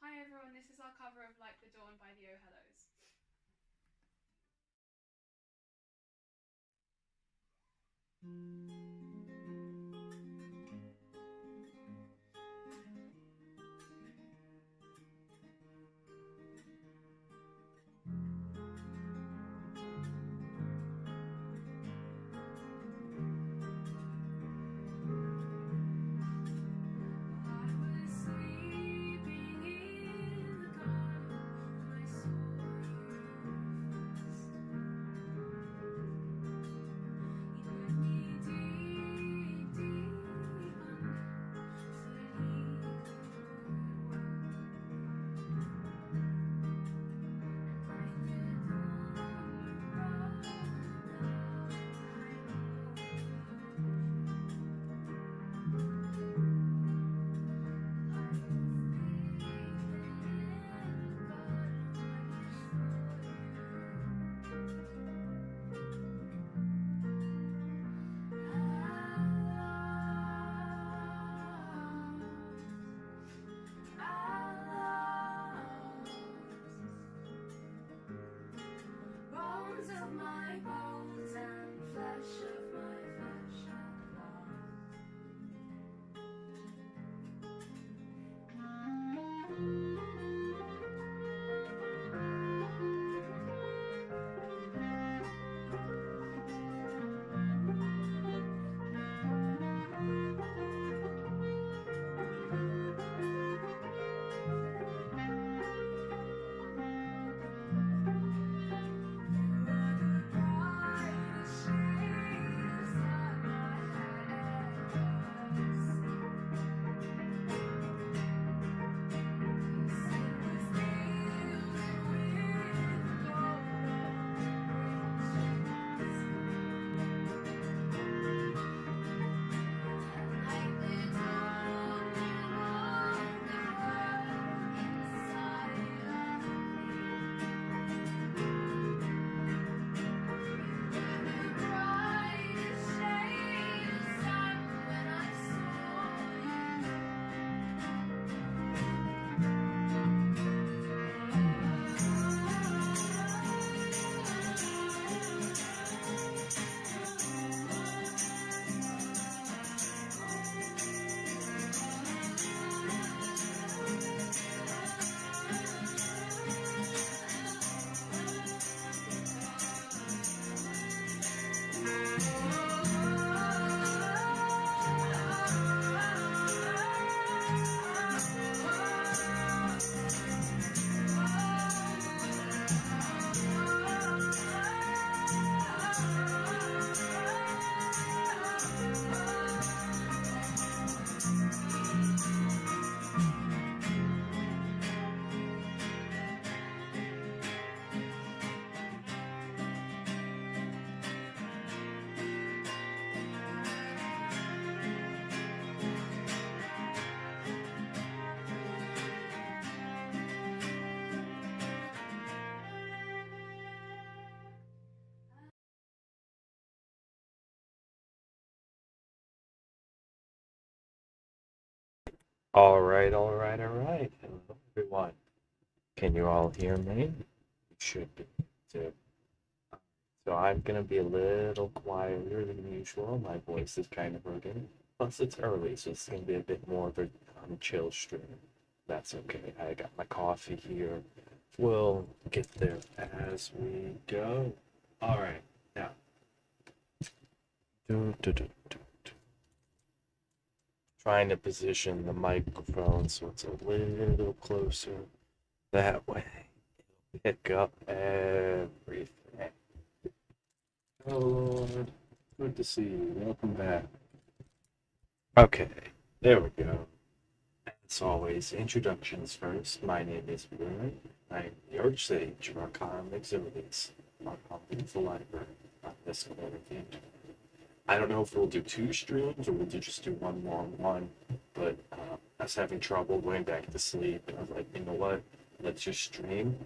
Hi everyone, this is our cover of Like the Dawn by the Oh Hellos. You All right. Hello, everyone. Can you all hear me? You should be too. So I'm gonna be a little quieter than usual. My voice is kind of hurting. Plus, it's early, so it's gonna be a bit more of a chill stream. That's okay. I got my coffee here. We'll get there as we go. All right, now. Do, do, do, do. Trying to position the microphone so it's a little closer. That way, it'll pick up everything. Oh Lord, good to see you. Welcome back. Okay, there we go. As always, introductions first. My name is Bruno. I'm the Archsage of our comics release, our beautiful library on this community. I don't know if we'll do 2 streams or we'll just do one long one, but I was having trouble going back to sleep, and I was like, you know what? Let's just stream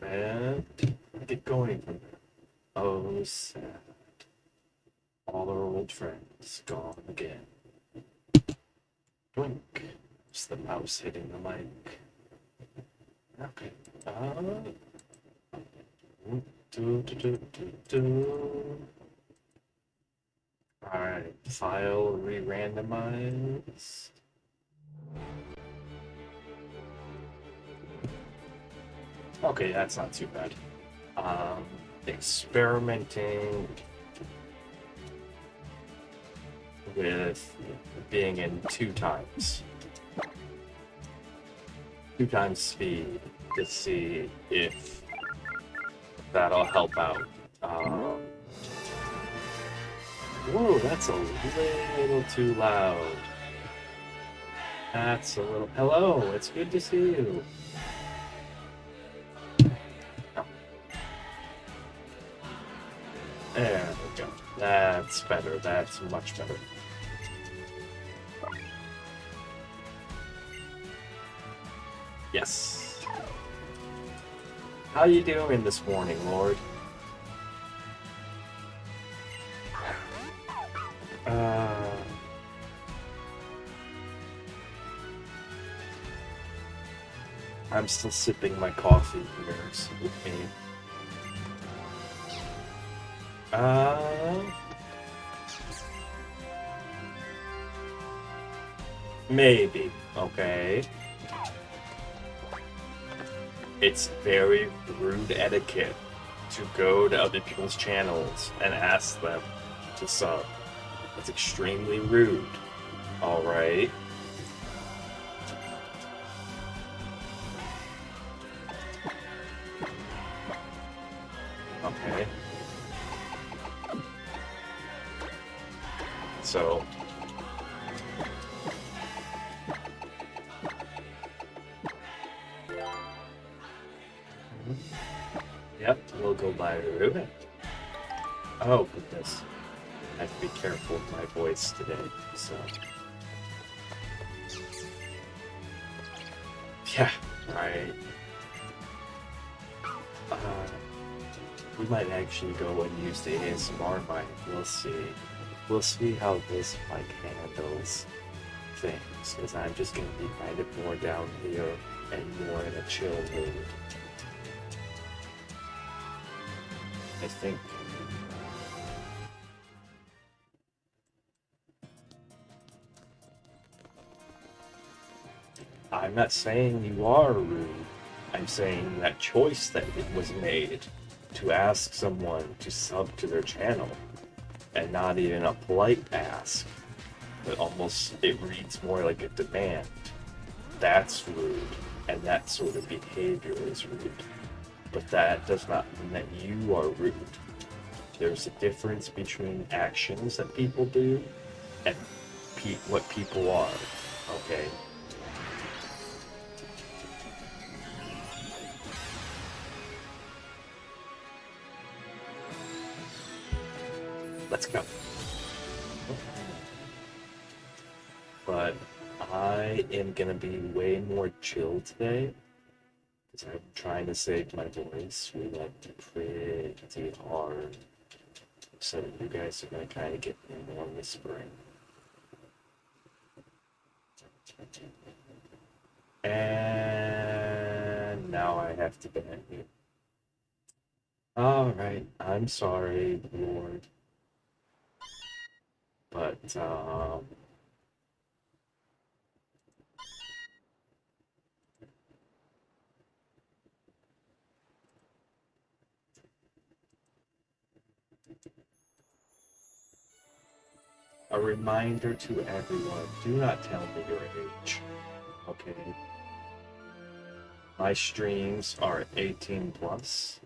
and get going from there. Oh, sad. All our old friends gone again. Blink. It's the mouse hitting the mic. Okay. Alright, file re-randomize. Okay, that's not too bad. Experimenting with being in 2 times speed to see if that'll help out. Whoa, that's a little too loud. That's a little. Hello, it's good to see you. There we go. That's better. That's much better. Yes. How you doing this morning, Lord? I'm still sipping my coffee here, so with me. Maybe. Okay. It's very rude etiquette to go to other people's channels and ask them to sub. It's extremely rude. Alright. Okay. So. Yep, we'll go by Ruben. Oh, goodness. I have to be careful with my voice today, so. Yeah, right. We might actually go and use the ASMR mic. We'll see. We'll see how this mic handles things, because I'm just going to be kind of more down here and more in a chill mood. I think. I'm not saying you are rude. I'm saying that choice that it was made to ask someone to sub to their channel, and not even a polite ask, but almost it reads more like a demand. That's rude, and that sort of behavior is rude. But that does not mean that you are rude. There's a difference between actions that people do and what people are, okay? Let's go. But I am gonna be way more chill today because I'm trying to save my voice. We went pretty hard, so you guys are gonna kind of get me more whispering. And now I have to ban you. Alright, I'm sorry, Lord. But, a reminder to everyone, do not tell me your age, okay? My streams are 18 plus,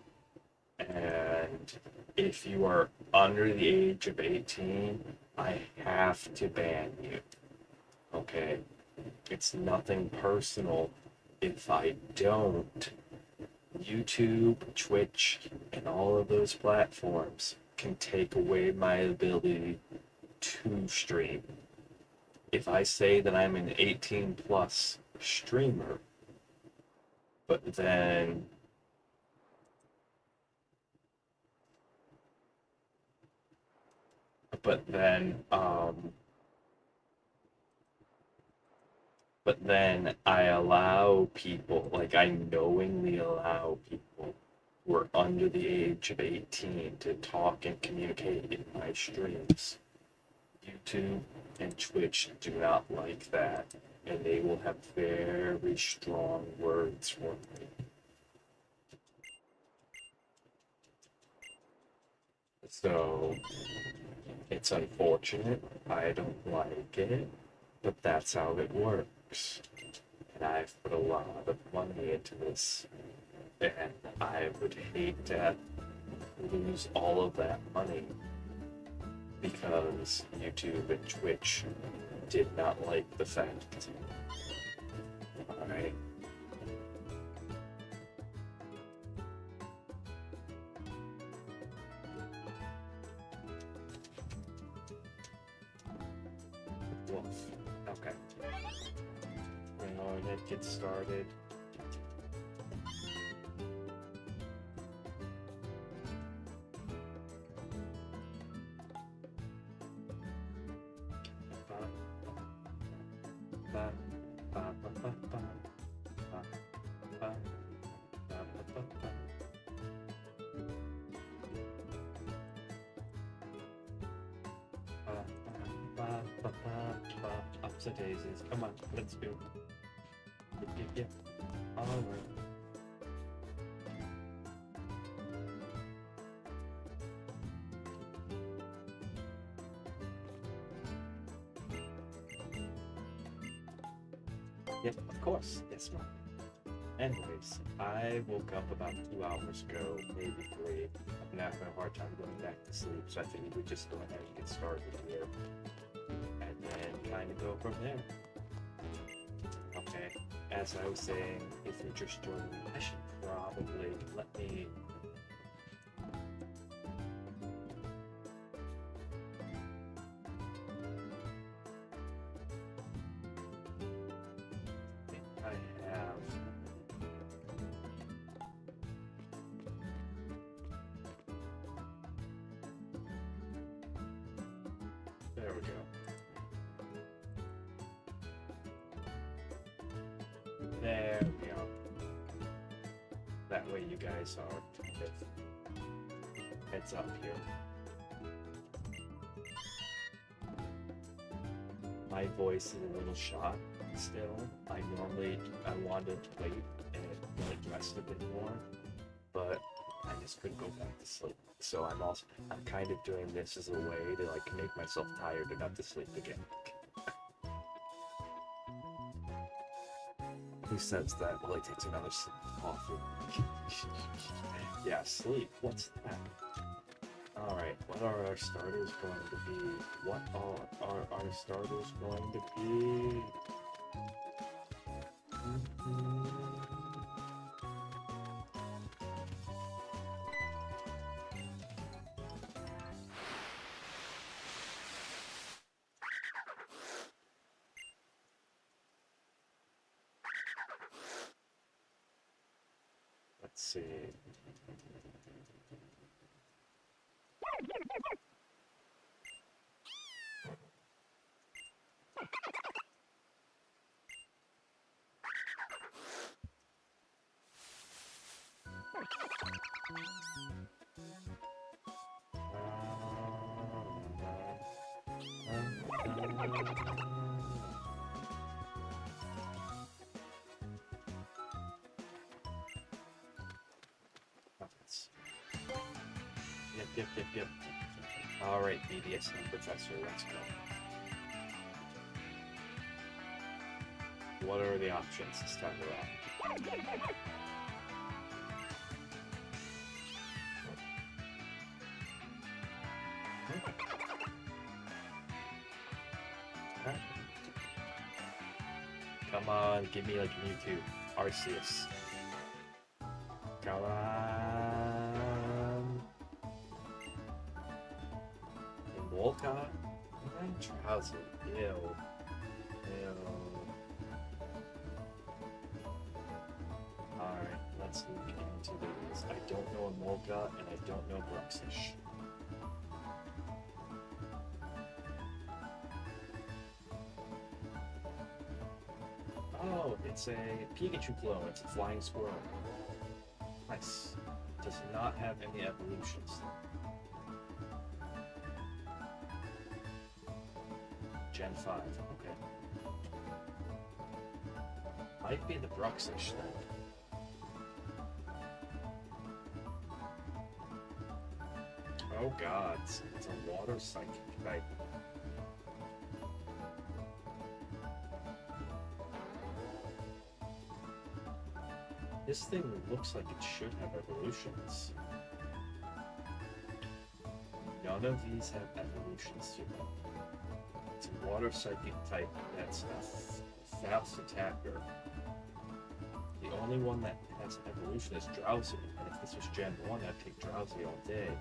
and if you are under the age of 18, I have to ban you, okay? It's nothing personal. If I don't, YouTube, Twitch, and all of those platforms can take away my ability to stream. If I say that I'm an 18 plus streamer, but then but then I allow people, like I knowingly allow people who are under the age of 18 to talk and communicate in my streams. YouTube and Twitch do not like that, and they will have very strong words for me. So, it's unfortunate, I don't like it, but that's how it works. And I've put a lot of money into this, and I would hate to lose all of that money because YouTube and Twitch did not like the fact. Alright. Wolf. Okay. We're going to get started. Ups and daisies. Come on, let's go. Yeah. All right. Yep, of course. Yes, ma'am. Anyways, I woke up about 2 hours ago, maybe 3. I'm having a hard time going back to sleep, so I think we just go ahead and get started here. And then kind of go from there. Okay, as I was saying, if you're just joining me, I should probably let me... I have... There we go. There we go. That way you guys are heads up here. My voice is a little shot still. I wanted to wait and get rest a bit more, but I just couldn't go back to sleep. So I'm kind of doing this as a way to like make myself tired enough to sleep again. Who says that? Well, it takes another sip of coffee. Yeah, sleep. What's that? Alright, what are our starters going to be? What are our starters going to be? Let's see. Yep. Alright, BDSM professor, let's go. What are the options this time around? Okay. Come on, give me like Mewtwo, Arceus. Come on. Volca? I'm drowsy. Ew. Alright, let's look into these. I don't know a Molga and I don't know Bruxish. Oh, it's a Pikachu clone. It's a flying squirrel. Nice. Does not have any evolutions. Gen 5, okay. Might be the Bruxish then. Oh god, it's a water psychic type. This thing looks like it should have evolutions. None of these have evolutions to them. It's a water psychic type that's a fast attacker. The only one that has evolution is Drowsy, and if this was Gen 1, I'd take Drowsy all day.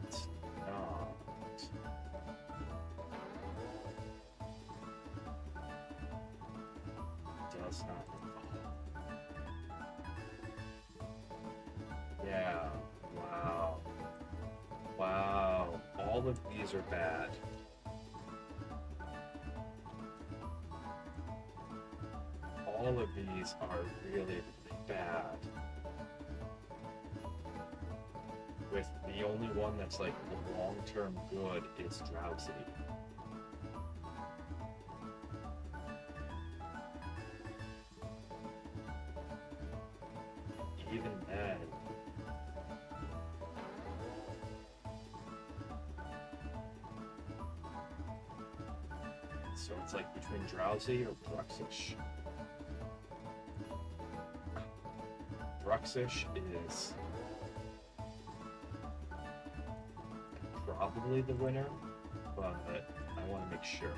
It's not. It does not. Yeah, wow. Wow, all of these are bad. All of these are really bad. With the only one that's like long-term good is Drowsy. Even then, so it's like between Drowsy or Bruxish. Bruxish is probably the winner, but I want to make sure.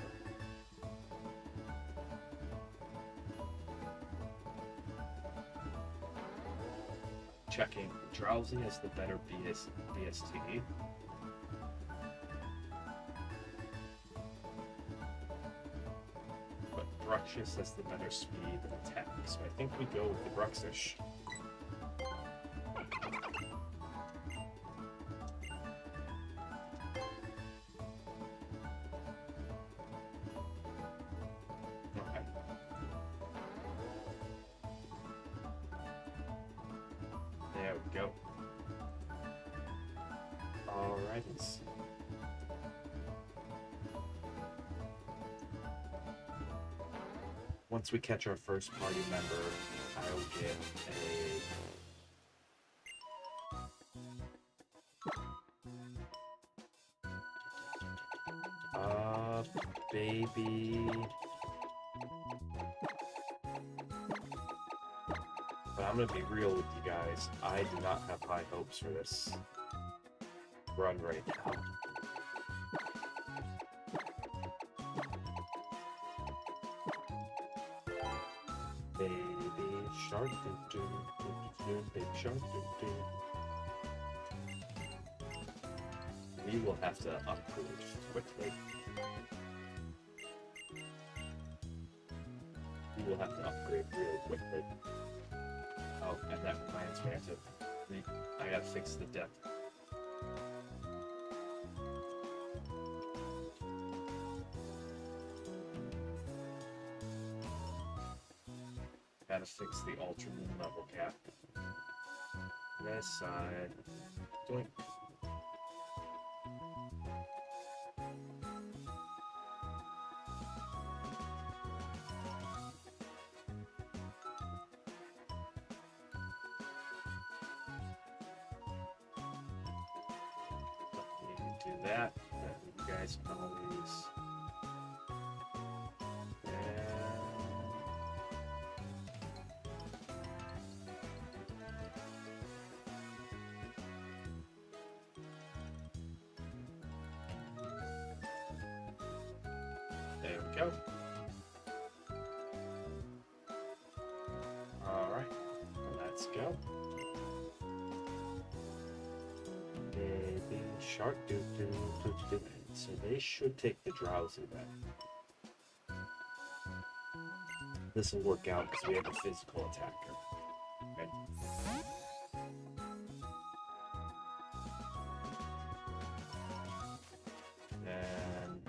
Checking. Drowsy has the better BST. But Bruxish has the better speed and attack, so I think we go with the Bruxish. Okay. There we go. Alrighty. Once we catch our first party member, I'll get a... baby... But I'm gonna be real with you guys. I do not have high hopes for this run right now. Baby shark doo doo, baby shark doo doo. We will have to upgrade quickly. We will have to upgrade really quickly. Oh, and that reminds me, I gotta fix the depth. Gotta fix the Ultra Moon level cap. this side. Doink. Do that. You guys can always. There we go. All right, let's go. Baby shark doo doo doo doo. So they should take the drowsy then. This will work out because we have a physical attacker. Okay. And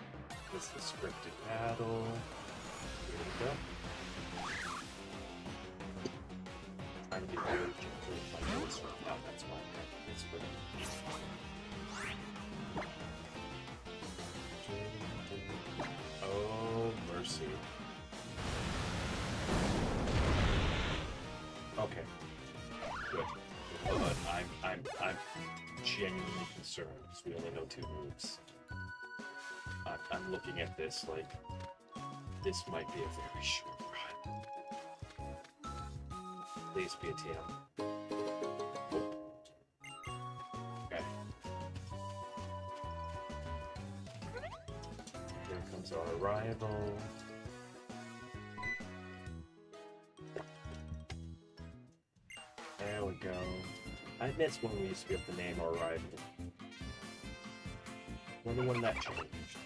this is the scripted battle. Here we go. Trying to be very gentle with my notes right now. That's why I'm having this for them. Oh, mercy. Okay. Good. But I'm genuinely concerned because we only know 2 moves. I'm looking at this like this might be a very short run. Please be a TM. Okay. Here comes our rival. There we go. I miss when we used to be able to name our rival. Wonder when that changed.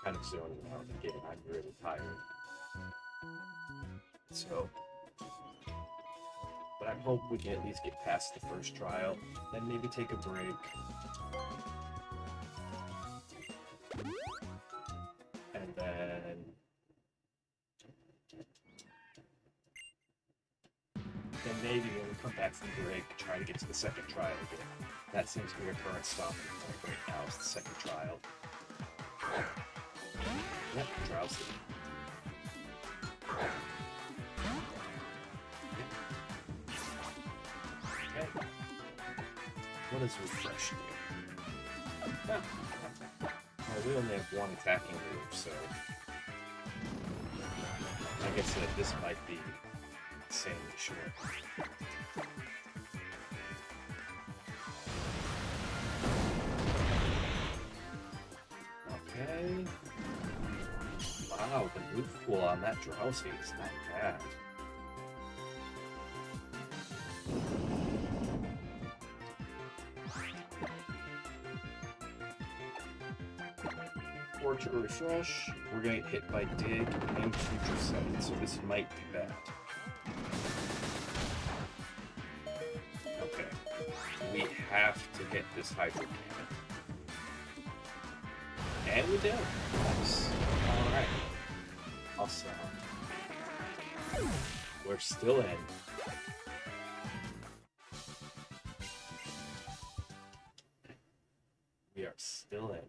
Kind of zoning out again. I'm really tired. So, but I hope we can at least get past the first trial, then maybe take a break. And then maybe when we come back from break, try to get to the second trial again. That seems to be our current stopping point right now, is the second trial. Yep, drowsy. Okay. What is refresh here? Well, we only have 1 attacking move, so I guess that this might be insanely short. Okay. Wow, the move pool on that drowsy is not bad. Or to refresh, we're going to get hit by Dig and Future Sight, so this might be bad. Okay. We have to hit this Hydro Cannon. And we did. Nice. Alright. Awesome. We're still in. We are still in.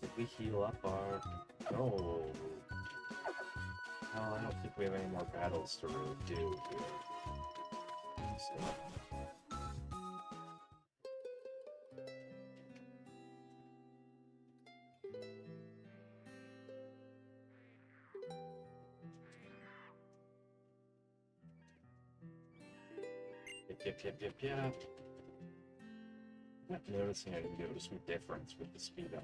Did we heal up our... No. Well, I don't think we have any more battles to really do here. So... Yep. Not noticing any noticeable difference with the speed up.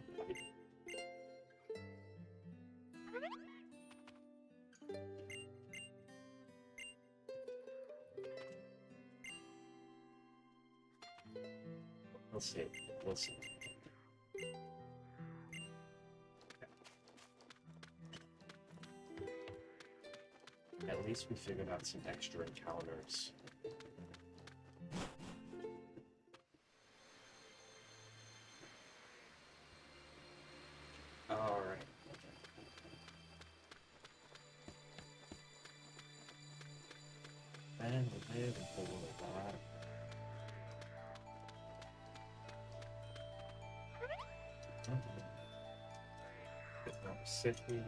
We'll see. We'll see. At least we figured out some extra encounters. Alright. And we live and pull a lot. Bit more city.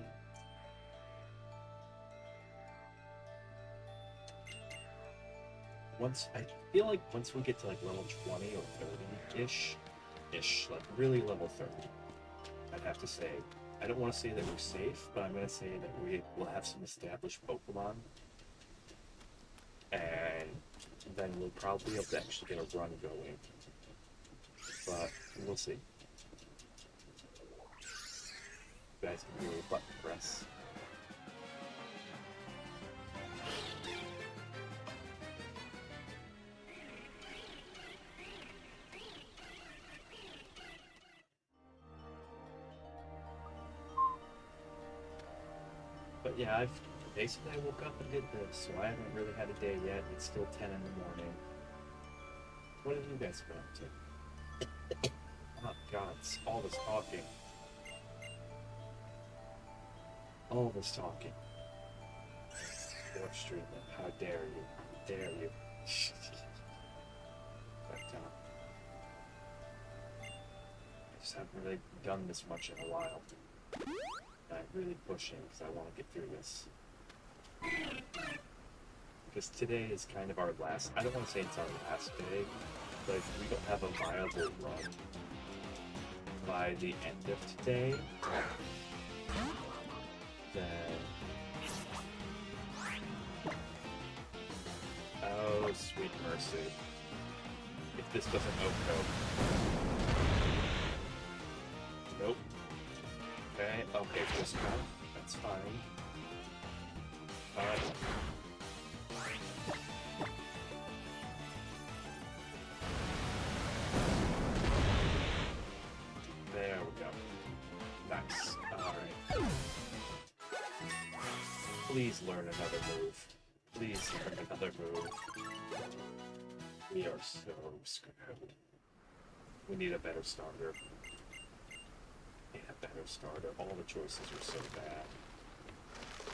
I feel like once we get to like level 20 or 30-ish, like really level 30, I'd have to say, I don't want to say that we're safe, but I'm going to say that we will have some established Pokemon, and then we'll probably be able to actually get a run going, but we'll see. You guys can do a button press. But yeah, basically I woke up and did this, so I haven't really had a day yet. It's still 10 in the morning. What have you guys been up to? Oh god, it's all this talking. All this talking. Poor streamer, how dare you? Dare you? But I just haven't really done this much in a while. I'm really pushing because I want to get through this. Because today is kind of our last, I don't want to say it's our last day, but if we don't have a viable run by the end of today, then... Oh, sweet mercy. If this doesn't Nope. Okay, first count. That's fine. There we go. Nice. Alright. Please learn another move. Please learn another move. We are so screwed. We need a better starter. A better starter. All the choices are so bad.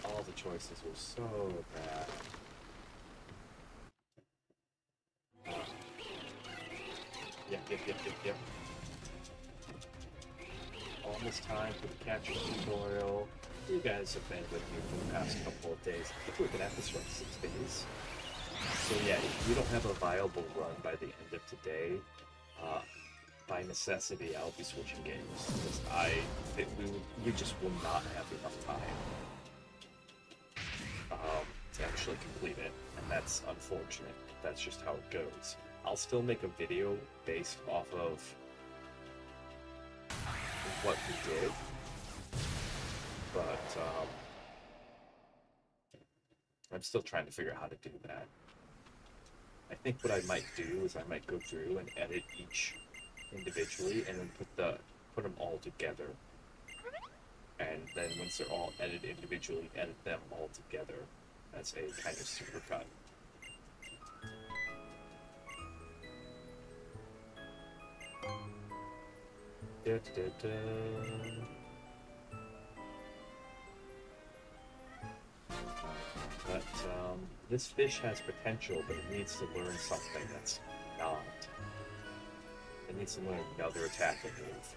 All the choices are so bad. Yep. Almost time for the catcher tutorial. You guys have been with me for the past couple of days. I think we're gonna have this run 6 days. So yeah, if we don't have a viable run by the end of today, by necessity, I'll be switching games because we just will not have enough time to actually complete it, and that's unfortunate. That's just how it goes. I'll still make a video based off of what we did, but I'm still trying to figure out how to do that. I think what I might do is I might go through and edit each individually and then put them all together, and then once they're all edited individually, edit them all together as a kind of supercut. But this fish has potential, but it needs to learn something that's not. It needs to learn another attacking move.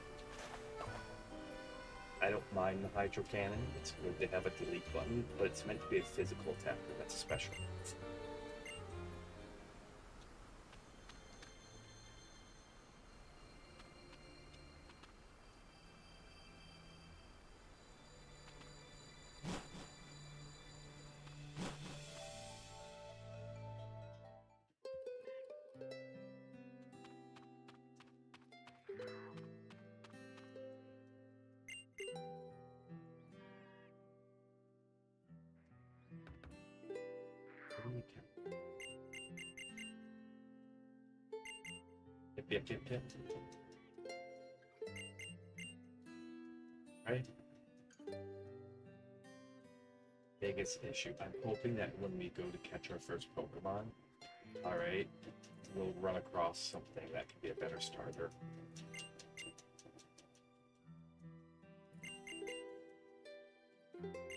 I don't mind the Hydro Cannon. It's good to have a delete button, but it's meant to be a physical attacker. That's a special move. Yep. Right? Biggest issue. I'm hoping that when we go to catch our first Pokemon, alright, we'll run across something that can be a better starter.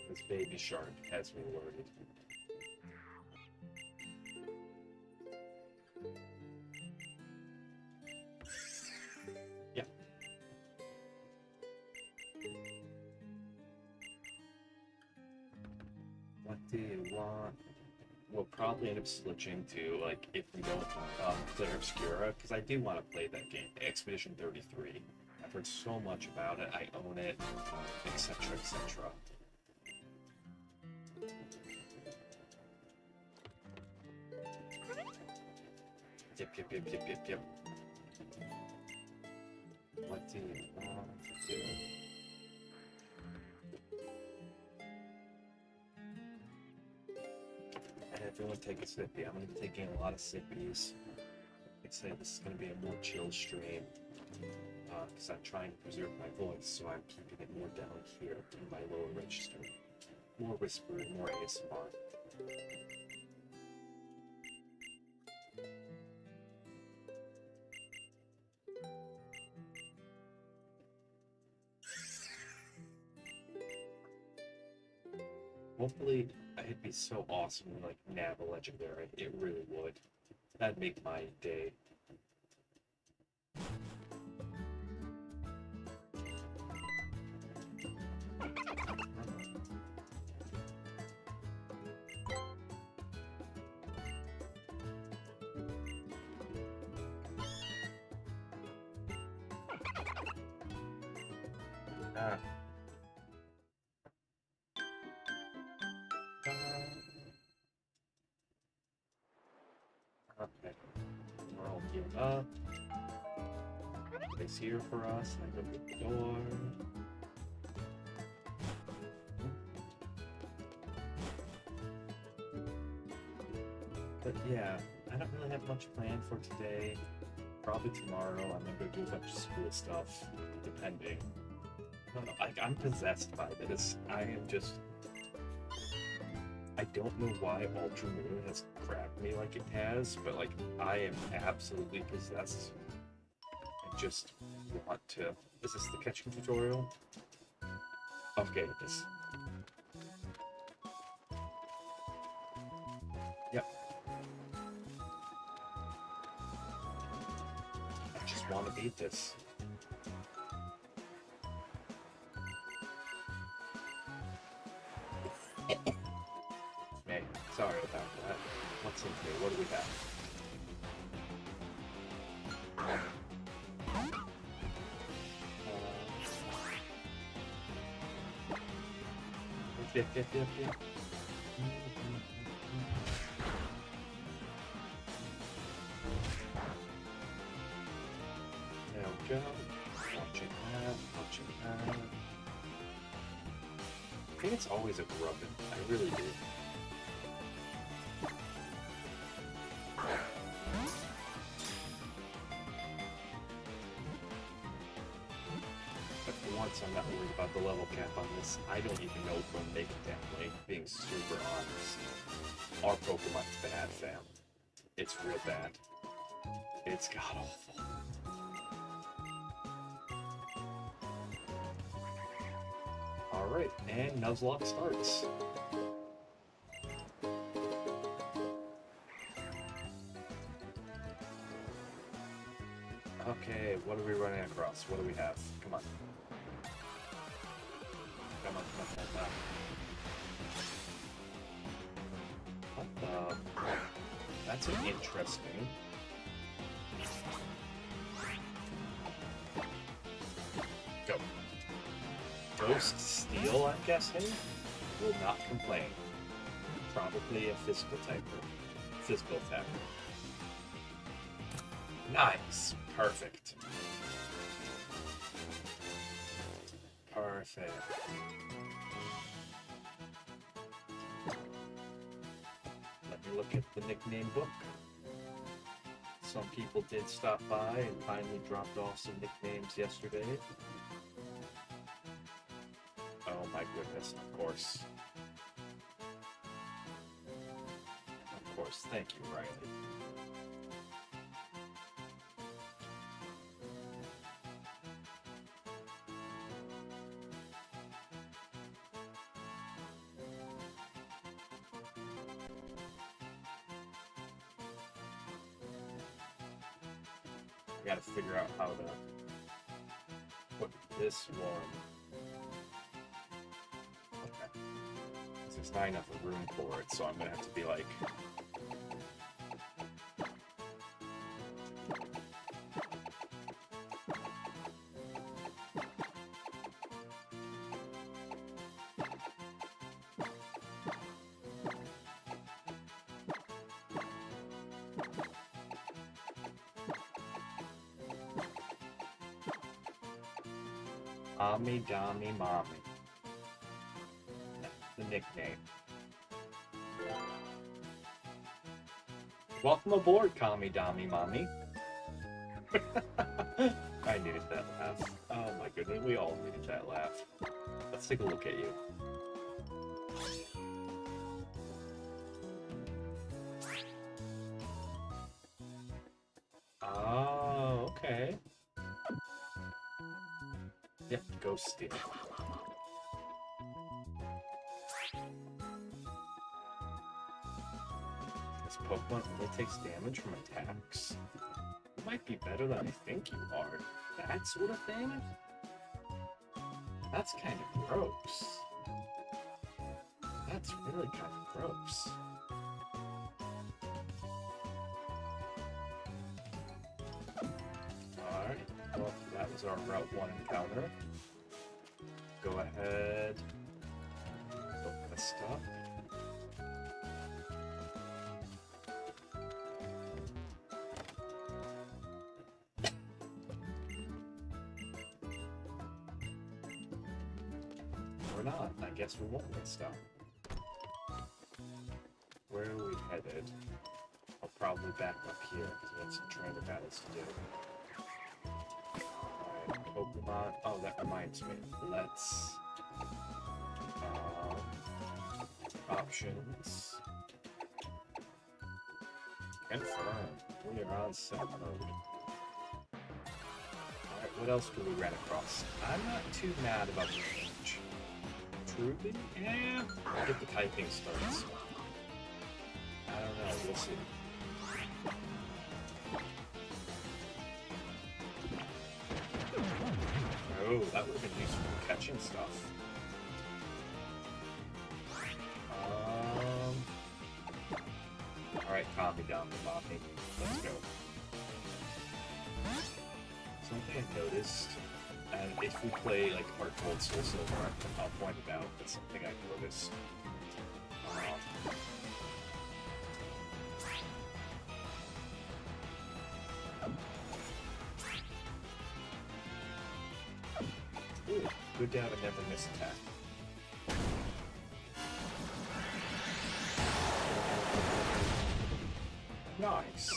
This baby shark has me worried. Yeah. What do you want? We'll probably end up switching to, like, if we don't clear Obscura, because I do want to play that game, Expedition 33. I've heard so much about it, I own it, etc., etc. Yep. What do you want to do? And everyone take a sippy. I'm going to be taking a lot of sippies. Like I said, this is going to be a more chill stream. Because I'm trying to preserve my voice, so I'm keeping it more down here in my lower register. More whispery, more ASMR. Hopefully, it'd be so awesome to like nab a legendary. It really would. That'd make my day. Ah. Okay. We're all geared up. Everybody's here for us. I go to the door. But yeah, I don't really have much planned for today. Probably tomorrow I'm gonna go do a bunch of school stuff, depending. I don't know, like, I'm possessed by this. I am just... I don't know why Ultra Moon has grabbed me like it has, but like, I am absolutely possessed. I just want to... Is this the catching tutorial? Okay, it is. Yep. I just want to beat this. Hey, sorry about that. What's in here? What do we have? Yep. There we go. Watching that. I think it's always a grubbin. I really do. But for once, I'm not worried about the level cap on this. I don't even know if we'll make it that way, being super honest. Our Pokemon's bad, fam. It's real bad. It's god-awful. Alright, and Nuzlocke starts. Okay, what are we running across? What do we have? Come on. Come on. What the? That's interesting. Go. Ghost Steel, I'm guessing? Will not complain. Probably a physical typer. Physical attacker. Nice. Perfect. Perfect. Let me look at the nickname book. some people did stop by and finally dropped off some nicknames yesterday. Oh my goodness, of course. Of course, thank you, Riley. I gotta figure out how to put this one. Okay. There's not enough room for it, so I'm gonna have to be like. Ami Dami Mommy. The nickname. Welcome aboard, Kami Dami Mommy. I needed that laugh. Oh my goodness, we all needed that laugh. Let's take a look at you. Oh, okay. Yep, go steal. This Pokemon only takes damage from attacks. You might be better than I think you are. That sort of thing? That's kind of gross. That's really kind of gross. Alright, well, that was our Route 1 encounter. Go ahead, open this up. We're not. I guess we won't get stuck. Where are we headed? I'll probably back up here because we have some trainer battles to do. Alright, Pokemon. Oh, that reminds me. Let's. Options. Confirm. We are on set mode. Alright, what else could we run across? I'm not too mad about the change. Truly? Yeah. Get the typing starts. I don't know, we'll see. Oh, that would have been useful for catching stuff. Alright, calm me down, Bobby. Let's go. Something I noticed, and if we play like Heart Gold Soul Silver, I'll point it out. That's something I noticed. Ooh, good to have a never miss attack. Nice.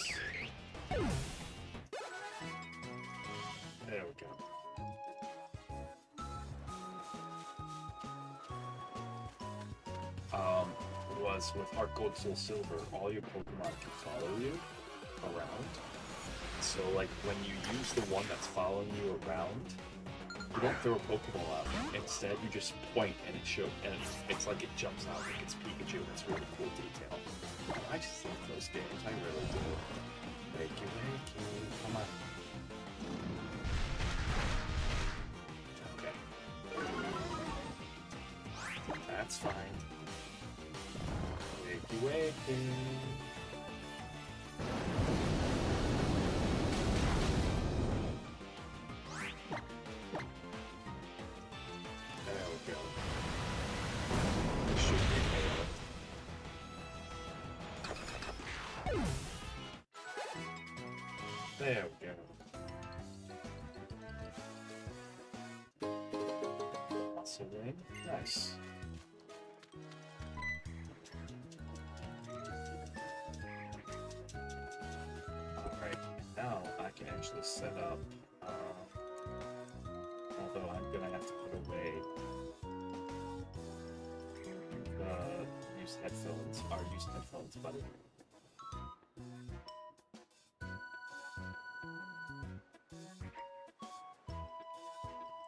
There we go. Was with Heart Gold Soul Silver, all your Pokemon can follow you around. So like when you use the one that's following you around, you don't throw a Pokeball out. Instead, you just point and it shows, and it's like it jumps out like it's Pikachu. It's really cool detail. I just love those games. I really do. Wakey, wakey. Come on. Okay. That's fine. Wakey, wakey. There we go. This should be nailed. There we go. Muscle ring. Nice. Alright, actually set up. Although I'm gonna have to put away the used headphones, our used headphones button.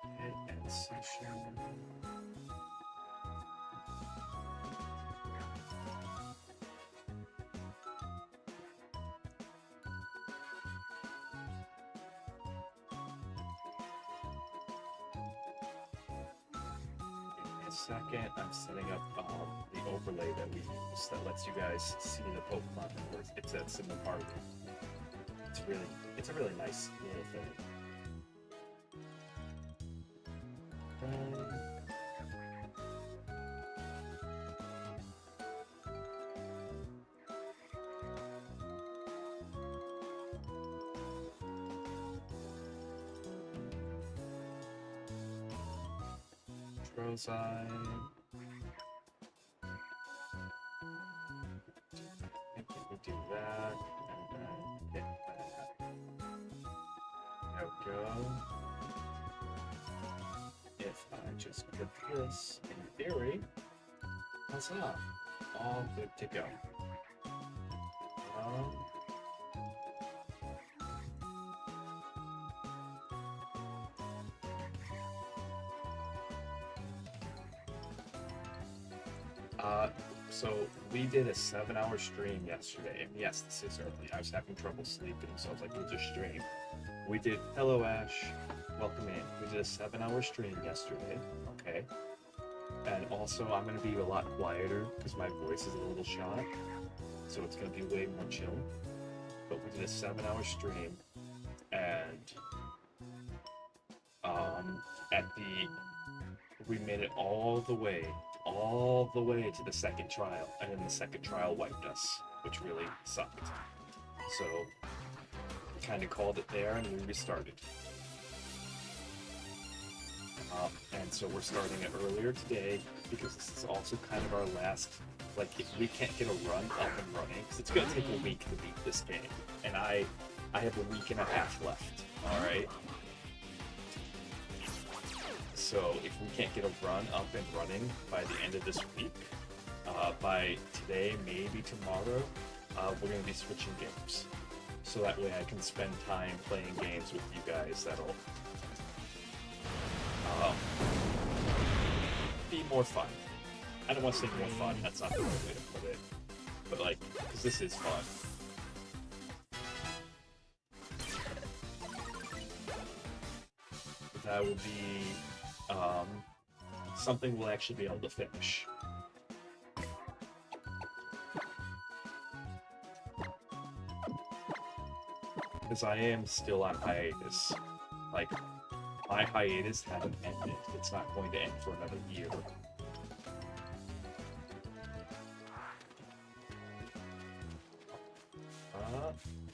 Okay, end session. Second, I'm setting up the overlay that we use that lets you guys see the Pokemon where it sets in the party. It's a really nice little thing. Rosine. We do that, and then hit that. There we go. If I just put this in theory, huzzah! All good to go. So we did a 7-hour stream yesterday, and yes, this is early. I was having trouble sleeping, so I was like, we'll just stream. We did, hello Ash, welcome in. We did a 7-hour stream yesterday, okay? And also, I'm gonna be a lot quieter, because my voice is a little shot, so it's gonna be way more chill. But we did a 7-hour stream, and we made it all the way to the second trial, and then the second trial wiped us, which really sucked. So, we kind of called it there, and we restarted. And so we're starting it earlier today, because this is also kind of our last, like, if we can't get a run up and running, because it's going to take a week to beat this game, and I have a week and a half left, alright? So if we can't get a run up and running by the end of this week, by today, maybe tomorrow, we're going to be switching games. So that way I can spend time playing games with you guys that'll be more fun. I don't want to say more fun, that's not the right way to put it. But like, because this is fun. That will be something we'll actually be able to finish. Because I am still on hiatus. Like, my hiatus hasn't ended. It's not going to end for another year.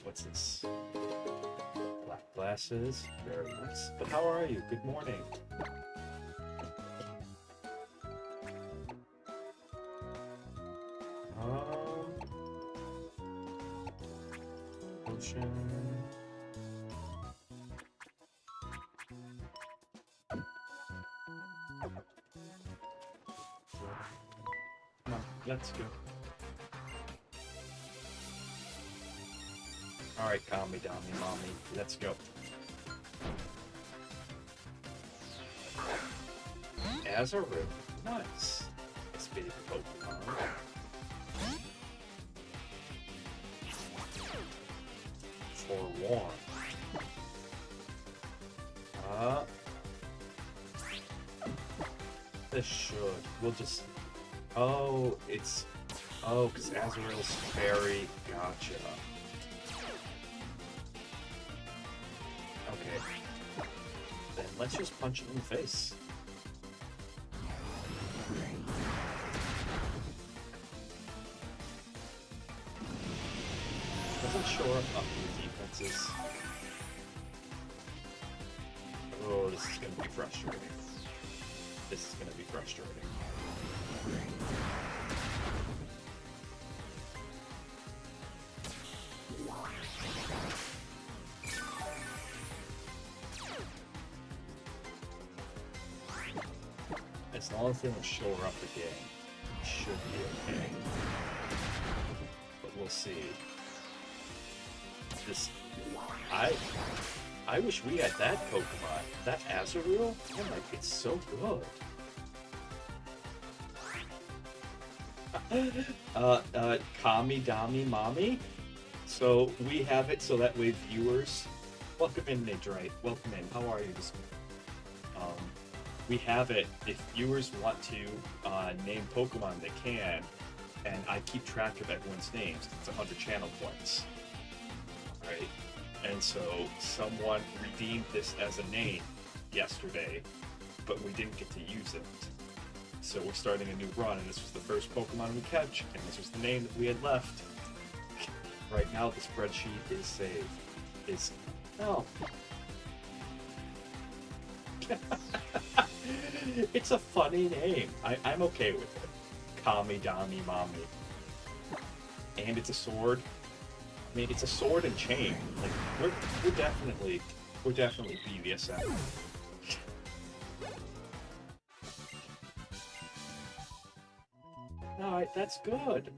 What's this? Black glasses. Very nice. But how are you? Good morning. Potion. Come on, let's go. Alright, calm me down, me mommy. Let's go. Azaru. Nice. Let's be the Pokemon. Forewarned. This should. We'll just. Oh, it's. Oh, because Azrael's fairy. Gotcha. Okay. Then let's just punch it in the face. Doesn't shore up your defenses. Oh, this is gonna be frustrating. This is gonna be frustrating. As long as they don't show her up again, it should be okay. But we'll see. This, I wish we had that Pokemon. That Azurill? Oh my, it's so good. Kami Dami Mami. So we have it so that way viewers, welcome in Nidrite, welcome in, how are you this morning? We have it, if viewers want to name Pokemon, they can, and I keep track of everyone's names. It's 100 channel points, right? And so someone redeemed this as a name yesterday, but we didn't get to use it. So we're starting a new run, and this was the first Pokemon we catch, and this was the name that we had left. Right now, the spreadsheet is saved. Oh. It's a funny name. I'm okay with it. Kami Dami Mami. And it's a sword. I mean, it's a sword and chain. Like, we're definitely BDSM. Alright, that's good.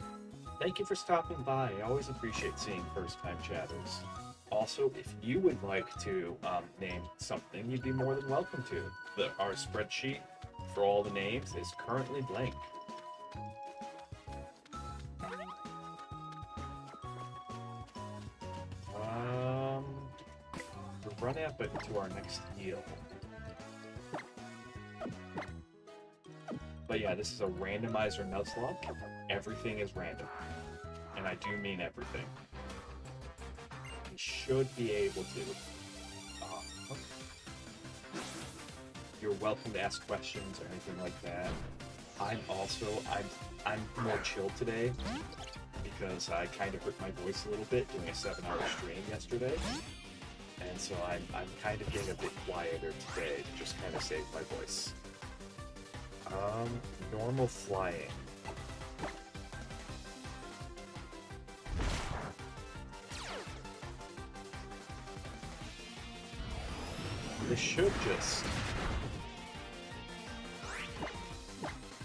Thank you for stopping by. I always appreciate seeing first-time chatters. Also, if you would like to name something, you'd be more than welcome to. Our spreadsheet for all the names is currently blank. We're running up into our next heal. But yeah, this is a randomizer Nuzlocke. Everything is random. And I do mean everything. We should be able to. You're welcome to ask questions or anything like that. I'm more chill today because I kind of hurt my voice a little bit doing a 7-hour stream yesterday. And so I'm kind of getting a bit quieter today to just kind of save my voice. Normal flying. This should just...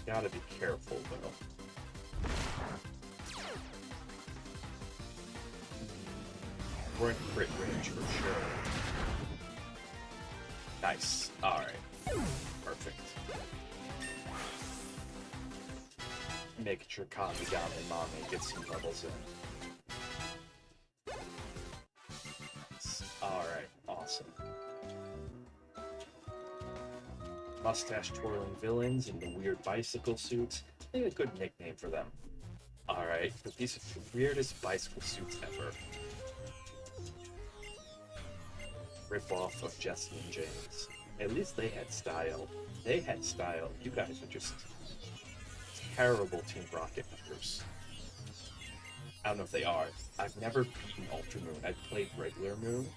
Gotta be careful, though. We're in crit range for sure. Nice. Alright. Perfect. Making sure Kami Dami Mami gets some levels in. Alright, awesome. Mustache twirling villains in the weird bicycle suits. I think a good nickname for them. Alright, but these are the weirdest bicycle suits ever. Rip off of Jesse and James. At least they had style. They had style. You guys are just terrible Team Rocket members. I don't know if they are. I've never beaten Ultra Moon. I've played regular Moon.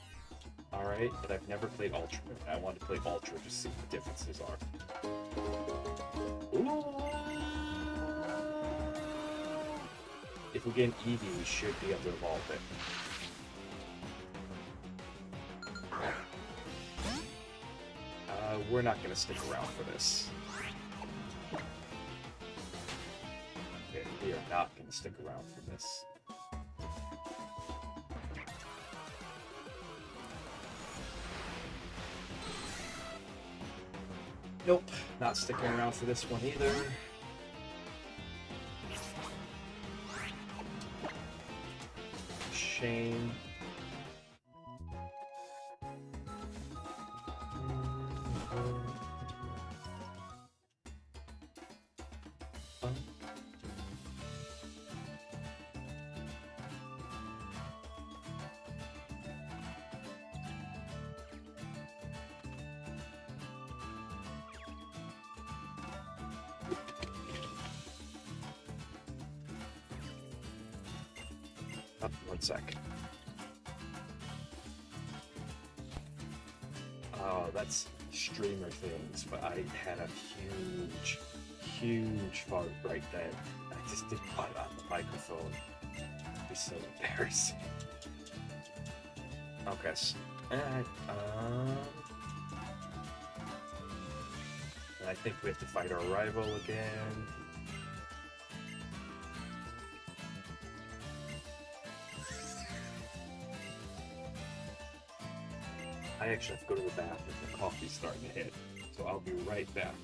Alright, but I've never played Ultra Moon. I want to play Ultra just to see what the differences are. Ooh. If we get an Eevee, we should be able to evolve it. We're not going to stick around for this. Okay, we are not going to stick around for this. Nope, not sticking around for this one either. Shame. One sec. Oh, that's streamer things, but I had a huge fart right then. I just didn't bite on the microphone. It'd be so embarrassing. Okay, so, I think we have to fight our rival again. I actually have to go to the bathroom. The coffee's starting to hit. So I'll be right back.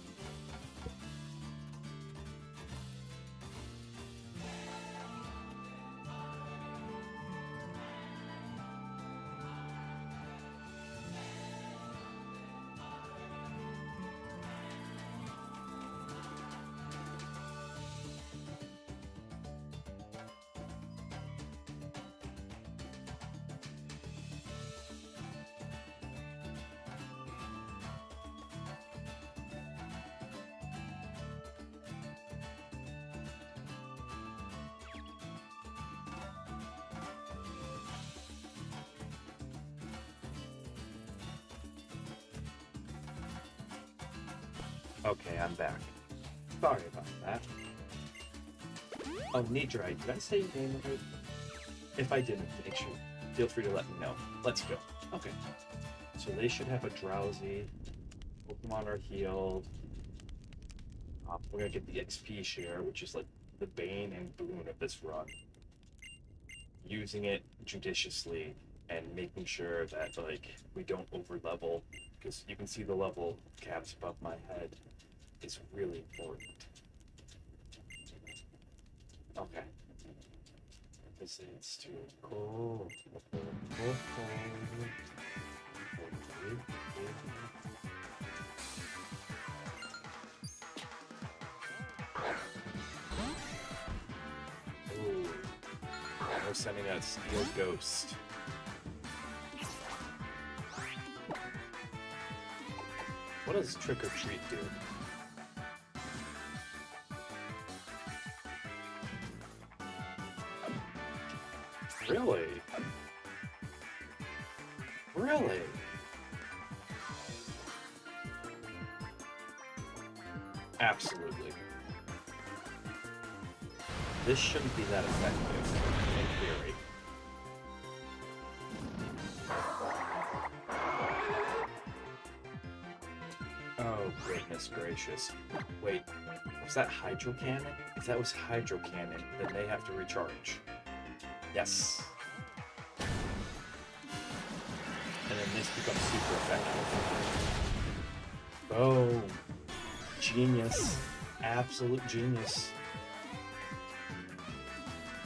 Okay, I'm back. Sorry about that. Oh, Nidrai, did I say your name right? If I didn't, make sure. Feel free to let me know. Let's go. Okay. So they should have a drowsy. Pokemon are healed. We're gonna get the XP share, which is like the bane and boon of this run. Using it judiciously and making sure that like we don't over level, because you can see the level caps above my head is really important. Okay. Because it's too cold. Ooh. We're sending out Steel Ghost. What does Trick or Treat do? Really? Really? Absolutely. This shouldn't be that effective, in theory. Oh, goodness gracious. Wait, was that Hydro Cannon? If that was Hydro Cannon, then they have to recharge. Yes. And then this becomes super effective. Boom. Genius. Absolute genius.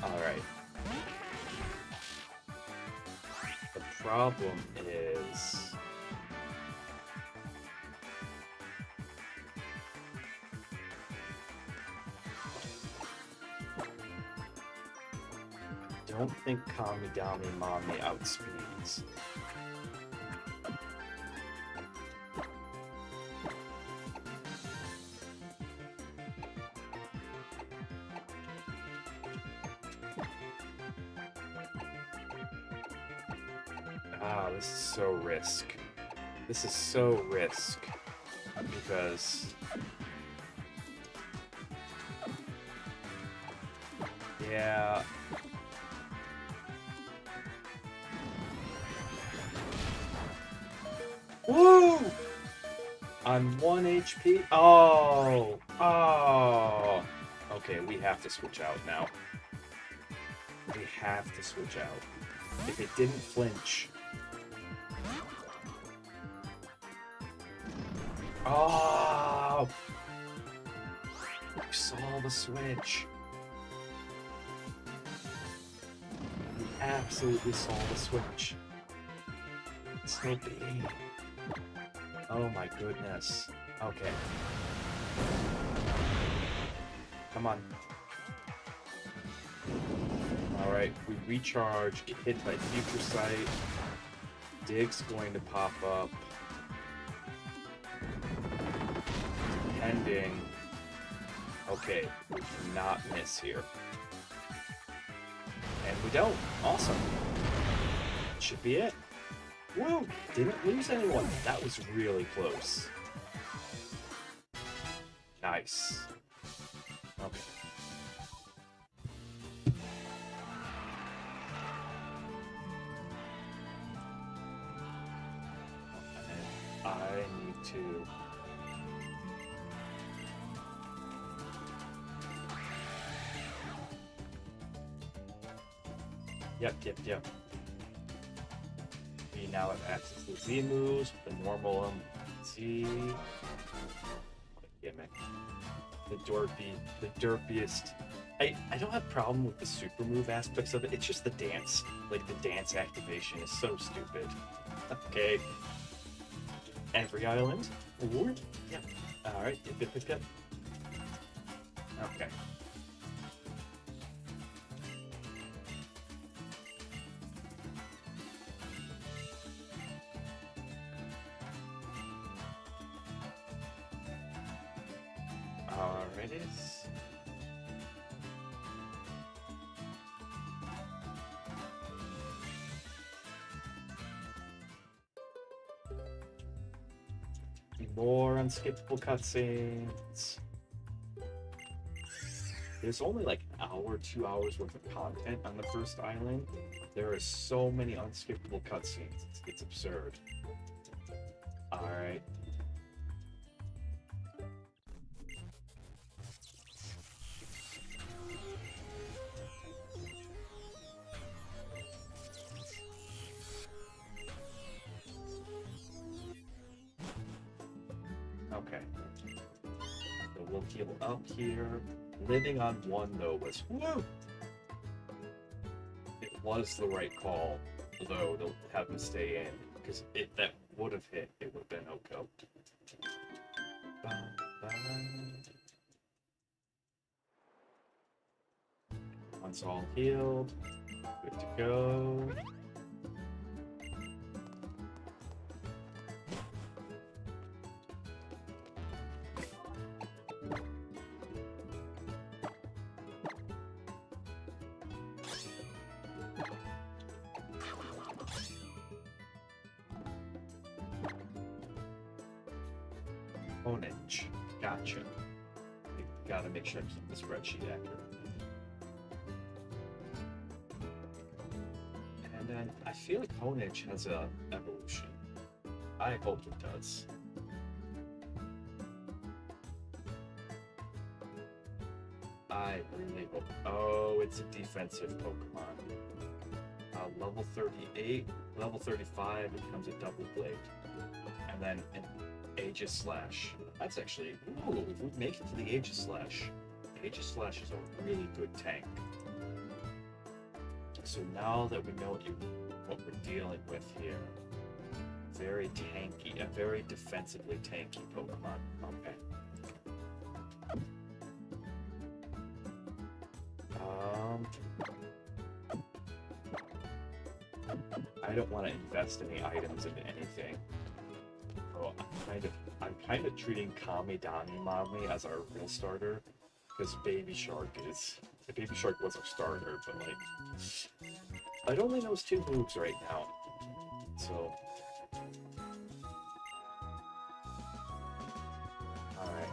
Alright. The problem is... I don't think Kamigami Mami outspeeds. Ah, this is so risk. This is so risk. Because... yeah... Woo! On 1 HP? Oh! Oh! Okay, we have to switch out now. We have to switch out. If it didn't flinch... Oh! You saw the switch. You absolutely saw the switch. It's so big. Oh my goodness. Okay. Come on. Alright, we recharge, get hit by Future Sight. Dig's going to pop up. Depending. Okay, we cannot miss here. And we don't. Awesome. That should be it. Whoa! Didn't lose anyone. That was really close. Nice. Okay. And I need to Yep. We now have access to Z moves, the normal Z. What a gimmick. The derpiest. I don't have a problem with the super move aspects of it. It's just the dance. Like, the dance activation is so stupid. Okay. Every island. Award? Yep. Alright, yep. Okay. Alright, it's... More unskippable cutscenes. There's only like an hour, 2 hours worth of content on the first island. There are so many unskippable cutscenes. It's absurd. Alright. Okay. So we'll heal up here. Living on one though was woo! It was the right call, though, to have him stay in, because if that would have hit, it would have been Oko. Once all healed, good to go. Onage. Gotcha. Gotta make sure I keep the spreadsheet accurate. And then I feel like Onage has a evolution. I hope it does. I really hope. Oh, it's a defensive Pokemon. Level 38, level 35, it becomes a double blade. And then an Aegis Slash. That's actually, ooh, if we make it to the Aegis Slash. Aegis Slash is a really good tank. So now that we know what we're dealing with here, very tanky, a very defensively tanky Pokemon. Okay. I don't want to invest any items into anything. Oh, I'm kind of treating Kamidani Mami as our real starter, because Baby Shark was our starter, but like, it only knows 2 moves right now, so. Alright.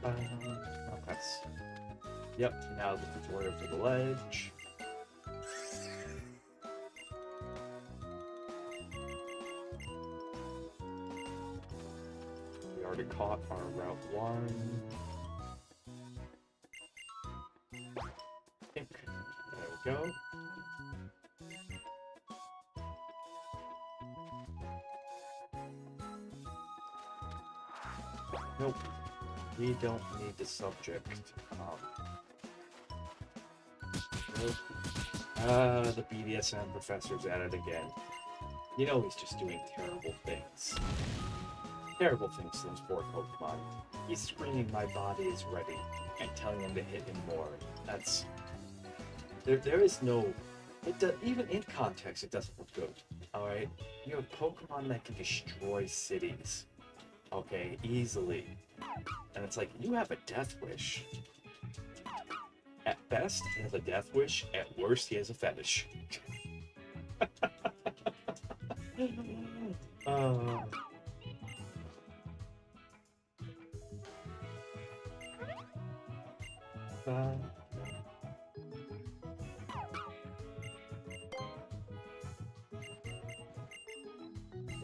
Okay. Yep, now the tutorial for the ledge. We already caught our Route 1. There we go. Nope. We don't need the subject. The BDSM professor's at it again. You know he's just doing terrible things. Terrible things to those poor Pokemon. He's screaming, "My body is ready," and telling him to hit him more. That's... There is no... even in context, it doesn't look good. Alright? You have Pokemon that can destroy cities. Okay, easily. And it's like, you have a death wish. At best, he has a death wish. At worst, he has a fetish.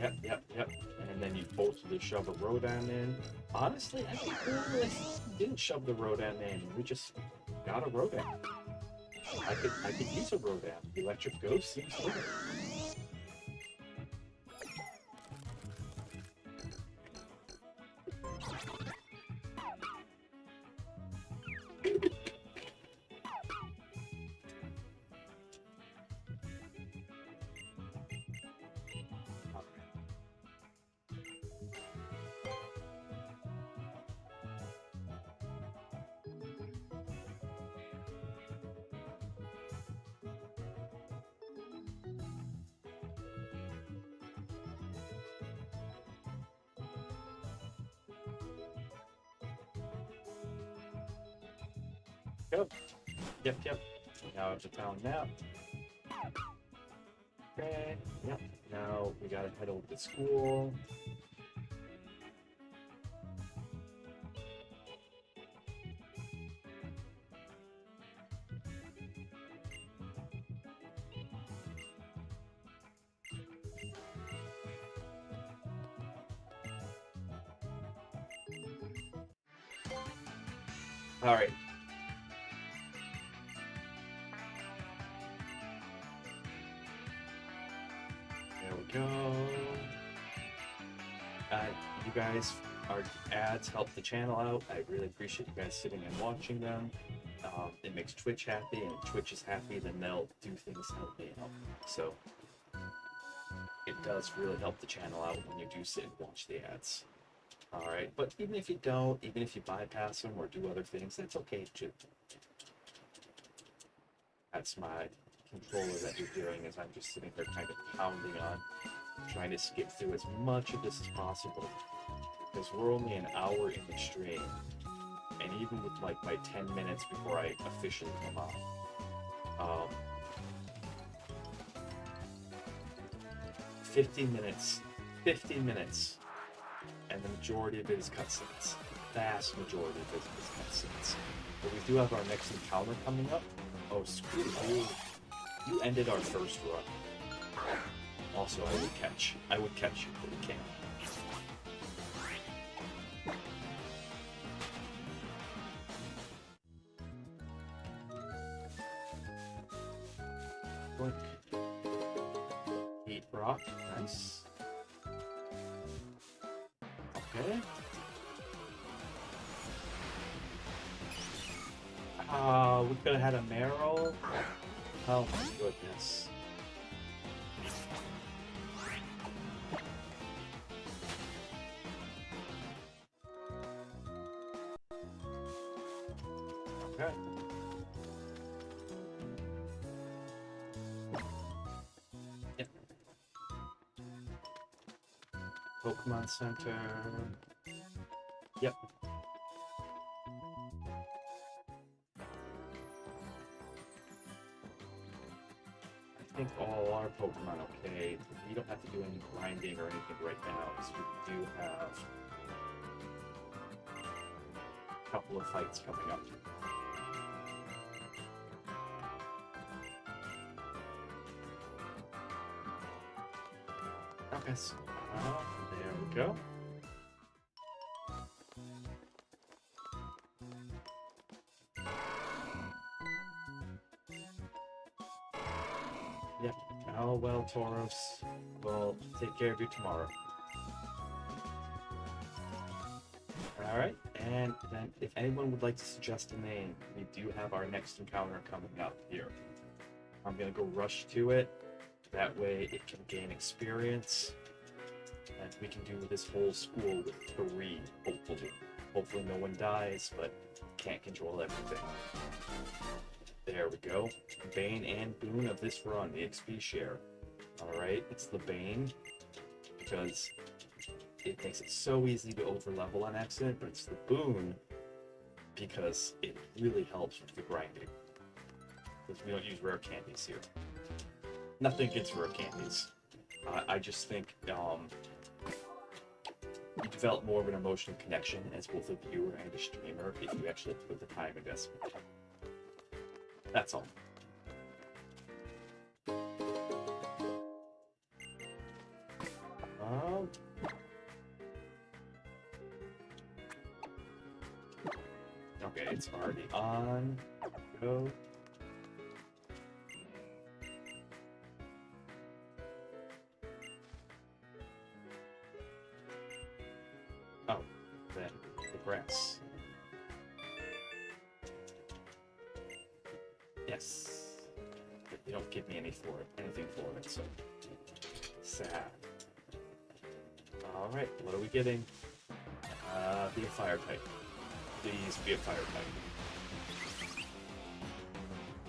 Yep. And then you boltedly shove a Rodan in. Honestly, I think we didn't shove the Rodan in. We just got a Rodan. I could use a Rodan. The Electric Ghost seems good. Yep. Now it's a town nap. Okay, yep. Now we gotta head over to school. All right. There we go. You guys, our ads help the channel out. I really appreciate you guys sitting and watching them. It makes Twitch happy, and if Twitch is happy, then they'll do things to help me out. So it does really help the channel out when you do sit and watch the ads. All right, but even if you don't, even if you bypass them or do other things, that's okay too. That's my controller that you're hearing as I'm just sitting there kind of pounding on, trying to skip through as much of this as possible. Because we're only an hour in the stream, and even with like my 10 minutes before I officially come on, 15 minutes, and the majority of it is cutscenes. Vast majority of it is cutscenes. But we do have our next encounter coming up. Oh, screw you. You ended our first run. Also, I would catch you, but we can't. Heat rock, nice. Okay. We could have had a Marrow. Oh my goodness. Okay. Yep. Pokemon Center. Yep. I think all our Pokemon okay. We don't have to do any grinding or anything right now, because we do have a couple of fights coming up. Okay, so there we go. Yep. Oh well, Tauros. We'll take care of you tomorrow. Alright, and then if anyone would like to suggest a name, we do have our next encounter coming up here. I'm gonna go rush to it. That way it can gain experience. And we can do this whole school with 3, hopefully. Hopefully no one dies, but can't control everything. There we go. Bane and Boon of this run, the XP share. Alright, it's the Bane, because it makes it so easy to overlevel on accident, but it's the Boon, because it really helps with the grinding. Because we don't use rare candies here. Nothing against rare candies. I just think you develop more of an emotional connection as both a viewer and a streamer if you actually put the time investment. That's all. Okay, it's already on. Go. Oh, then the grass. Yes. But you don't give me anything for it, so sad. Alright, what are we getting? Be a fire type. Please be a fire type.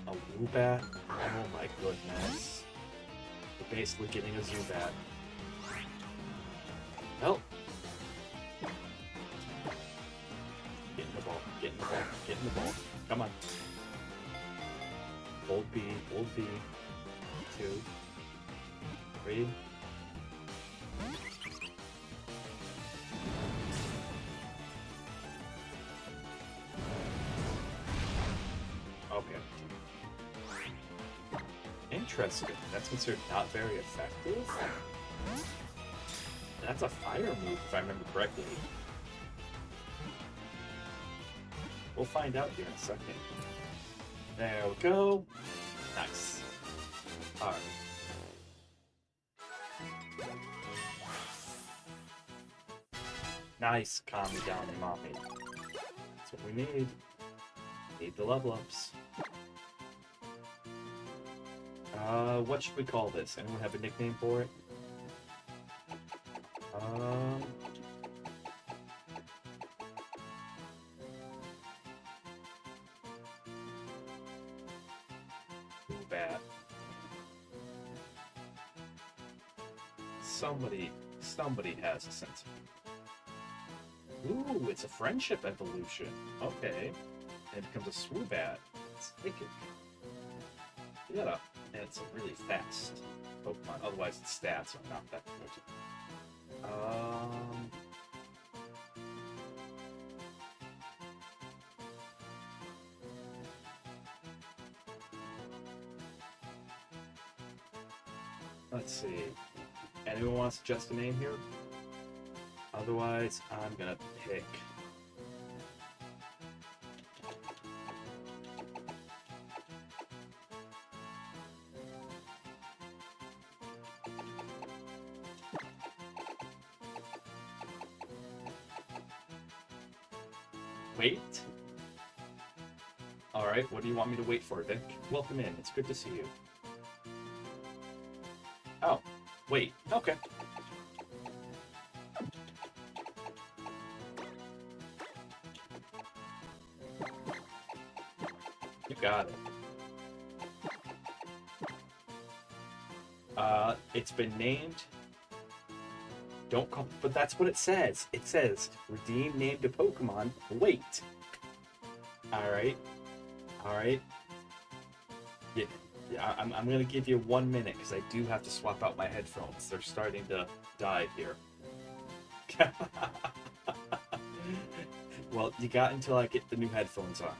A Woobat? Oh my goodness. We're basically getting a Zubat. Well. Get in the ball, get in the ball, get in the ball. Come on. Hold B, 2, 3. Okay. Interesting. That's considered not very effective? That's a fire move, if I remember correctly. We'll find out here in a second. There we go. Nice. Alright. Nice. Calm me down, mommy. That's what we need. Need the level ups. What should we call this? Anyone have a nickname for it? Bad. Somebody has a sense of... Ooh, it's a friendship evolution. Okay. And it becomes a Swoobat. It's thinking. Yeah. And it's a really fast Pokemon. Otherwise, its stats are not that good. Let's see. Anyone want to suggest a name here? Otherwise, I'm gonna pick... Wait? Alright, what do you want me to wait for, Vic? Welcome in, it's good to see you. Oh, wait, okay. You got it. It's been named... Don't call, but that's what it says. It says, redeem named a Pokemon, wait. Alright. Alright. Yeah, I'm gonna give you 1 minute, because I do have to swap out my headphones. They're starting to die here. Well, you got until I get the new headphones on.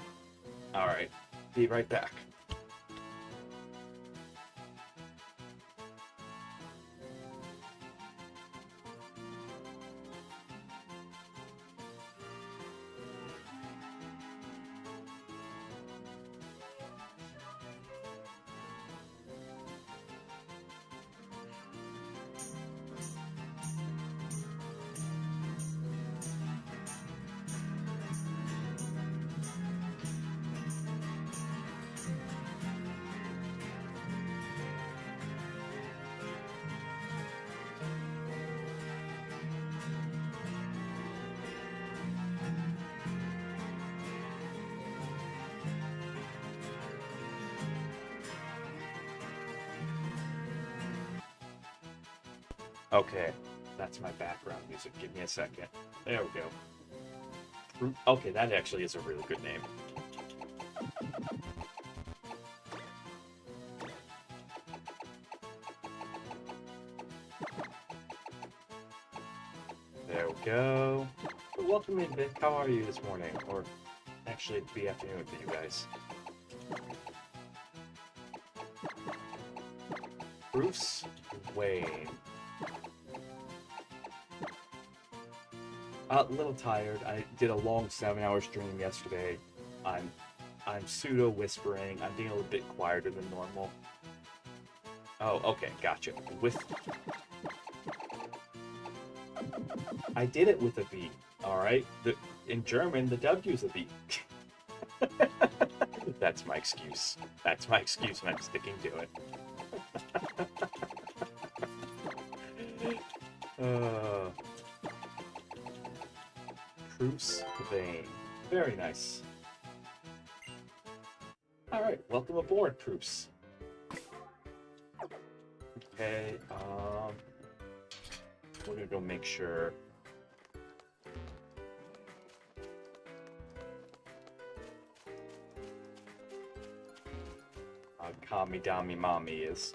Alright. Be right back. Okay, that's my background music. Give me a second. There we go. Okay, that actually is a really good name. There we go. Welcome in, Vic. How are you this morning? Or actually, it'd be afternoon for you guys. Bruce Wayne. A little tired. I did a long 7-hour stream yesterday. I'm pseudo whispering. I'm being a little bit quieter than normal. Oh, okay, gotcha. I did it with a V. All right. In German, the W is a V. That's my excuse. That's my excuse, and I'm sticking to it. Truce vein. Very nice. All right, welcome aboard, Truce. Okay, we're gonna go make sure. Kami Dami Mommy is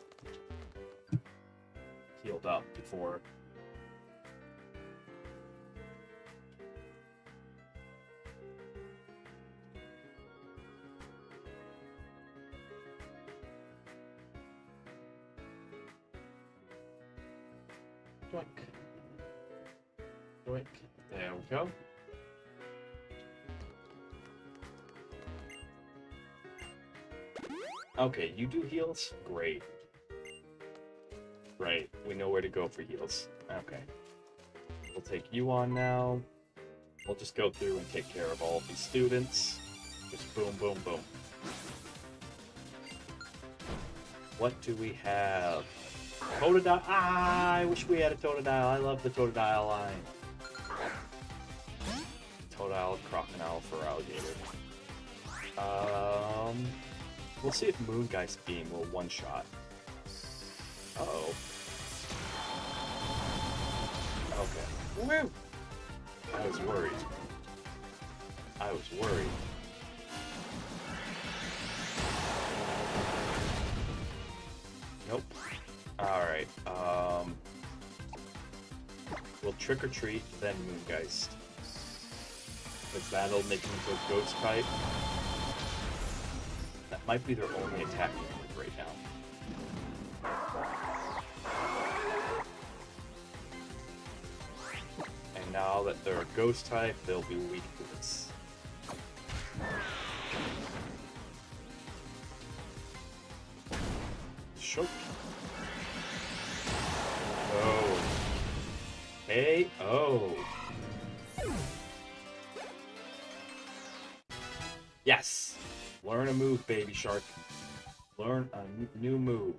healed up before. Doink. Doink. There we go. Okay, you do heals? Great. Right, we know where to go for heals. Okay. We'll take you on now. We'll just go through and take care of all of these students. Just boom, boom, boom. What do we have? Totodile. Ah, I wish we had a Totodile. I love the Totodile line. Totodile, Crocodile for Alligator. We'll see if Moongeist Beam will one-shot. Uh-oh. Okay. Woo! I was worried. I was worried. Nope. Alright, we'll Trick or Treat, then Moongeist. Because that'll make him into a Ghost type. That might be their only attacking move right now. And now that they're a Ghost type, they'll be weak to this. Shook. Oh. Hey, oh. Yes! Learn a move, baby shark. Learn a new move.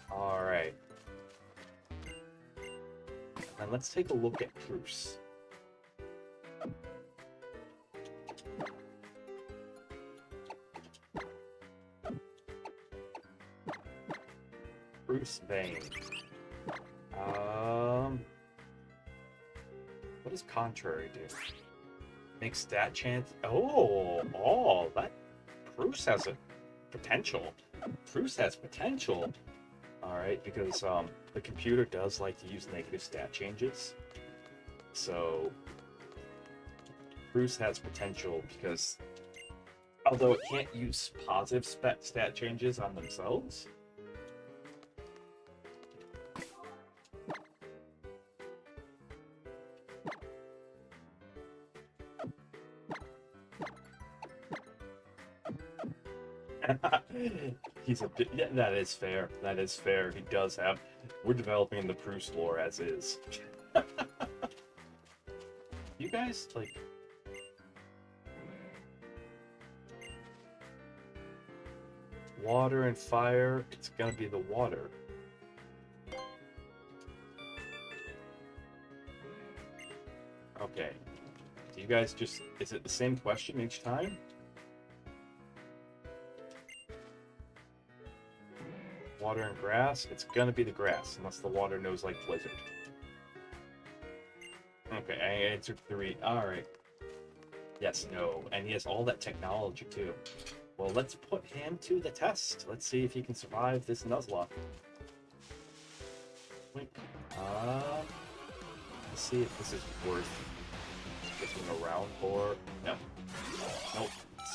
Alright. And let's take a look at Bruce. Bruce Vane. What does Contrary do? Make stat chance. Oh, that Bruce has a potential. Bruce has potential. All right, because the computer does like to use negative stat changes. So Bruce has potential because although it can't use positive stat changes on themselves. He's a bit. Yeah, that is fair. That is fair. He does have. We're developing the Bruce lore as is. You guys like. Water and fire. It's gonna be the water. Okay. Do you guys just. Is it the same question each time? Water and grass? It's gonna be the grass, unless the water knows like Blizzard. Okay, I answered 3. Alright. Yes, no. And he has all that technology too. Well, let's put him to the test. Let's see if he can survive this Nuzlocke. Let's see if this is worth sticking around for. No. Nope.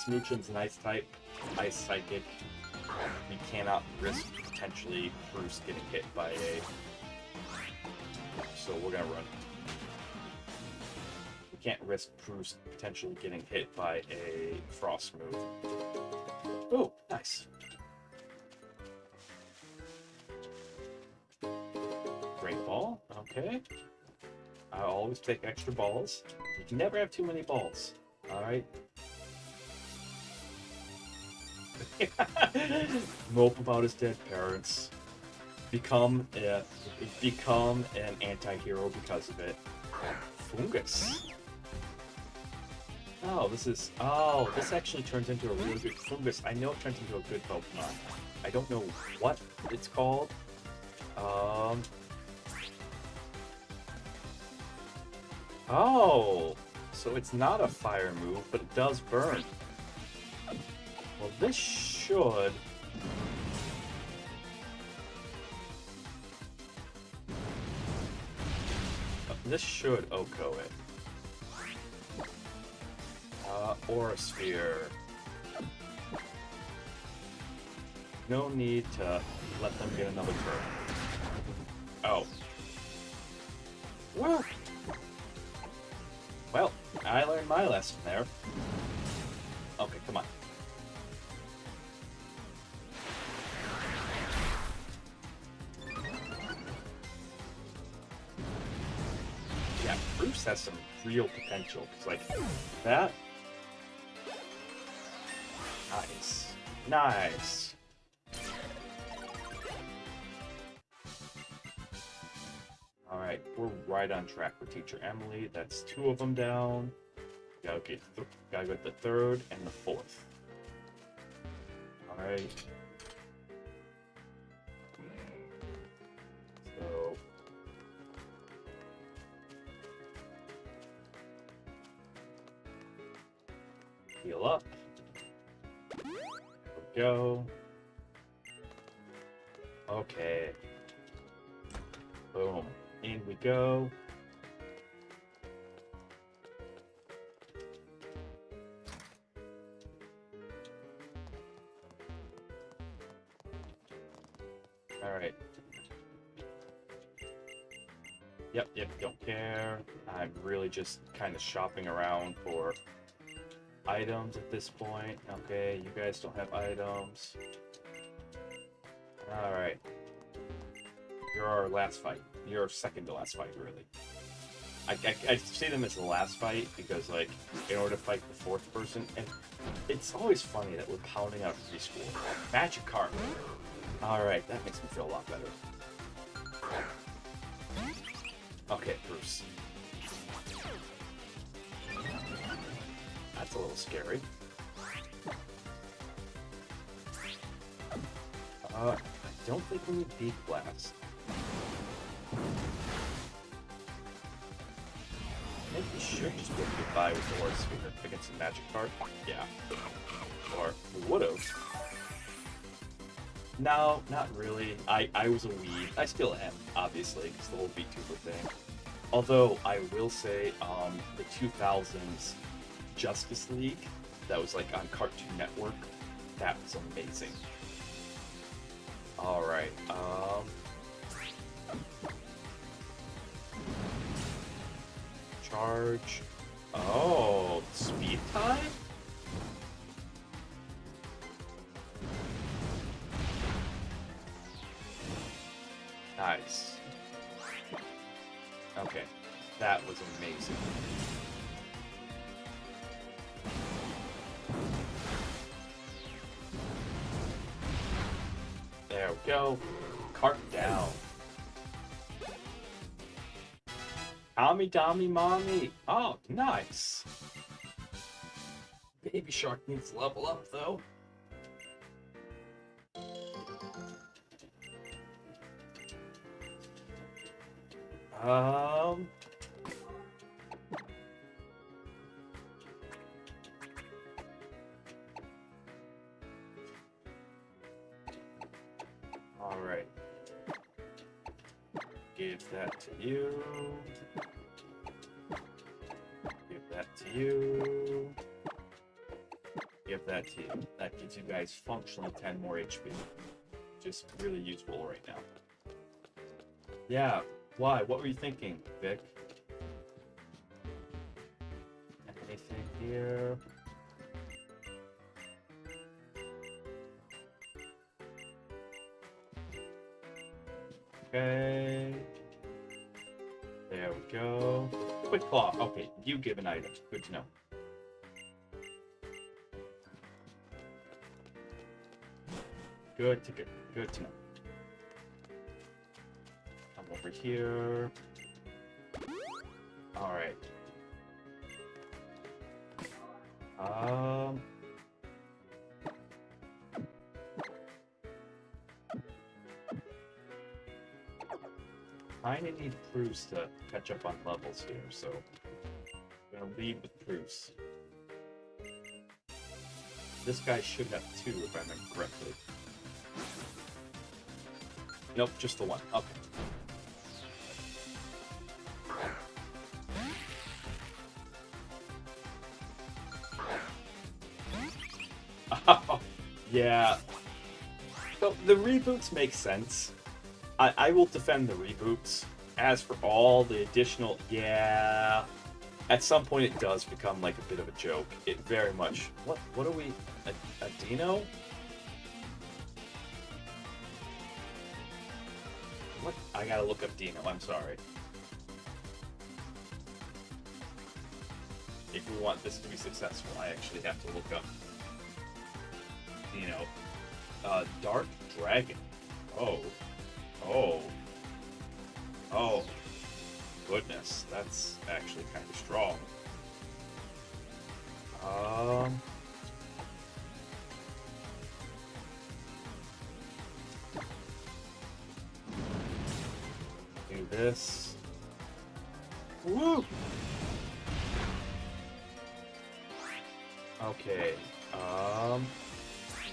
Smoochin's an ice type. Ice psychic. We cannot risk potentially Bruce getting hit by a. So we're gonna run. can't risk Bruce potentially getting hit by a frost move. Oh, nice. Great ball. Okay. I always take extra balls. You can never have too many balls. All right. Mope about his dead parents. Become an anti-hero because of it. Fungus. Oh, this actually turns into a really good fungus. I know it turns into a good Pokemon. I don't know what it's called. Oh, so it's not a fire move, but it does burn. Well, this should... This should Oko it. Aura Sphere. No need to let them get another turn. Oh. Well. Well, I learned my lesson there. Okay, come on. Yeah, Bruce has some real potential. It's like that. Nice. Nice. Alright, we're right on track for Teacher Emily. That's 2 of them down. Gotta get the 3rd and the 4th. Alright. So... heal up. Go. Okay. Boom. In we go. Alright. Yep, don't care. I'm really just kind of shopping around for items at this point. Okay, you guys don't have items. Alright. You're our last fight. You're our second to last fight, really. I say them as the last fight because, like, in order to fight the 4th person, and it's always funny that we're pounding out preschool. Magic card. Alright, that makes me feel a lot better. Okay, Bruce. That's a little scary. I don't think we need Deep Blast. I think we should just be able to get by with the Aura Sphere against a magic card. Yeah. Or we would've. No, not really. I was a weed. I still am, obviously, because the whole VTuber thing. Although, I will say, the 2000s Justice League, that was like on Cartoon Network, that was amazing. Alright, charge. Oh, speed time? Nice. Okay, that was amazing. There we go. Cart down. Tommy, mommy. Oh, nice. Baby Shark needs to level up, though. Alright. Give that to you. Give that to you. Give that to you. That gives you guys functionally 10 more HP. Just really useful right now. Yeah. Why? What were you thinking, Vic? here. Okay. There we go. Quick claw. Okay, you give an item. Good to know. Good to know. Come over here. Alright. Kinda need proofs to catch up on levels here, so I'm gonna lead with proofs. This guy should have 2 if I remember correctly. Nope, just the 1. Okay. Oh, yeah. So the reboots make sense. I will defend the reboots. As for all the additional, yeah, at some point it does become like a bit of a joke. It very much. What are we? A Dino? What? I gotta look up Dino. I'm sorry. If we want this to be successful, I actually have to look up Dino. Dark Dragon. Oh, goodness, that's actually kind of strong. Do this. Woo! Okay,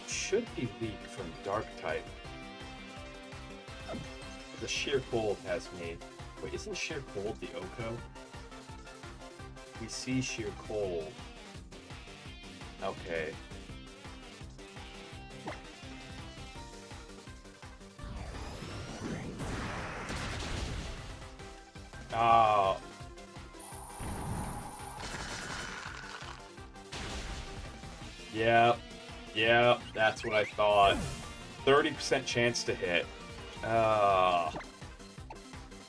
should be weak from Dark type. The Sheer Cold has me. Wait, isn't Sheer Cold the Oko? We see Sheer Cold. Okay. Oh. Yeah, that's what I thought. 30% chance to hit.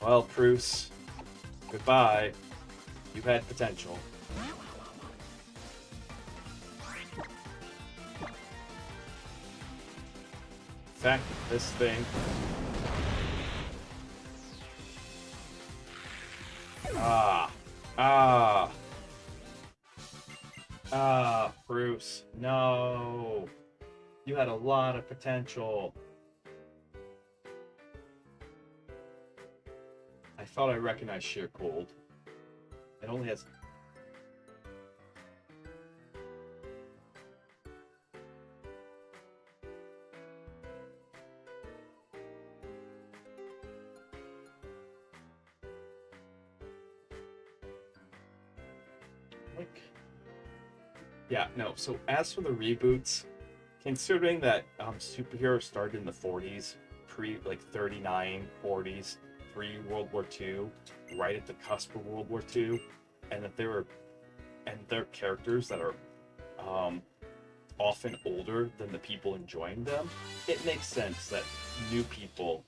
Well, Bruce, goodbye. You had potential. In fact, this thing. Bruce, no. You had a lot of potential. I thought I recognized Sheer Cold. It only has... Yeah, no, so as for the reboots, considering that superheroes started in the 40s, like 39, 40s, pre-World War II, right at the cusp of World War II, and that they're characters that are often older than the people enjoying them, it makes sense that new people,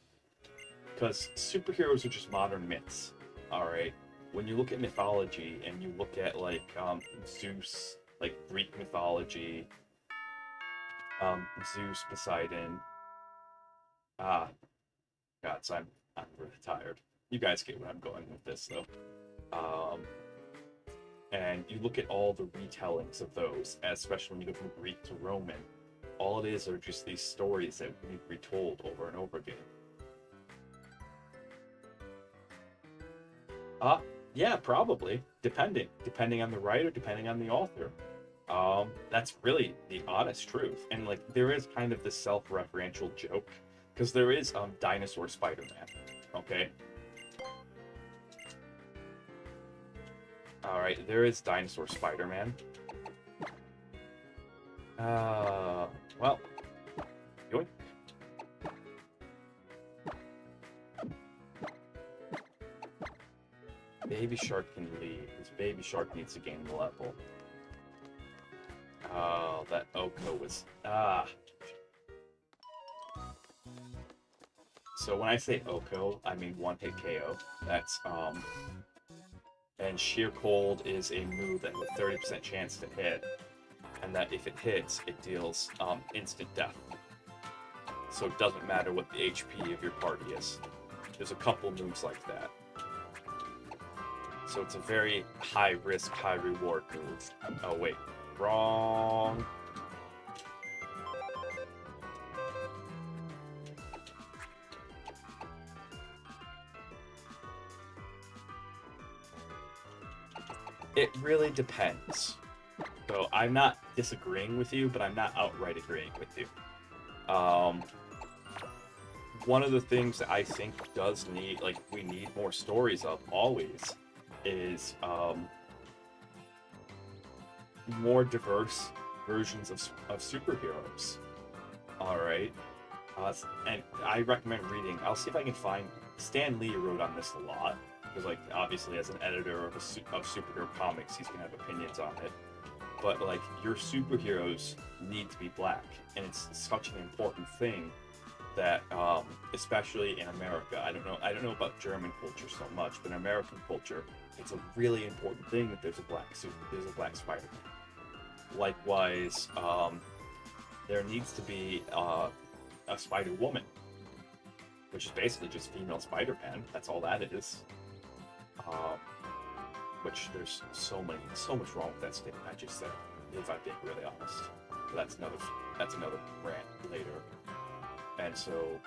because superheroes are just modern myths, alright? When you look at mythology and you look at like Zeus, like Greek mythology, Zeus, Poseidon, God, so I'm really tired. You guys get where I'm going with this, though. And you look at all the retellings of those, especially when you go from Greek to Roman, all it is are just these stories that we retold over and over again. Yeah, probably. Depending on the writer, depending on the author. That's really the honest truth. And like, there is kind of this self-referential joke, because there is Dinosaur Spider-Man, okay? Alright, there is Dinosaur Spider-Man. Well, yoink. Baby Shark can leave. This Baby Shark needs to gain the level. that Oko was... So when I say Oko, I mean one-hit KO. That's, And Sheer Cold is a move that has a 30% chance to hit, and that if it hits, it deals instant death. So it doesn't matter what the HP of your party is. There's a couple moves like that. So it's a very high risk, high reward move. Oh wait, wrong. It really depends. So I'm not disagreeing with you, but I'm not outright agreeing with you. One of the things that I think does need, like, we need more stories of always is more diverse versions of superheroes. Alright? And I recommend reading, I'll see if I can find, Stan Lee wrote on this a lot, because, like, obviously as an editor of superhero comics, he's gonna have opinions on it. But, like, your superheroes need to be black, and it's such an important thing that, especially in America, I don't know about German culture so much, but in American culture, it's a really important thing that there's a black Spider-Man. Likewise, there needs to be a Spider-Woman, which is basically just female Spider-Man. That's all that is. Which there's so much wrong with that statement I just said, if I'm being really honest. But that's another rant later. And so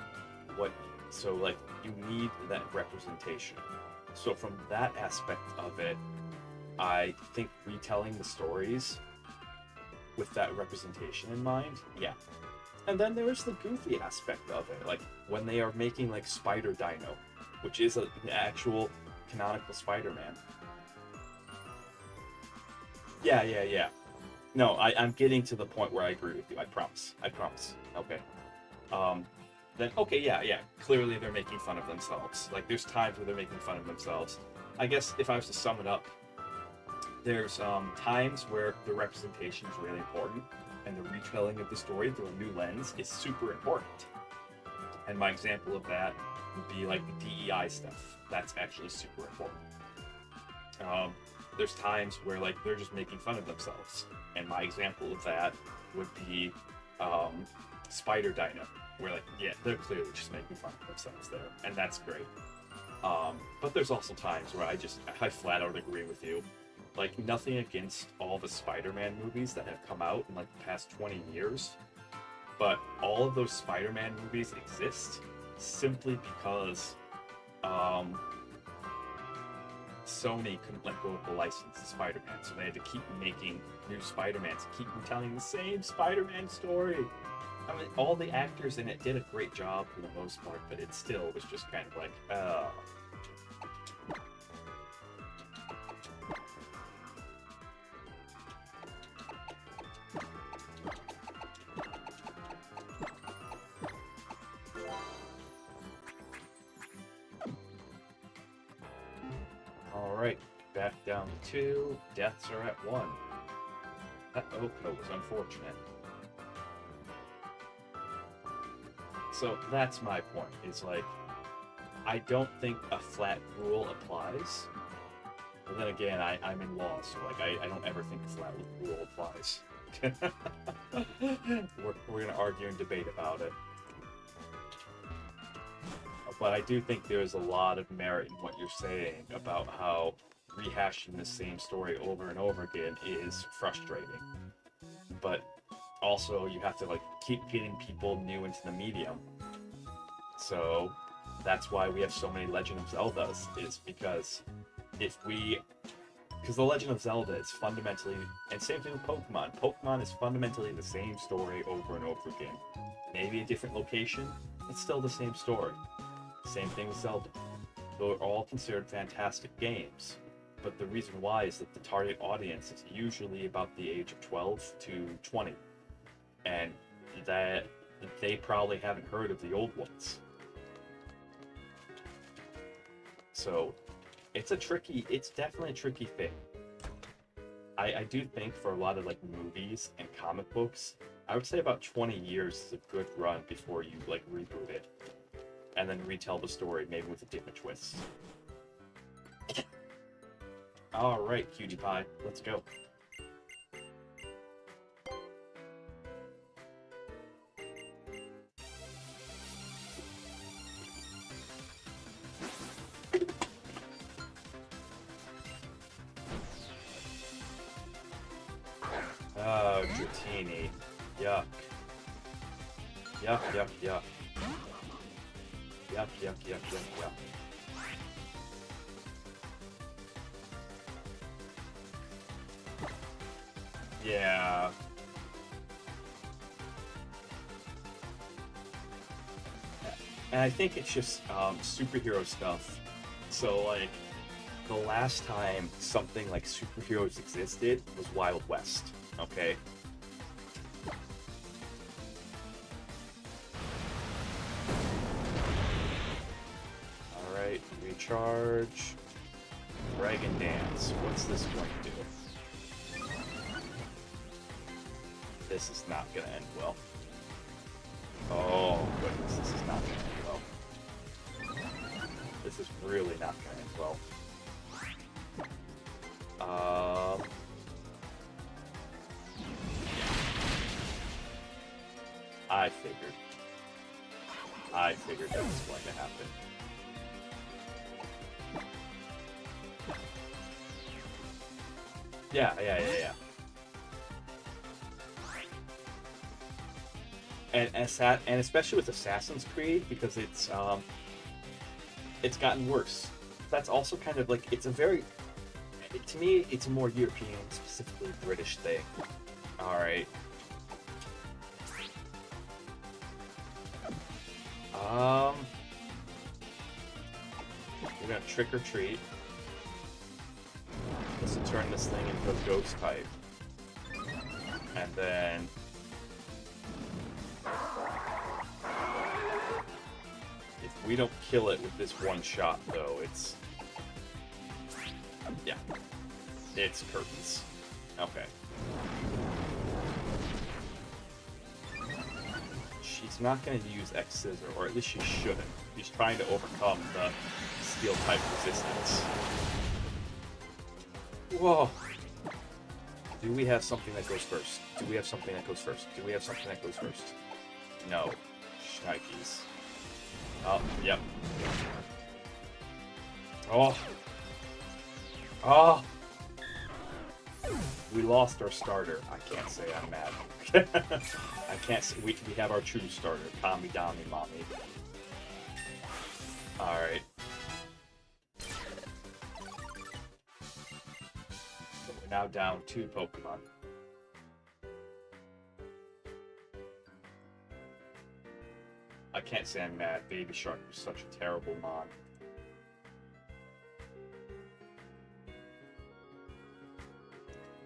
like, you need that representation. So from that aspect of it, I think retelling the stories with that representation in mind, yeah. And then there's the goofy aspect of it, like when they are making like Spider Dino, which is an actual canonical Spider-Man. Yeah. No, I'm getting to the point where I agree with you. I promise. Okay. Then, okay, yeah. Clearly they're making fun of themselves. Like, there's times where they're making fun of themselves. I guess if I was to sum it up, there's times where the representation is really important, and the retelling of the story through a new lens is super important. And my example of that would be like the DEI stuff. That's actually super important. There's times where, like, they're just making fun of themselves, and my example of that would be Spider Dino, where, like, yeah, they're clearly just making fun of themselves there, and that's great. But there's also times where I flat out agree with you. Like, nothing against all the Spider-Man movies that have come out in, like, the past 20 years, but all of those Spider-Man movies exist simply because Sony couldn't let go of the license to Spider-Man, so they had to keep making new Spider-Mans, keep telling the same Spider-Man story. I mean, all the actors in it did a great job for the most part, but it still was just kind of like, Alright, back down to 2. Deaths are at 1. That Oko was unfortunate. So that's my point, is like, I don't think a flat rule applies. But then again, I'm in law, so like, I don't ever think a flat rule applies. We're gonna argue and debate about it. But I do think there's a lot of merit in what you're saying about how rehashing the same story over and over again is frustrating. But also, you have to, like, keep getting people new into the medium. So that's why we have so many Legend of Zeldas, is because because the Legend of Zelda is fundamentally, and same thing with Pokemon. Pokemon is fundamentally the same story over and over again. Maybe a different location, it's still the same story. Same thing with Zelda. They're all considered fantastic games, but the reason why is that the target audience is usually about the age of 12 to 20, and that they probably haven't heard of the old ones. So it's definitely a tricky thing. I do think for a lot of like movies and comic books, I would say about 20 years is a good run before you like reboot it and then retell the story, maybe with a different twist. All right, Cutie Pie, let's go. Oh, Dratini. Yuck. Yuck, yuck, yuck. Yuck, yuck, yuck, yuck, yuck. Yeah. And I think it's just superhero stuff. So, like, the last time something like superheroes existed was Wild West, okay? Alright, recharge. Dragon Dance. What's this going to do? This is not going to end well. Oh, goodness, this is not going to end well. This is really not going to end well. I figured that was going to happen. Yeah. And especially with Assassin's Creed, because it's gotten worse. That's also kind of like, it's a very, to me, it's a more European, specifically British thing. All right. We're gonna trick or treat. This will turn this thing into a ghost type. And then if we don't kill it with this one shot, though, it's... yeah. It's curtains. Okay. She's not going to use X Scissor, or at least she shouldn't. She's trying to overcome the steel type resistance. Whoa! Do we have something that goes first? Do we have something that goes first? Do we have something that goes first? No. Shnikes. Oh, yep. Oh! Oh! We lost our starter. I can't say I'm mad. I can't say we have our true starter. Tommy Dommy Mommy. Alright. So we're now down 2 Pokemon. I can't say I'm mad. Baby Shark was such a terrible mon.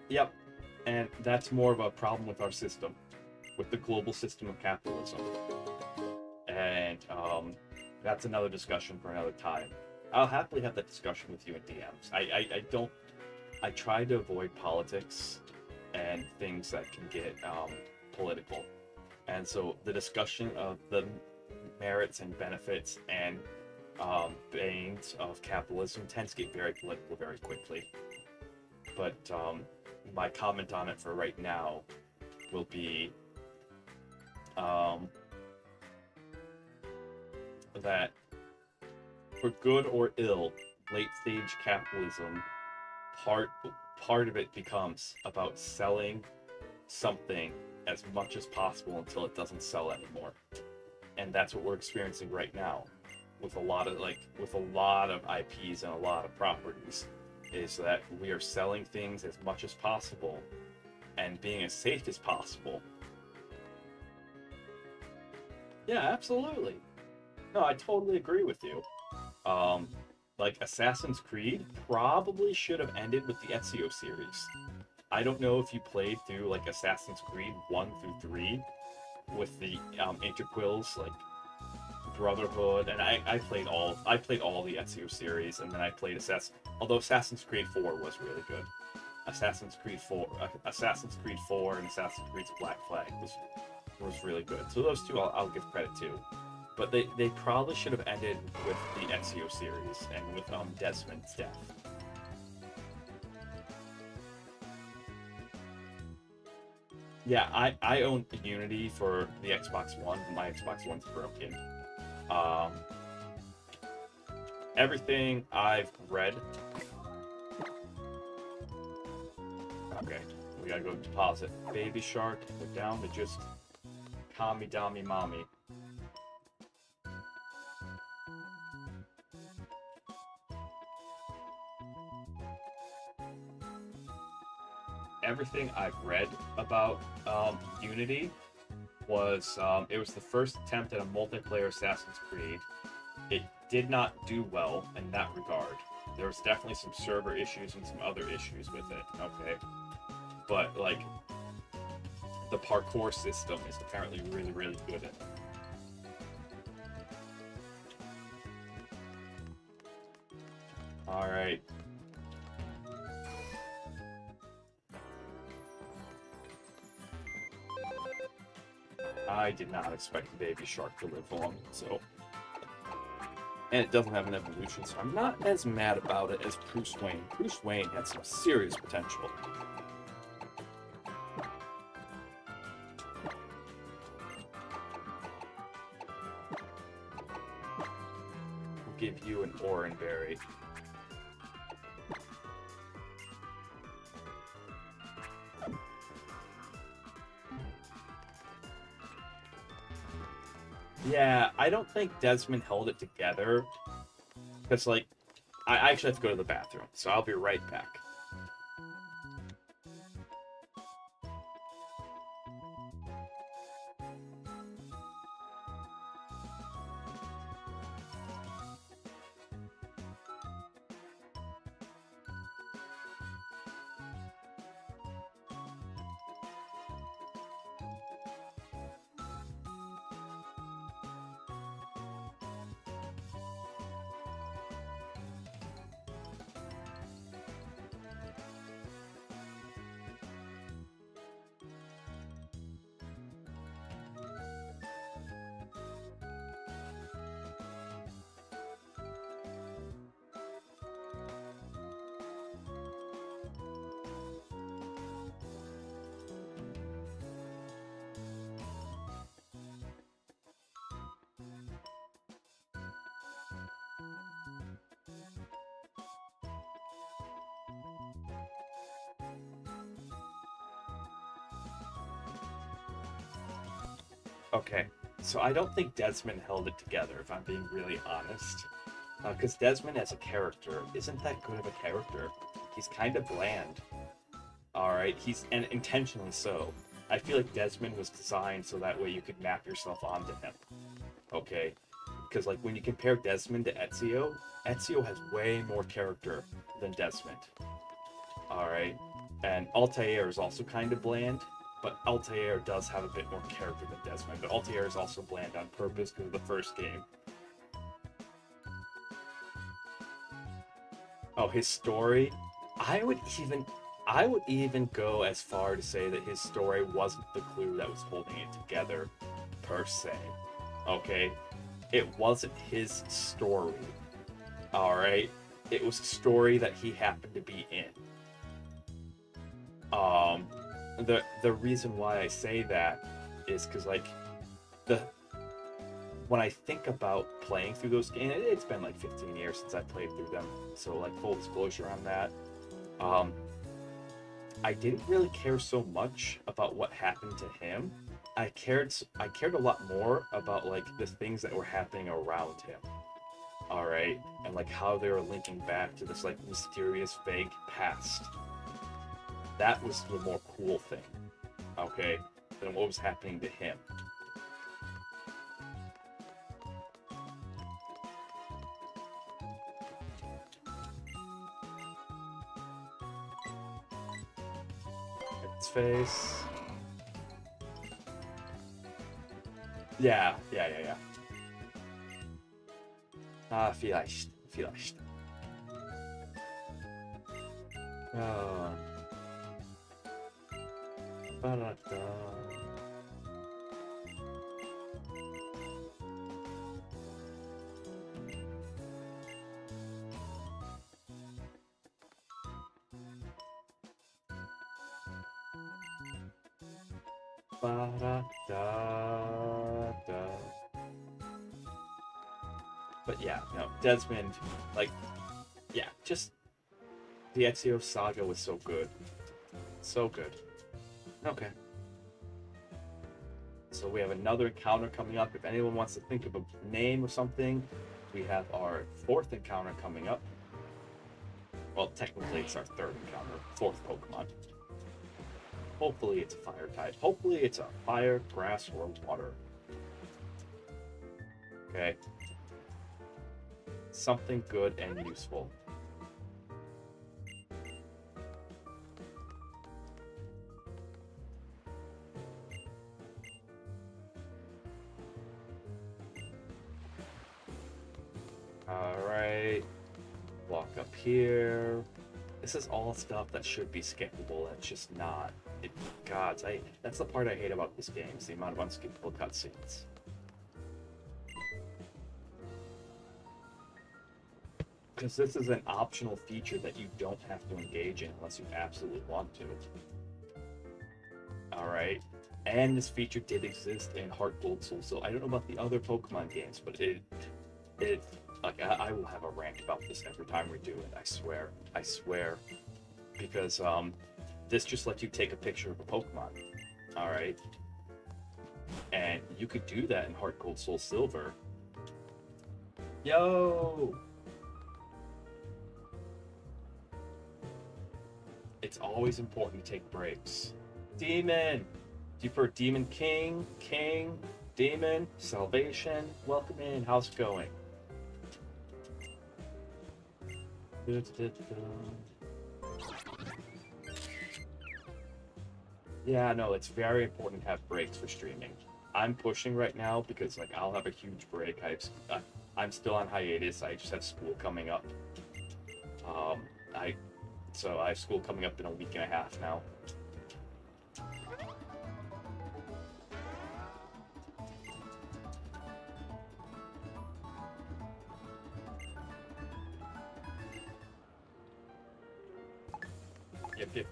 Yep, and that's more of a problem with our system, with the global system of capitalism. And that's another discussion for another time. I'll happily have that discussion with you in DMs. I try to avoid politics and things that can get political. And so the discussion of the merits and benefits and banes of capitalism tends to get very political very quickly. But my comment on it for right now will be that for good or ill, late stage capitalism, part of it becomes about selling something as much as possible until it doesn't sell anymore. And that's what we're experiencing right now with a lot of IPs and a lot of properties, is that we are selling things as much as possible and being as safe as possible. Yeah, absolutely. No, I totally agree with you. Like Assassin's Creed probably should have ended with the Ezio series. I don't know if you played through like Assassin's Creed 1 through 3 with the interquills like Brotherhood, and I played all the Ezio series, and then I played Assassin's Creed 4 was really good. Assassin's Creed 4, and Assassin's Creed's Black Flag was really good. So those two I'll give credit to. But they probably should have ended with the Ezio series and with Desmond's death. Yeah, I own Unity for the Xbox One. My Xbox One's broken. Everything I've read. Okay, we gotta go deposit. Baby Shark, we're down to just Kami Dami Mommy. Everything I've read about Unity was it was the first attempt at a multiplayer Assassin's Creed. It did not do well in that regard. There was definitely some server issues and some other issues with it. Okay, but like the parkour system is apparently really, really good at it. All right. I did not expect Baby Shark to live long, so... And it doesn't have an evolution, so I'm not as mad about it as Bruce Wayne. Bruce Wayne had some serious potential. We'll give you an Oranberry. Yeah, I don't think Desmond held it together. Because, like, I actually have to go to the bathroom, so I'll be right back. Okay, so I don't think Desmond held it together, if I'm being really honest. Because Desmond as a character isn't that good of a character. He's kind of bland. Alright, and intentionally so. I feel like Desmond was designed so that way you could map yourself onto him. Okay? Because, like, when you compare Desmond to Ezio, Ezio has way more character than Desmond. Alright? And Altair is also kind of bland. But Altair does have a bit more character than Desmond. But Altair is also bland on purpose because of the first game. Oh, his story? I would even go as far to say that his story wasn't the clue that was holding it together, per se. Okay? It wasn't his story. Alright? It was a story that he happened to be in. The reason why I say that is because, like, when I think about playing through those games, it's been like 15 years since I played through them, so, like, full disclosure on that. I didn't really care so much about what happened to him. I cared a lot more about, like, the things that were happening around him. Alright? And, like, how they were linking back to this, like, mysterious, vague past. That was the more cool thing, okay, than what was happening to him. Its face. Yeah. Vielleicht. Oh. Ba-da-da. Ba-da-da-da. But yeah, no, Desmond, like, yeah, just the Ezio saga was so good. So good. Okay. So we have another encounter coming up. If anyone wants to think of a name or something, we have our fourth encounter coming up. Well, technically it's our third encounter, fourth Pokemon. Hopefully it's a fire type. Hopefully it's a fire, grass, or water. Okay. Something good and useful. Alright. Walk up here. This is all stuff that should be skippable. It's just not. That's the part I hate about this game, is the amount of unskippable cutscenes. Because this is an optional feature that you don't have to engage in unless you absolutely want to. Alright. And this feature did exist in Heart Gold Soul. So I don't know about the other Pokemon games, but I will have a rant about this every time we do it. I swear. Because this just lets you take a picture of a Pokemon. Alright. And you could do that in Heart Gold Soul Silver. Yo! It's always important to take breaks. Demon! Do you prefer Demon King, Demon, Salvation? Welcome in. How's it going? Yeah, no, it's very important to have breaks for streaming. I'm pushing right now because like I'll have a huge break. I'm still on hiatus. I just have school coming up. So I have school coming up in a week and a half now.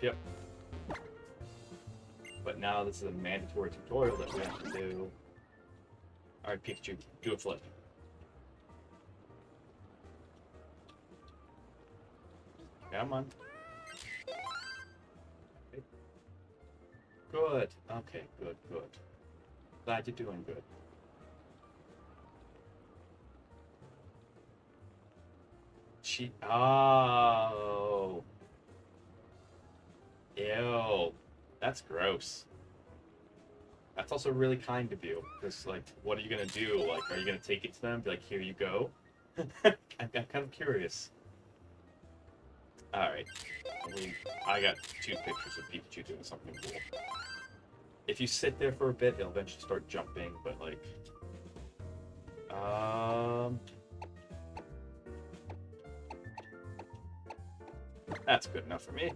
Yep. But now this is a mandatory tutorial that we have to do. Alright, Pikachu, do a flip. Come on. Okay. Good. Okay, good. Glad you're doing good. Oh. Ew. That's gross. That's also really kind of you. Because, like, what are you gonna do? Like, are you gonna take it to them and be like, here you go? I'm kind of curious. Alright. I got 2 pictures of Pikachu doing something cool. If you sit there for a bit, it'll eventually start jumping, but, like... That's good enough for me.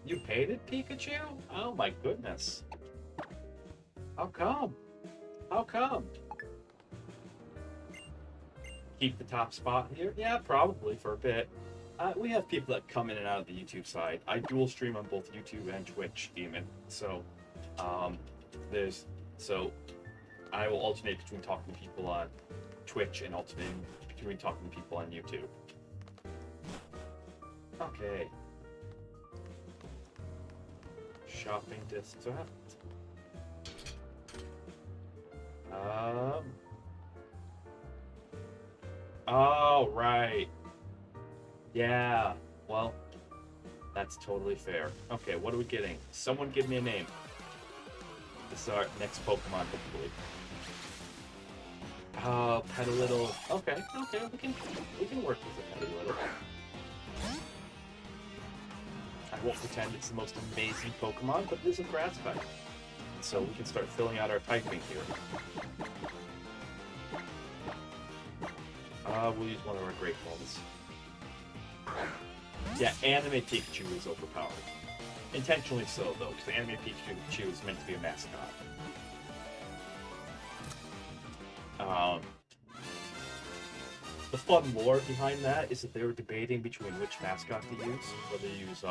You hated Pikachu? Oh my goodness. How come? How come? Keep the top spot here? Yeah, probably for a bit. We have people that come in and out of the YouTube side. I dual stream on both YouTube and Twitch, Demon. So, I will alternate between talking to people on Twitch and alternating between talking to people on YouTube. Okay. Shopping district. Oh, right. Yeah. Well, that's totally fair. Okay, what are we getting? Someone give me a name. This is our next Pokemon, hopefully. Oh, Petalittle. Okay, we can work with a Petalittle. I won't pretend it's the most amazing Pokemon, but it is a grass type. So we can start filling out our typing here. We'll use one of our great ones. Yeah, anime Pikachu is overpowered. Intentionally so, though, because anime Pikachu is meant to be a mascot. The fun lore behind that is that they were debating between which mascot to use, whether to use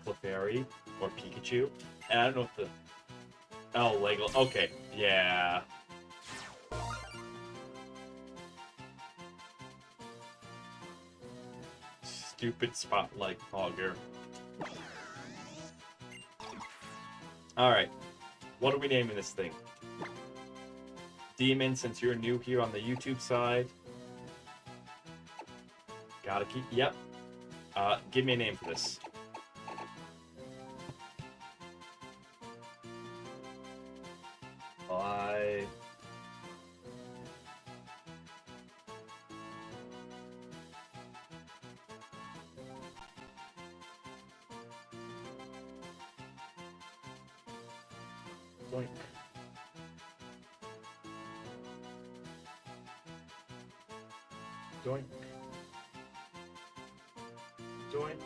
Clefairy or Pikachu. And I don't know if the... Oh, Lego. Okay, yeah. Stupid spotlight hogger. Alright. What are we naming this thing? Demon, since you're new here on the YouTube side. Gotta keep... Yep. Give me a name for this. Bye. Doink. Doink. Doink.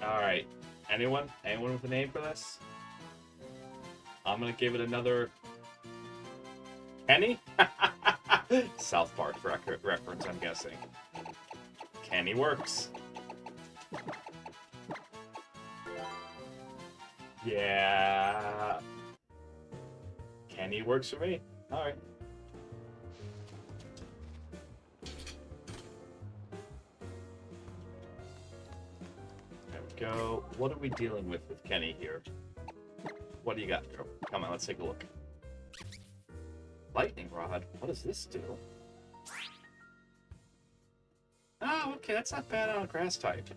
Alright. Anyone? Anyone with a name for this? I'm gonna give it another... Kenny? South Park reference, I'm guessing. Kenny works. Yeah. Kenny works for me. Alright. Go. What are we dealing with Kenny here? What do you got, girl? Come on, let's take a look. Lightning Rod? What does this do? Oh, okay, that's not bad on a grass type.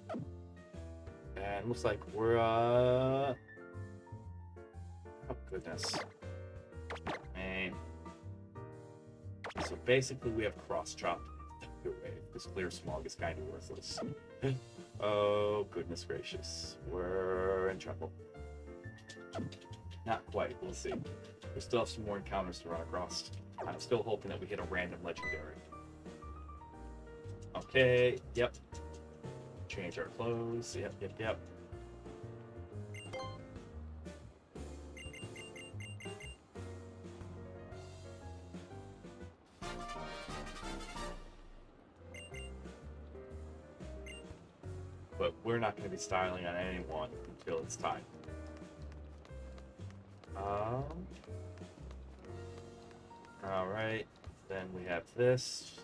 And looks like we're, oh, goodness. Man. So basically we have Cross Chop. This Clear Smog is kind of worthless. Oh, goodness gracious. We're in trouble. Not quite, we'll see. We still have some more encounters to run across. I'm still hoping that we hit a random legendary. Okay, yep. Change our clothes, yep. But we're not going to be styling on anyone until it's time. Alright, then we have this.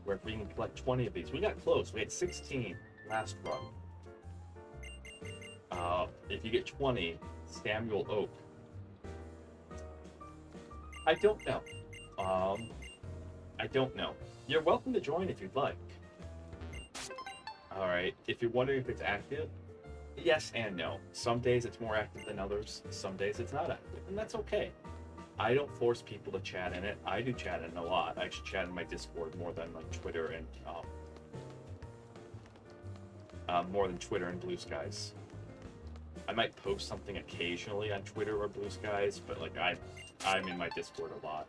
Where we can collect 20 of these. We got close. We had 16 last run. If you get 20, Samuel Oak. I don't know. I don't know. You're welcome to join if you'd like. Alright, if you're wondering if it's active, yes and no. Some days it's more active than others, some days it's not active, and that's okay. I don't force people to chat in it. I do chat in it a lot. I actually chat in my Discord more than like Twitter and Blue Skies. I might post something occasionally on Twitter or Blue Skies, but like I'm in my Discord a lot.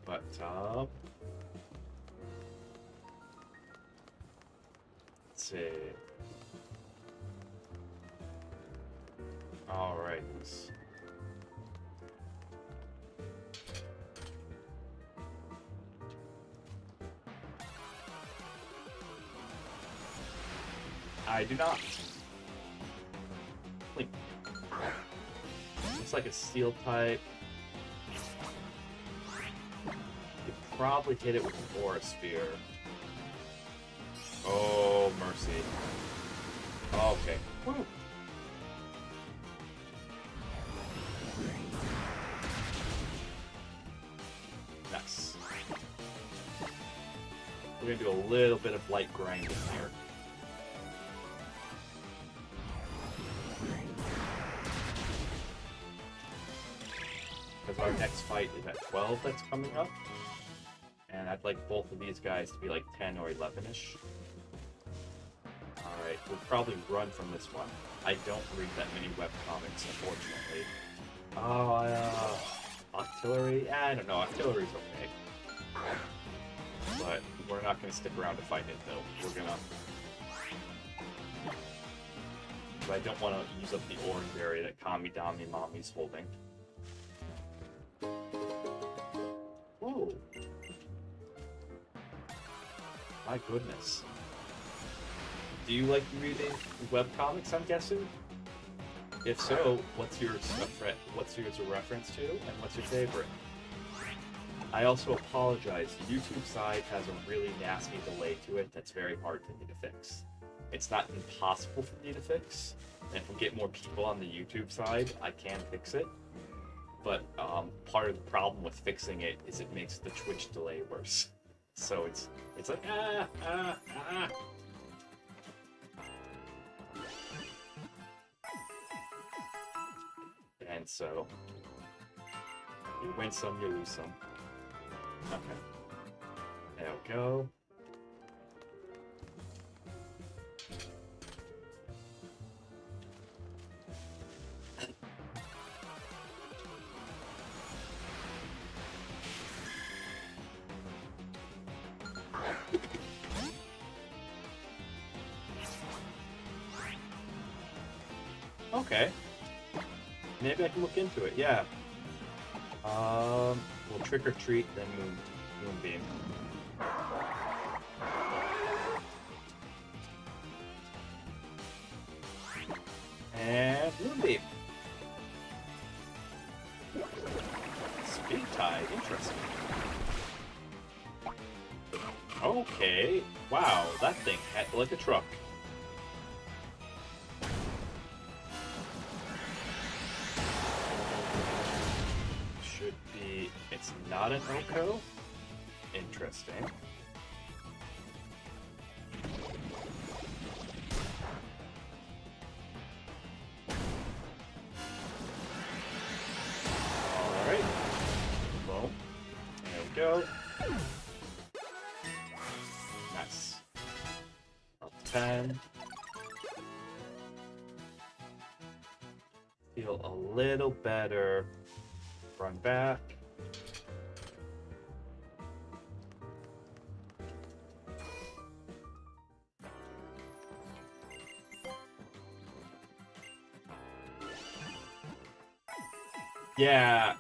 But let's see. All right. I do not. Looks like a steel type. Could probably hit it with an Aura Sphere. Oh, mercy. Okay. Woo. We're gonna do a little bit of light grinding here. Because our next fight is at 12 that's coming up. And I'd like both of these guys to be like 10 or 11-ish. Alright, we'll probably run from this one. I don't read that many webcomics, unfortunately. Artillery? I don't know, artillery's okay. But we're not going to stick around to fight it, though. We're going to... I don't want to use up the orange area that Kamidami Mommy's holding. Whoa! My goodness. Do you like reading webcomics, I'm guessing? If so, what's yours a reference to, and what's your favorite? I also apologize, the YouTube side has a really nasty delay to it that's very hard for me to fix. It's not impossible for me to fix, and if we get more people on the YouTube side, I can fix it. But part of the problem with fixing it is it makes the Twitch delay worse. So it's like, And so, you win some, you lose some. Okay. There we go. Okay. Maybe I can look into it, yeah. We'll trick or treat, then moonbeam. And moonbeam. Speed tide, interesting. Okay, wow, that thing had like a truck. It's not an Oko? Interesting. Alright. Boom. There we go. Nice. Up 10. Feel a little better. Run back.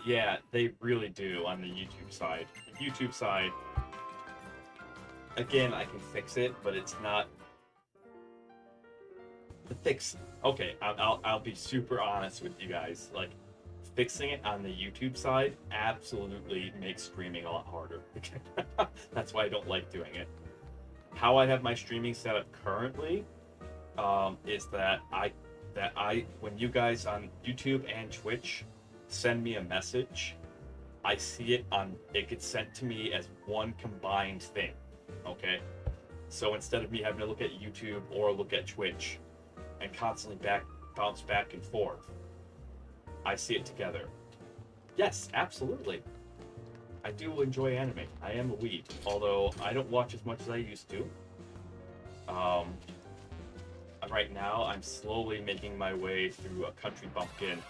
Yeah, they really do on the YouTube side. The YouTube side, again, I can fix it, but it's not the fix. Okay, I'll be super honest with you guys. Like, fixing it on the YouTube side absolutely makes streaming a lot harder. That's why I don't like doing it. How I have my streaming set up currently is that when you guys on YouTube and Twitch send me a message, I see it gets sent to me as one combined thing, okay? So instead of me having to look at YouTube or look at Twitch and constantly bounce back and forth, I see it together. Yes, absolutely. I do enjoy anime. I am a weeb, although I don't watch as much as I used to. Right now, I'm slowly making my way through a Country Bumpkin,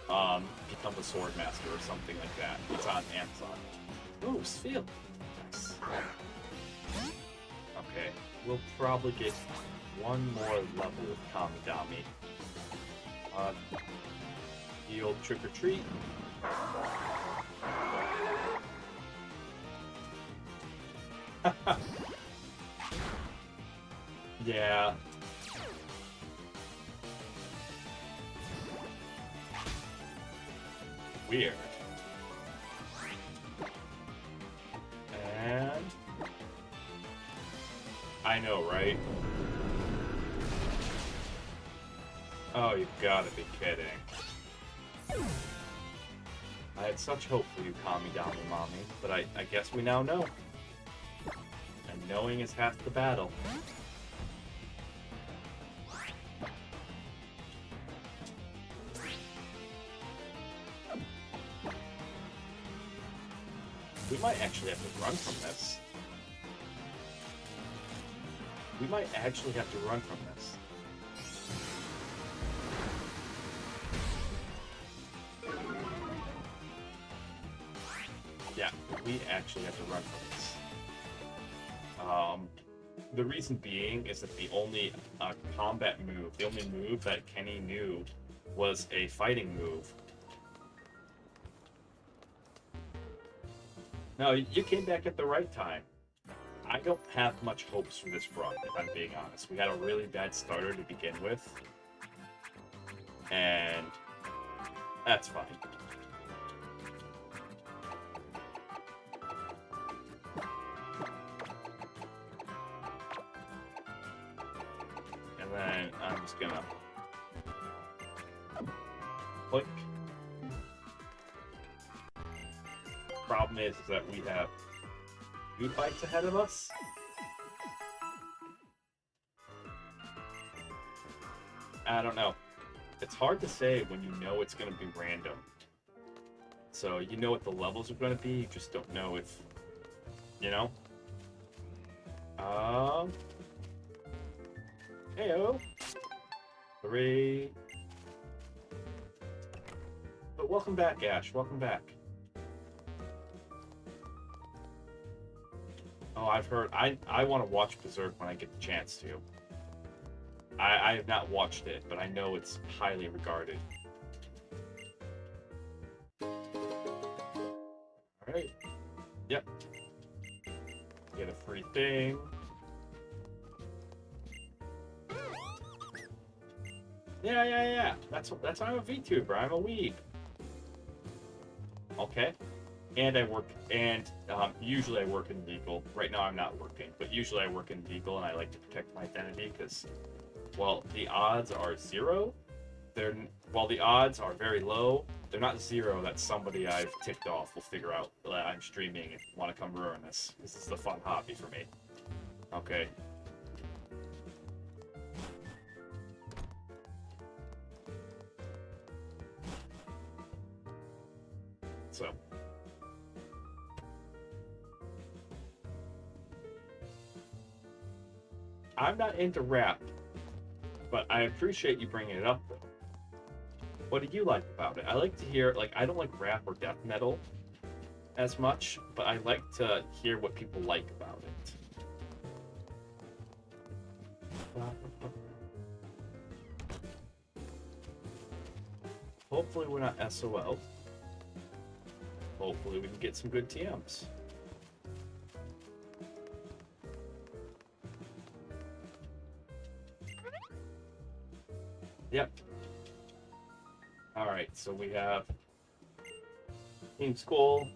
Become a Sword Master or something like that. It's on Amazon. Ooh, Sphere. Nice. Okay, we'll probably get one more level with Kamidami. The old trick or treat. Yeah. Weird. And I know, right? Oh, you've got to be kidding. I had such hope for you, Kamidami Mommy, but I guess we now know. And knowing is half the battle. We might actually have to run from this. We might actually have to run from this. Yeah, we actually have to run from this. The reason being is that the only combat move, the only move that Kenny knew was a fighting move. No, you came back at the right time. I don't have much hopes for this run, if I'm being honest. We had a really bad starter to begin with. And that's fine. And then I'm just gonna click. Problem is that we have 2 fights ahead of us. I don't know. It's hard to say when you know it's going to be random. So you know what the levels are going to be, you just don't know if, you know? Heyo. 3. But welcome back, Ash. Welcome back. Oh, I've heard. I want to watch Berserk when I get the chance to. I have not watched it, but I know it's highly regarded. Alright. Yep. Get a free thing. Yeah. That's I'm a VTuber. I'm a weeb. Okay. And I work, and usually I work in legal. Right now I'm not working, but usually I work in legal, and I like to protect my identity because, well, the odds are 0. While the odds are very low, they're not 0 that somebody I've ticked off will figure out that I'm streaming and want to come ruin this. This is a fun hobby for me. Okay. So. I'm not into rap, but I appreciate you bringing it up, though. What do you like about it? I like to hear, like, I don't like rap or death metal as much, but I like to hear what people like about it. Hopefully we're not SOL. Hopefully we can get some good TMs. Yep. Alright, so we have Team Skull.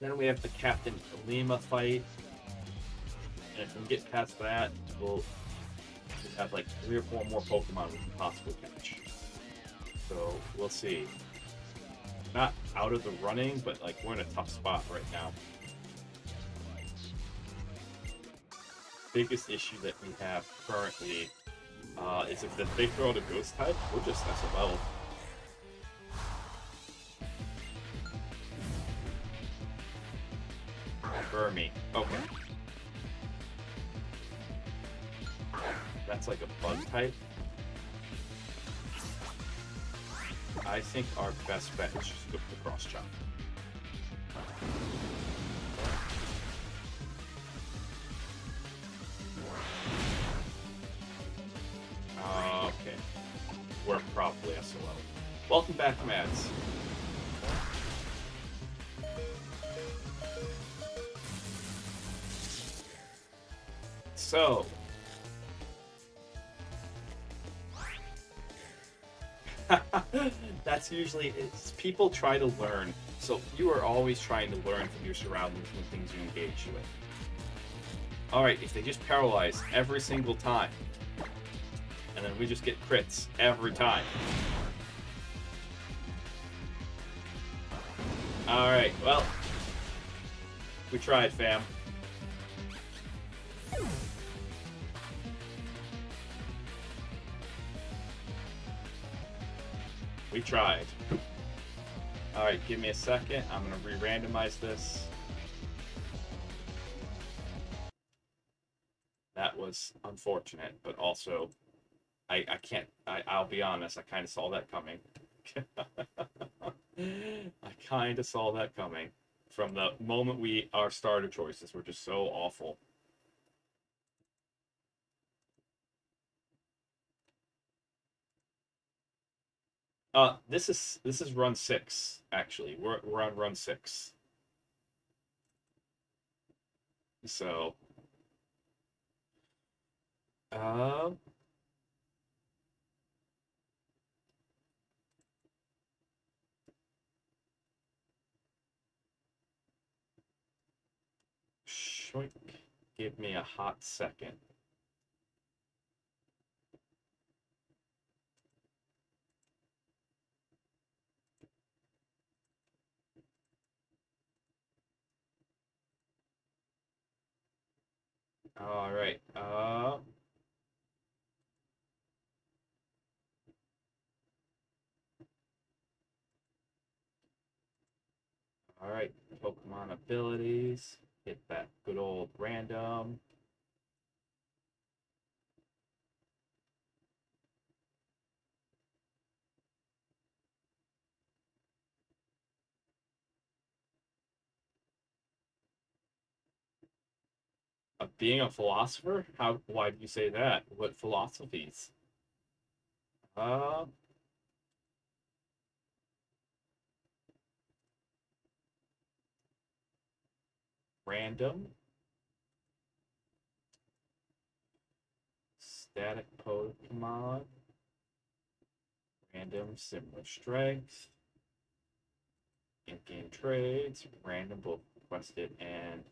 Then we have the Captain Lima fight. And if we get past that, we'll have like 3 or 4 more Pokemon we can possibly catch. So we'll see. Not out of the running, but like we're in a tough spot right now. Biggest issue that we have currently is if they throw out a ghost type, we're just SOL. Burmy. Okay. That's like a bug type. I think our best bet is just to go for the cross chop. Okay. We're probably SOL. Welcome back, Mads. So, that's usually it's people try to learn. So you are always trying to learn from your surroundings and things you engage with. Alright, if they just paralyze every single time, and then we just get crits every time. Alright, well, we tried, fam. We tried. Alright, give me a second. I'm going to re-randomize this. That was unfortunate, but also, I can't, I'll be honest, I kind of saw that coming. I kind of saw that coming. From the moment our starter choices were just so awful. This is run 6, actually. We're on run 6. So, uh, shoink. Give me a hot second. All right. All right. Pokemon abilities. Hit that good old random. Being a philosopher? Why do you say that? What philosophies? Uh, Random. Static Pokemon. Random, similar strength. In-game trades. Random, both requested and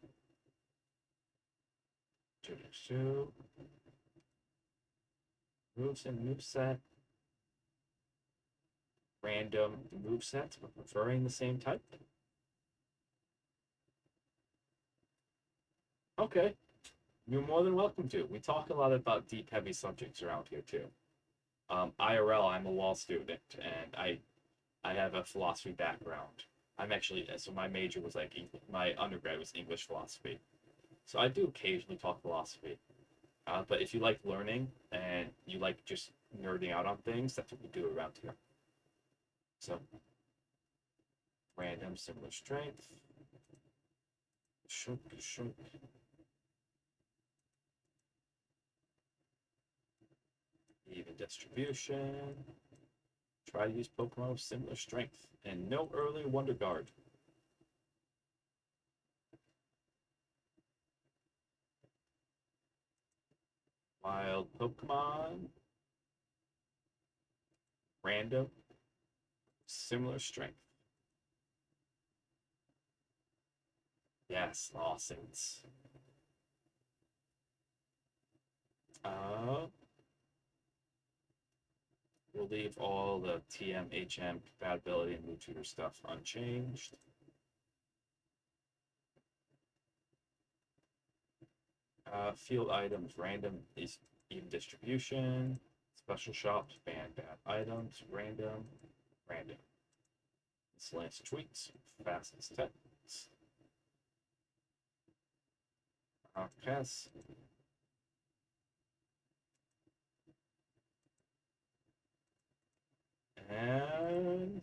2 moves and moveset. Random movesets, but preferring the same type. Okay, you're more than welcome to. We talk a lot about deep, heavy subjects around here too. IRL, I'm a law student, and I have a philosophy background. I'm actually so my major was like my undergrad was English philosophy, so I do occasionally talk philosophy. But if you like learning and you like just nerding out on things, that's what we do around here. So, random, similar strength. Shunk, shunk. Even distribution. Try to use Pokemon with similar strength. And no early Wonder Guard. Wild Pokemon. Random. Similar strength. Yes, Lawsons. Uh, we'll leave all the TM, HM, compatibility, and move tutor stuff unchanged. Field items, random is even distribution. Special shops, ban bad items, random, random. Miscellaneous tweaks, fastest text. Pass. And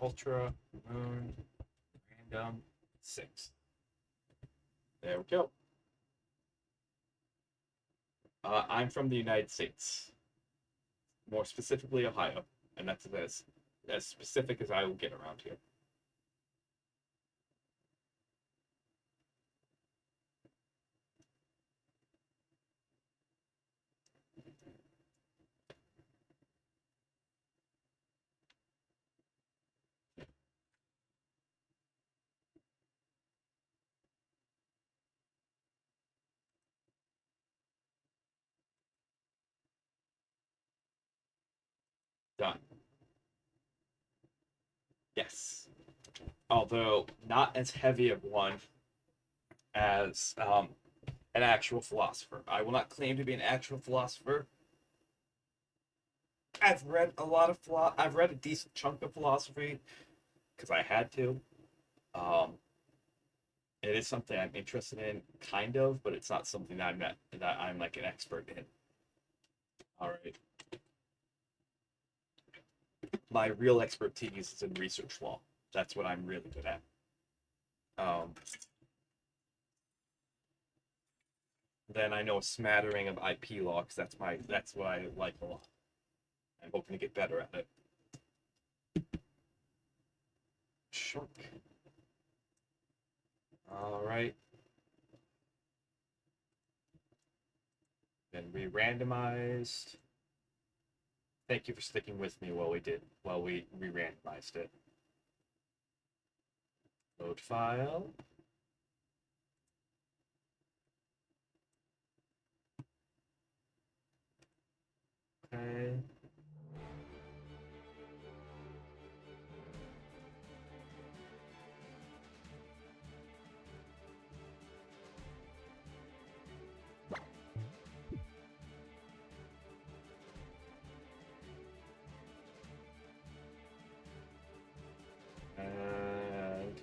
Ultra Moon Random 6. There we go. I'm from the United States, more specifically Ohio, and that's as specific as I will get around here. Done. Yes. Although not as heavy of one as an actual philosopher. I will not claim to be an actual philosopher. I've read a lot of I've read a decent chunk of philosophy because I had to. Um, it is something I'm interested in, kind of, but it's not something that I'm like an expert in. All right. My real expertise is in research law. That's what I'm really good at. Then I know a smattering of IP law because that's what I like a lot. I'm hoping to get better at it. Shark. All right. Then we randomized. Thank you for sticking with me while we re-randomized it. Load file. Okay. And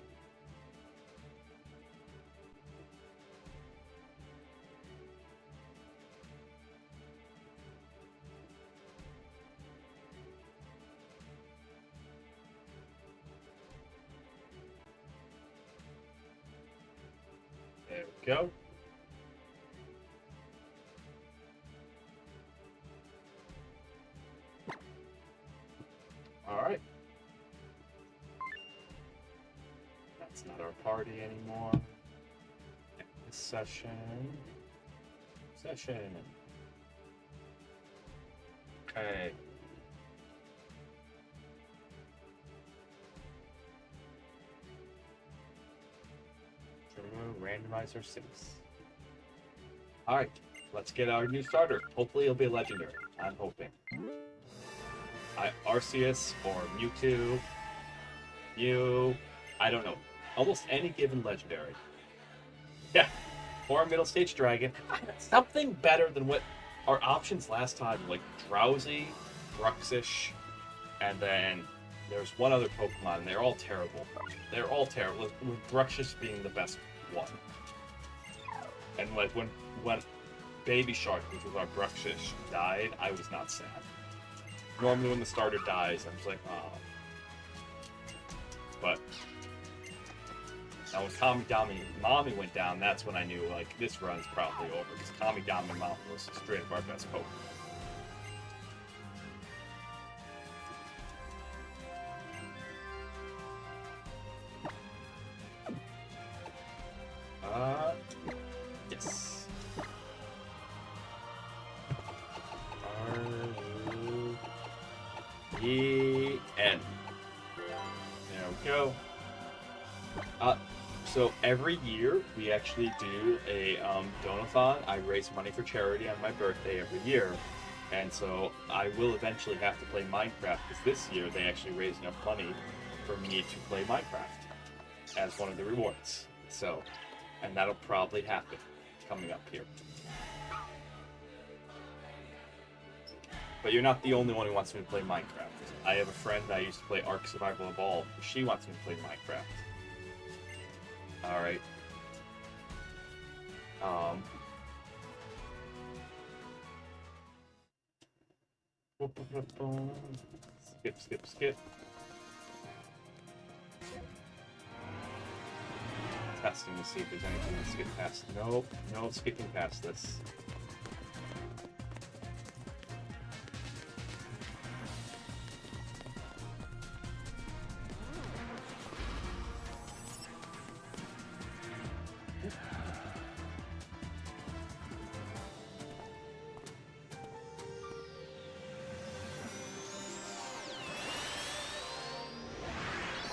there we go. All right. That's not our party anymore. Session. Okay. Randomizer 6. Alright, let's get our new starter. Hopefully it'll be legendary. I'm hoping. Arceus or Mewtwo. Mew. I don't know. Almost any given legendary. Yeah. Or a middle stage dragon. Something better than what our options last time, like Drowsy, Bruxish, and then there's one other Pokemon, and they're all terrible. They're all terrible, with Bruxish being the best one. And like when Baby Shark, which was our Bruxish, died, I was not sad. Normally when the starter dies, I'm just like, oh. But now when Kamidami Mommy went down, that's when I knew, like, this run's probably over, because Kamidami Mommy was straight up our best Pokemon. Yes. R-U-E-N. There we go. So every year we actually do a donathon. I raise money for charity on my birthday every year. And so I will eventually have to play Minecraft, because this year they actually raised enough money for me to play Minecraft as one of the rewards. So, and that'll probably happen coming up here. But you're not the only one who wants me to play Minecraft. I have a friend I used to play Ark Survival Evolved. She wants me to play Minecraft. Alright. Skip. Testing to see if there's anything to skip past. Nope, no skipping past this.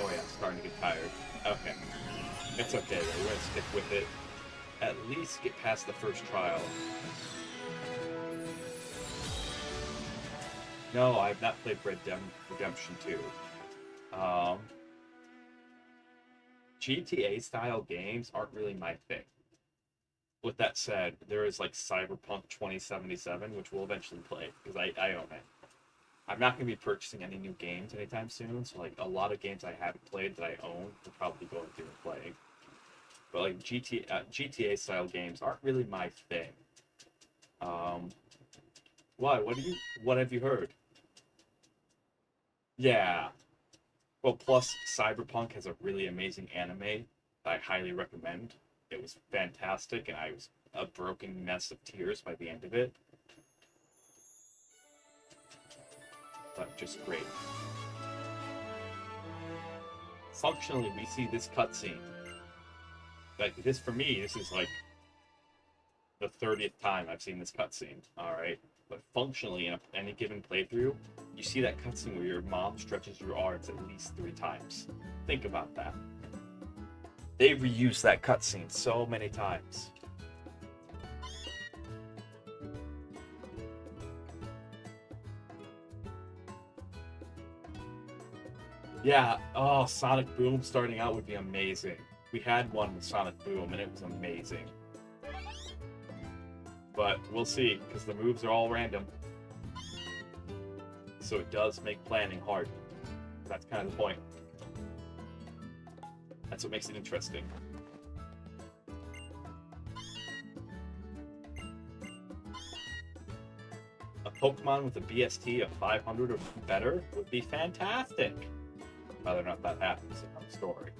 Oh yeah, starting to get tired. Okay. It's okay though, we're gonna stick with it. At least get past the first trial. No, I've not played Redemption 2. GTA style games aren't really my thing. with that said, there is like Cyberpunk 2077, which we'll eventually play because I own it. I'm not going to be purchasing any new games anytime soon, so like a lot of games I haven't played that I own will probably go through and play. But like GTA style games aren't really my thing. Um, why? What have you heard? Yeah. Well, plus Cyberpunk has a really amazing anime that I highly recommend. It was fantastic, and I was a broken mess of tears by the end of it. But just great. Functionally, we see this cutscene. Like this for me, this is like the 30th time I've seen this cutscene. All right, but functionally, in any given playthrough, you see that cutscene where your mom stretches your arms at least 3 times. Think about that. They reused that cutscene so many times. Yeah, oh, Sonic Boom starting out would be amazing. We had one with Sonic Boom, and it was amazing. But we'll see, because the moves are all random. So it does make planning hard. That's kind of the point. That's what makes it interesting. A Pokemon with a BST of 500 or better would be fantastic. Whether or not that happens in our story.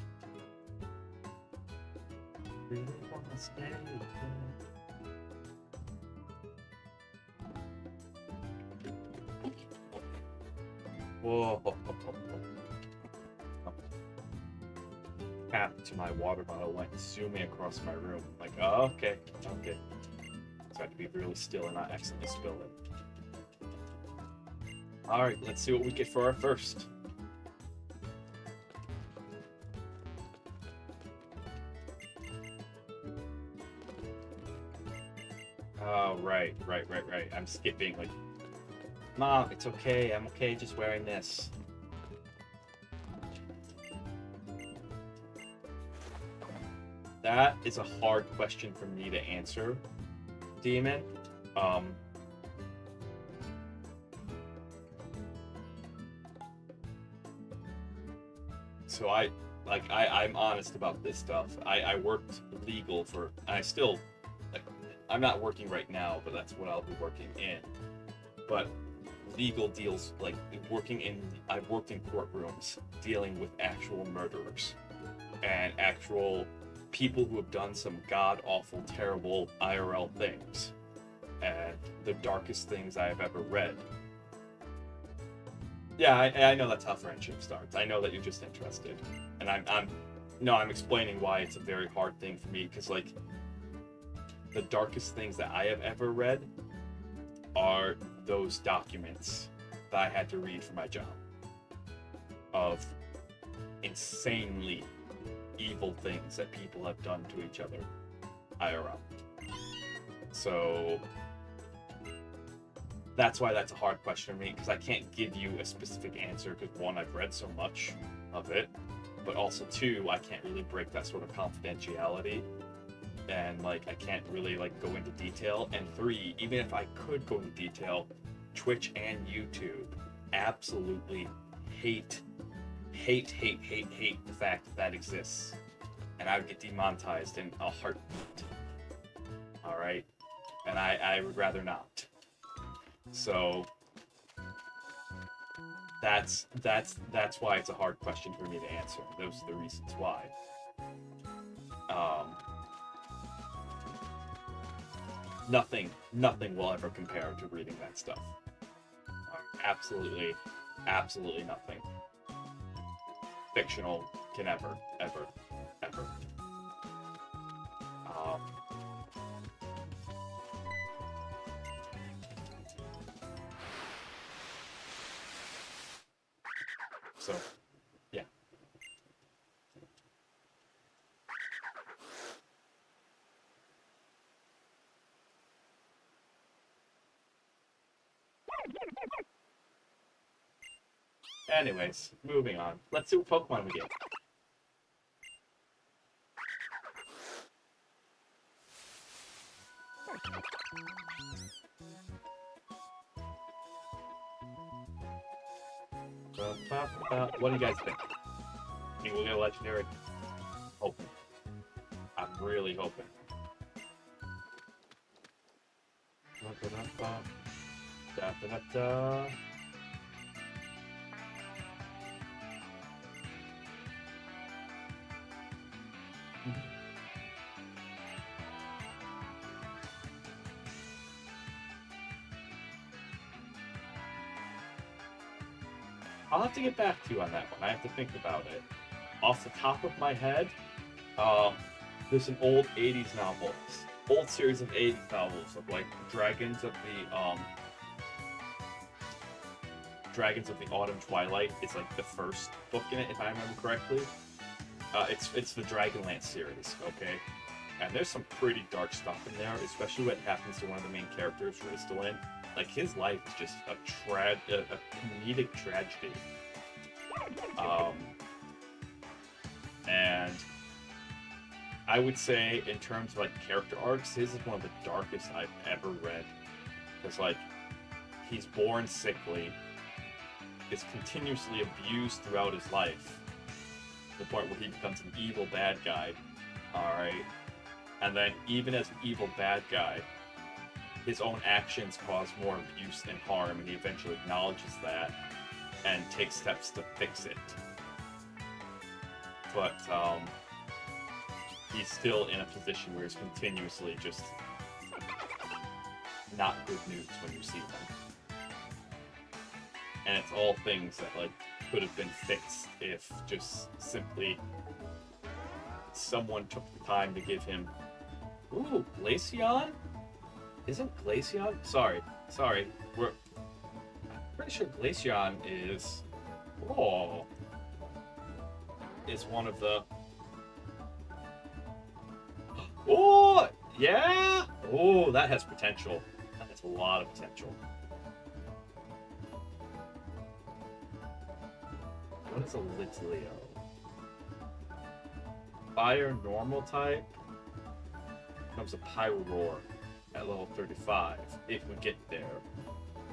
Really want to stay. Whoa. Tap to my water bottle went zooming across my room. Like, oh, okay. So I have to be really still and not accidentally spill it. Alright, let's see what we get for our first. Oh, right. I'm skipping, like, Mom, it's okay. I'm okay just wearing this. That is a hard question for me to answer, Demon. So I'm honest about this stuff. I worked legal for, I still, like, I'm not working right now, but that's what I'll be working in. But legal deals, like I've worked in courtrooms dealing with actual murderers and actual people who have done some god-awful, terrible IRL things. And the darkest things I have ever read. Yeah, I know that's how friendship starts. I know that you're just interested. And I'm explaining why it's a very hard thing for me, because, like, the darkest things that I have ever read are those documents that I had to read for my job of insanely evil things that people have done to each other IRL. So that's why that's a hard question for me, because I can't give you a specific answer, because one, I've read so much of it, but also two, I can't really break that sort of confidentiality, and like I can't really like go into detail, and three, even if I could go into detail, Twitch and YouTube absolutely hate the fact that that exists, and I would get demonetized in a heartbeat. All right, and I would rather not. So that's why it's a hard question for me to answer. Those are the reasons why. Nothing will ever compare to reading that stuff. Absolutely nothing fictional can ever. So, yeah. Anyways, moving on. Let's see what Pokemon we get. What do you guys think? Think we'll get a legendary? Hoping. I'm really hoping. Da-da-da-da. I'll have to get back to you on that one. I have to think about it. Off the top of my head, there's an old 80s novel, old series of 80s novels of like Dragons of the Autumn Twilight. It's like the first book in it, if I remember correctly. It's the Dragonlance series, okay? And there's some pretty dark stuff in there, especially what happens to one of the main characters, Rizdalin. Like, his life is just a comedic tragedy. And I would say, in terms of, like, character arcs, his is one of the darkest I've ever read. Because, like, he's born sickly, is continuously abused throughout his life, to the point where he becomes an evil bad guy, alright? And then, even as an evil bad guy, his own actions cause more abuse and harm, and he eventually acknowledges that and takes steps to fix it. But he's still in a position where he's continuously just not good news when you see them. And it's all things that like could have been fixed if just simply someone took the time to give him. Ooh, Glaceon? Isn't Glaceon? Sorry. We're pretty sure Glaceon is. Oh. Is one of the. Oh! Yeah! Oh, that has potential. That has a lot of potential. What is a Litleo? Fire normal type becomes a Pyroar at level 35 if we get there.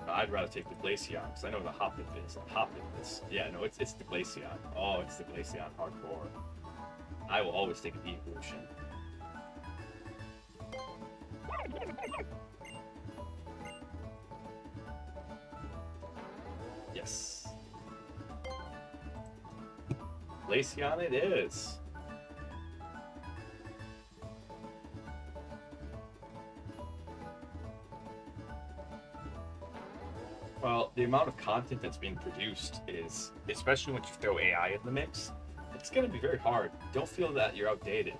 I'd rather take the Glaceon because I know the Hoppip is. Yeah, no, it's the Glaceon. Oh, it's the Glaceon hardcore. I will always take an evolution. Yes. Glaceon it is. Well, the amount of content that's being produced is, especially once you throw AI in the mix, it's going to be very hard. Don't feel that you're outdated.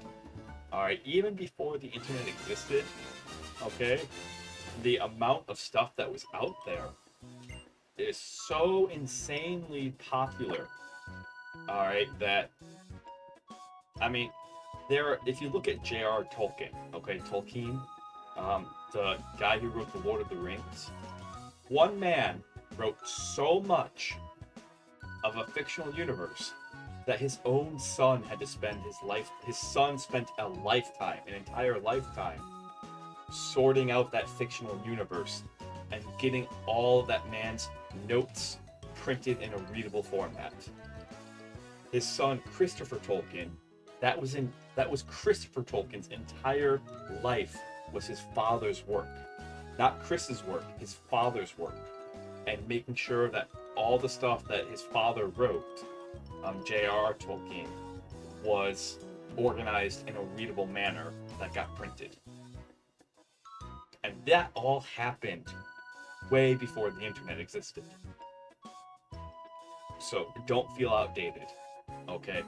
Alright, even before the internet existed, okay, the amount of stuff that was out there is so insanely popular, alright, that, I mean, if you look at J.R. Tolkien, okay, Tolkien, the guy who wrote The Lord of the Rings, one man wrote so much of a fictional universe that his own son had to spend his son spent a lifetime, an entire lifetime, sorting out that fictional universe and getting all of that man's notes printed in a readable format. His son, Christopher Tolkien, that was Christopher Tolkien's entire life was his father's work. Not Chris's work, his father's work. And making sure that all the stuff that his father wrote, J.R.R. Tolkien, was organized in a readable manner that got printed. And that all happened way before the internet existed. So don't feel outdated, okay?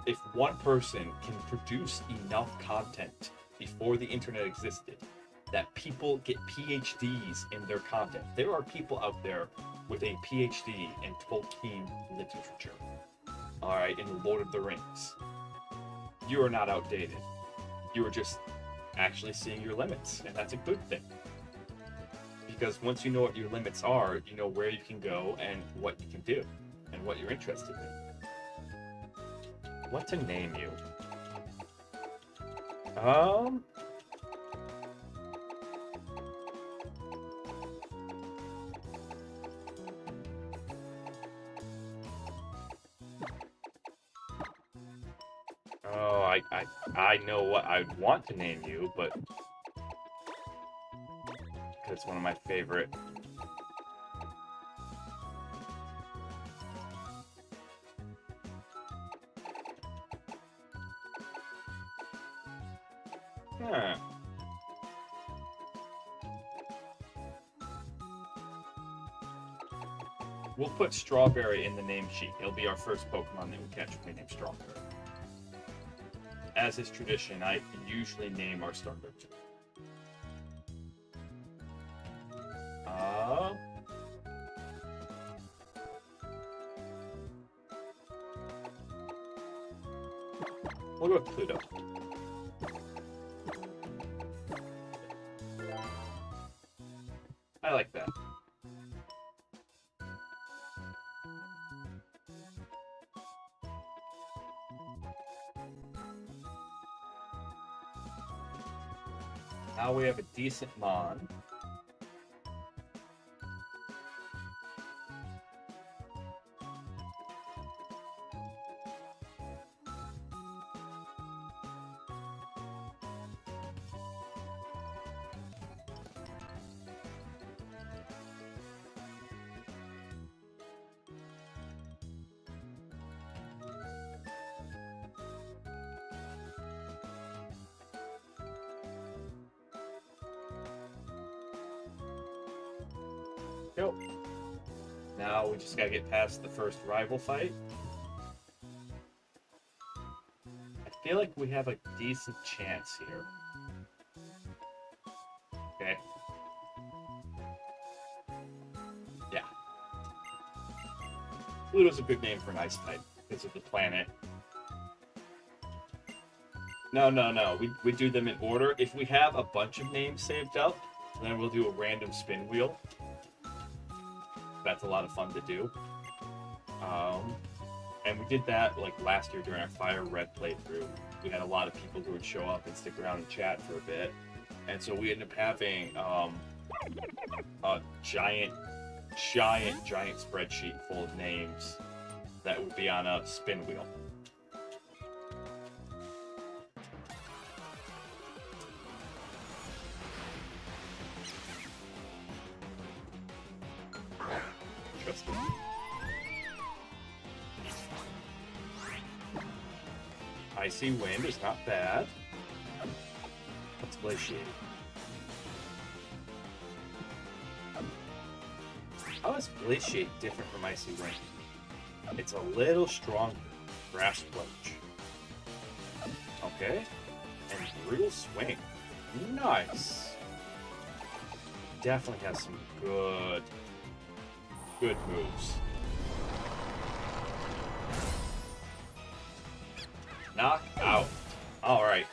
If one person can produce enough content before the internet existed, that people get PhDs in their content. There are people out there with a PhD in Tolkien literature. Alright, in The Lord of the Rings. You are not outdated. You are just actually seeing your limits, and that's a good thing. Because once you know what your limits are, you know where you can go and what you can do, and what you're interested in. What to name you? I know what I'd want to name you, but it's one of my favorite. Huh. We'll put Strawberry in the name sheet. It'll be our first Pokemon that we catch when we name Strawberry. As is tradition, I usually name our starters. We'll go with Pluto. I like that. Now we have a decent Mon. Yep. Now we just gotta get past the first rival fight. I feel like we have a decent chance here. Okay. Yeah. Pluto's a good name for an ice type because of the planet. No. We do them in order. If we have a bunch of names saved up, then we'll do a random spin wheel. That's a lot of fun to do. And we did that like last year during our Fire Red playthrough. We had a lot of people who would show up and stick around and chat for a bit. And so we ended up having a giant spreadsheet full of names that would be on a spin wheel. Interesting. Icy Wind is not bad. Let's Glaciate. How is Glaciate different from Icy Wind? It's a little stronger. Grass Clutch. Okay. And Brutal Swing. Nice. Definitely has some good moves. Knock out. All right.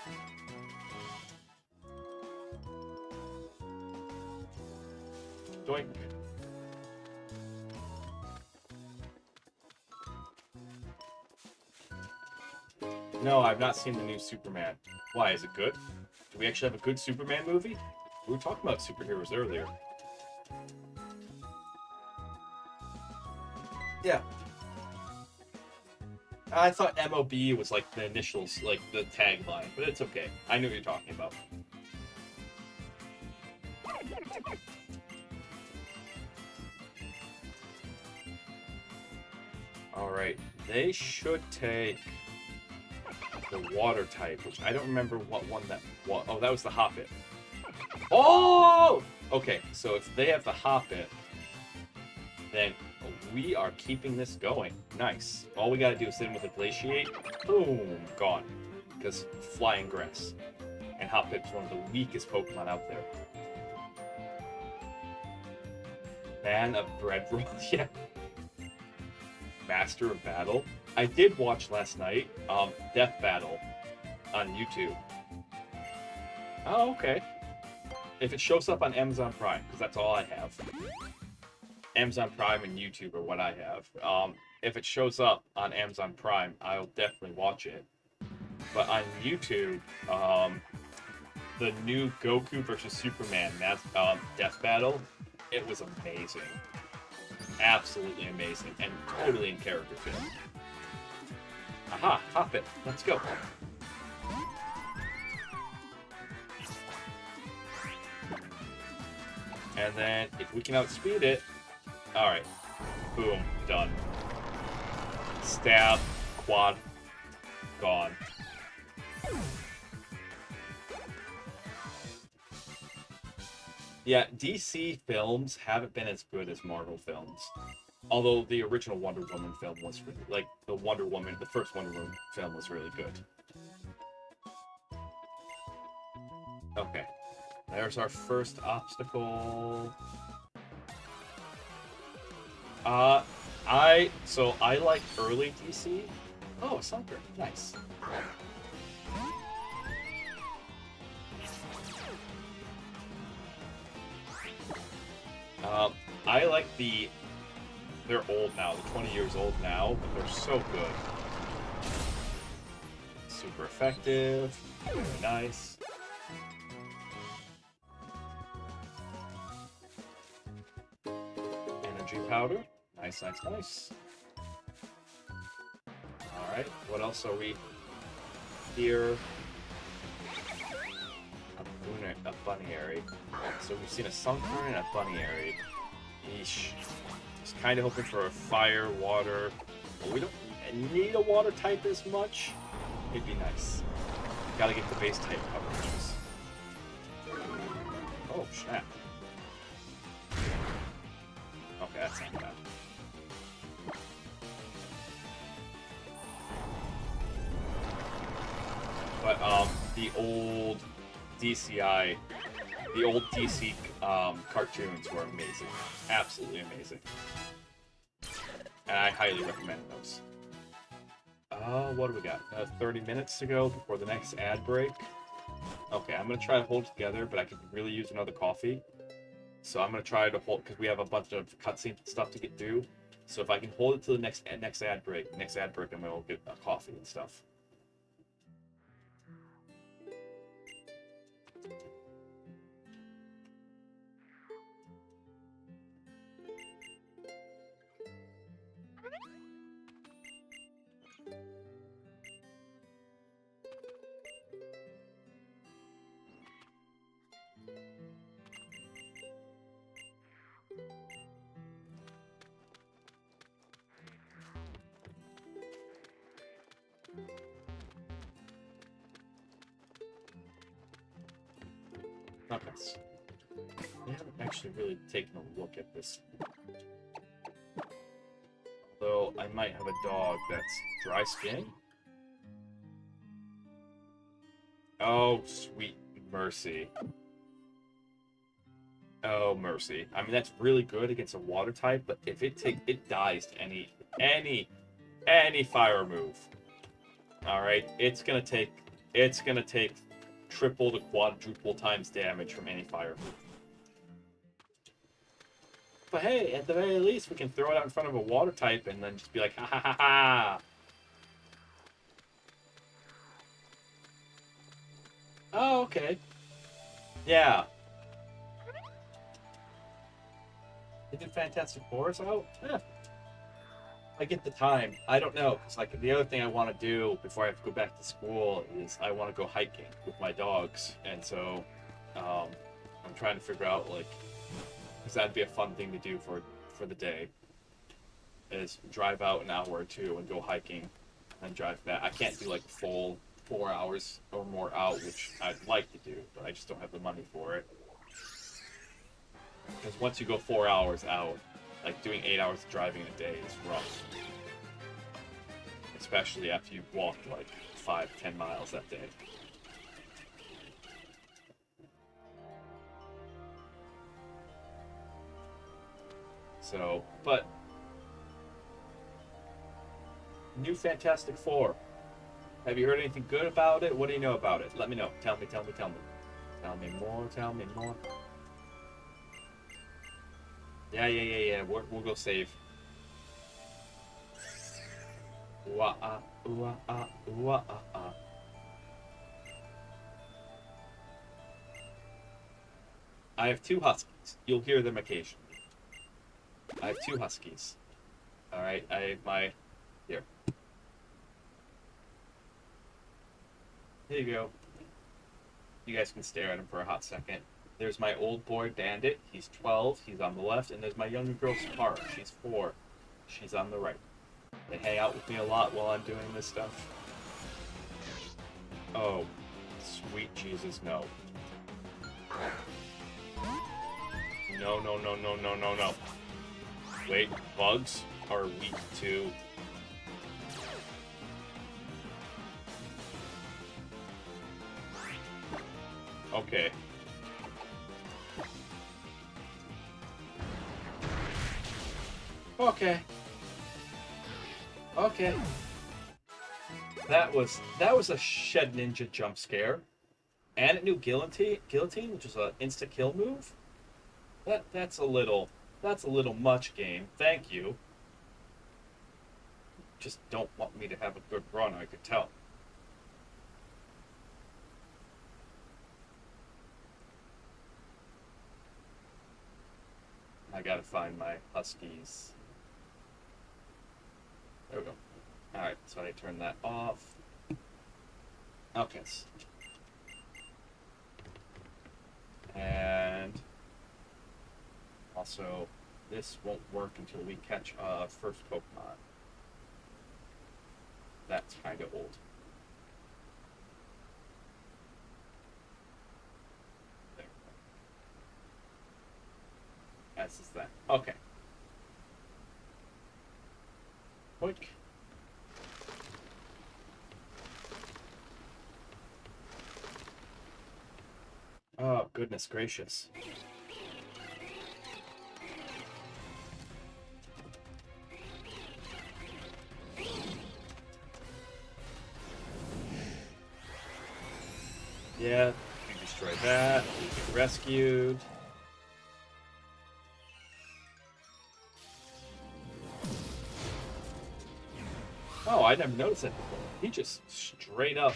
Doink. No, I've not seen the new Superman. Why? Is it good? Do we actually have a good Superman movie? We were talking about superheroes earlier. Yeah. I thought MOB was like the initials, like the tagline, but it's okay. I know what you're talking about. Alright, they should take the water type, which I don't remember what one that was. Oh, that was the Hoppit. Oh! Okay, so if they have the Hoppit, then we are keeping this going. Nice. All we gotta do is hit him with a Glaciate. Boom! Gone. Because Flying Grass. And Hoppit's one of the weakest Pokemon out there. Man of Bread Roll. Yeah. Master of Battle. I did watch last night Death Battle on YouTube. Oh, okay. If it shows up on Amazon Prime, because that's all I have. Amazon Prime and YouTube are what I have. If it shows up on Amazon Prime, I'll definitely watch it. But on YouTube, the new Goku versus Superman Death Battle, it was amazing. Absolutely amazing. And totally in character too. Aha, Hoppit. Let's go. And then if we can outspeed it, alright. Boom, done. Stab, quad, gone. Yeah, DC films haven't been as good as Marvel films. Although the original Wonder Woman film was really, like, the first Wonder Woman film was really good. Okay. There's our first obstacle. I like early DC. Oh, a Sunker. Nice. I like they're old now. They're 20 years old now, but they're so good. Super effective. Very nice. Energy powder. Nice, nice, nice. Alright, what else are we here? A bunnyary. So we've seen a Sunker and a bunnyary. Yeesh. Just kind of hoping for a fire, water. Well, we don't need a water type as much. It'd be nice. Gotta get the base type coverages. Oh, snap. Okay, that's not bad. But, the old DCI, the old DC cartoons were amazing. Absolutely amazing. And I highly recommend those. What do we got? 30 minutes to go before the next ad break. Okay, I'm going to try to hold together, but I could really use another coffee. So I'm going to try to hold, because we have a bunch of cutscene stuff to get through. So if I can hold it to the next ad break, I'm going to get a coffee and stuff. Okay. I haven't actually really taken a look at this. Although I might have a dog that's dry skin. Oh, sweet mercy. Oh, mercy. I mean, that's really good against a water type, but if it dies to any fire move. Alright, it's gonna take triple to quadruple times damage from any fire move. But hey, at the very least, we can throw it out in front of a water type and then just be like, ha ha ha ha! Oh, okay. Yeah. They did Fantastic Fours out? Yeah. I get the time. I don't know, because like the other thing I want to do before I have to go back to school is I want to go hiking with my dogs, and so I'm trying to figure out like, because that'd be a fun thing to do for the day, is drive out an hour or two and go hiking, and drive back. I can't do like full 4 hours or more out, which I'd like to do, but I just don't have the money for it. Because once you go 4 hours out, like doing 8 hours of driving a day is rough. Especially after you've walked like 5-10 miles that day. So, but new Fantastic Four. Have you heard anything good about it? What do you know about it? Let me know. Tell me. Tell me more. Tell me more. Yeah. We'll go save. I have 2 huskies. You'll hear them occasionally. I have 2 huskies. Alright, here. Here you go. You guys can stare at him for a hot second. There's my old boy Bandit. He's 12. He's on the left. And there's my younger girl Spar. She's 4. She's on the right. They hang out with me a lot while I'm doing this stuff. Oh, sweet Jesus, no. No, no, no, no, no, no, no. Wait, bugs are weak to... Okay. Okay. Okay. That was a Shed Ninja jump scare. And it knew Guillotine, which is an insta-kill move. That's a little much, game. Thank you. Just don't want me to have a good run, I could tell. I gotta find my Huskies. There we go. Alright, so I turn that off. Okay. And also, this won't work until we catch our first Pokemon. That's kind of old. There we go. As is that. Okay. Boink. Oh, goodness gracious. Yeah, we destroyed that. We get rescued. Oh, I never noticed that before. He just straight up.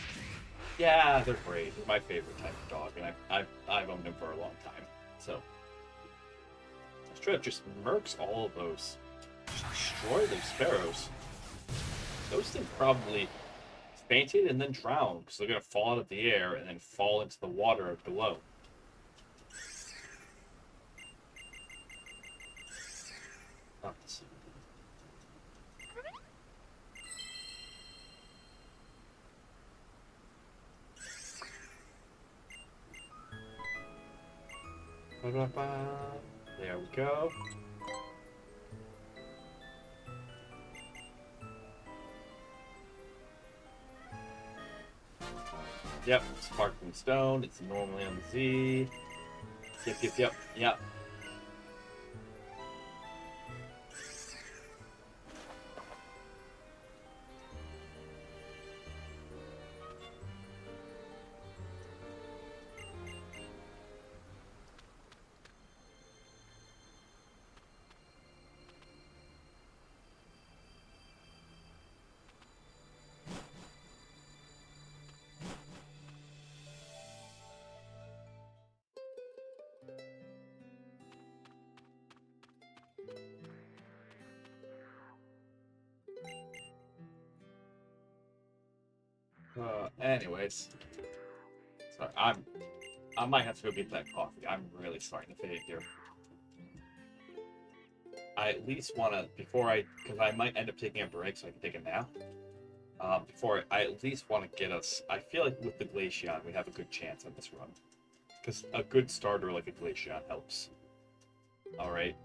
Yeah, they're great. They're my favorite type of dog, and I've owned them for a long time. So straight up just murks all of those. Just destroy those sparrows. Those things probably fainted and then drowned because they're gonna fall out of the air and then fall into the water below. Oh, there we go. Yep, Sparkling Stone. It's normally on the Z. Yep. Anyways, sorry, I might have to go get that coffee. I'm really starting to fade here. I at least want to, because I might end up taking a break so I can take a nap. I at least want to get us, I feel like with the Glaceon, we have a good chance on this run. Because a good starter like a Glaceon helps. Alright.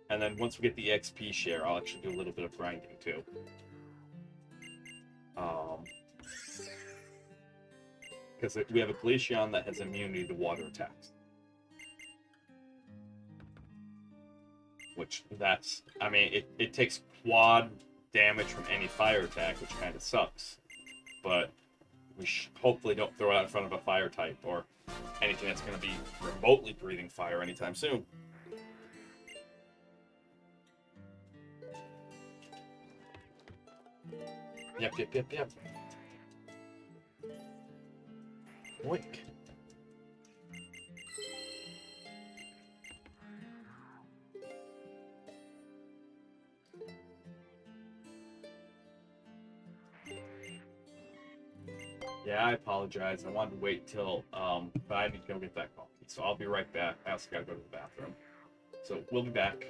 And then once we get the XP share, I'll actually do a little bit of grinding too. Because we have a Glaceon that has immunity to water attacks. Which, it takes quad damage from any fire attack, which kind of sucks. But we hopefully don't throw it out in front of a fire type or anything that's going to be remotely breathing fire anytime soon. Yep. Boink. Yeah, I apologize. I wanted to wait till, but I need to go get that coffee. So I'll be right back. I also gotta go to the bathroom. So we'll be back.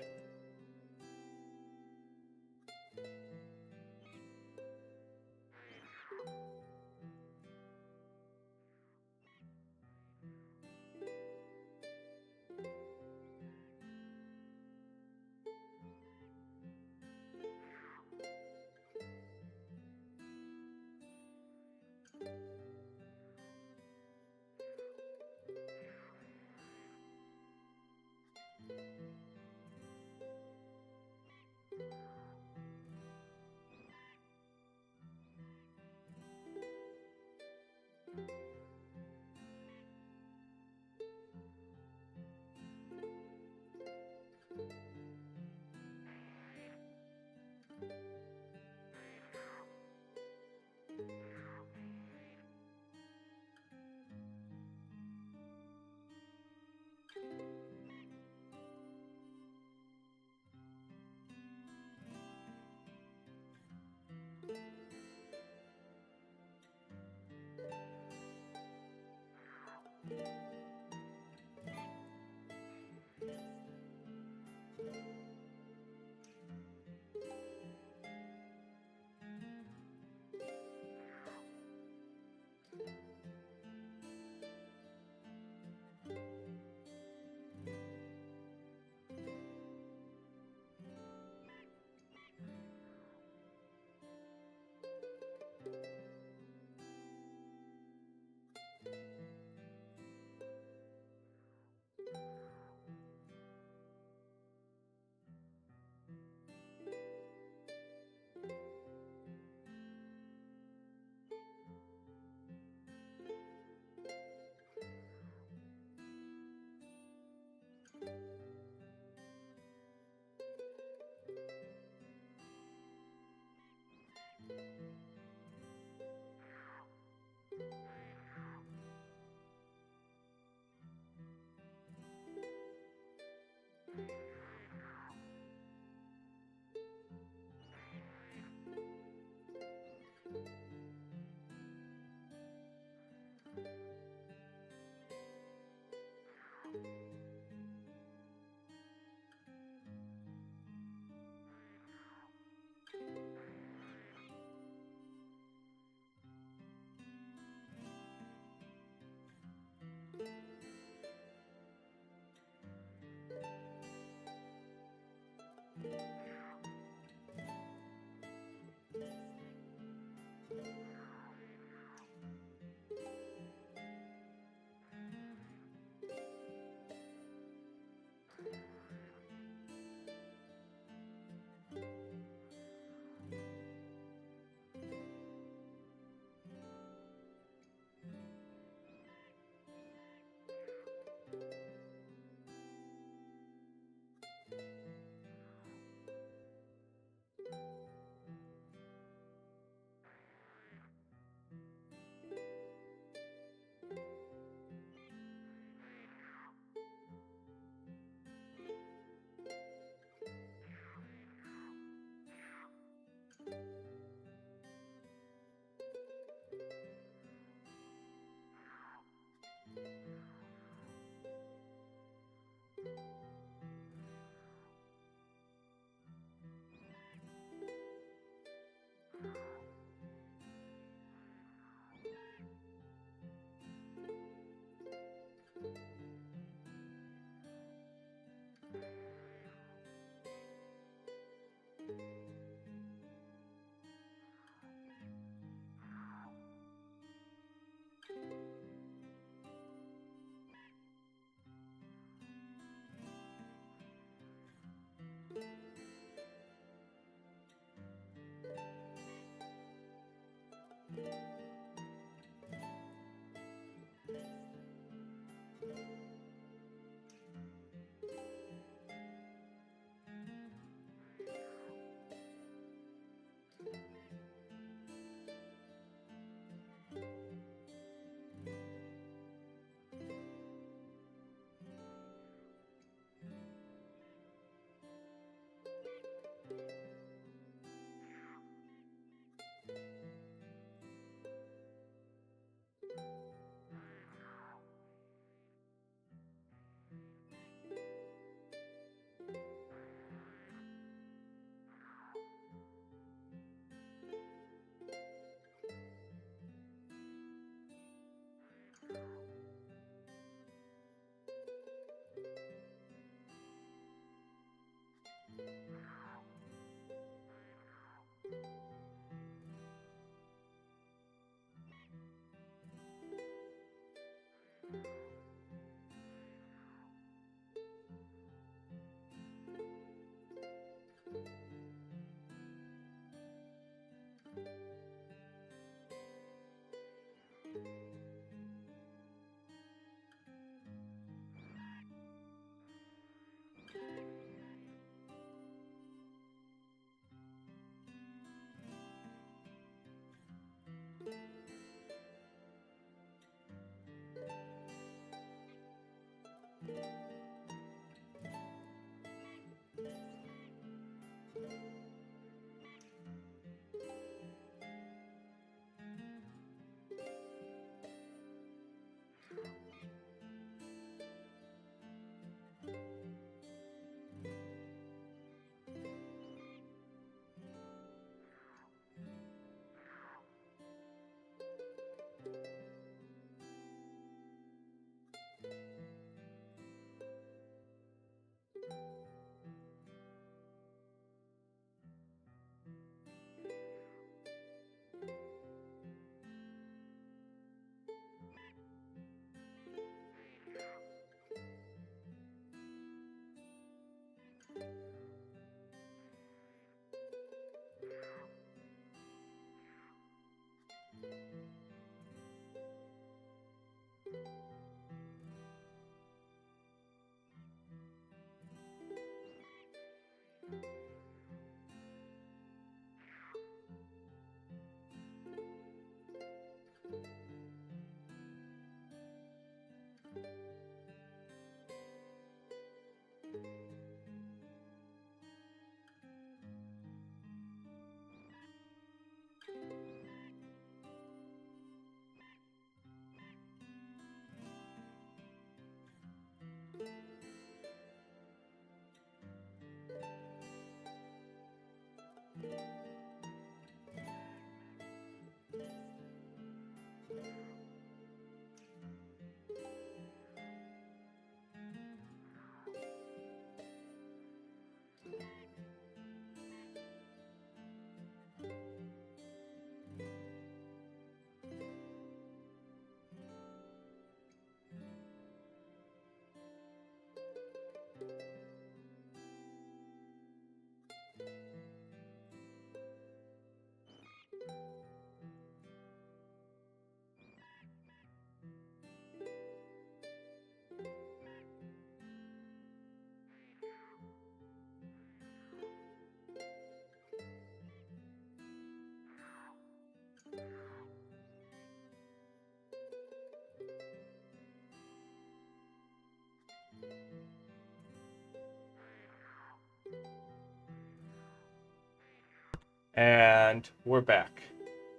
And we're back.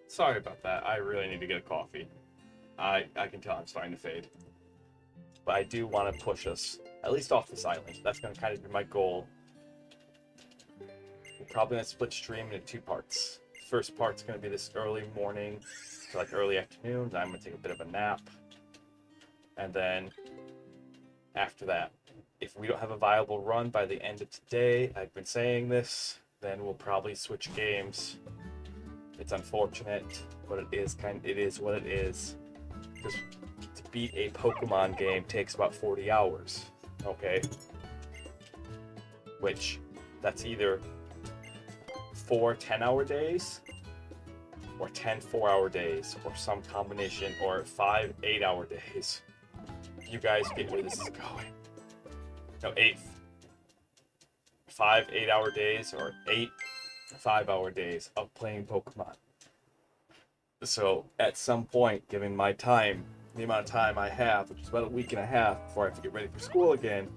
Sorry about that. I really need to get a coffee. I can tell I'm starting to fade. But I do want to push us, at least off this island. That's going to kind of be my goal. We're probably going to split stream into 2 parts. First part's going to be this early morning to like early afternoon. Then I'm going to take a bit of a nap. And then after that, if we don't have a viable run by the end of today, I've been saying this, then we'll probably switch games. It's unfortunate, but it is what it is. Because to beat a Pokemon game takes about 40 hours, okay? Which, that's either 4 10-hour days, or 10 4-hour days, or some combination, or 5 8-hour days. You guys get where this is going. No, 5 8-hour days, or 8 5-hour days of playing Pokemon. So at some point, given my time, the amount of time I have, which is about a week and a half before I have to get ready for school again,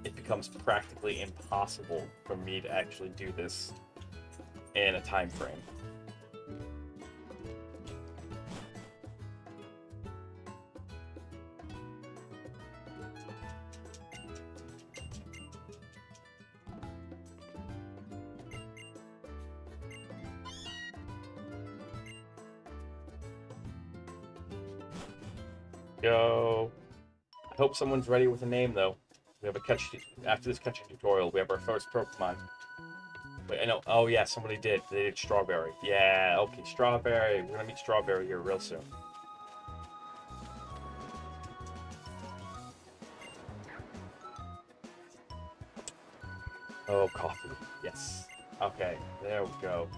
it becomes practically impossible for me to actually do this in a time frame. Go. I hope someone's ready with a name, though. We have a catch after this catching tutorial. We have our first Pokemon. Wait, I know. Oh yeah, somebody did. They did Strawberry. Yeah. Okay, Strawberry. We're gonna meet Strawberry here real soon. Oh, coffee. Yes. Okay. There we go.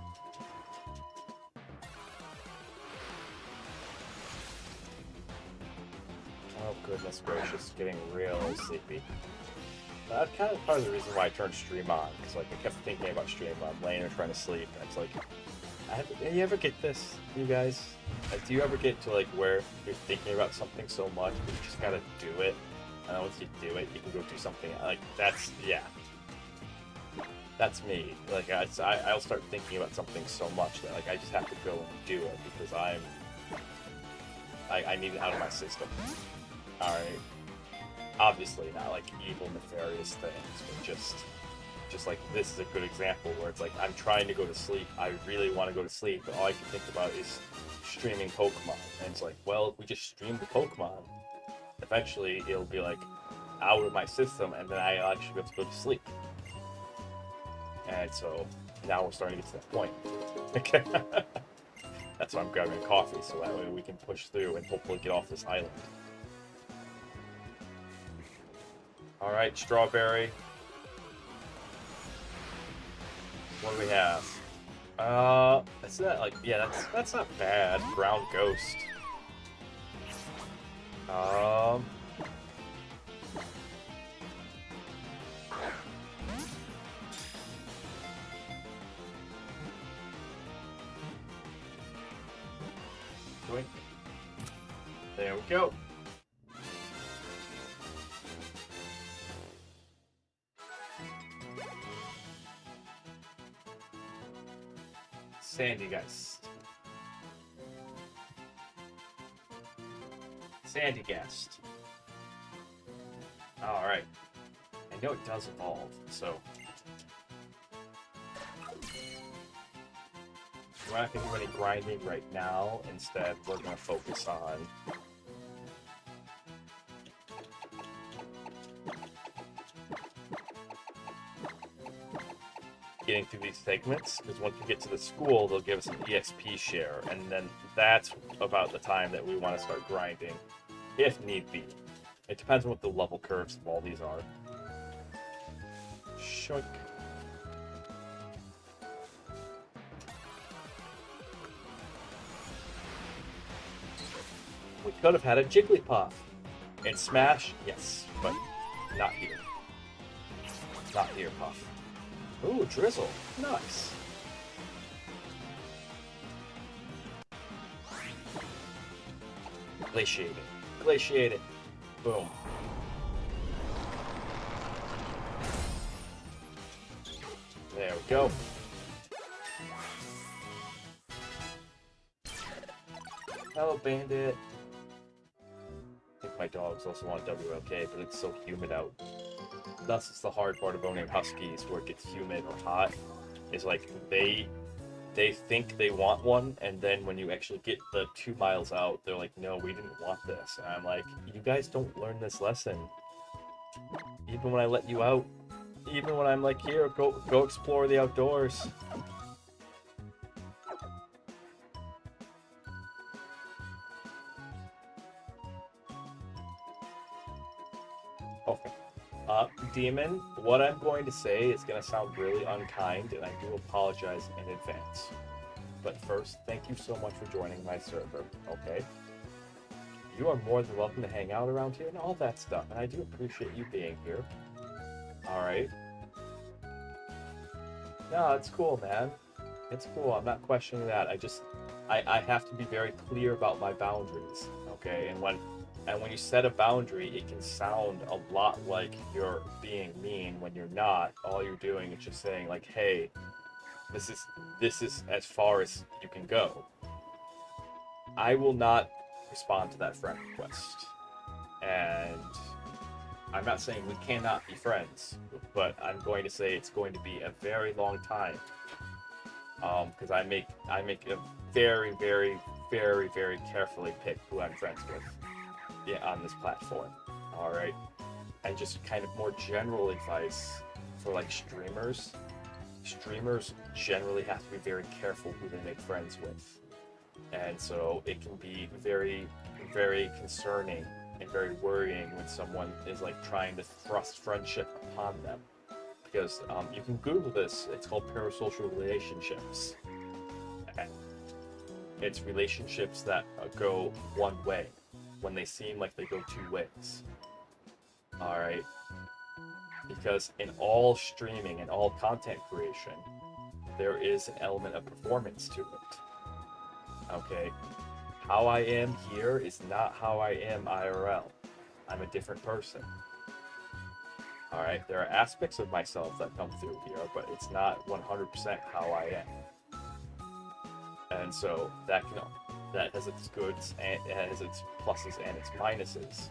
Oh, goodness gracious, getting real sleepy. That's kind of part of the reason why I turned stream on, because like I kept thinking about stream. I'm laying there trying to sleep, and it's like, do you ever get this, you guys? Like, do you ever get to like where you're thinking about something so much, but you just gotta do it, and then once you do it, you can go do something. Like that's that's me. Like I'll start thinking about something so much that like I just have to go and do it because I need it out of my system. Alright. Obviously not like evil, nefarious things, but just like this is a good example where it's like I'm trying to go to sleep. I really want to go to sleep, but all I can think about is streaming Pokemon. And it's like, well, if we just stream the Pokemon, eventually it'll be like out of my system, and then I'll actually be able to go to sleep. And so now we're starting to get to that point. Okay. That's why I'm grabbing a coffee, so that way we can push through and hopefully get off this island. Alright, Strawberry. What do we have? That's not like, yeah, that's not bad. Ground Ghost. There we go. Sandygast. Sandygast. Alright. I know it does evolve, so. we're not going to do any grinding right now. Instead, we're going to focus on getting through these segments, because once we get to the school, they'll give us an EXP share, and then that's about the time that we want to start grinding, if need be. It depends on what the level curves of all these are. Shoink. We could have had a Jigglypuff. And Smash, yes, but not here. Not here, Puff. Ooh, Drizzle. Nice. Glaciate it. Glaciate it. Boom. There we go. Hello, Bandit. I think my dogs also want WLK, but it's so humid out. Thus, it's the hard part of owning Huskies, where it gets humid or hot. Is like they think they want one, and then when you actually get the 2 miles out, they're like, "No, we didn't want this." And I'm like, "You guys don't learn this lesson. Even when I let you out, even when I'm like, here, go explore the outdoors." Okay. Demon, what I'm going to say is going to sound really unkind, and I do apologize in advance. But first, thank you so much for joining my server, okay? You are more than welcome to hang out around here and all that stuff, and I do appreciate you being here. Alright? No, it's cool, man. It's cool, I'm not questioning that. I have to be very clear about my boundaries, okay? And when you set a boundary, it can sound a lot like you're being mean when you're not. All you're doing is just saying, like, hey, this is as far as you can go. I will not respond to that friend request. And I'm not saying we cannot be friends, but I'm going to say it's going to be a very long time. Because I make a very, very, very, very carefully pick who I'm friends with. Yeah, on this platform. Alright. And just kind of more general advice for like streamers. Streamers generally have to be very careful who they make friends with. And so it can be very, very concerning and very worrying when someone is like trying to thrust friendship upon them. Because you can Google this, it's called parasocial relationships. And it's relationships that go one way, when they seem like they go two ways. Alright? Because in all streaming and all content creation, there is an element of performance to it. Okay? How I am here is not how I am IRL. I'm a different person. Alright? There are aspects of myself that come through here, but it's not 100% how I am. And so that has its goods and it has its pluses and its minuses,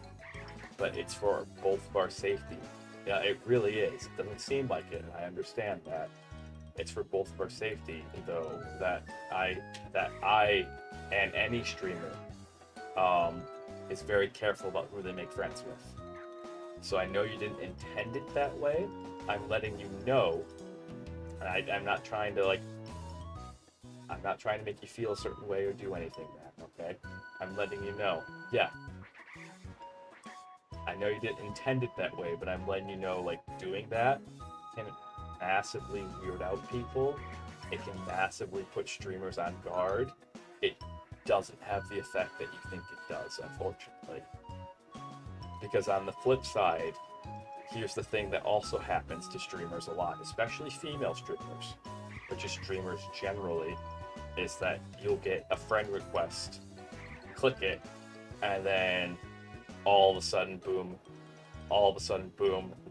but it's for both of our safety. Yeah, it really is. It doesn't seem like it. I understand that. It's for both of our safety, though, that I and any streamer is very careful about who they make friends with. So I know you didn't intend it that way. I'm letting you know, and I'm not trying to make you feel a certain way or do anything bad, okay? I'm letting you know. Yeah. I know you didn't intend it that way, but I'm letting you know, like, doing that can massively weird out people. It can massively put streamers on guard. It doesn't have the effect that you think it does, unfortunately. Because on the flip side, here's the thing that also happens to streamers a lot, especially female streamers, but just streamers generally, is that you'll get a friend request, click it, and then all of a sudden, boom,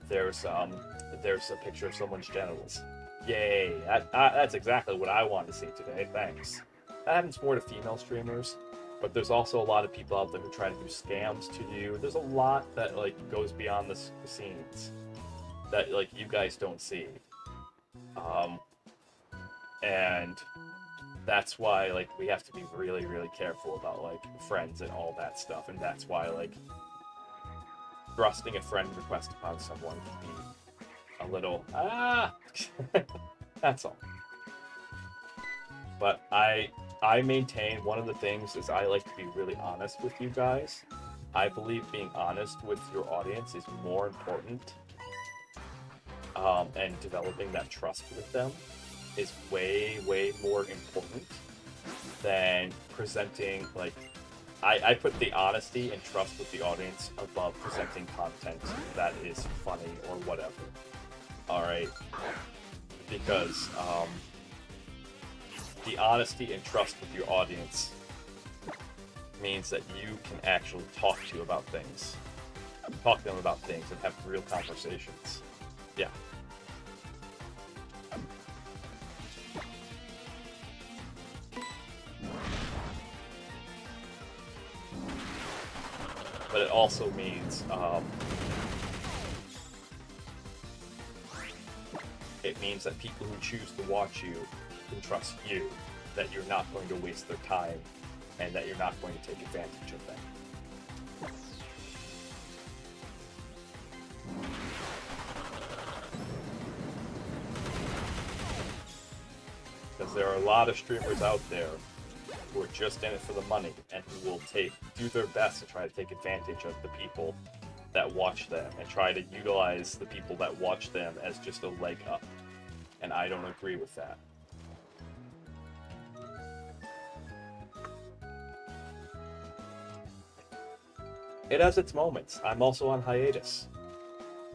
there's a picture of someone's genitals. Yay! That's exactly what I wanted to see today. Thanks. That happens more to female streamers, but there's also a lot of people out there who try to do scams to you. There's a lot that like goes beyond the scenes that like you guys don't see. And that's why like we have to be really, really careful about like friends and all that stuff, and that's why like thrusting a friend request upon someone can be a little that's all. But I maintain one of the things is I like to be really honest with you guys. I believe being honest with your audience is more important, and developing that trust with them is way, way more important than presenting, like, I put the honesty and trust with the audience above presenting content that is funny or whatever. Alright? Because, the honesty and trust with your audience means that you can actually talk to them about things and have real conversations. Yeah. But it also means that people who choose to watch you can trust you, that you're not going to waste their time, and that you're not going to take advantage of them. Because there are a lot of streamers out there who are just in it for the money and who will do their best to try to take advantage of the people that watch them and try to utilize the people that watch them as just a leg up. And I don't agree with that. It has its moments. I'm also on hiatus.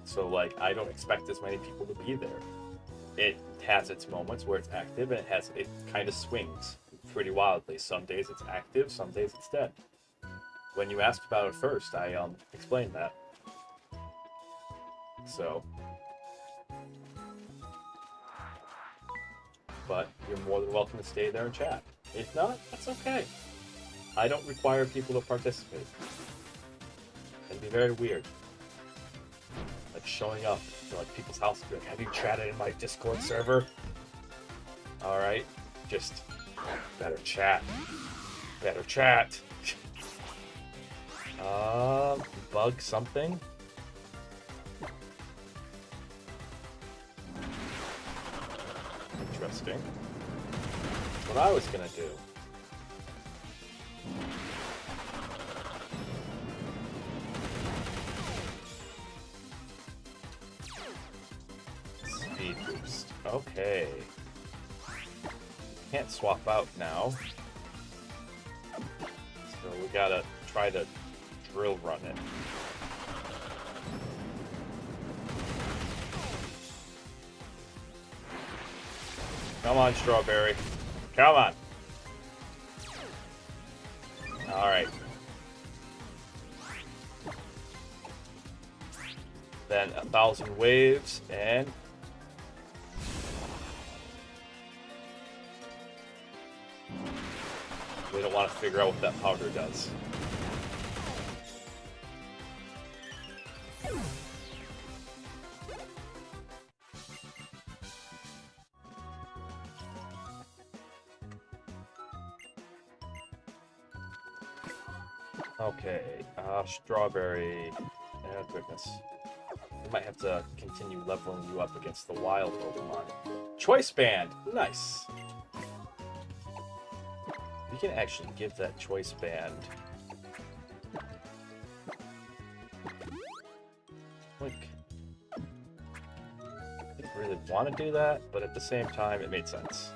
So, like, I don't expect as many people to be there. It has its moments where it's active, and it kind of swings pretty wildly. Some days it's active, some days it's dead. When you asked about it first, I explained that. So, but you're more than welcome to stay there and chat. If not, that's okay. I don't require people to participate. It'd be very weird. Like showing up to like people's houses and be like, have you chatted in my Discord server? Alright, just better chat. Better chat. Bug something. Interesting. What I was gonna do. Speed boost. Okay. Can't swap out now. So we gotta try to drill run it. Come on, Strawberry. Come on. Alright. Then 1,000 waves and... we don't want to figure out what that powder does. Okay, Strawberry. Oh, goodness. We might have to continue leveling you up against the wild Pokemon. Choice Band! Nice! We can actually give that Choice Band... like... I didn't really want to do that, but at the same time, it made sense.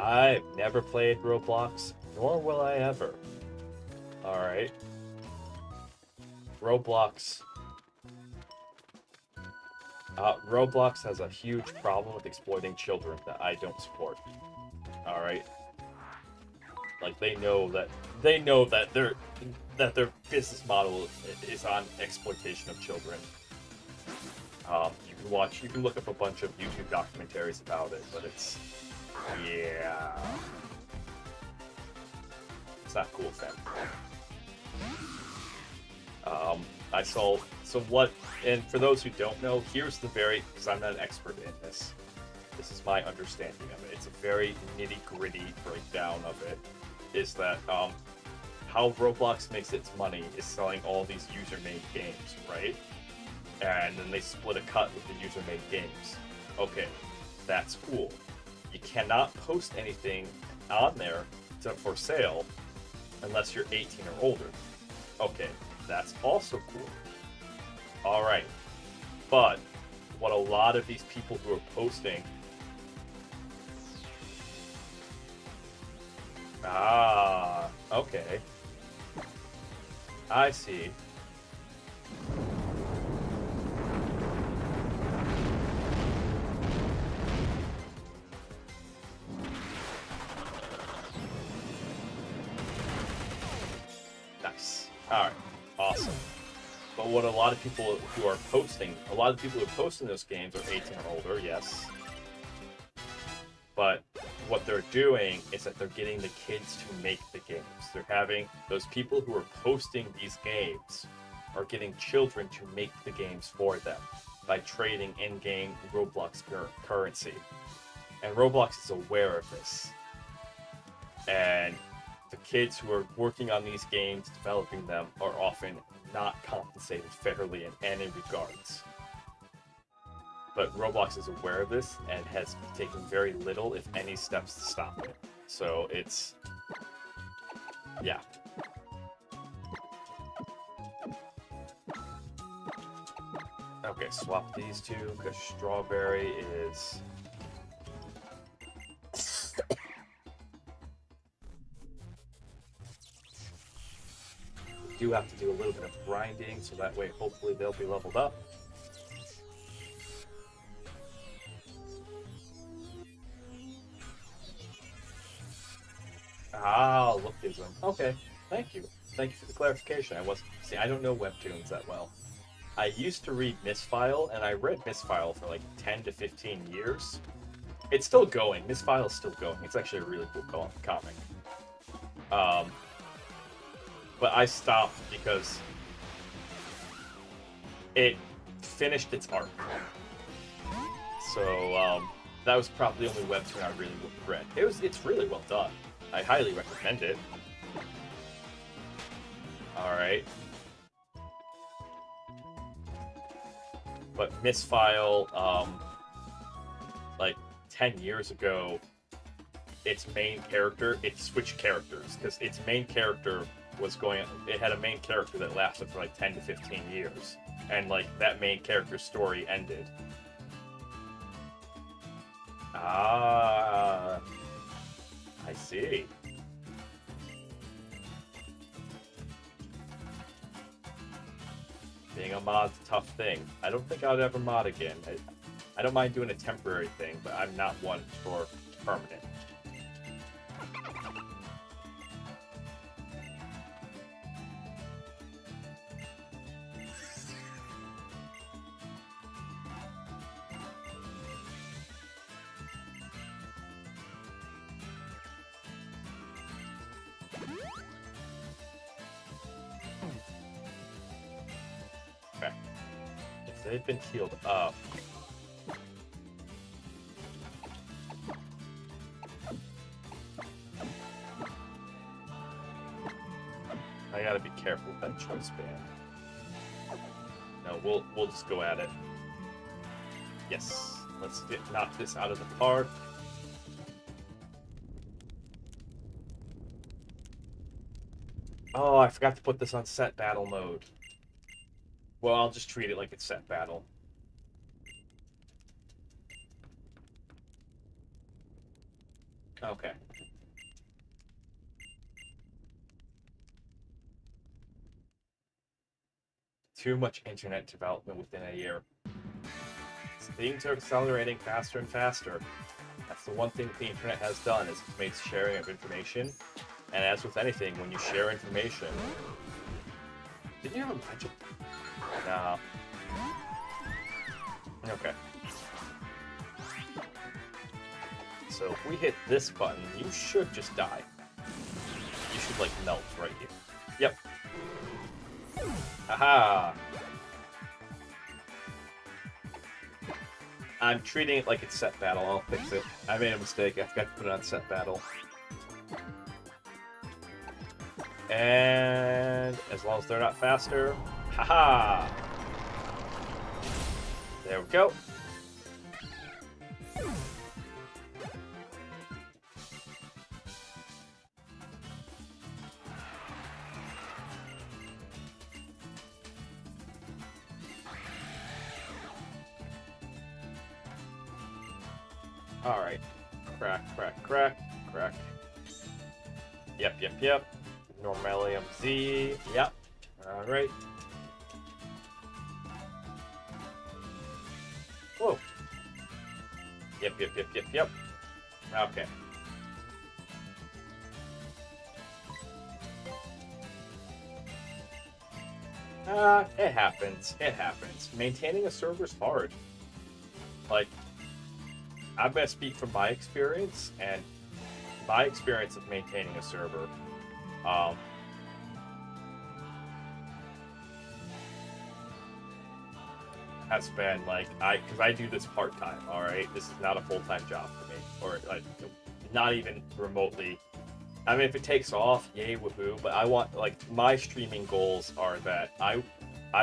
I've never played Roblox, nor will I ever. Alright. Roblox. Roblox has a huge problem with exploiting children that I don't support. Alright? Like, they know that their business model is on exploitation of children. You can look up a bunch of YouTube documentaries about it, but it's... yeah. It's not cool, fam. I saw, so what, and for those who don't know, here's the very, because I'm not an expert in this, this is my understanding of it. It's a very nitty-gritty breakdown of it, is that how Roblox makes its money is selling all these user-made games, right? And then they split a cut with the user-made games. Okay, that's cool. You cannot post anything on there for sale unless you're 18 or older. Okay, that's also cool. Alright, but what a lot of these people who are posting... Ah, okay. I see. Nice. Alright, awesome. But what a lot of people who are posting, those games are 18 or older, yes. But what they're doing is that they're getting the kids to make the games. They're having those people who are posting these games are getting children to make the games for them by trading in-game Roblox currency. And Roblox is aware of this. And the kids who are working on these games, developing them, are often not compensated fairly in any regards. But Roblox is aware of this and has taken very little, if any, steps to stop it. So it's... yeah. Okay, swap these two, because Strawberry is... do have to do a little bit of grinding, so that way hopefully they'll be leveled up. Ah, lookism. Okay, thank you. Thank you for the clarification. See, I don't know webtoons that well. I used to read Misfile, and I read Misfile for like 10 to 15 years. It's still going. Misfile is still going. It's actually a really cool comic. But I stopped because it finished its arc. So that was probably the only webtoon I really read. It's really well done. I highly recommend it. Alright. But Misfile, like 10 years ago, its main character, it switched characters, because its main character it had a main character that lasted for like 10 to 15 years. And like that main character's story ended. Ah, I see. Being a mod's a tough thing. I don't think I'd ever mod again. I don't mind doing a temporary thing, but I'm not one for permanent. Okay. If they've been healed up... I gotta be careful with that choice band. No, we'll just go at it. Yes, let's knock this out of the park. Oh, I forgot to put this on set battle mode. Well, I'll just treat it like it's set battle. Okay. Too much internet development within a year. Things are accelerating faster and faster. That's the one thing the internet has done, is it's made sharing of information. And as with anything, when you share information... Didn't you have a magic? No. Okay. So if we hit this button, you should just die. You should, like, melt right here. Yep. Haha. I'm treating it like it's set battle. I'll fix it. I made a mistake. I forgot to put it on set battle. And as long as they're not faster, haha. There we go. All right. Crack, crack, crack, crack. Yep. Normalium Z. Yep. All right. Whoa. Yep. Okay. It happens. It happens. Maintaining a server's hard. Like, I'm gonna speak from my experience, and my experience of maintaining a server. Has been like because I do this part-time. All right, this is not a full-time job for me, or like not even remotely. I mean, if it takes off, yay, woohoo! But I want, like, my streaming goals are that I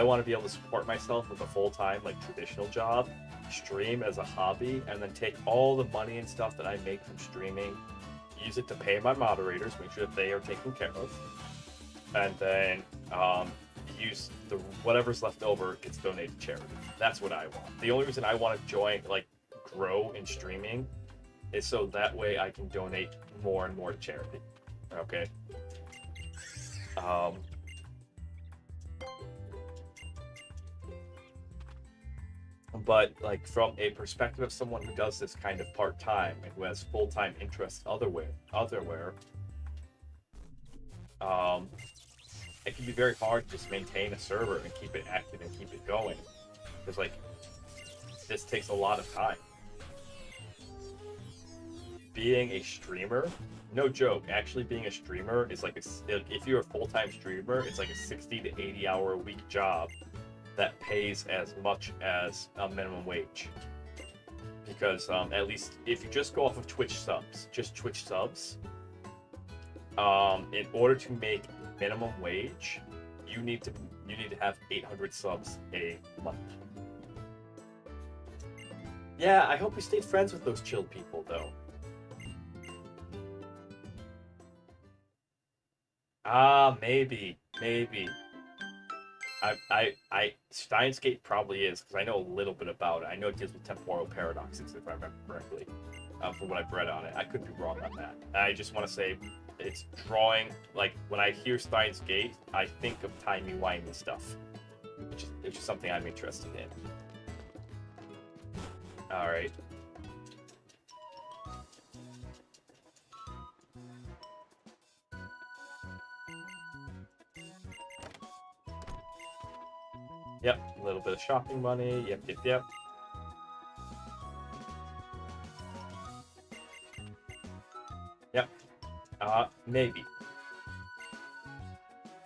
want to be able to support myself with a full-time, like, traditional job, stream as a hobby, and then take all the money and stuff that I make from streaming, use it to pay my moderators, make sure that they are taken care of, and then use the whatever's left over gets donated to charity. That's what I want. The only reason I want to join, like, grow in streaming is so that way I can donate more and more to charity. Okay. But, like, from a perspective of someone who does this kind of part-time and who has full-time interests otherwhere, it can be very hard to just maintain a server and keep it active and keep it going. Because, like, this takes a lot of time. Being a streamer, no joke, actually being a streamer is like if you're a full-time streamer, it's like a 60 to 80 hour a week job that pays as much as a minimum wage. Because at least if you just go off of Twitch subs, in order to make minimum wage, you need to have 800 subs a month. Yeah, I hope you stayed friends with those chill people though. Maybe. Steins Gate probably is, because I know a little bit about it. I know it deals with temporal paradoxes, if I remember correctly, from what I've read on it. I could be wrong on that. I just want to say, it's drawing, like, when I hear Steins Gate, I think of timey-wimey stuff, which is something I'm interested in. Alright. Yep, a little bit of shopping money. Yep. Yep. Maybe.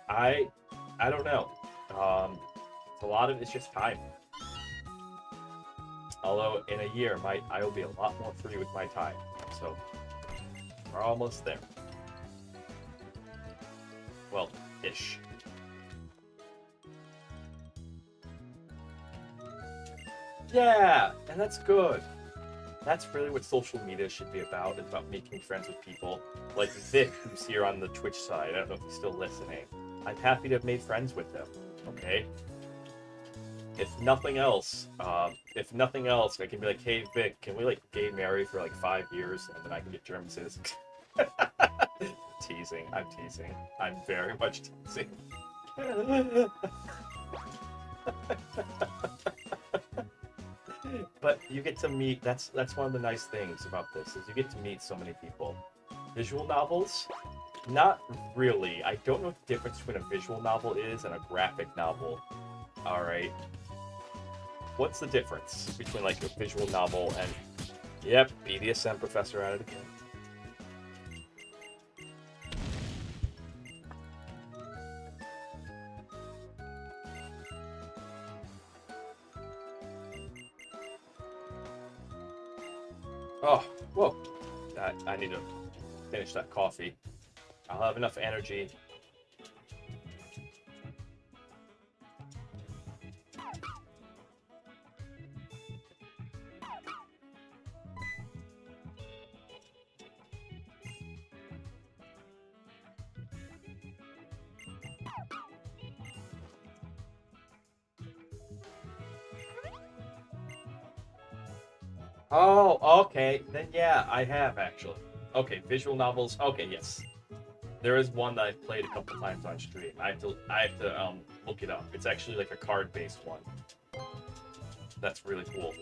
I don't know. A lot of it's just time. Although in a year, I will be a lot more free with my time. So we're almost there. Well, ish. Yeah, and that's good. That's really what social media should be about. It's about making friends with people. Like Vic, who's here on the Twitch side. I don't know if he's still listening. I'm happy to have made friends with them. Okay? If nothing else, I can be like, hey Vic, can we, like, gay marry for like 5 years and then I can get German citizenship? Teasing. I'm teasing. I'm very much teasing. But you get to meet, that's one of the nice things about this, is you get to meet so many people. Visual novels? Not really. I don't know what the difference between a visual novel is and a graphic novel. Alright. What's the difference between, like, a visual novel and... Yep, BDSM professor at it again. Oh, whoa. I need to finish that coffee. I'll have enough energy. Oh, okay. Then yeah, I have actually. Okay, visual novels. Okay, yes. There is one that I've played a couple times on stream. I have to look it up. It's actually like a card-based one. That's really cool.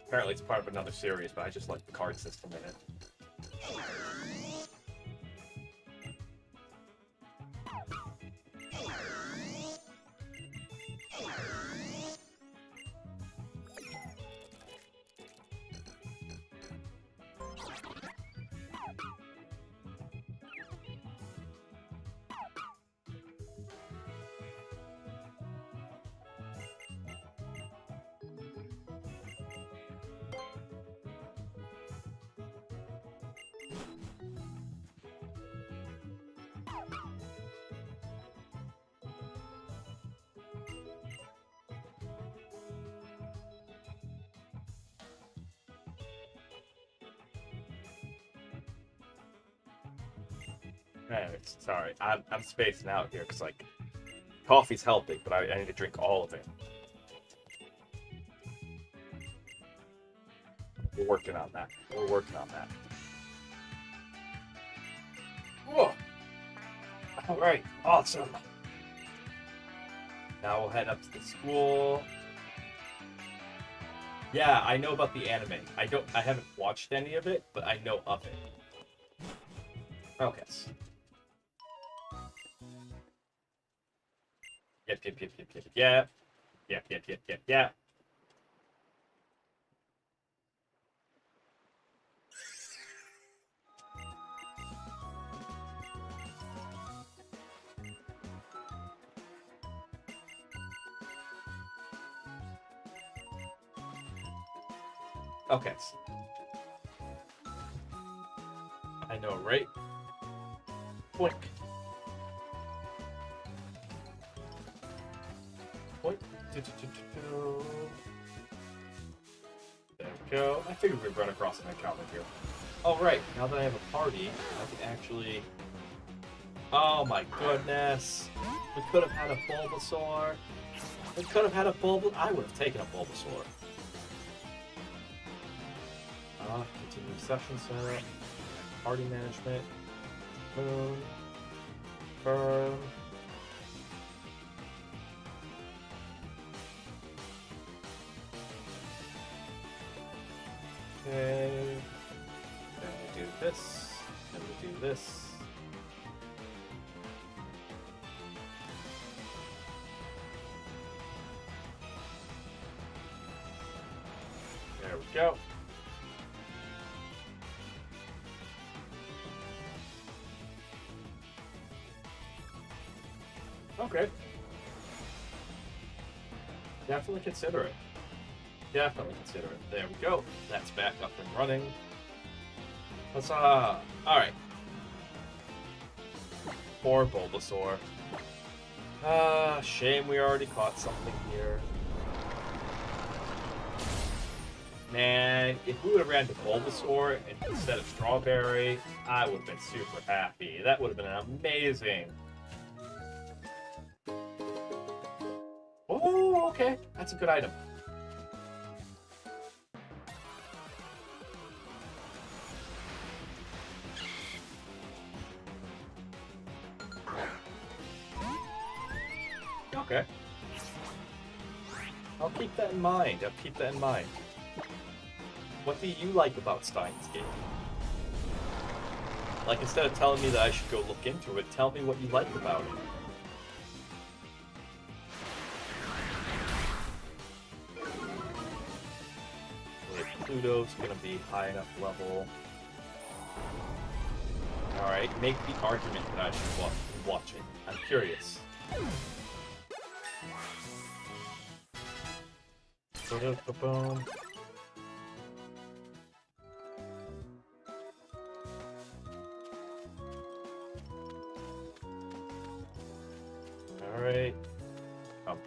Apparently it's part of another series, but I just like the card system in it. Anyways, sorry, I'm spacing out here because like coffee's helping, but I need to drink all of it. We're working on that. We're working on that. Whoa! All right, awesome. Now we'll head up to the school. Yeah, I know about the anime. I haven't watched any of it, but I know of it. Okay. Yep. Yep. Okay. I know, right? Boink. Boink. There we go. I figured we'd run across an encounter here. Oh, right. Now that I have a party, I can actually... Oh my goodness. We could have had a Bulbasaur. We could have had a Bulbasaur. I would have taken a Bulbasaur. Continue session setup. Party management. Moon. Burn. Okay. Then we do this. Then we do this. There we go. Okay. Definitely consider it. Definitely consider it. There we go. That's back up and running. Huzzah! Alright. Poor Bulbasaur. Shame we already caught something here. Man, if we would have ran to Bulbasaur instead of Strawberry, I would have been super happy. That would have been amazing. Oh, okay. That's a good item. Okay. I'll keep that in mind. I'll keep that in mind. What do you like about Steins Gate? Like, instead of telling me that I should go look into it, tell me what you like about it. Pluto's gonna be high enough level. Alright, make the argument that I should watch it. I'm curious.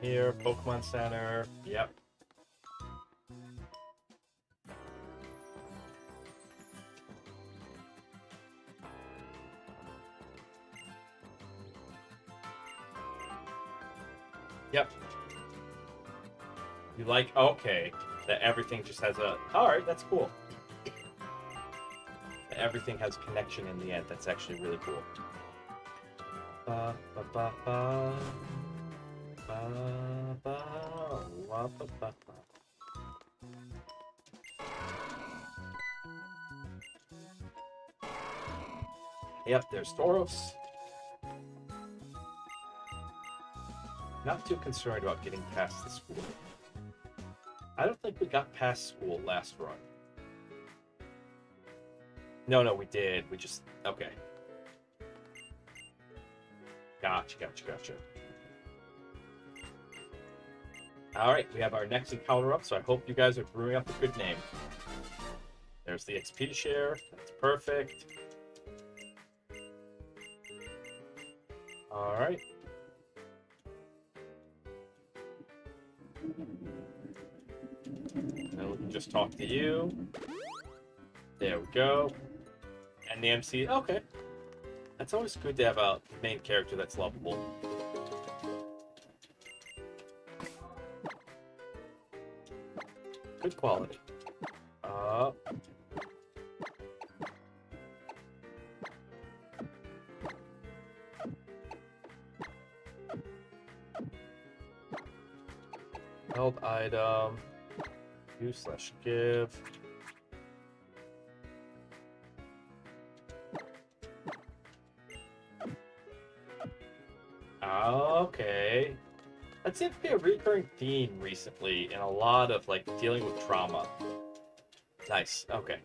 Here, Pokemon Center. Yep. Yep. You like, okay, that everything just has a, alright, that's cool. That everything has a connection in the end. That's actually really cool. Ba, ba, ba, ba. Ba, ba, wa, ba, ba, ba. Yep, there's Tauros. Not too concerned about getting past the school. I don't think we got past school last run. No, we did. We just... Okay. Gotcha. Alright, we have our next encounter up, so I hope you guys are brewing up a good name. There's the XP to share. That's perfect. Alright. Now we can just talk to you. There we go. And the MC. Okay. That's always good to have a main character that's lovable. Good quality. Held item. Use/give. Okay. That seems to be a recurring theme recently in a lot of, like, dealing with trauma. Nice. Okay.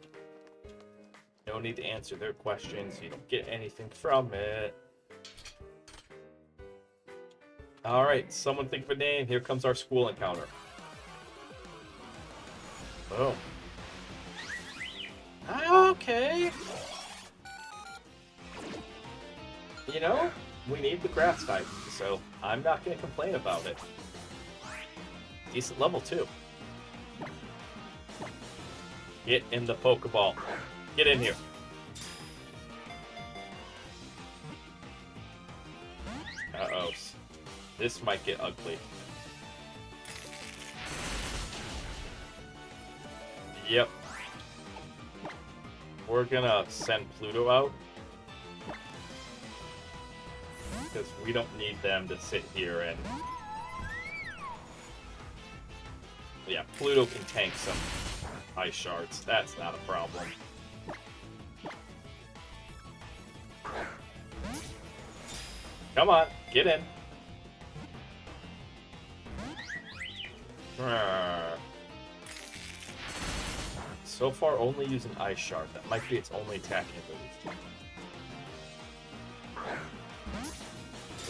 No need to answer their questions. You don't get anything from it. Alright, someone think of a name. Here comes our school encounter. Boom. Okay. You know, we need the grass type, so I'm not going to complain about it. Decent level, too. Get in the Pokeball. Get in here. Uh-oh. This might get ugly. Yep. We're gonna send Pluto out. Because we don't need them to sit here and... Yeah, Pluto can tank some ice shards. That's not a problem. Come on, get in. So far, only using Ice Shard. That might be its only attacking ability.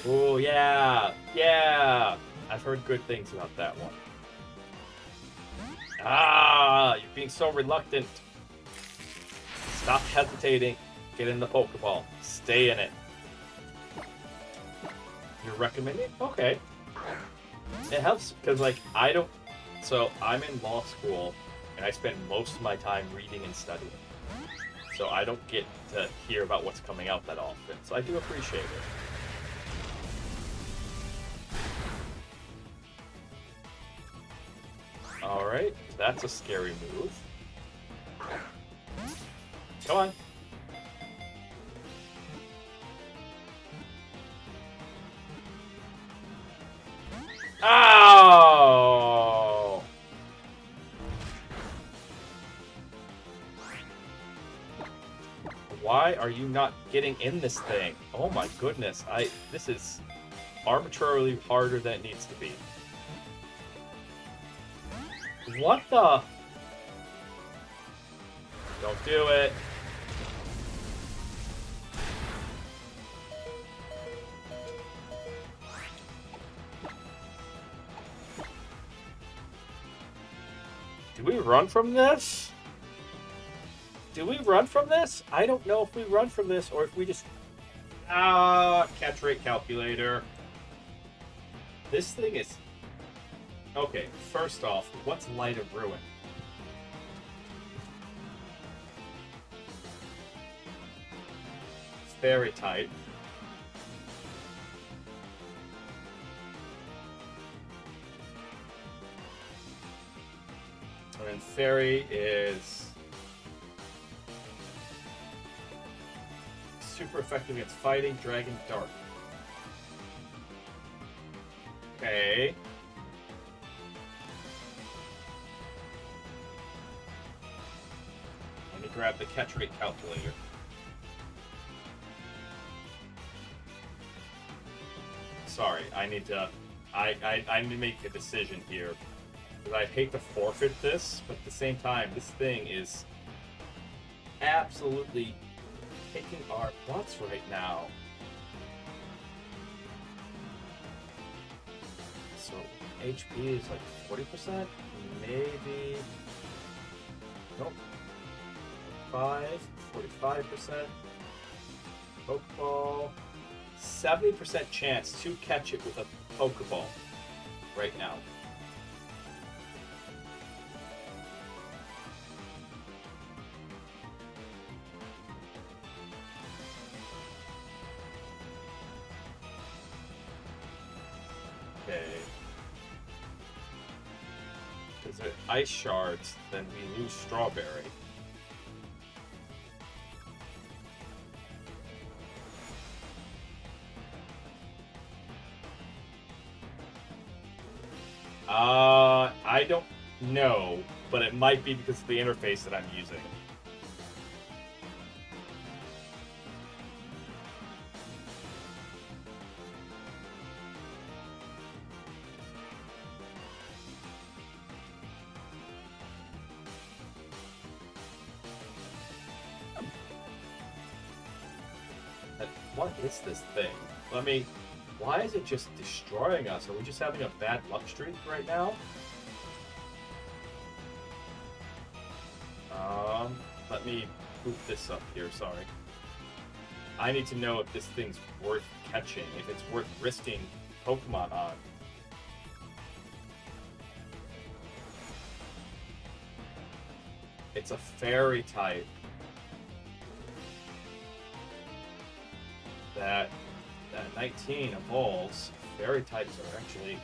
Oh, yeah! Yeah! I've heard good things about that one. Ah! You're being so reluctant. Stop hesitating. Get in the Pokeball. Stay in it. You're recommending? Okay. It helps because, like, I don't... So, I'm in law school, and I spend most of my time reading and studying. So I don't get to hear about what's coming out that often. So I do appreciate it. Alright, that's a scary move. Come on. Oh! Why are you not getting in this thing? Oh my goodness, this is arbitrarily harder than it needs to be. What the? Don't do it. Do we run from this? Do we run from this? I don't know if we run from this or if we just... catch rate calculator. This thing is Okay, first off, what's Light of Ruin? Fairy type. And then Fairy is super effective against fighting, dragon, dark. Okay. Let me grab the catch rate calculator. Sorry, I need to make a decision here. Because I hate to forfeit this, but at the same time, this thing is absolutely kicking our butts right now. So HP is like 40%, maybe. Nope. 45%. Pokeball. 70% chance to catch it with a Pokeball right now. Okay. Because if Ice Shards, then we lose Strawberry. I don't know, but it might be because of the interface that I'm using. What is this thing? I mean, why is it just destroying us? Are we just having a bad luck streak right now? Let me boot this up here, sorry. I need to know if this thing's worth catching, if it's worth risking Pokemon on. It's a fairy type. That 19 evolves. Fairy types are actually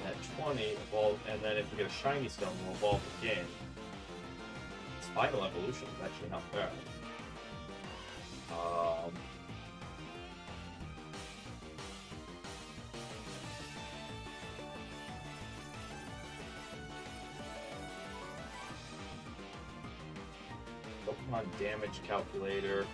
at 20 evolve, and then if we get a shiny stone, we'll evolve again. Its final evolution is actually not bad. Pokemon damage calculator.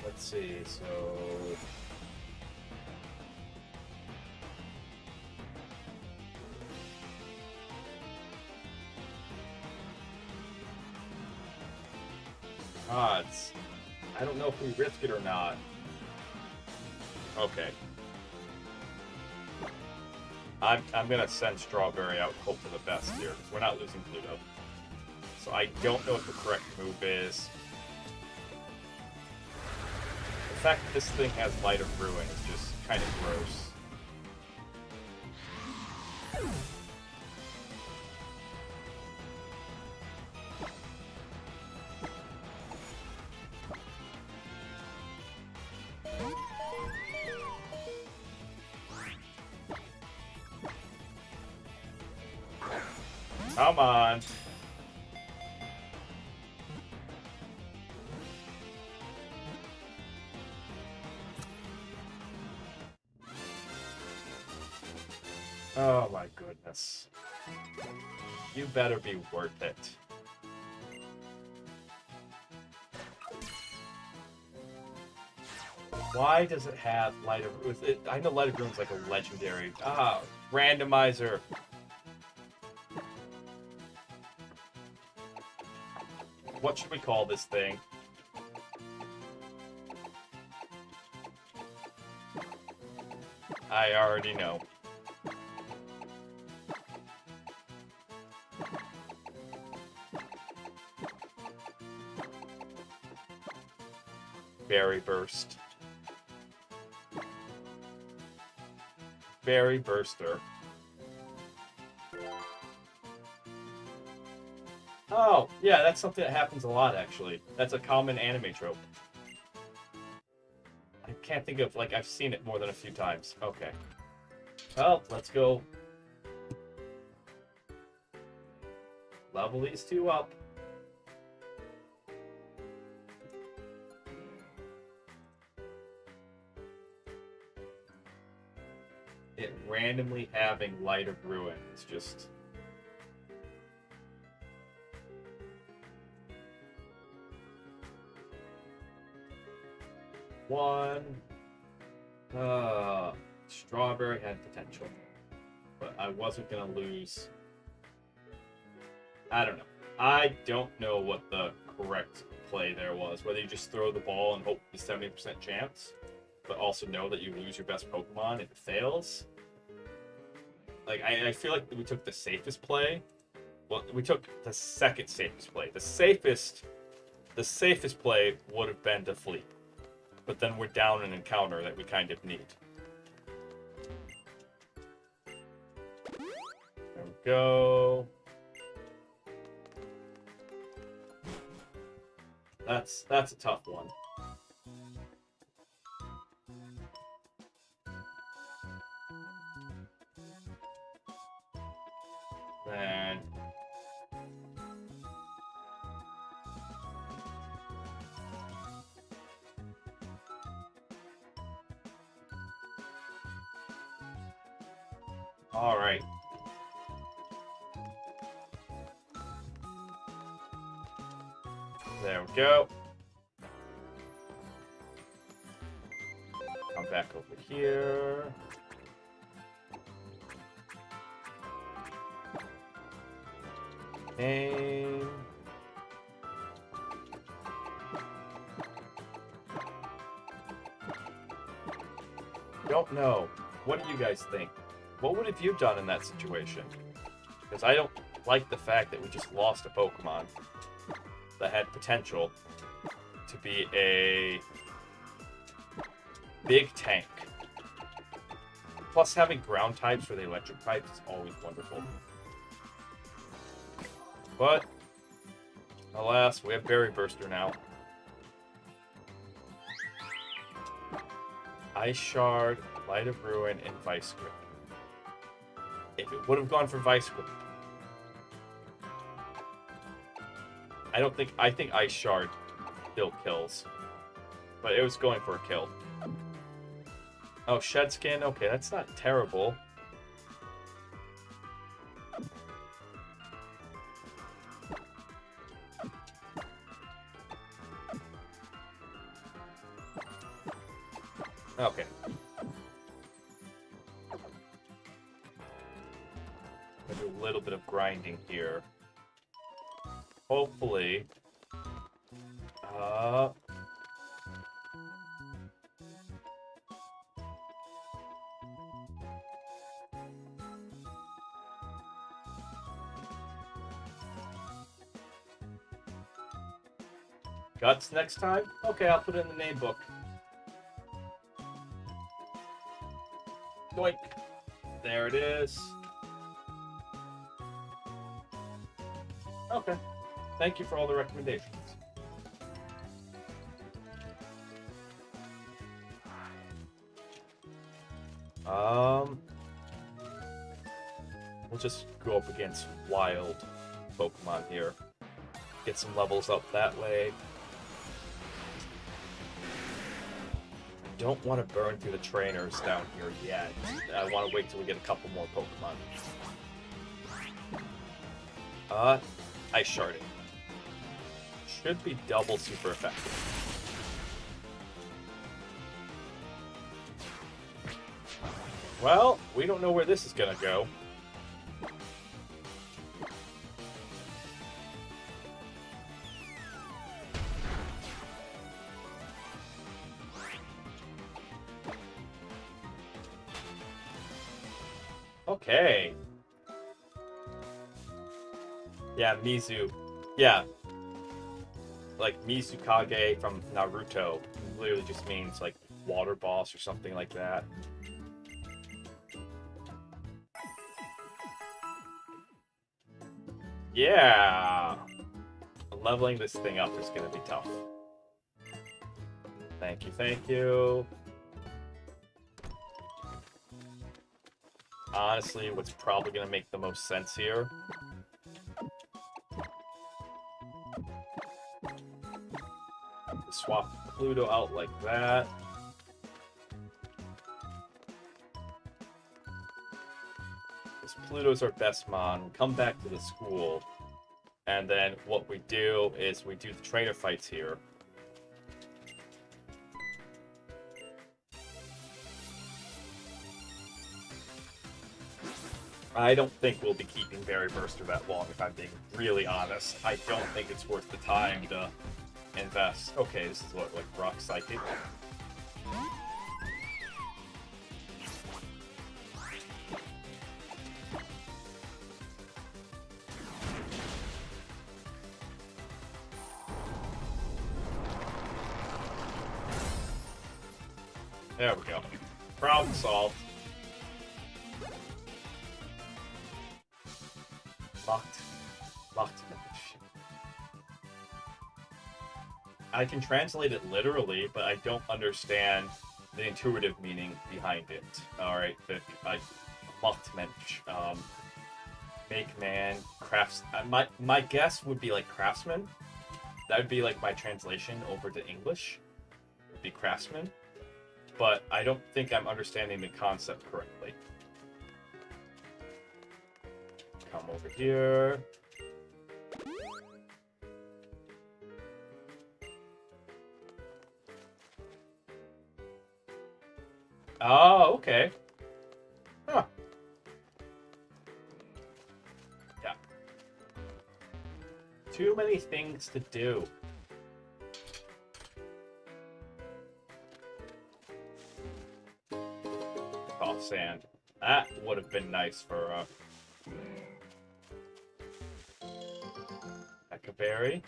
Let's see, so odds. I don't know if we risk it or not. Okay. I'm gonna send Strawberry out, hope for the best here, because we're not losing Pluto. So I don't know what the correct move is. The fact that this thing has Light of Ruin is just kind of gross. Come on. Oh my goodness. You better be worth it. Why does it have Light of Ruin? I know Light of Ruin's like a legendary. Randomizer. What should we call this thing? I already know. Berry Burst. Berry Burster. Oh, yeah, that's something that happens a lot, actually. That's a common anime trope. I can't think of, like, I've seen it more than a few times. Okay. Well, let's go level these two up. It randomly having Light of Ruin is just... One. Strawberry had potential. But I wasn't going to lose. I don't know. I don't know what the correct play there was. Whether you just throw the ball and hope for the 70% chance, but also know that you lose your best Pokemon if it fails. Like, I feel like we took the safest play. Well, we took the second safest play. The safest play would have been to flee. But then we're down an encounter that we kind of need. There we go. That's a tough one. Then all right. There we go. Come back over here. Name. Don't know. What do you guys think? What would have you done in that situation? Because I don't like the fact that we just lost a Pokemon that had potential to be a big tank. Plus, having ground types for the electric types is always wonderful. But, alas, we have Berry Burster now. Ice Shard, Light of Ruin, and Vice Grip. If it would have gone for Vice Grip, I think Ice Shard still kills. But it was going for a kill. Oh, Shed Skin? Okay, that's not terrible. Okay. I'll do a little bit of grinding here. Hopefully. Guts next time? Okay, I'll put it in the name book. Doink. There it is. Okay. Thank you for all the recommendations. We'll just go up against wild Pokemon here. Get some levels up that way. Don't want to burn through the trainers down here yet. I want to wait till we get a couple more Pokemon. Ice Sharding. Should be double super effective. Well, we don't know where this is gonna go. Okay. Yeah, Mizu. Yeah. Like Mizukage from Naruto. literally just means like water boss or something like that. Yeah! Leveling this thing up is gonna be tough. Thank you, thank you. Honestly, what's probably gonna make the most sense here is swap Pluto out like that. Because Pluto's our best mon. Come back to the school. And then what we do is we do the trainer fights here. I don't think we'll be keeping Berry Burster that long, if I'm being really honest. I don't think it's worth the time to invest. Okay, this is what, like, Rock Psychic? There we go. Problem solved. Locked. I can translate it literally, but I don't understand the intuitive meaning behind it. Alright, Lochtmensch. Make man, crafts. My guess would be like craftsman. That would be like my translation over to English. Would be craftsman. But I don't think I'm understanding the concept correctly. Come over here. Oh, okay. Huh. Yeah. Too many things to do. Oh, sand. That would have been nice for Berry.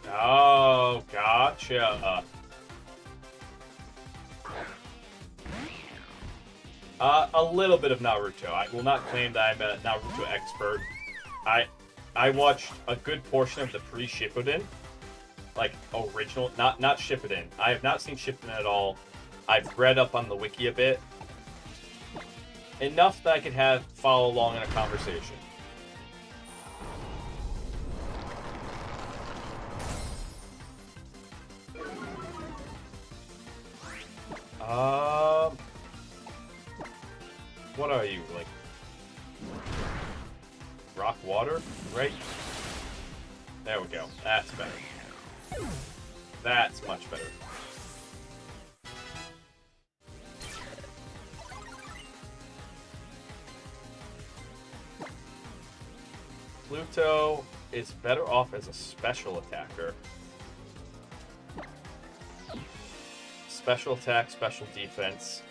Oh, gotcha. A little bit of Naruto. I will not claim that I'm a Naruto expert. I watched a good portion of the pre-Shippuden, like original, not Shippuden. I have not seen Shippuden at all. I've read up on the wiki a bit, enough that I could follow along in a conversation. What are you, like, rock water? Right? There we go. That's better. That's much better. Pluto is better off as a special attacker. Special attack, special defense.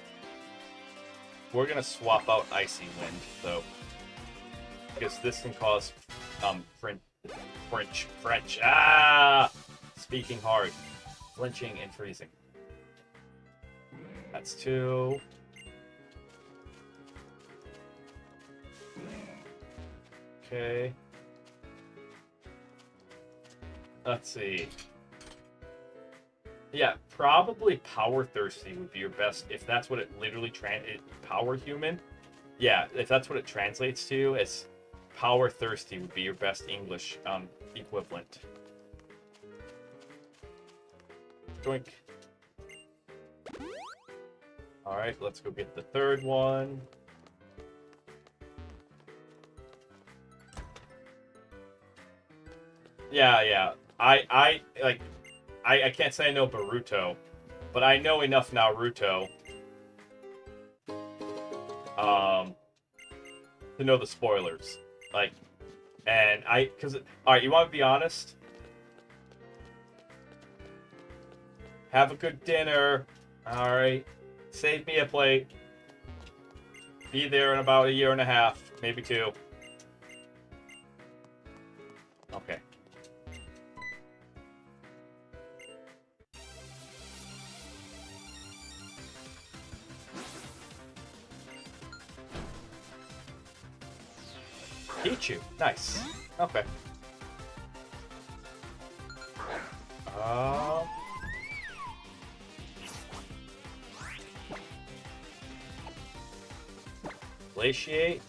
We're gonna swap out Icy Wind, though. Because this can cause, French. Speaking hard. Flinching and freezing. That's 2. Okay. Let's see. Yeah, probably Power Thirsty would be your best, if that's what it literally Power Human. Yeah, if that's what it translates to, it's Power Thirsty would be your best English equivalent. Doink. Alright, let's go get the third one. Yeah. I can't say I know Boruto, but I know enough Naruto to know the spoilers. Alright, you want to be honest? Have a good dinner. Alright. Save me a plate. Be there in about 1.5 years, maybe 2. Okay. Pichu. Nice. Okay. Glaciate.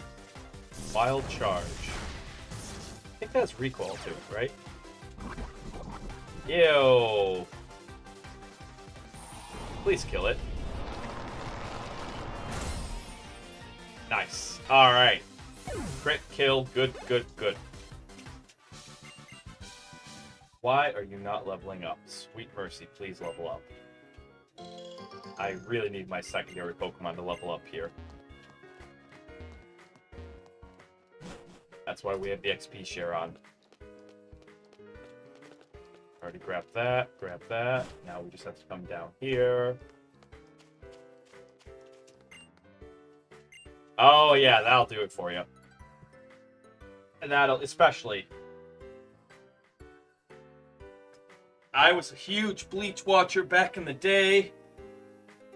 Wild Charge. I think that's recoil too, right? Ew. Please kill it. Nice. Alright. Crit kill. Good, good, good. Why are you not leveling up? Sweet mercy, please level up. I really need my secondary Pokemon to level up here. That's why we have the XP share on. Already grabbed that, grab that. Now we just have to come down here. Oh yeah, that'll do it for you. And that'll, especially... I was a huge Bleach watcher back in the day.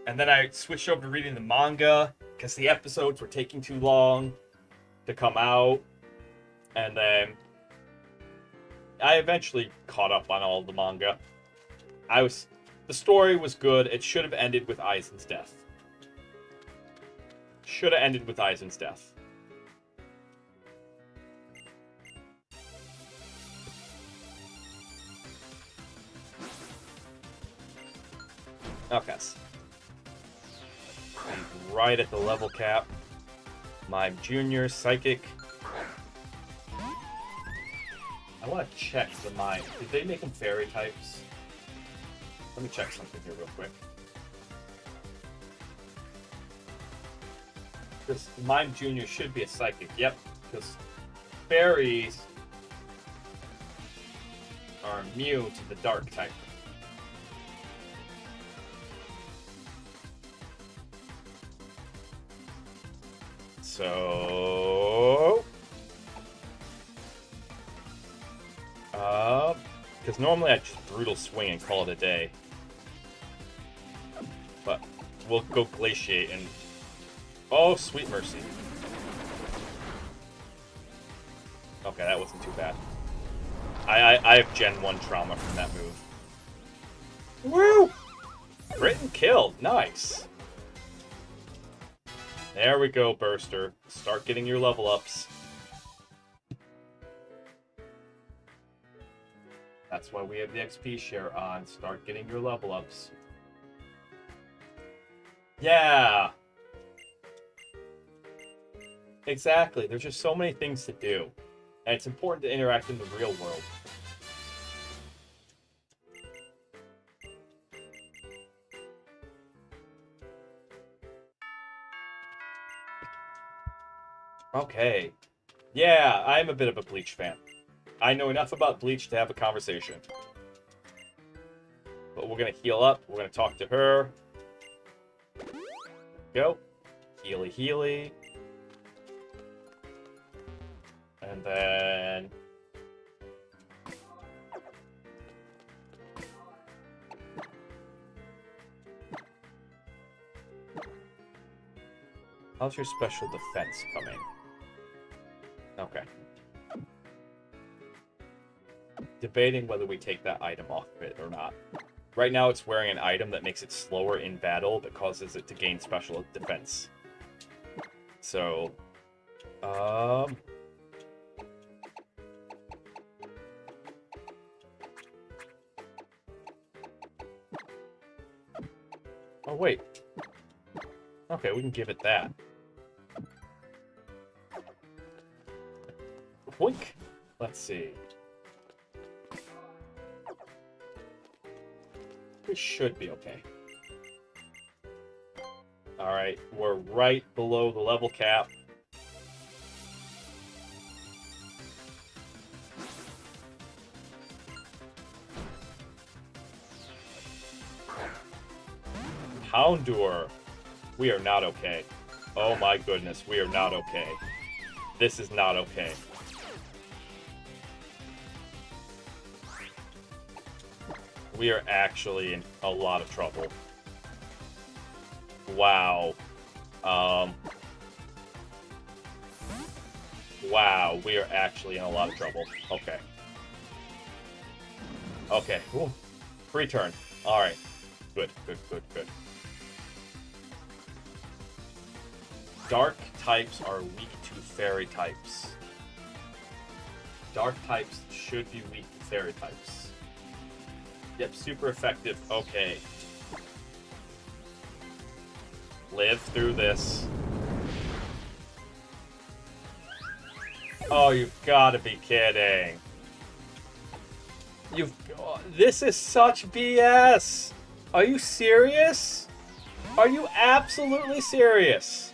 And then I switched over to reading the manga because the episodes were taking too long to come out. And then I eventually caught up on all of the manga. The story was good. It should have ended with Aizen's death. Should have ended with Aizen's death. Okay. And right at the level cap. My junior psychic. I want to check the mime. Did they make them fairy types? Let me check something here real quick. Because Mime Junior should be a psychic. Yep, because fairies are immune to the dark type. So... because normally I just brutal swing and call it a day. But we'll go glaciate and... Oh, sweet mercy. Okay, that wasn't too bad. I have Gen 1 trauma from that move. Woo! Crit and kill. Nice. There we go, Burster. Start getting your level ups. That's why we have the XP share on. Start getting your level ups. Yeah! Exactly. There's just so many things to do. And it's important to interact in the real world. Okay. Yeah, I'm a bit of a Bleach fan. I know enough about Bleach to have a conversation. But we're gonna heal up. We're gonna talk to her. Go. Healy, healy. And then... how's your special defense coming? Okay. Debating whether we take that item off of it or not. Right now it's wearing an item that makes it slower in battle, but causes it to gain special defense. So... oh wait. Okay, we can give it that. Boink. Let's see. We should be okay. Alright, we're right below the level cap. Houndour. We are not okay. Oh my goodness, we are not okay. This is not okay. We are actually in a lot of trouble. Wow. Wow, we are actually in a lot of trouble. Okay. Okay. Ooh. Free turn. Alright. Good, good, good, good. Dark types are weak to fairy types. Dark types should be weak to fairy types. Yep, super effective. Okay. Live through this. Oh, you've got to be kidding. This is such BS. Are you serious? Are you absolutely serious?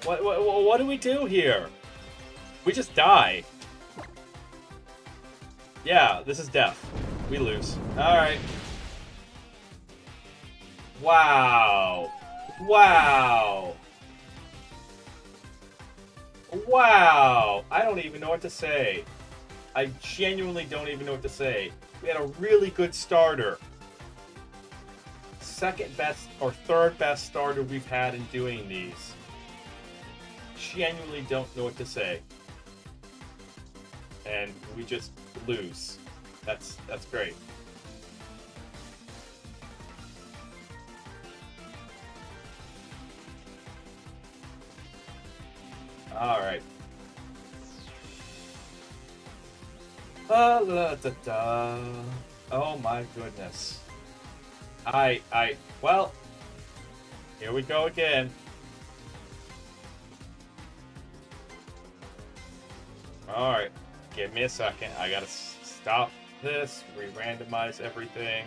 What do we do here? We just die. Yeah, this is death. We lose. Alright. Wow. Wow. Wow. I don't even know what to say. I genuinely don't even know what to say. We had a really good starter. Second best or third best starter we've had in doing these. Genuinely don't know what to say. And we just lose. That's great. All right. La, da, da. Oh my goodness. Well, here we go again. All right, give me a second. I gotta stop this, re-randomize everything.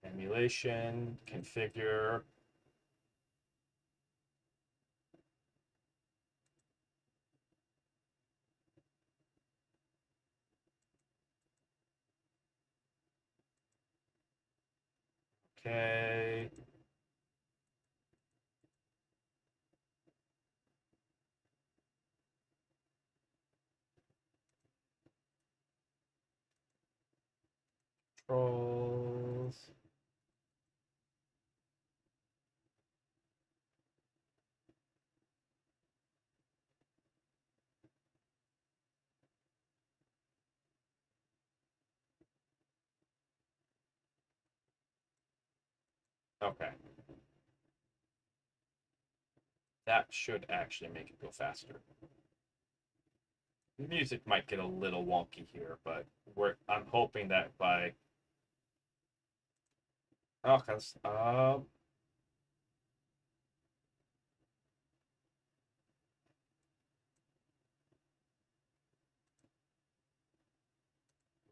Emulation, configure. Okay. Controls. Okay. That should actually make it go faster. The music might get a little wonky here, but I'm hoping that by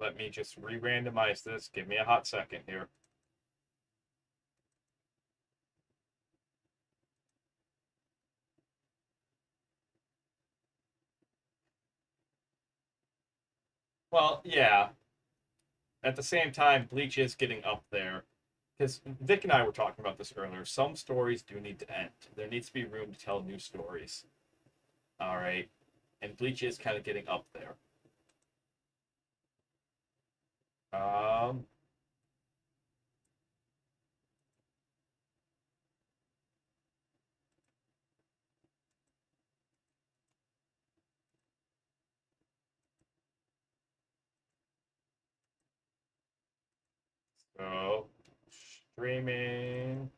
let me just re-randomize this. Give me a hot second here. Well, yeah. At the same time, Bleach is getting up there. Because Vic and I were talking about this earlier. Some stories do need to end. There needs to be room to tell new stories. All right. And Bleach is kind of getting up there. So, streaming.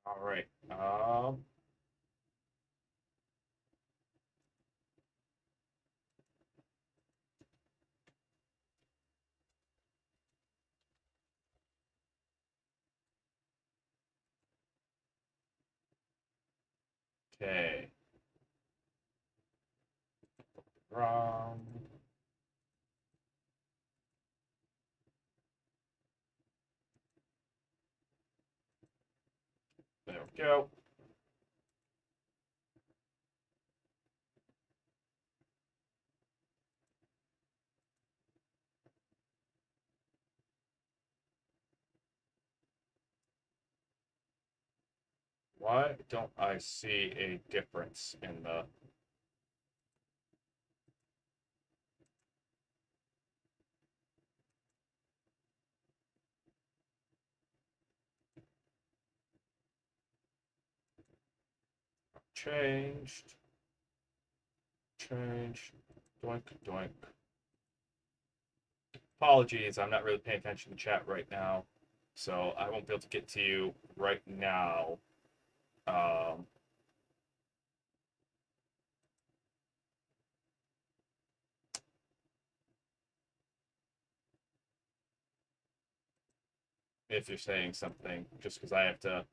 All right. Okay. Wrong. There we go. Why don't I see a difference in the... Changed. Change. Doink, doink. Apologies, I'm not really paying attention to chat right now, so I won't be able to get to you right now. If you're saying something, just because I have to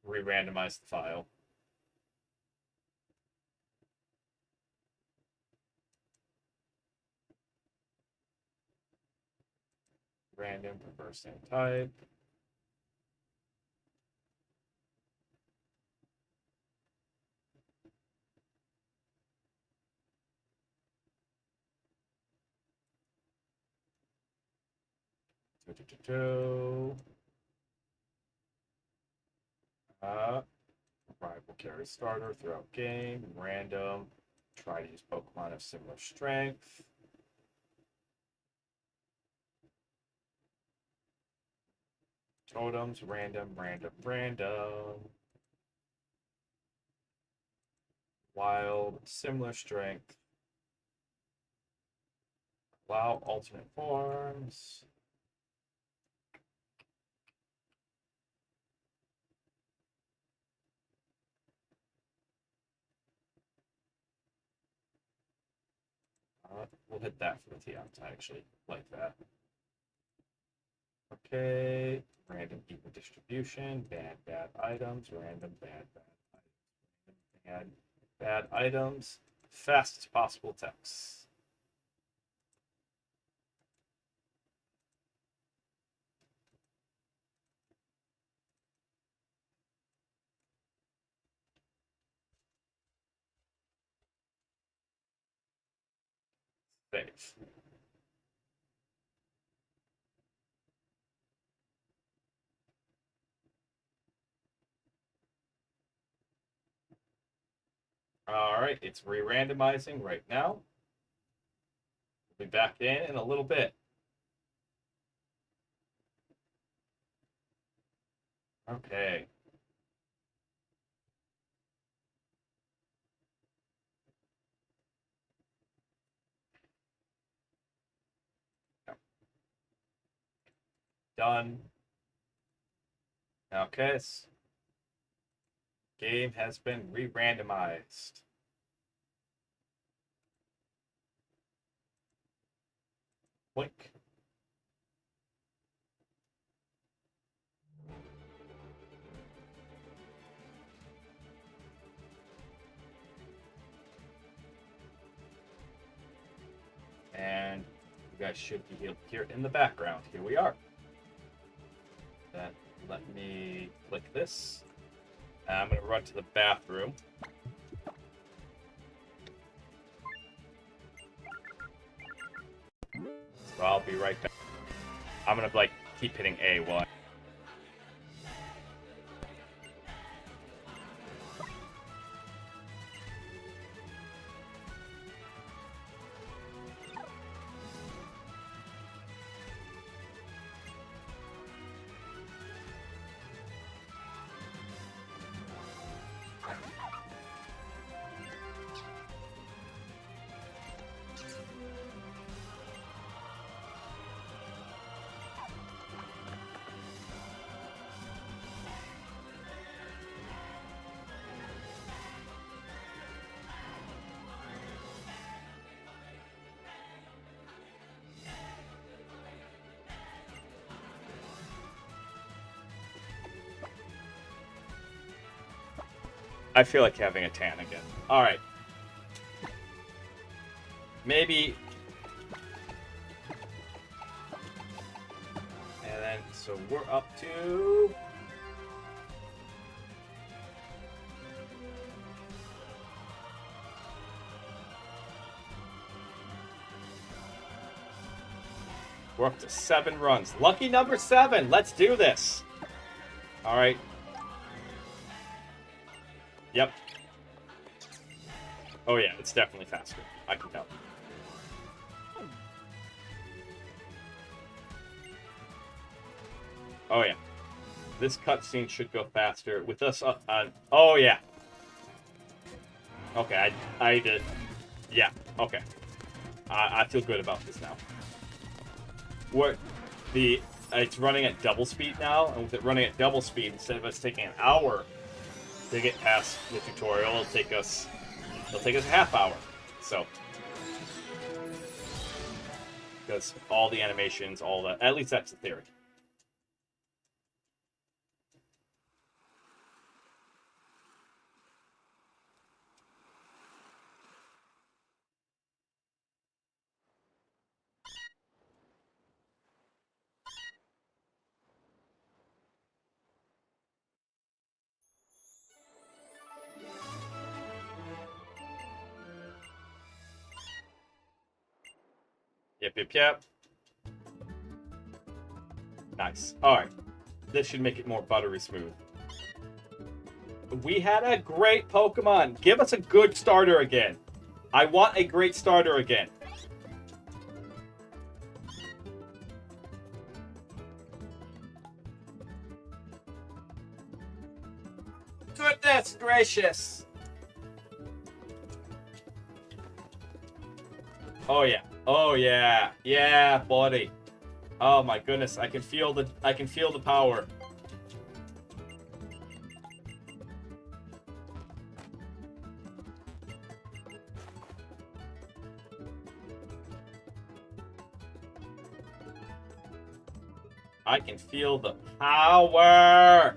re-randomize the file. Random, reverse and type. Rival carry starter throughout game, random. Try to use Pokemon of similar strength. Totems, random, random, random. Wild, similar strength. Allow alternate forms. We'll hit that for the TMs. I actually like that. Okay, random even distribution, bad items, random bad items, random bad items, fastest possible text. Save. All right, it's re-randomizing right now. We'll be back in a little bit. Okay. Done. Okay. Game has been re-randomized. Blink. And you guys should be here in the background. Here we are. Then let me click this. I'm going to run to the bathroom. So I'll be right back. I'm going to keep hitting A while. I feel like having a tan again. All right. Maybe. And then, so we're up to. We're up to 7 runs. Lucky number 7. Let's do this. All right. Yep. Oh, yeah. It's definitely faster. I can tell. Oh, yeah. This cutscene should go faster. With us on... Oh, yeah. Okay, I did... Yeah, okay. I feel good about this now. It's running at double speed now, and with it running at double speed, instead of us taking an hour to get past the tutorial, it'll take us a half hour. So, because all the animations, at least that's the theory. Yep. Nice. Alright. This should make it more buttery smooth. We had a great Pokemon. Give us a good starter again. I want a great starter again. Goodness gracious. Oh yeah. Oh yeah. Yeah, buddy. Oh my goodness, I can feel the power. I can feel the power.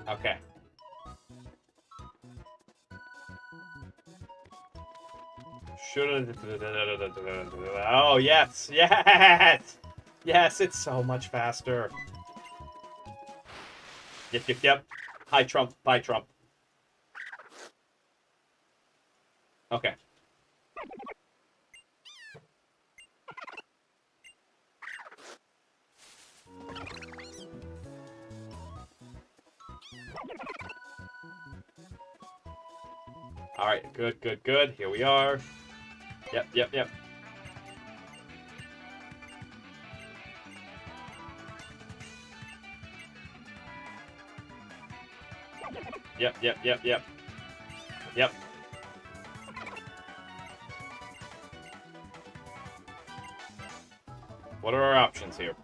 Okay. Oh, yes! Yes! Yes, it's so much faster. Yep. Hi, Trump. Bye, Trump. Okay. All right, good. Here we are. Yep. Yep. What are our options here?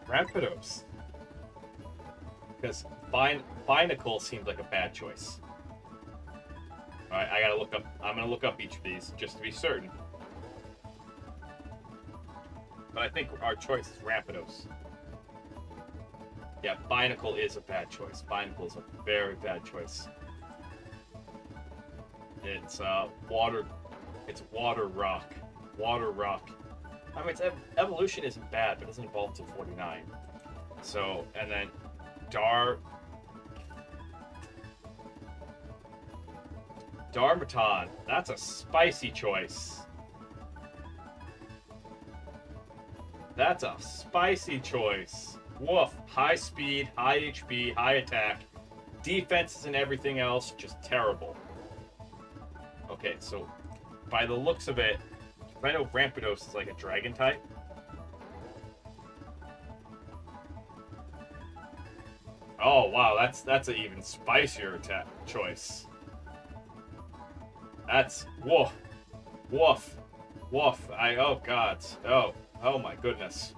Rampardos. Because Binacle seems like a bad choice. Alright, I gotta look up. I'm gonna look up each of these just to be certain. But I think our choice is Rampardos. Yeah, Binacle is a bad choice. Binacle is a very bad choice. It's water. It's water rock. Water rock. I mean, its evolution isn't bad, but it doesn't evolve till 49. So, and then Darmanitan. That's a spicy choice. That's a spicy choice. Woof. High speed, high HP, high attack. Defenses and everything else, just terrible. Okay, so by the looks of it, I know Rampardos is like a dragon type. Oh wow, that's an even spicier attack choice. That's woof. Oh god. Oh my goodness.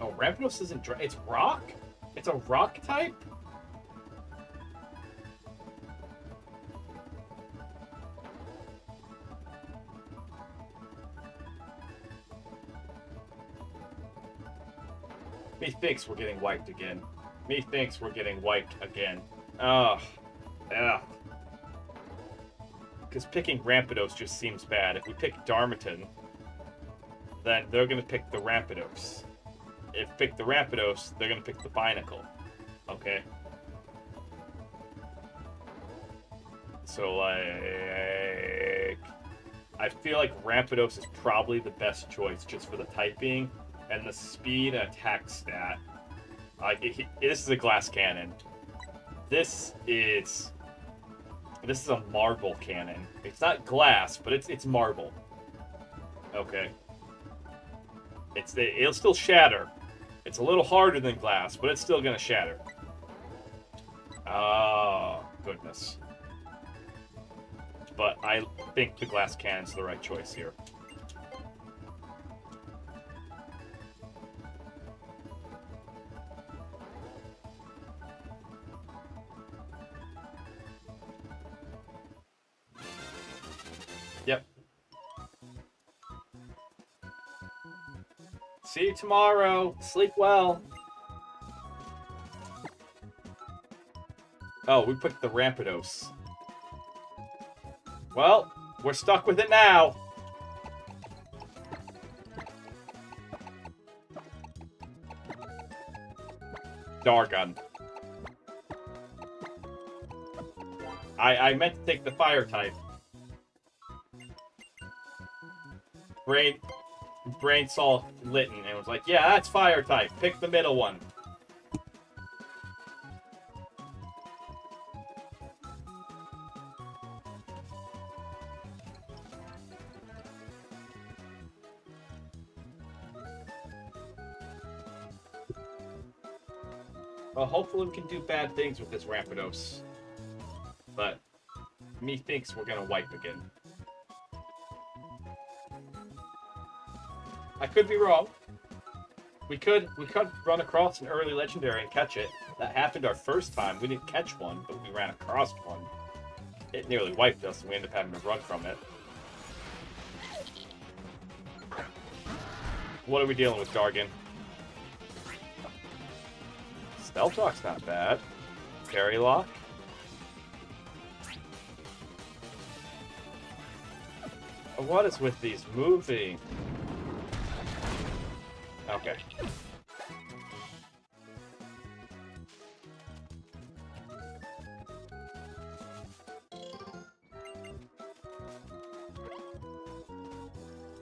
Oh, Rampardos isn't it's rock? It's a rock type? Methinks we're getting wiped again. Methinks we're getting wiped again. Ugh. Yeah. Because picking Rampardos just seems bad. If we pick Darmanitan, then they're going to pick the Rampardos. If pick the Rampardos, they're going to pick the Binacle. Okay? So, like... I feel like Rampardos is probably the best choice just for the typing and the speed and attack stat. This is a glass cannon. This is a marble cannon. It's not glass, but it's marble. Okay. It'll still shatter. It's a little harder than glass, but it's still gonna shatter. Oh, goodness. But I think the glass cannon's the right choice here. Yep. See you tomorrow. Sleep well. Oh, we picked the Rampardos. Well, we're stuck with it now. Dargon. I meant to take the fire type. Brain saw Litten and was like, yeah, that's fire type. Pick the middle one. Well, hopefully we can do bad things with this Rampardos. But methinks we're gonna wipe again. I could be wrong. We could run across an early legendary and catch it. That happened our first time. We didn't catch one, but we ran across one. It nearly wiped us, and we ended up having to run from it. What are we dealing with, Dargon? Stealth Rock's not bad. Fairy Lock. What is with these moving? Okay.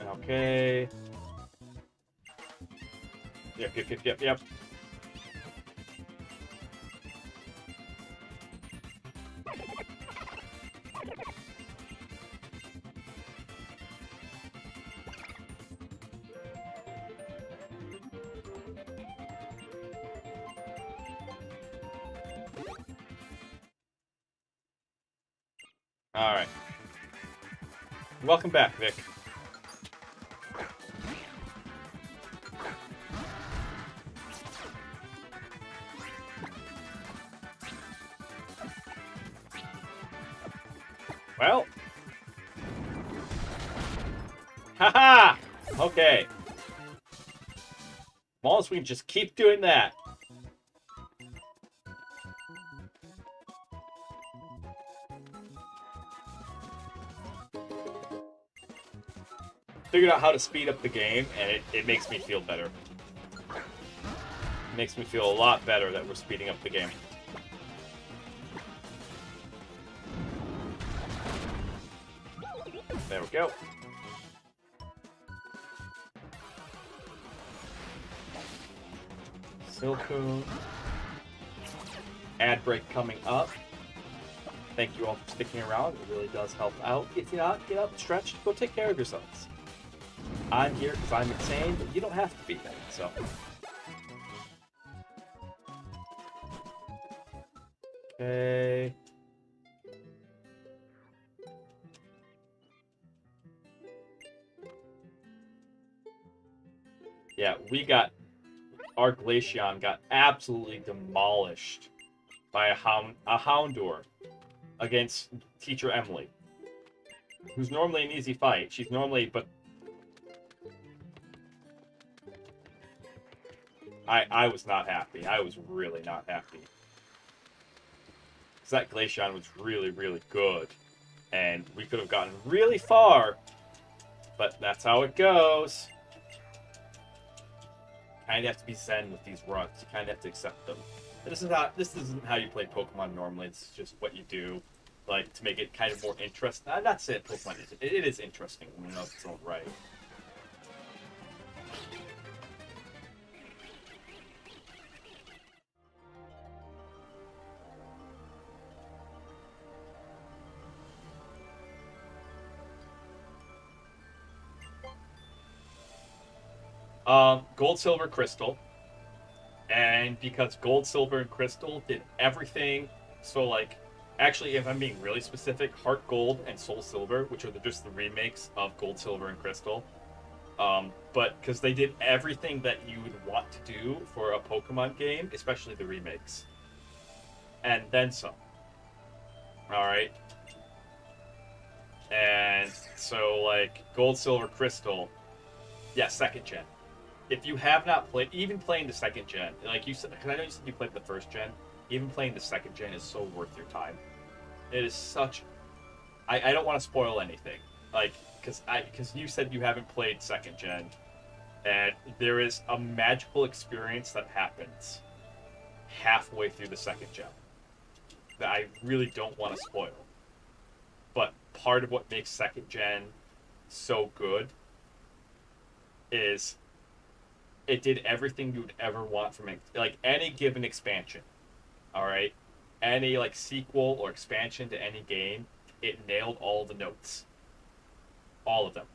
Okay. Yep. Alright. Welcome back, Vic. Well. Haha! Okay. As long as we can just keep doing that. Figured out how to speed up the game, and it makes me feel better. It makes me feel a lot better that we're speeding up the game. There we go. Silcoon. Ad break coming up. Thank you all for sticking around. It really does help out. If you're not, get up, stretch, go take care of yourselves. I'm here because I'm insane, but you don't have to be there, so. Okay. Yeah, our Glaceon got absolutely demolished by a Houndour against Teacher Emily, who's normally an easy fight. She's normally, but I was not happy. I was really not happy. Because that Glaceon was really, really good. And we could have gotten really far. But that's how it goes. Kind of have to be zen with these runs. You kind of have to accept them. This isn't how you play Pokemon normally. It's just what you do, like, to make it kind of more interesting. I'm not saying Pokemon is. It is interesting when you know it's all right. Gold, Silver, Crystal. And because Gold, Silver, and Crystal did everything, so like, actually, if I'm being really specific, Heart Gold and Soul Silver, which are just the remakes of Gold, Silver, and Crystal, but because they did everything that you would want to do for a Pokemon game, especially the remakes, and then some. All right. And so, like, Gold, Silver, Crystal, yeah, second gen. If you have not played, even playing the second gen, like you said, because I know you said you played the first gen, even playing the second gen is so worth your time. It is such. I don't want to spoil anything, like, because you said you haven't played second gen, and there is a magical experience that happens halfway through the second gen that I really don't want to spoil. But part of what makes second gen so good is it did everything you would ever want from it. Like, any given expansion, all right? Any, like, sequel or expansion to any game, it nailed all the notes. All of them.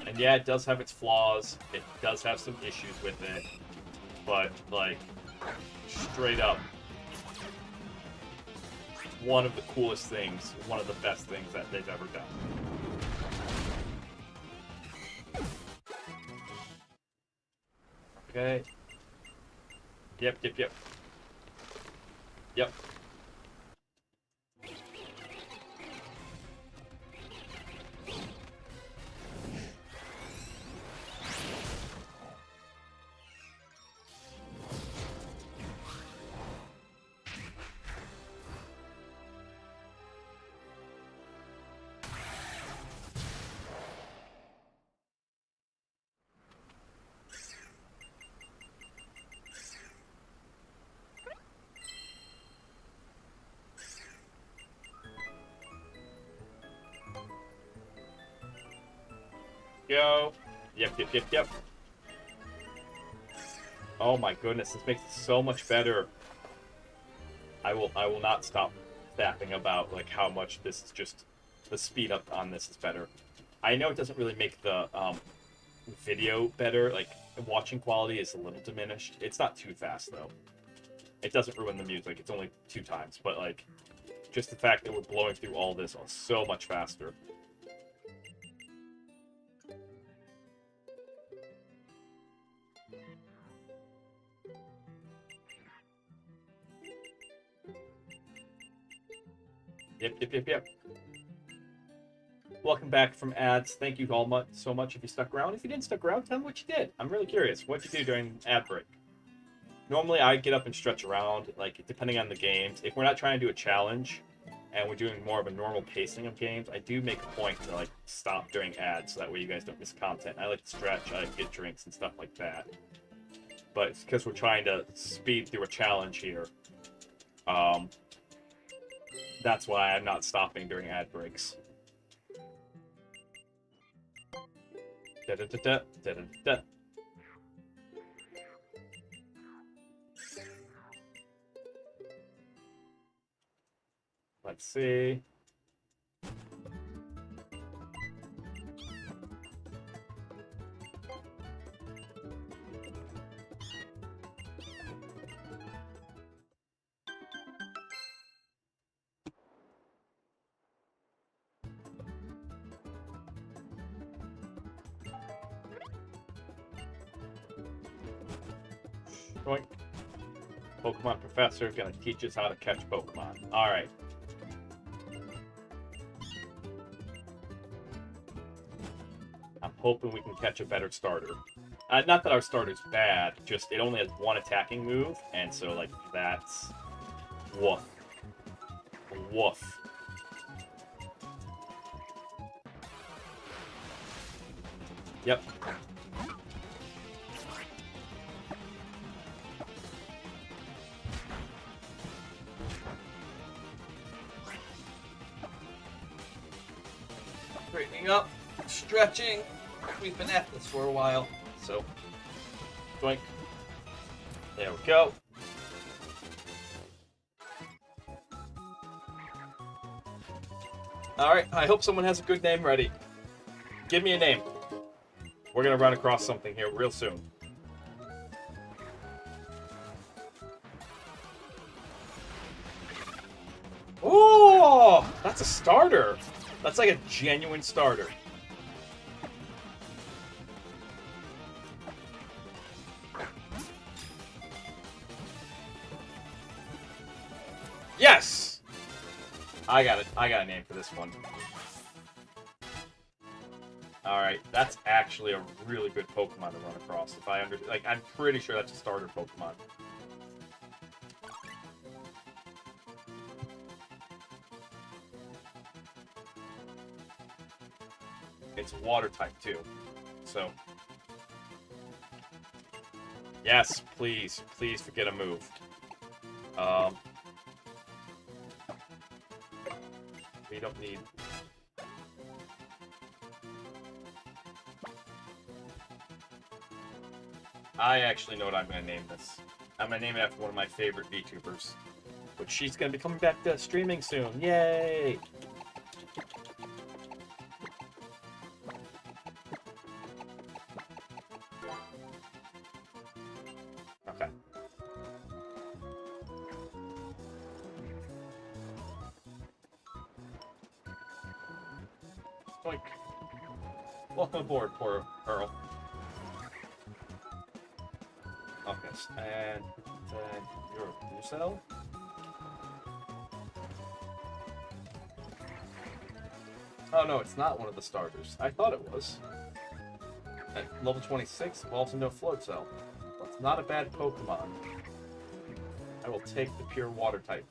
And yeah, it does have its flaws. It does have some issues with it. But, like, straight up, one of the coolest things, one of the best things that they've ever done. Okay. Yep. Yep. Go. Yep. Oh my goodness, this makes it so much better. I will not stop fapping about, like, how much this is just, the speed up on this is better. I know it doesn't really make the video better, like, watching quality is a little diminished. It's not too fast though. It doesn't ruin the music, it's only 2 times, but, like, just the fact that we're blowing through all this so much faster. Yep. Welcome back from ads. Thank you all so much if you stuck around. If you didn't stick around, tell me what you did. I'm really curious. What'd you do during ad break? Normally, I get up and stretch around, like, depending on the games. If we're not trying to do a challenge, and we're doing more of a normal pacing of games, I do make a point to, like, stop during ads, so that way you guys don't miss content. I like to stretch, I like to get drinks and stuff like that. But it's because we're trying to speed through a challenge here. That's why I'm not stopping during ad breaks. Da-da-da-da. Let's see. Boink. Pokemon Professor gonna teach us how to catch Pokemon. Alright. I'm hoping we can catch a better starter. Not that our starter's bad, just it only has one attacking move, and so, like, that's... Woof. Woof. Yep. Straightening up, stretching. We've been at this for a while, so doink. There we go. Alright, I hope someone has a good name ready. Give me a name. We're gonna run across something here real soon. Oh, that's a starter. That's like a genuine starter. Yes! I got it. I got a name for this one. Alright, that's actually a really good Pokemon to run across. If I like, I'm pretty sure that's a starter Pokemon. It's a water type too. So yes, please forget a move. We don't need. I actually know what I'm going to name this. I'm going to name it after one of my favorite VTubers, which she's going to be coming back to streaming soon. Yay! Okay. Doink. Welcome aboard, poor Earl. Okay, and then your Nuzelocke. Oh no, it's not one of the starters. I thought it was. At level 26, evolves into a Float Cell. That's not a bad Pokemon. I will take the pure water type.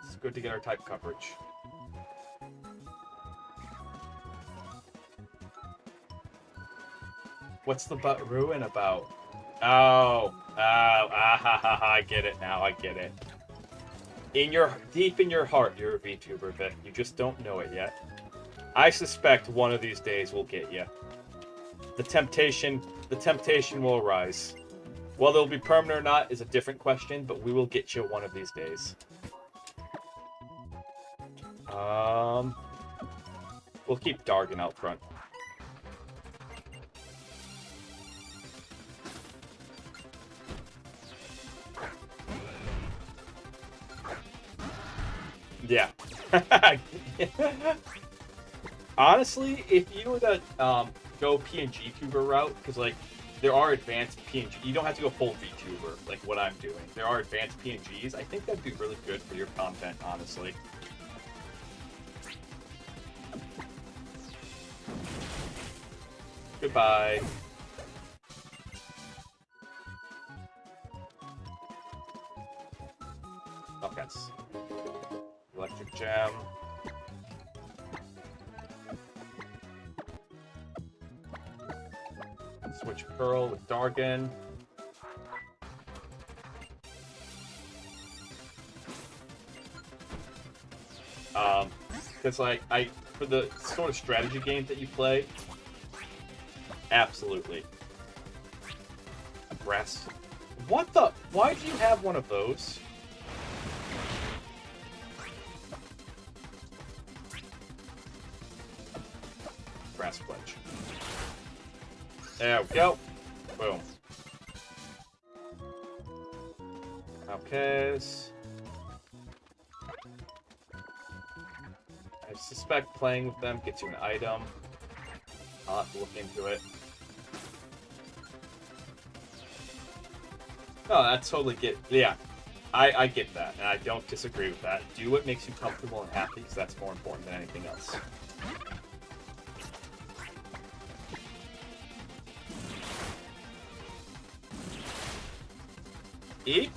It's good to get our type coverage. What's the butt ruin about? I get it now. I get it. Deep in your heart, you're a VTuber, but you just don't know it yet. I suspect one of these days will get you. The temptation will arise. Whether it'll be permanent or not is a different question, but we will get you one of these days. We'll keep Dargon out front. Yeah. Honestly, if you were to go PNG tuber route, because like there are advanced PNG, you don't have to go full VTuber like what I'm doing. There are advanced PNGs. I think that'd be really good for your content, honestly. Goodbye. Okay. Electric Gem. Switch Pearl with Dargon. Because like for the sort of strategy games that you play, absolutely. A grass. What the? Why do you have one of those? Grass Pledge. There we go. Boom. Okay. I suspect playing with them gets you an item. I'll have to look into it. No, that's totally yeah. I get that, and I don't disagree with that. Do what makes you comfortable and happy, because that's more important than anything else. Eep.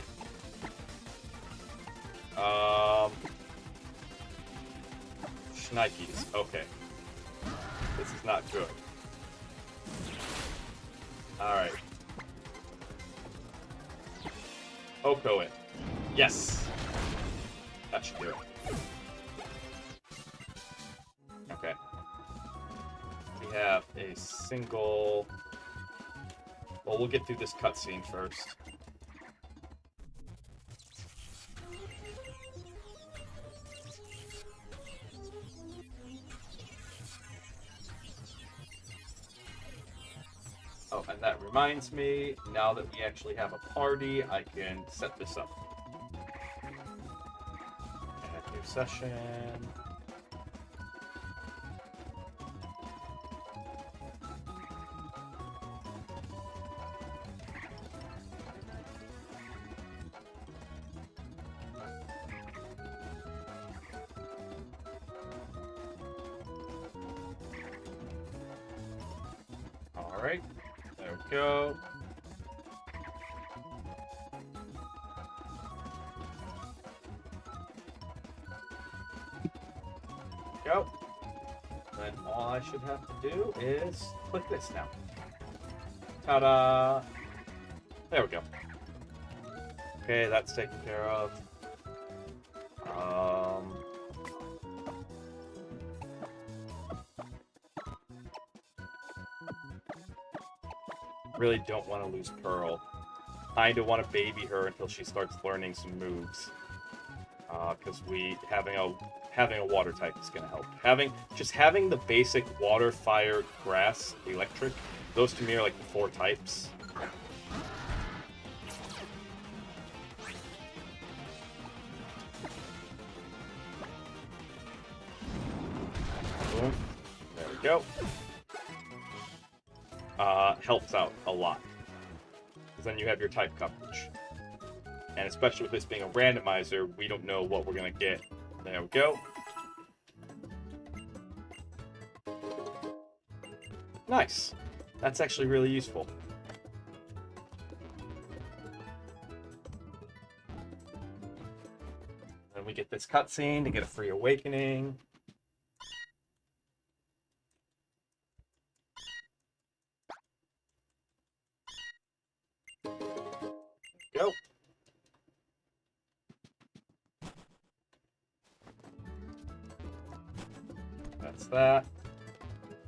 Shnikes. Okay. This is not good. Alright. Oko it. Yes! That should do it. Okay. We have a single... Well, we'll get through this cutscene first. Oh, and that reminds me, now that we actually have a party, I can set this up. Add new session. All right. There we go. Go. Then all I should have to do is click this now. Ta-da! There we go. Okay, that's taken care of. Really don't want to lose Pearl. Kinda want to baby her until she starts learning some moves. Because having a water type is gonna help. Having the basic water, fire, grass, electric. Those to me are like the 4 types. Boom. There we go. Helps out a lot. Because then you have your type coverage. And especially with this being a randomizer, we don't know what we're going to get. There we go. Nice. That's actually really useful. Then we get this cutscene to get a free awakening. Go. That's that.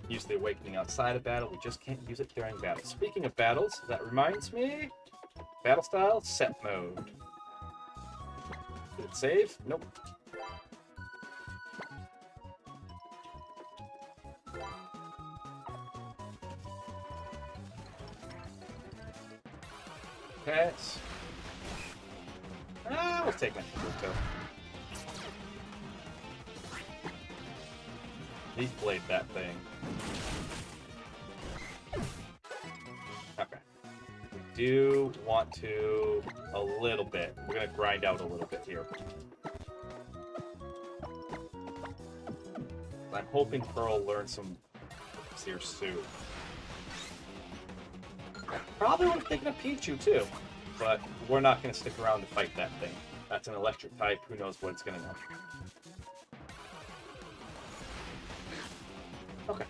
Use the awakening outside of battle. We just can't use it during battle. Speaking of battles, that reminds me. Battle style, set mode. Did it save? Nope. Pets. Let's take my Naruto. He's played that thing. Okay. We do want to a little bit. We're gonna grind out a little bit here. I'm hoping Pearl learns some moves here soon. Probably would have taken a Pichu too, but we're not going to stick around to fight that thing. That's an electric type. Who knows what it's going to know. Okay.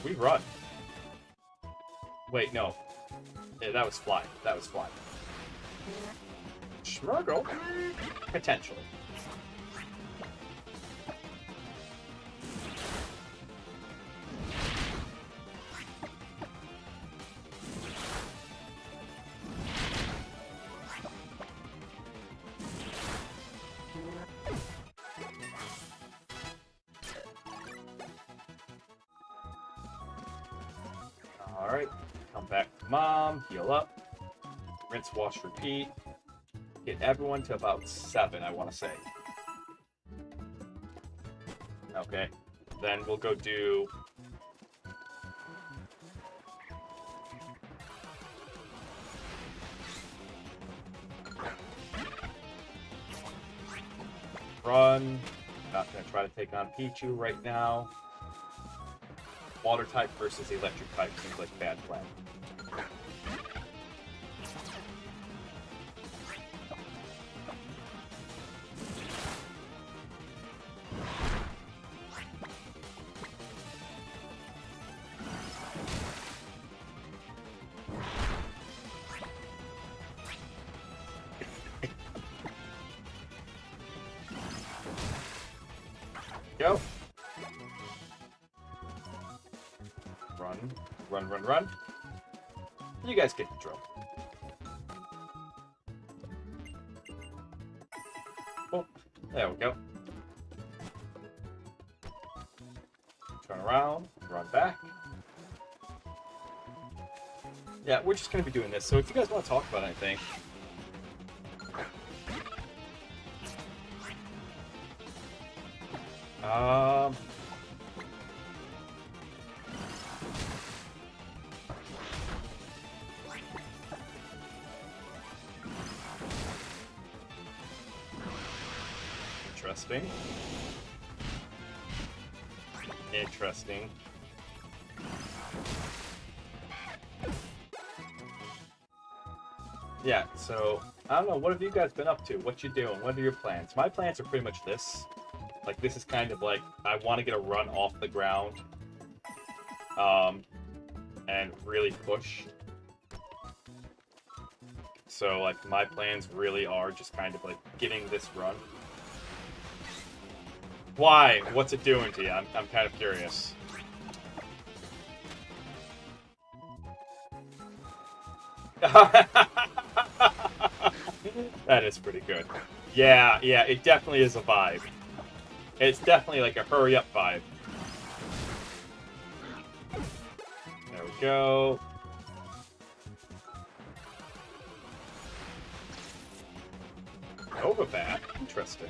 We run. Wait, no. Yeah, that was fly. That was fly. Schmurgle? Potentially. Alright, come back to mom, heal up, rinse, wash, repeat. Get everyone to about 7, I want to say. Okay, then we'll go do... Run. Not going to try to take on Pichu right now. Water type versus electric type seems like a bad plan. Go. Run. You guys get the drill. Oh, there we go. Turn around, run back. Yeah, we're just going to be doing this, so if you guys want to talk about anything... Interesting. Yeah, so, I don't know, what have you guys been up to? What you doing? What are your plans? My plans are pretty much this. Like, this is kind of like, I want to get a run off the ground. And really push. So, like, my plans really are just kind of like getting this run. Why? What's it doing to you? I'm kind of curious. That is pretty good. Yeah, it definitely is a vibe. It's definitely like a hurry up vibe. There we go. Nova Bat? Interesting.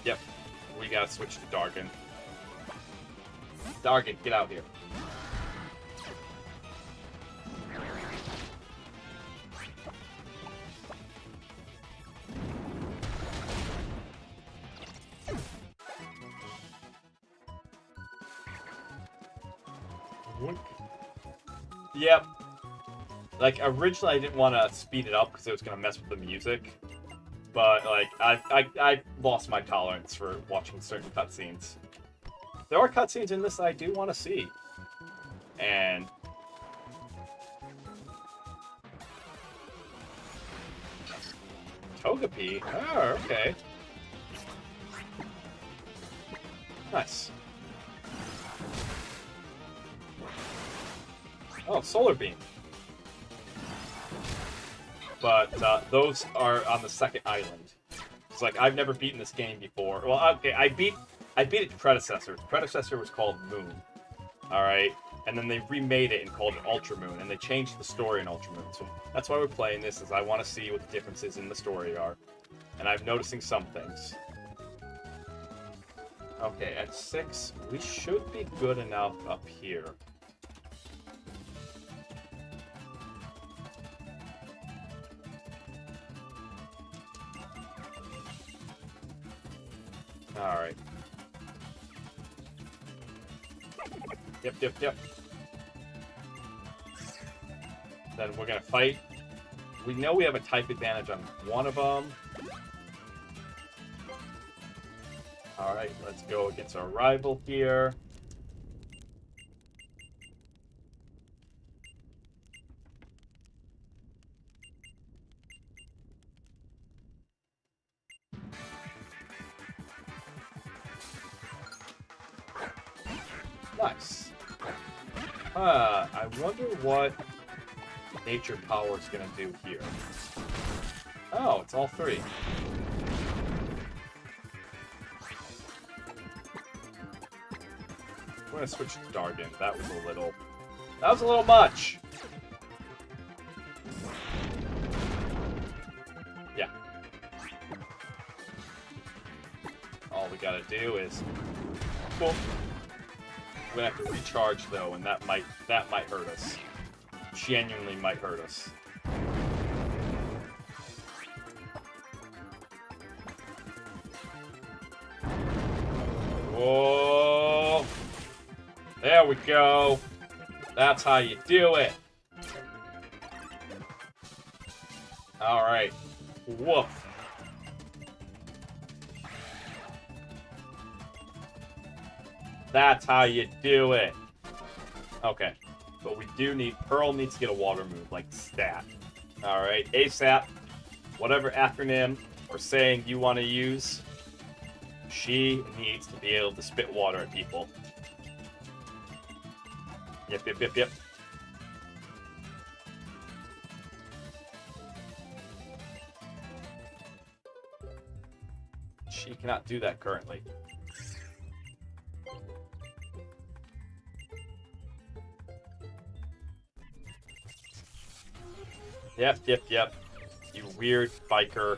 Yep. We gotta switch to Dargon. Dargon, get out here. Yep. Like, originally I didn't want to speed it up because it was going to mess with the music. But, like, I lost my tolerance for watching certain cutscenes. There are cutscenes in this that I do want to see. And... Togepi? Oh, okay. Nice. Oh, Solar Beam. But those are on the second island. It's like, I've never beaten this game before. Well, okay, I beat its predecessor. Its predecessor was called Moon. Alright? And then they remade it and called it Ultra Moon. And they changed the story in Ultra Moon. So that's why we're playing this, is I want to see what the differences in the story are. And I'm noticing some things. Okay, at 6, we should be good enough up here. Alright. Yep. Then we're gonna fight. We know we have a type advantage on one of them. Alright, let's go against our rival here. Nice. I wonder what Nature Power is going to do here. Oh, it's all three. We're going to switch to Dargon. That was a little much. Yeah. All we got to do is... Boom. We're gonna have to recharge though, and that might hurt us. genuinely might hurt us. Whoa! There we go. That's how you do it. Alright. Woof. That's how you do it. Okay. But we do need... Pearl needs to get a water move, like stat. Alright. ASAP. Whatever acronym or saying you want to use, she needs to be able to spit water at people. Yep, yep, yep, yep. She cannot do that currently. Yep, yep, yep. You weird biker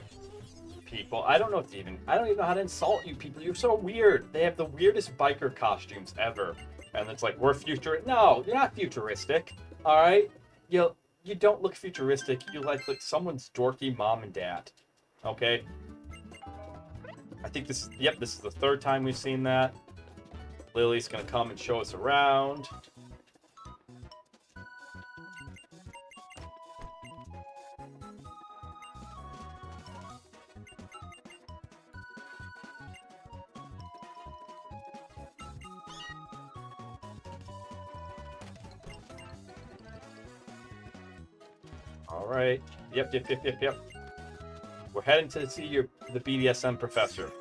people. I don't even know how to insult you people. You're so weird. They have the weirdest biker costumes ever. And it's like, we're futuristic. No, you're not futuristic. Alright? You don't look futuristic. You like someone's dorky mom and dad. Okay? I think this is the third time we've seen that. Lily's gonna come and show us around. Alright. Yep. We're heading to see the BDSM professor.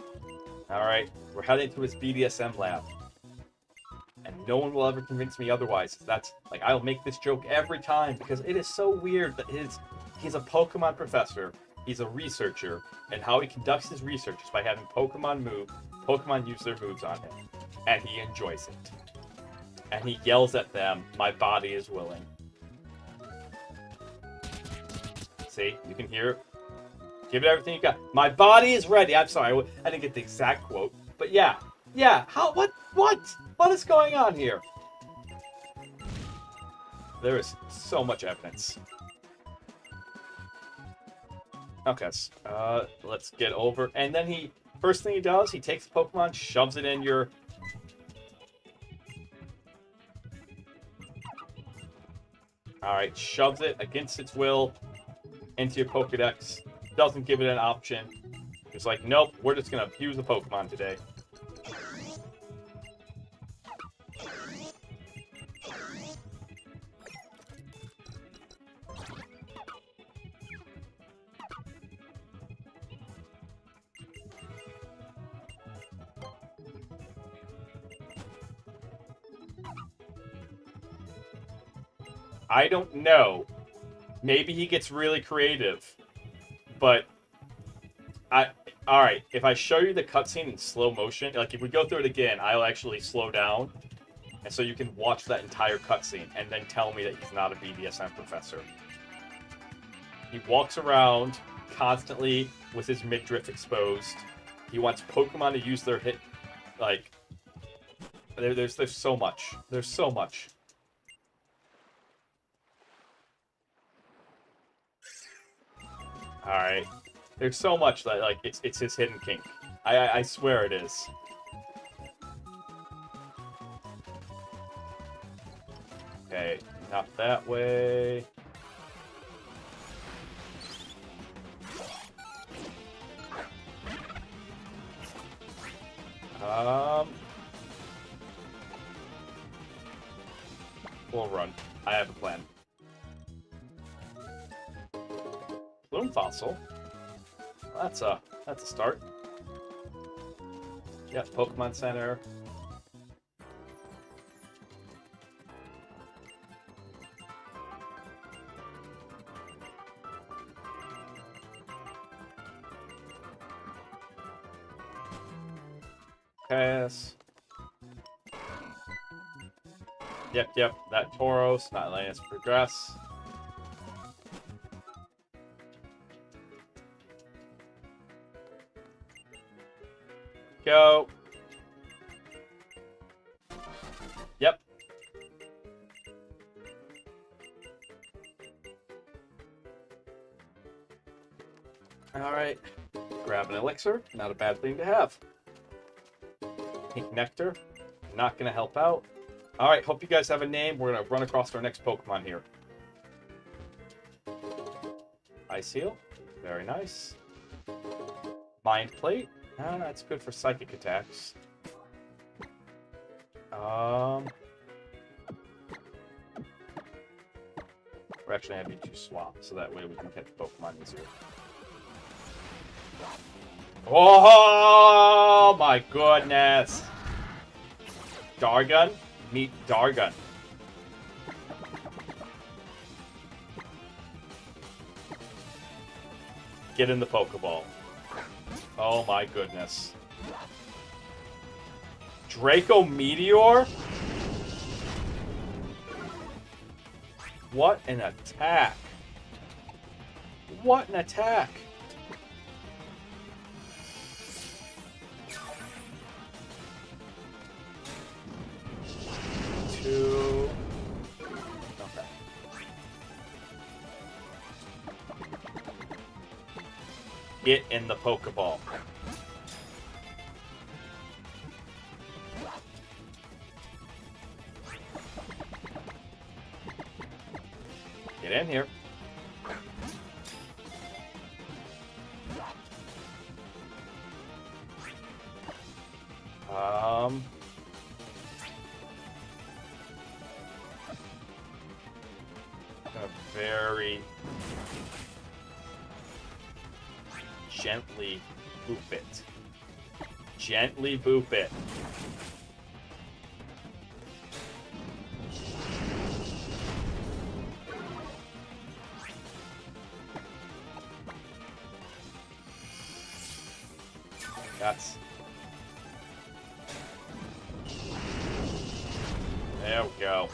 Alright. We're heading to his BDSM lab. And no one will ever convince me otherwise. That's like, I'll make this joke every time because it is so weird that he's a Pokemon professor, he's a researcher, and how he conducts his research is by having Pokemon use their moves on him. And he enjoys it. And he yells at them, "My body is willing." See, you can hear it. Give it everything you got. My body is ready. I'm sorry, I didn't get the exact quote, but yeah. What is going on here? There is so much evidence. Okay, let's get over. And then first thing he does, he takes Pokemon, shoves it in your... Alright, shoves it against its will into your Pokedex. Doesn't give it an option. It's like, nope, we're just gonna abuse the Pokemon today. I don't know. Maybe he gets really creative. But alright, if I show you the cutscene in slow motion, like if we go through it again, I'll actually slow down. And so you can watch that entire cutscene and then tell me that he's not a BDSM professor. He walks around constantly with his midriff exposed. He wants Pokemon to use their hit, like, there's so much. There's so much. Alright. There's so much that, like, it's his hidden kink. I swear it is. Okay, not that way. We'll run. I have a plan. Bloom fossil. That's a start. Yep, Pokemon Center. Pass. Yep, that Tauros, not letting us progress. Go. Yep. Alright. Grab an elixir. Not a bad thing to have. Pink nectar. Not going to help out. Alright, hope you guys have a name. We're going to run across our next Pokemon here. Ice Heal. Very nice. Mind Plate. Ah, that's good for psychic attacks. We're actually having to swap, so that way we can catch Pokemon easier. Oh my goodness! Dargun? Meet Dargun. Get in the Pokeball. Oh my goodness. Draco Meteor? What an attack. What an attack. Two. Okay. Get in the Pokeball. Get in here. Very gently boop it. Gently boop it. That's... There we go.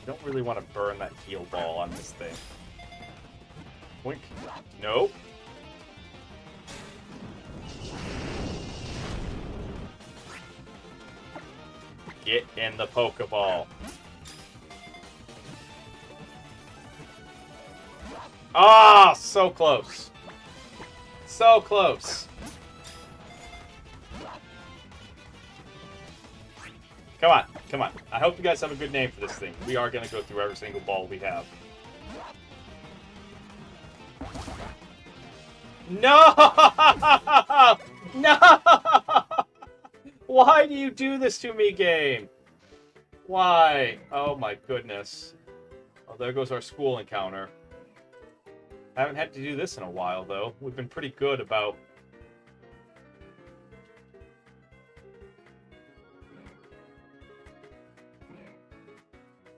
Don't really want to burn that heal ball on this thing. Boink. Nope. Get in the Pokeball. Ah, so close. So close. Come on, come on. I hope you guys have a good name for this thing. We are going to go through every single ball we have. No! No! Why do you do this to me, game? Why? Oh my goodness. Oh, there goes our school encounter. I haven't had to do this in a while, though. We've been pretty good about...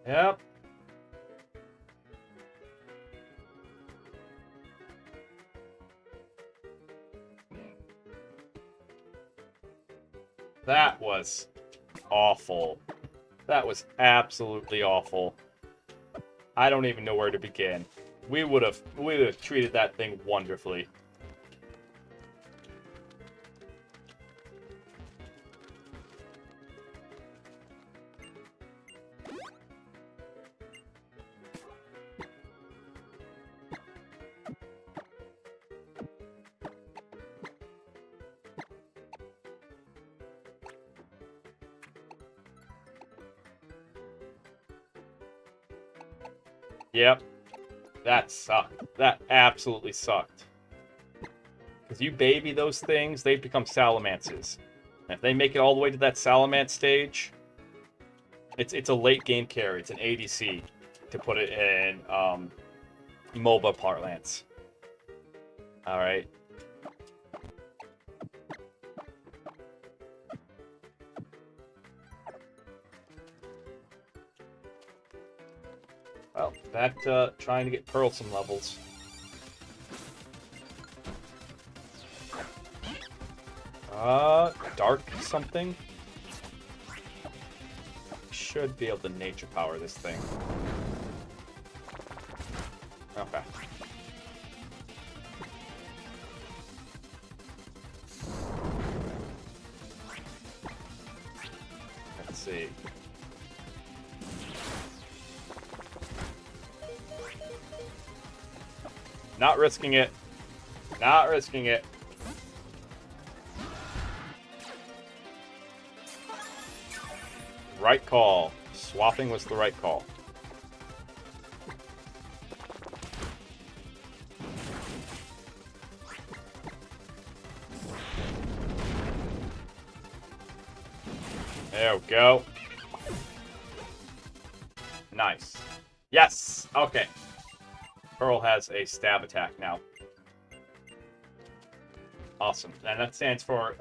Yep. That was awful. That was absolutely awful. I don't even know where to begin. We would have treated that thing wonderfully. Yep. That sucked. That absolutely sucked. Because you baby those things, they become Salamancers. And if they make it all the way to that Salamence stage, it's a late game carry. It's an ADC, to put it in MOBA parlance. Alright. Well, back to trying to get Pearl some levels. Dark something? Should be able to nature power this thing. Okay. Let's see. Not risking it. Not risking it. Right call. Swapping was the right call. There we go. Nice. Yes! Okay. Pearl has a stab attack now. Awesome. And that stands for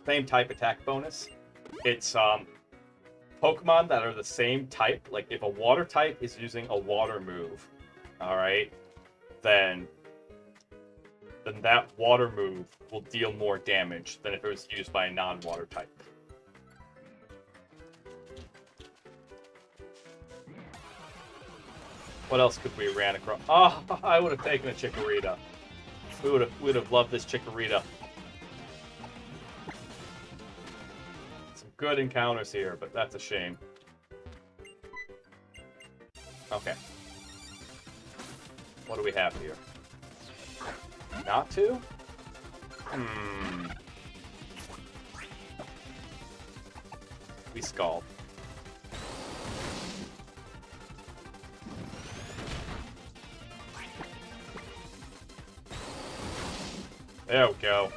same type attack bonus. It's Pokemon that are the same type. Like if a water type is using a water move, alright, then that water move will deal more damage than if it was used by a non-water type. What else could we ran across? Oh, I would have taken a Chikorita. We would have loved this Chikorita. Some good encounters here, but that's a shame. Okay. What do we have here? Not to? We Scald. There we go.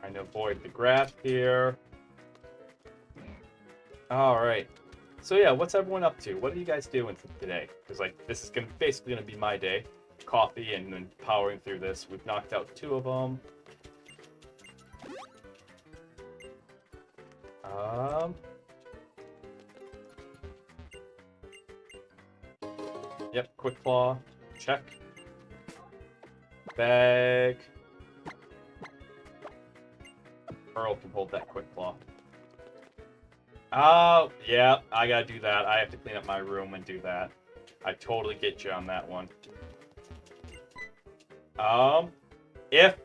Trying to avoid the grab here. Alright. So yeah, what's everyone up to? What are you guys doing today? Because like this is basically gonna be my day. Coffee and then powering through this. We've knocked out 2 of them. Yep, Quick Claw. Check. Bag. Pearl can hold that Quick Claw. Oh, yeah, I gotta do that. I have to clean up my room and do that. I totally get you on that one. If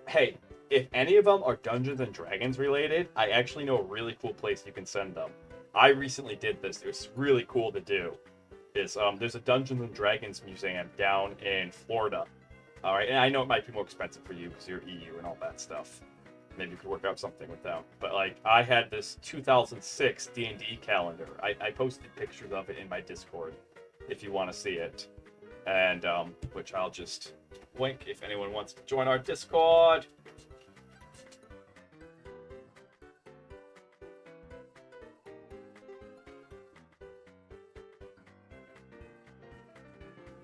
any of them are Dungeons and Dragons related, I actually know a really cool place you can send them. I recently did this. It was really cool to do. There's a Dungeons and Dragons museum down in Florida. All right, and I know it might be more expensive for you because you're EU and all that stuff. Maybe you could work out something with them. But like, I had this 2006 D&D calendar. I posted pictures of it in my Discord if you want to see it, and which I'll just link if anyone wants to join our Discord.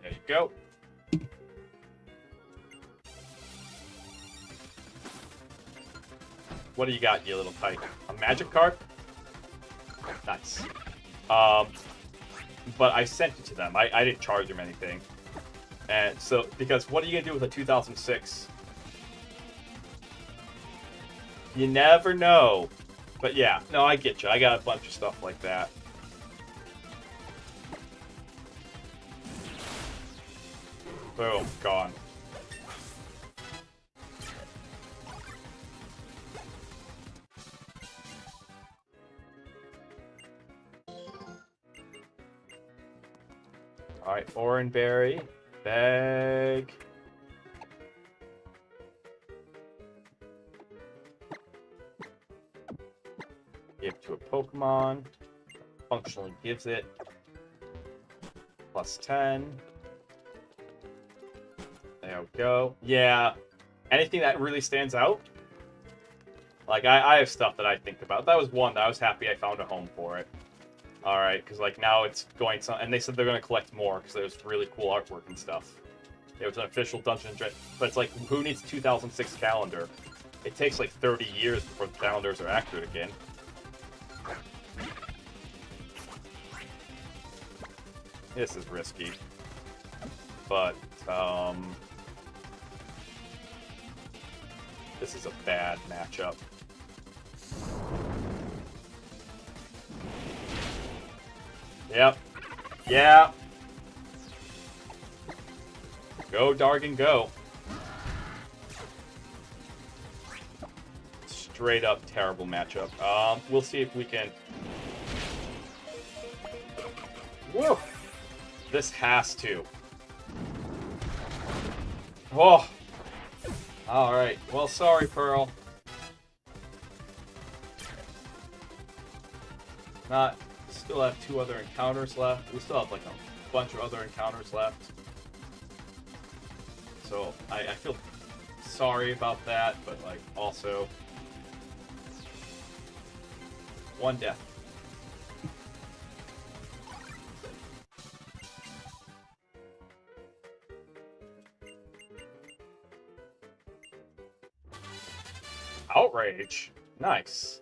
There you go. What do you got, you little tyke? A magic card? Nice. But I sent it to them. I didn't charge them anything. And so, because what are you going to do with a 2006? You never know. But yeah, no, I get you. I got a bunch of stuff like that. Boom, gone. Alright, Oranberry, bag. Give to a Pokemon. Functionally gives it plus 10. There we go. Yeah. Anything that really stands out? Like, I have stuff that I think about. That was one that I was happy I found a home for it. Alright, because like now it's going to... And they said they're going to collect more because there's really cool artwork and stuff. It was an official Dungeons & Dragons... But it's like, who needs a 2006 calendar? It takes like 30 years before the calendars are accurate again. This is risky. But, this is a bad matchup. Yep. Yeah. Go, Dargan, go. straight up terrible matchup. We'll see if we can. Whoa! This has to. Oh. All right. Well, sorry, Pearl. Not. Still have 2 other encounters left. We still have like a bunch of other encounters left. So I feel sorry about that, but like also 1 death. Outrage. Nice.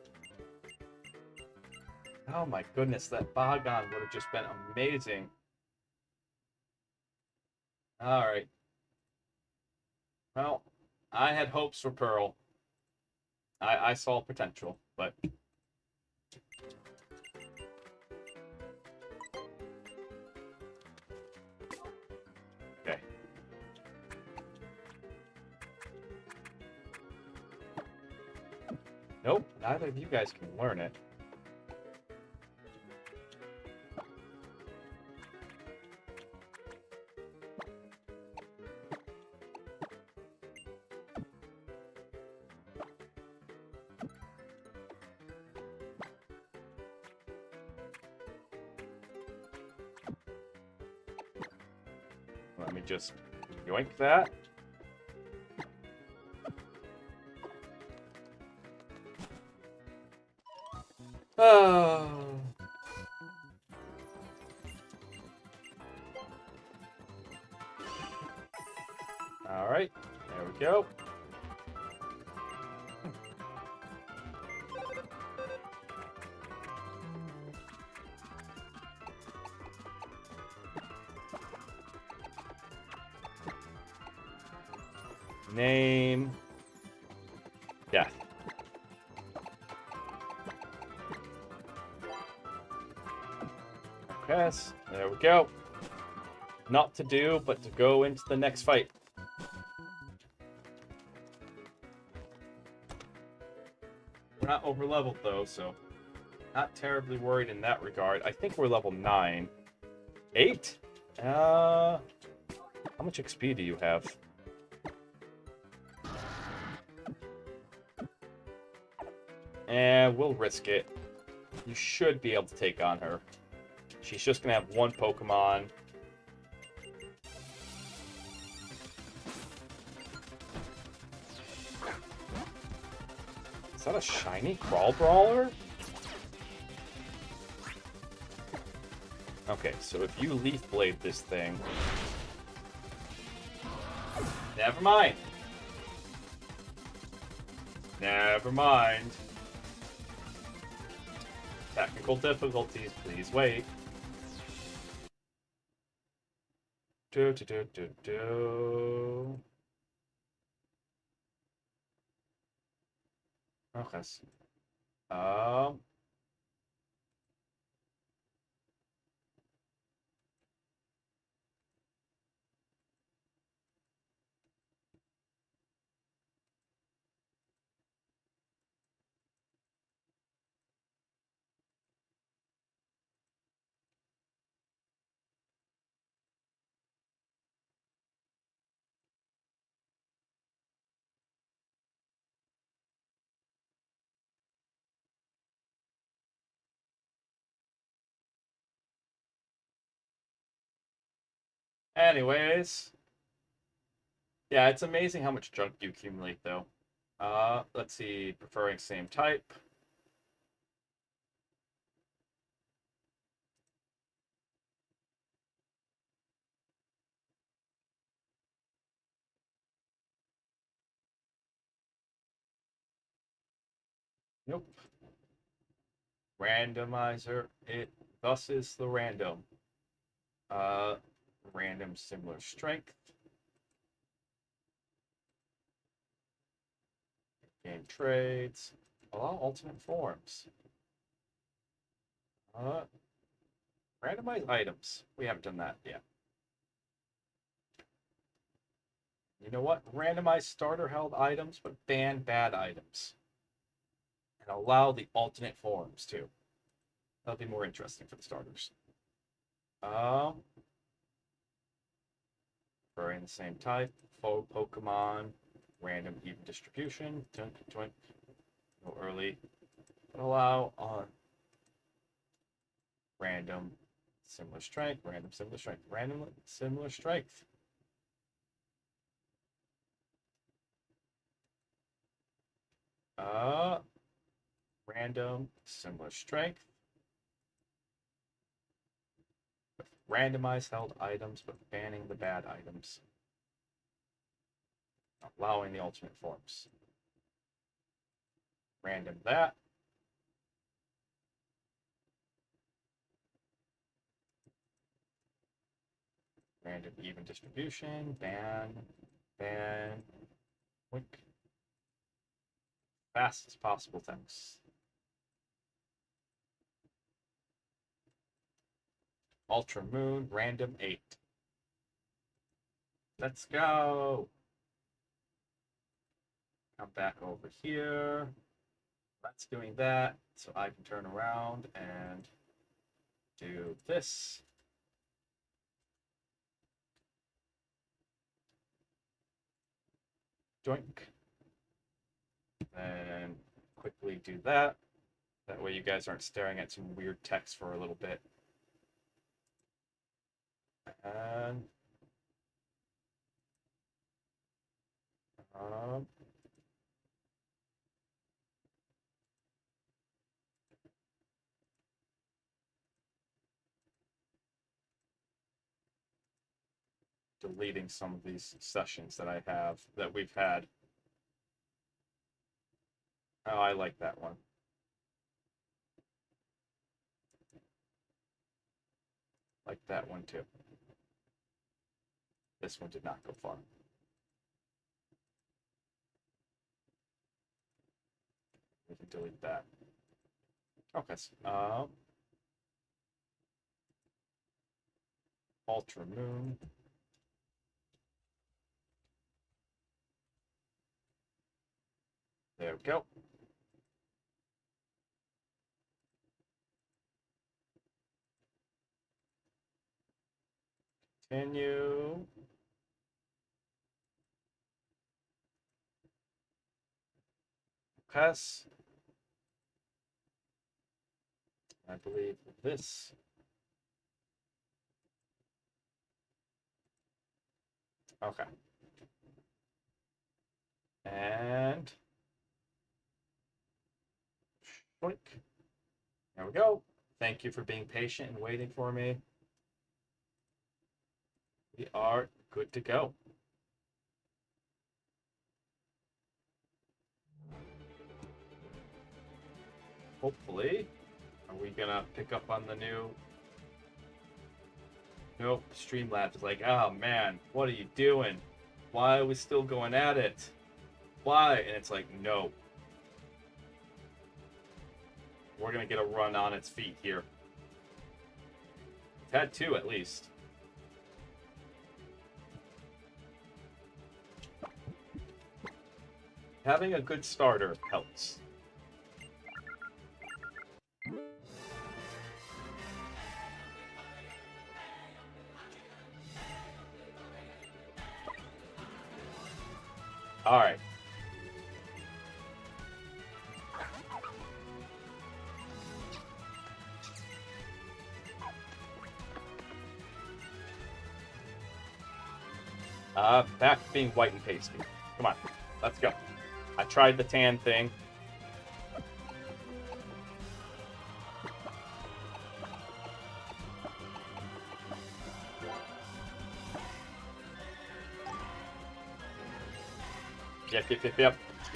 Oh my goodness, that Perma-gone would have just been amazing. Alright. Well, I had hopes for Pearl. I saw potential, but... Okay. Nope, neither of you guys can learn it. Let me just yoink that. Oh. All right, there we go. Name. Death. Okay, there we go. Not to do, but to go into the next fight. We're not over leveled though, so not terribly worried in that regard. I think we're level 9. 8? How much XP do you have? And we'll risk it. You should be able to take on her. She's just gonna have 1 Pokemon. Is that a shiny Crawl Brawler? Okay, so if you Leaf Blade this thing... Never mind. Never mind. Technical difficulties, please wait. Do. Okay. Anyways. Yeah, it's amazing how much junk you accumulate, though. Let's see. Preferring same type. Nope. Randomizer. Thus is the random. Random similar strength. Game trades. Allow alternate forms. Randomize items. We haven't done that yet. You know what? Randomize starter held items, but ban bad items. And allow the alternate forms too. That'll be more interesting for the starters. Varying the same type, full Pokemon, random even distribution, no early, but allow on random similar strength, random similar strength, random similar strength. Random similar strength. Randomize held items, but banning the bad items. Allowing the alternate forms. Random that. Random even distribution. Ban. Quick. Fast as possible, thanks. Ultra Moon, random 8. Let's go. Come back over here. That's doing that, so I can turn around and do this. Joink. And quickly do that. That way you guys aren't staring at some weird text for a little bit. And deleting some of these sessions that we've had. Oh, I like that one. Like that one too. This one did not go far. We can delete that. Okay. Ultra Moon. There we go. Continue. Pass. I believe this. Okay. And blink. There we go. Thank you for being patient and waiting for me. We are good to go. Hopefully. Are we gonna pick up on the new? Nope. Streamlabs is like, oh man, what are you doing? Why are we still going at it? Why? And it's like, no. We're gonna get a run on its feet here. We've had 2 at least. Having a good starter helps. All right. Back to being white and pasty. Come on, let's go. I tried the tan thing.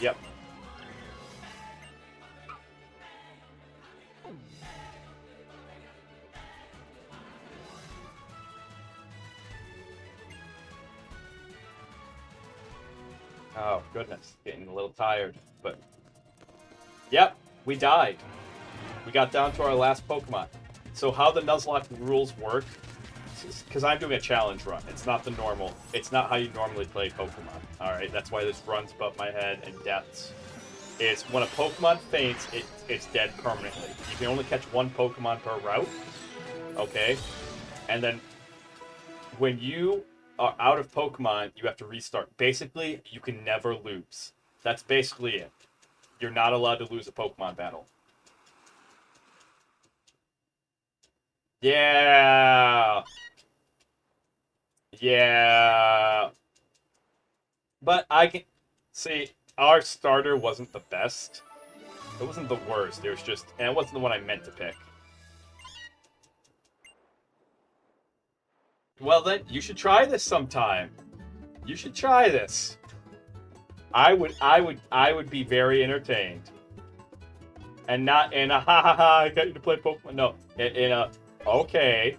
Yep. Oh, goodness. Getting a little tired, but... Yep, we died. We got down to our last Pokemon. So how the Nuzlocke rules work, because I'm doing a challenge run. It's not the normal. It's not how you normally play Pokemon. Alright, that's why there's runs above my head and deaths. is when a Pokemon faints, it's dead permanently. You can only catch one Pokemon per route. Okay? And then when you are out of Pokemon, you have to restart. Basically, you can never lose. That's basically it. You're not allowed to lose a Pokemon battle. Yeah. Yeah. But I can see our starter wasn't the best. It wasn't the worst. It was just, and it wasn't the one I meant to pick. Well then, you should try this sometime. You should try this. I would be very entertained. And not in a ha ha ha, I got you to play Pokemon. No, in a okay.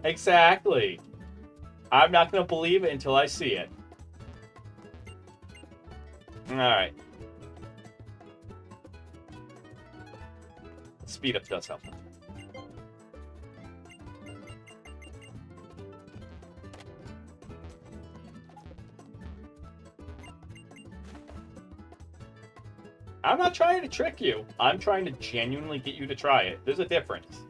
Exactly. I'm not gonna believe it until I see it. Alright. Speed up does help. I'm not trying to trick you. I'm trying to genuinely get you to try it. There's a difference.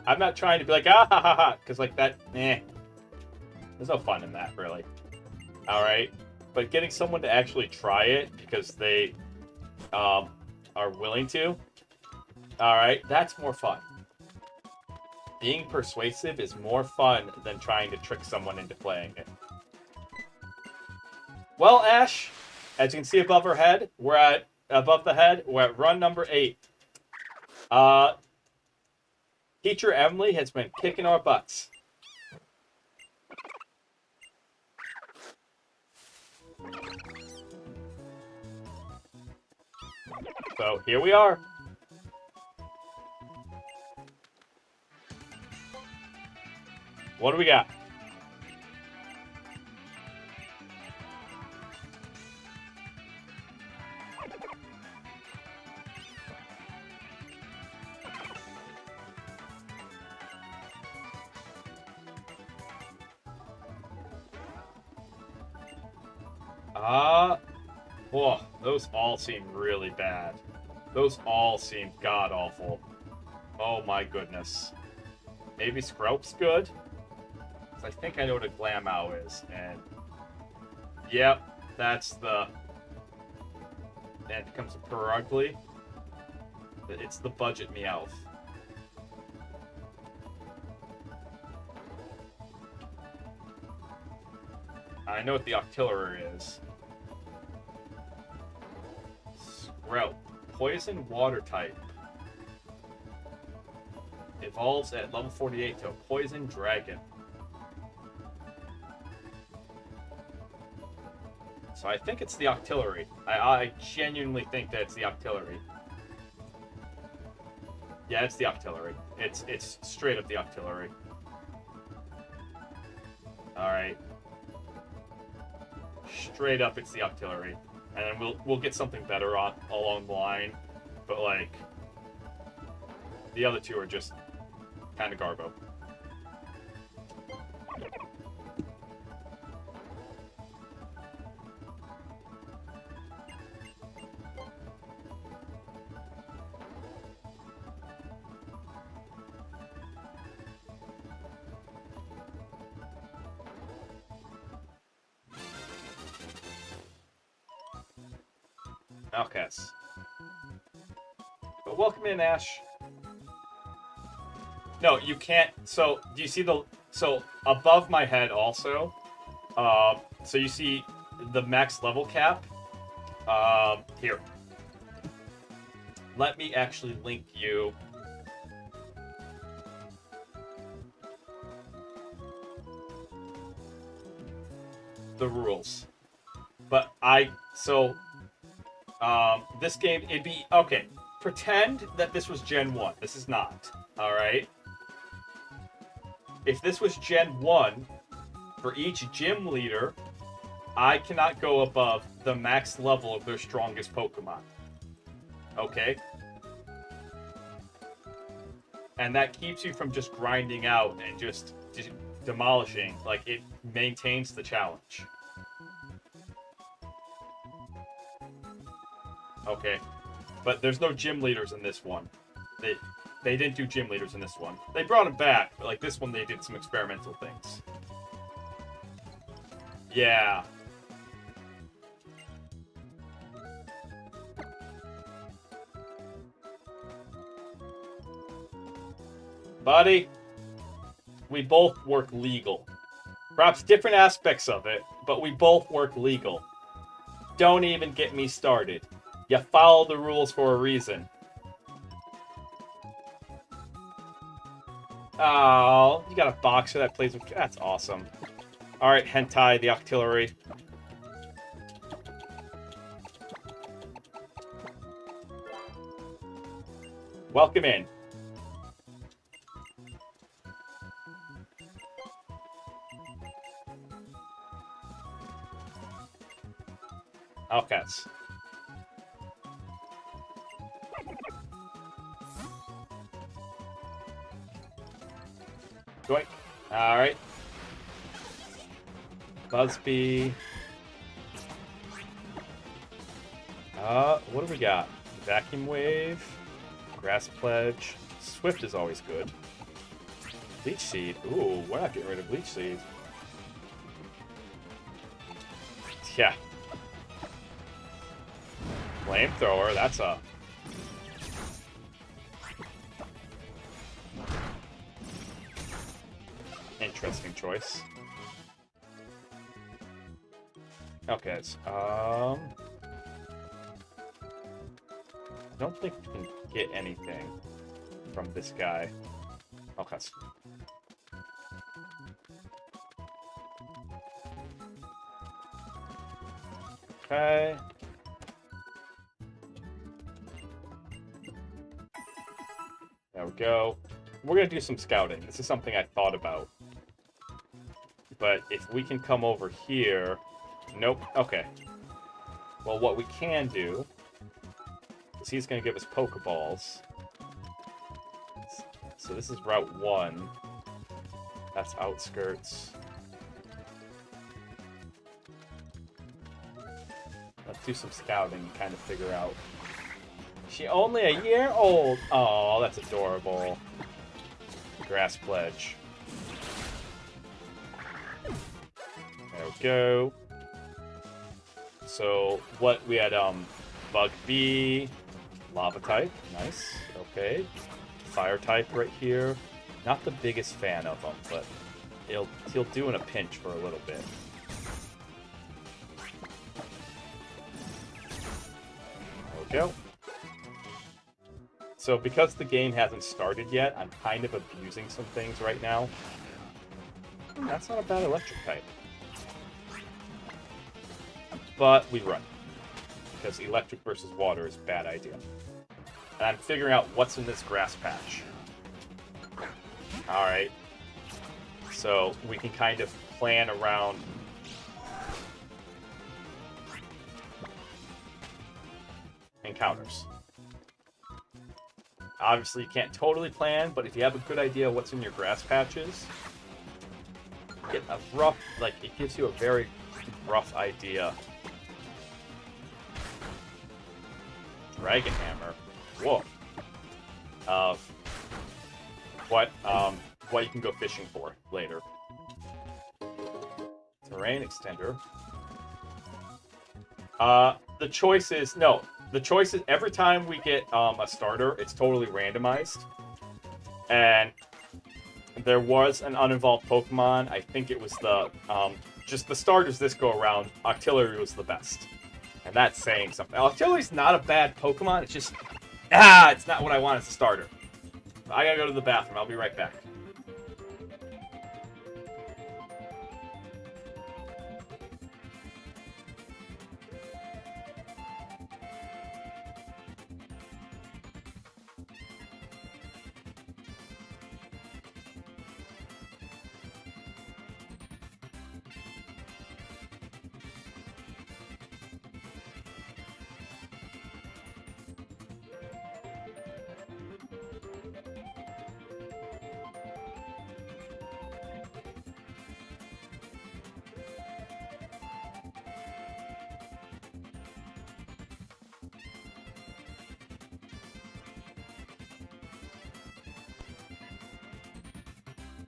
I'm not trying to be like, ah ha ha ha, because like that, there's no fun in that, really. Alright? But getting someone to actually try it because they are willing to, alright, that's more fun. Being persuasive is more fun than trying to trick someone into playing it. Well, Ash, as you can see above her head, we're at run number 8. Teacher Emily has been kicking our butts. So here we are. What do we got? Oh, those all seem really bad. Those all seem god-awful. Oh my goodness. Maybe Scrope's good? 'Cause I think I know what a Glamow is, and... Yep, that's the... And it becomes a Perugly. It's the budget Meowth. I know what the Octillery is. Scrope. Poison water type. Evolves at level 48 to a poison dragon. So I think it's the Octillery. I genuinely think that it's the Octillery. Yeah, it's the Octillery. It's straight up the Octillery. Alright. Straight up it's the Octillery. And then we'll get something better on along the line. But like the other two are just kind of garbo. Okay. But welcome in, Ash. No, you can't. So, do you see the... So, above my head also, so you see the max level cap? Here. Let me actually link you. The rules. But this game, it'd be... Okay, pretend that this was Gen 1. This is not. Alright? If this was Gen 1, for each gym leader, I cannot go above the max level of their strongest Pokemon. Okay? And that keeps you from just grinding out and just demolishing. Like, it maintains the challenge. Okay. But there's no gym leaders in this one. They didn't do gym leaders in this one. They brought them back, but like this one they did some experimental things. Yeah. Buddy, we both work legal. Perhaps different aspects of it, but we both work legal. Don't even get me started. You follow the rules for a reason. Oh, you got a boxer that plays with... That's awesome. Alright, Hentai, the artillery. Welcome in. Okay. Doink. Alright. Buzzbee. What do we got? Vacuum Wave. Grass Pledge. Swift is always good. Leech Seed. Ooh, we're not getting rid of Leech Seed. Yeah. Flamethrower, that's a... interesting choice. Okay, I don't think we can get anything from this guy. Okay. Okay. There we go. We're gonna do some scouting. This is something I thought about. But if we can come over here... Nope. Okay. Well, what we can do is he's going to give us Pokeballs. So this is Route 1. That's Outskirts. Let's do some scouting and kind of figure out. She only a year old? Oh, that's adorable. Grass Pledge. There we go. So, what we had, Bug Bee, Lava type, nice, okay. Fire type right here. Not the biggest fan of him, but he'll do in a pinch for a little bit. There we go. So, because the game hasn't started yet, I'm kind of abusing some things right now. That's not a bad electric type. But we run. Because electric versus water is a bad idea. And I'm figuring out what's in this grass patch. Alright. So we can kind of plan around... encounters. Obviously you can't totally plan, but if you have a good idea of what's in your grass patches, get a rough, like, it gives you a very rough idea. Dragon Hammer. Whoa. Of what you can go fishing for later. Terrain Extender. The choice is every time we get a starter, it's totally randomized. And there was an uninvolved Pokemon. I think it was the just the starters this go around. Artillery was the best. And that's saying something. Artillery's not a bad Pokemon, it's just... it's not what I want as a starter. I gotta go to the bathroom, I'll be right back.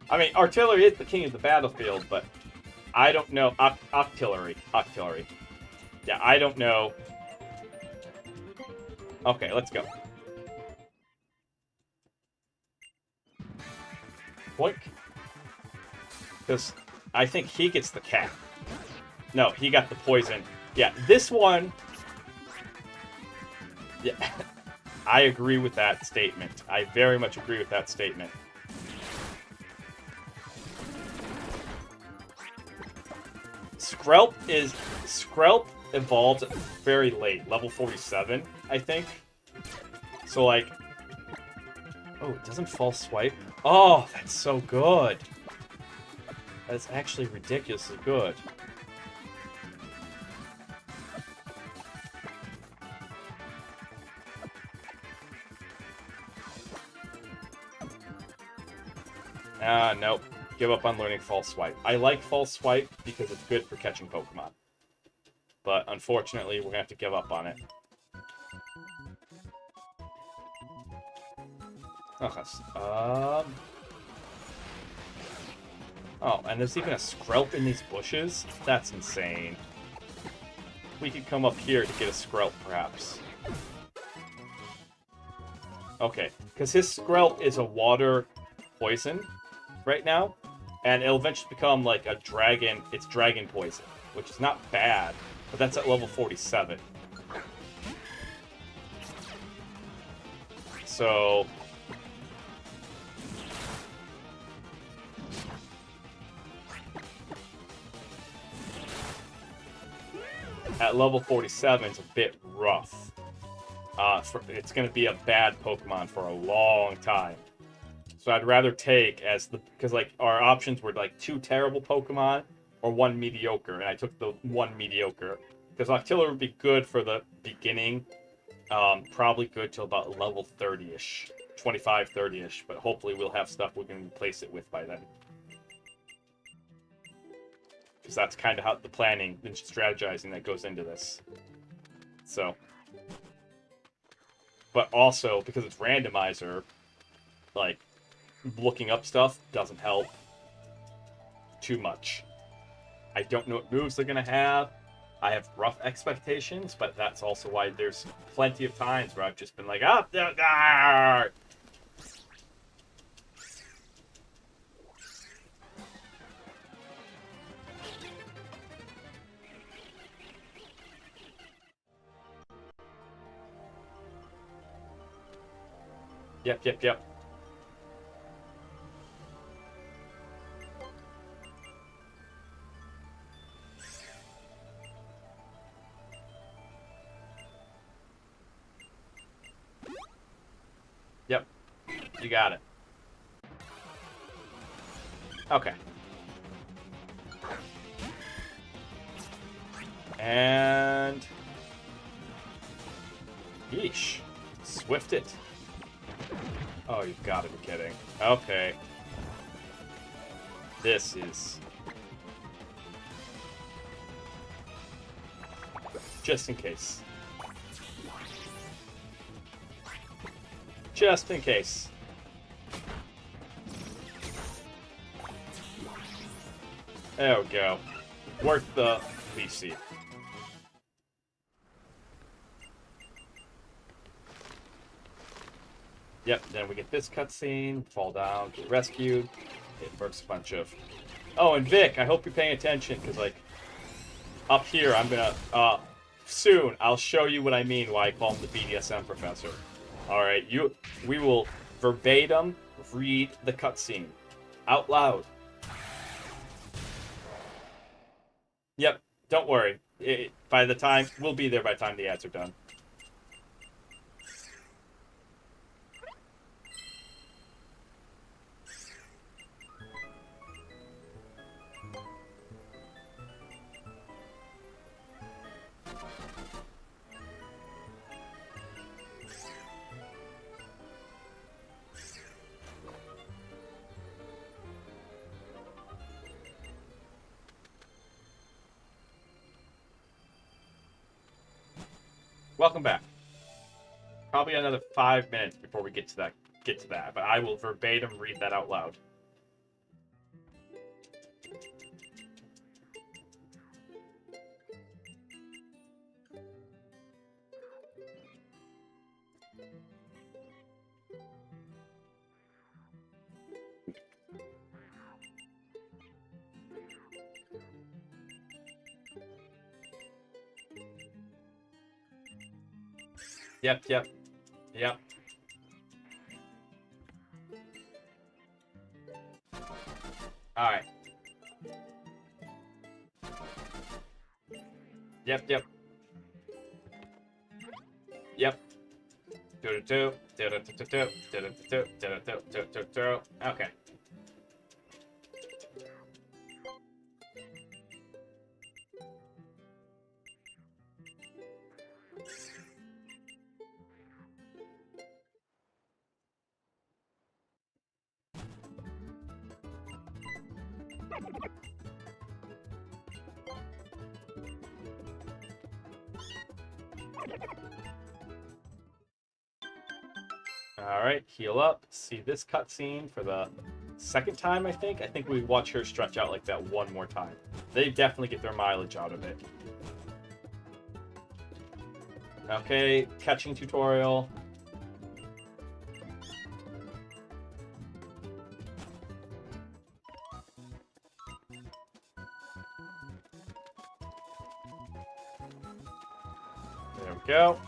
I mean, artillery is the king of the battlefield, but I don't know. Octillery. Yeah, I don't know. Okay, let's go. Boink. Because I think he gets the cat. No, he got the poison. Yeah, this one... Yeah, I agree with that statement. I very much agree with that statement. Skrelp evolved very late, level 47, I think. So, like... Oh, it doesn't false swipe? Oh, that's so good. That's actually ridiculously good. Nope. Give up on learning false swipe. I like false swipe because it's good for catching Pokemon. But unfortunately, we're gonna have to give up on it. Okay. Oh, and there's even a Skrelp in these bushes? That's insane. We could come up here to get a Skrelp, perhaps. Okay, because his Skrelp is a water poison right now, and it'll eventually become like a dragon. It's dragon poison, which is not bad, but that's at level 47. So... at level 47, it's a bit rough. It's going to be a bad Pokemon for a long time. So I'd rather take because like our options were like 2 terrible Pokemon or 1 mediocre, and I took the 1 mediocre because Octillery would be good for the beginning, probably good till about level 30ish, 25, 30ish. But hopefully we'll have stuff we can replace it with by then. Because that's kind of how the planning and strategizing that goes into this. So. But also, because it's randomizer, like, looking up stuff doesn't help too much. I don't know what moves they're going to have. I have rough expectations, but that's also why there's plenty of times where I've just been like, ah. Yep. Yep. You got it. Okay. And... yeesh. Swift it. Oh, you've got to be kidding. Okay. This is... just in case. Just in case. There we go. Worth the Leaf Seed. Yep, then we get this cutscene, fall down, get rescued. It works a bunch of... Oh, and Vic, I hope you're paying attention, because, like, up here, I'm gonna... soon, I'll show you what I mean why I call him the BDSM professor. Alright, we will verbatim read the cutscene. Out loud. Yep, don't worry. We'll be there by the time the ads are done. Welcome back. Probably another 5 minutes before we get to that, but I will verbatim read that out loud. Yep, yep, yep. All right. Yep, yep. Yep. Okay. All right, heal up. See this cutscene for the second time, I think. I think we watch her stretch out like that one more time. They definitely get their mileage out of it. Okay, catching tutorial. There we go.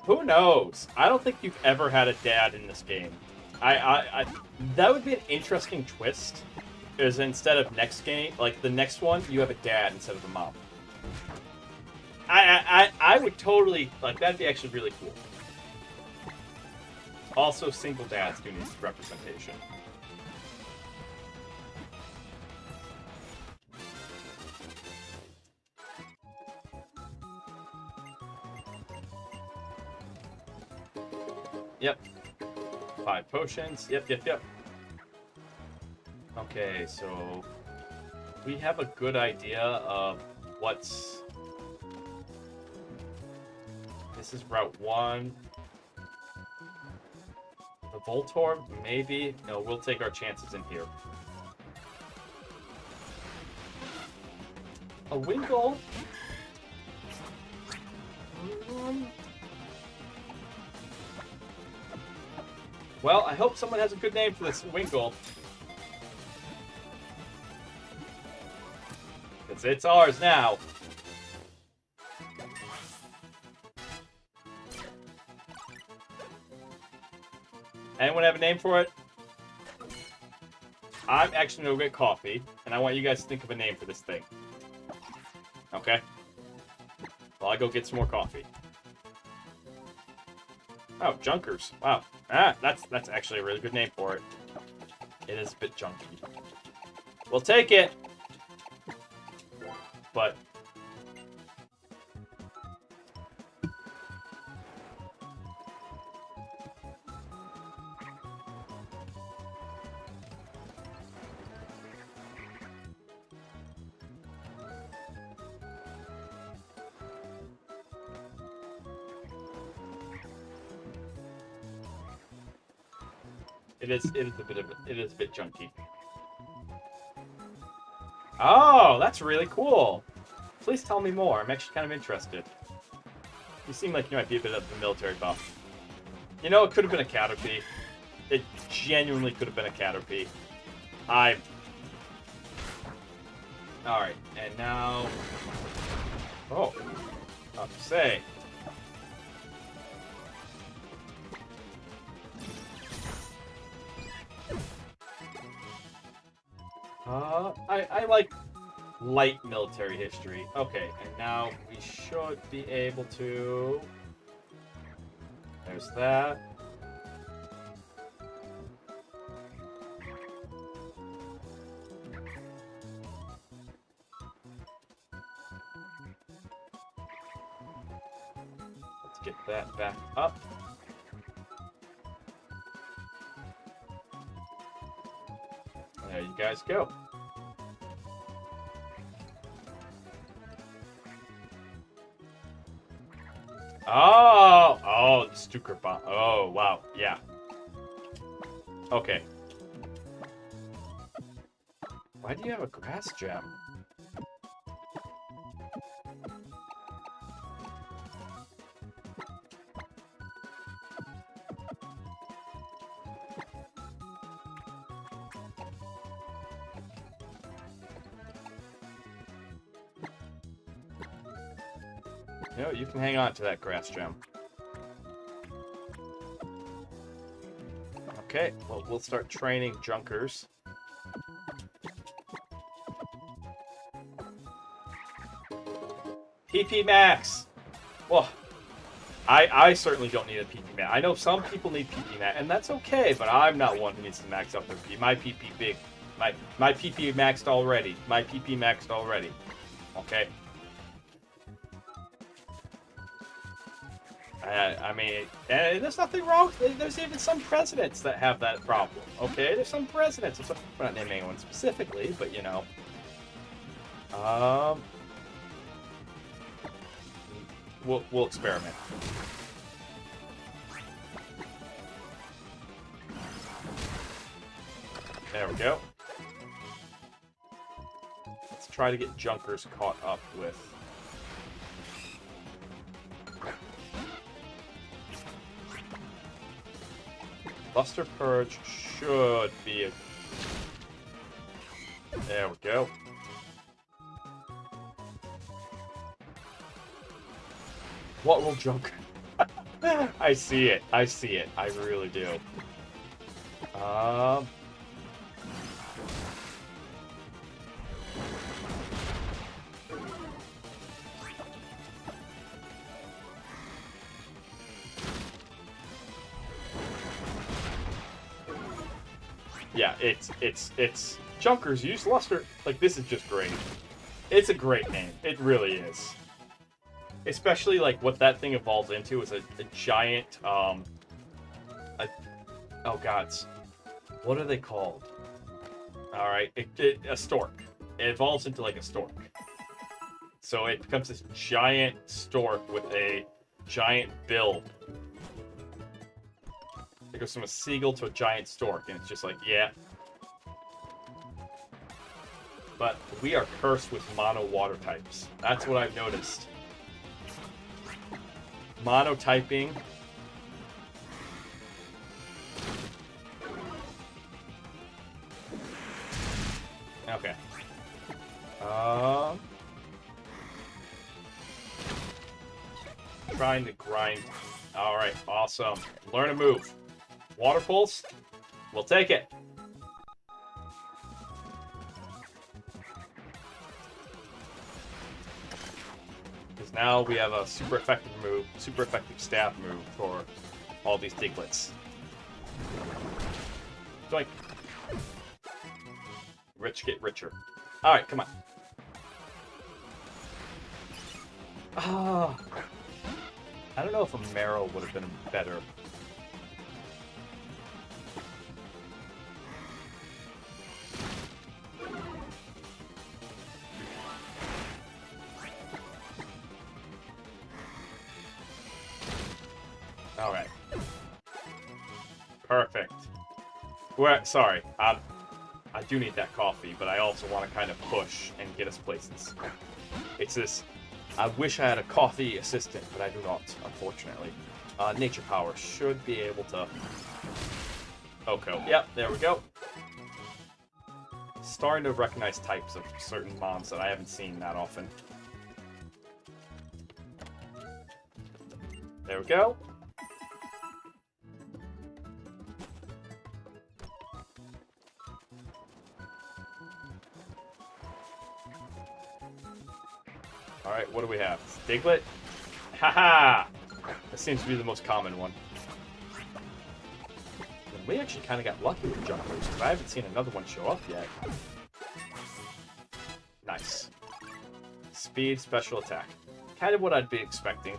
Who knows? I don't think you've ever had a dad in this game. That would be an interesting twist. Is instead of next game, like the next one, you have a dad instead of a mom. I would totally like that'd be actually really cool. Also, single dads do need representation. Yep. 5 potions. Yep, yep, yep. Okay, so we have a good idea of what's... This is Route 1. The Voltorb, maybe. No, we'll take our chances in here. A Wingull? Well, I hope someone has a good name for this Wingull. It's ours now. Anyone have a name for it? I'm actually going to go get coffee, and I want you guys to think of a name for this thing. Okay? Well, I go get some more coffee. Oh, Junkers. Wow. That's actually a really good name for it. It is a bit junky. We'll take it. But it is a bit junky. Oh, that's really cool. Please tell me more. I'm actually kind of interested. You seem like you might be a bit of a military buff. You know, it could have been a Caterpie. It genuinely could have been a Caterpie. Alright, and now... Oh, I'll say. I like light military history. Okay, and now we should be able to... There's that. Let's get that back up. There you guys go. Oh, the Stuker bomb. Oh, wow. Yeah. Okay. Why do you have a grass gem? You know, you can hang on to that grass gem. Okay, well, we'll start training Junkers. PP Max! Well, I certainly don't need a PP Max. I know some people need PP Max, and that's okay, but I'm not one who needs to max out their PP. My PP big. My PP maxed already. My PP maxed already. Okay? I mean, there's nothing wrong with it. There's even some presidents that have that problem. Okay? There's some presidents. We're not naming anyone specifically, but you know. We'll experiment. There we go. Let's try to get Junkers caught up with. Buster Purge should be a... There we go. What will Junker? I see it. I see it. I really do. Yeah, it's Junkers use Luster. Like, this is just great. It's a great name. It really is. Especially, like, what that thing evolves into is a giant, oh, gods. What are they called? Alright, a stork. It evolves into, like, a stork. So it becomes this giant stork with a giant bill. It goes from a seagull to a giant stork, and it's just like, yeah. But we are cursed with mono water types. That's what I've noticed. Monotyping. Okay. Trying to grind. Alright, awesome. Learn a move. Water Pulse. We'll take it. Because now we have a super effective move, super effective staff move for all these Diglets. Doink. Rich get richer. Alright, come on. Ah. I don't know if a Marrow would have been better. Alright. Perfect. Sorry, I do need that coffee, but I also want to kind of push and get us places. It's this... I wish I had a coffee assistant, but I do not, unfortunately. Nature Power should be able to... Okay, yep, there we go. Starting to recognize types of certain mons that I haven't seen that often. There we go. Alright, what do we have? Diglett? Haha! That seems to be the most common one. We actually kind of got lucky with Junkers, because I haven't seen another one show up yet. Nice. Speed, special attack. Kind of what I'd be expecting.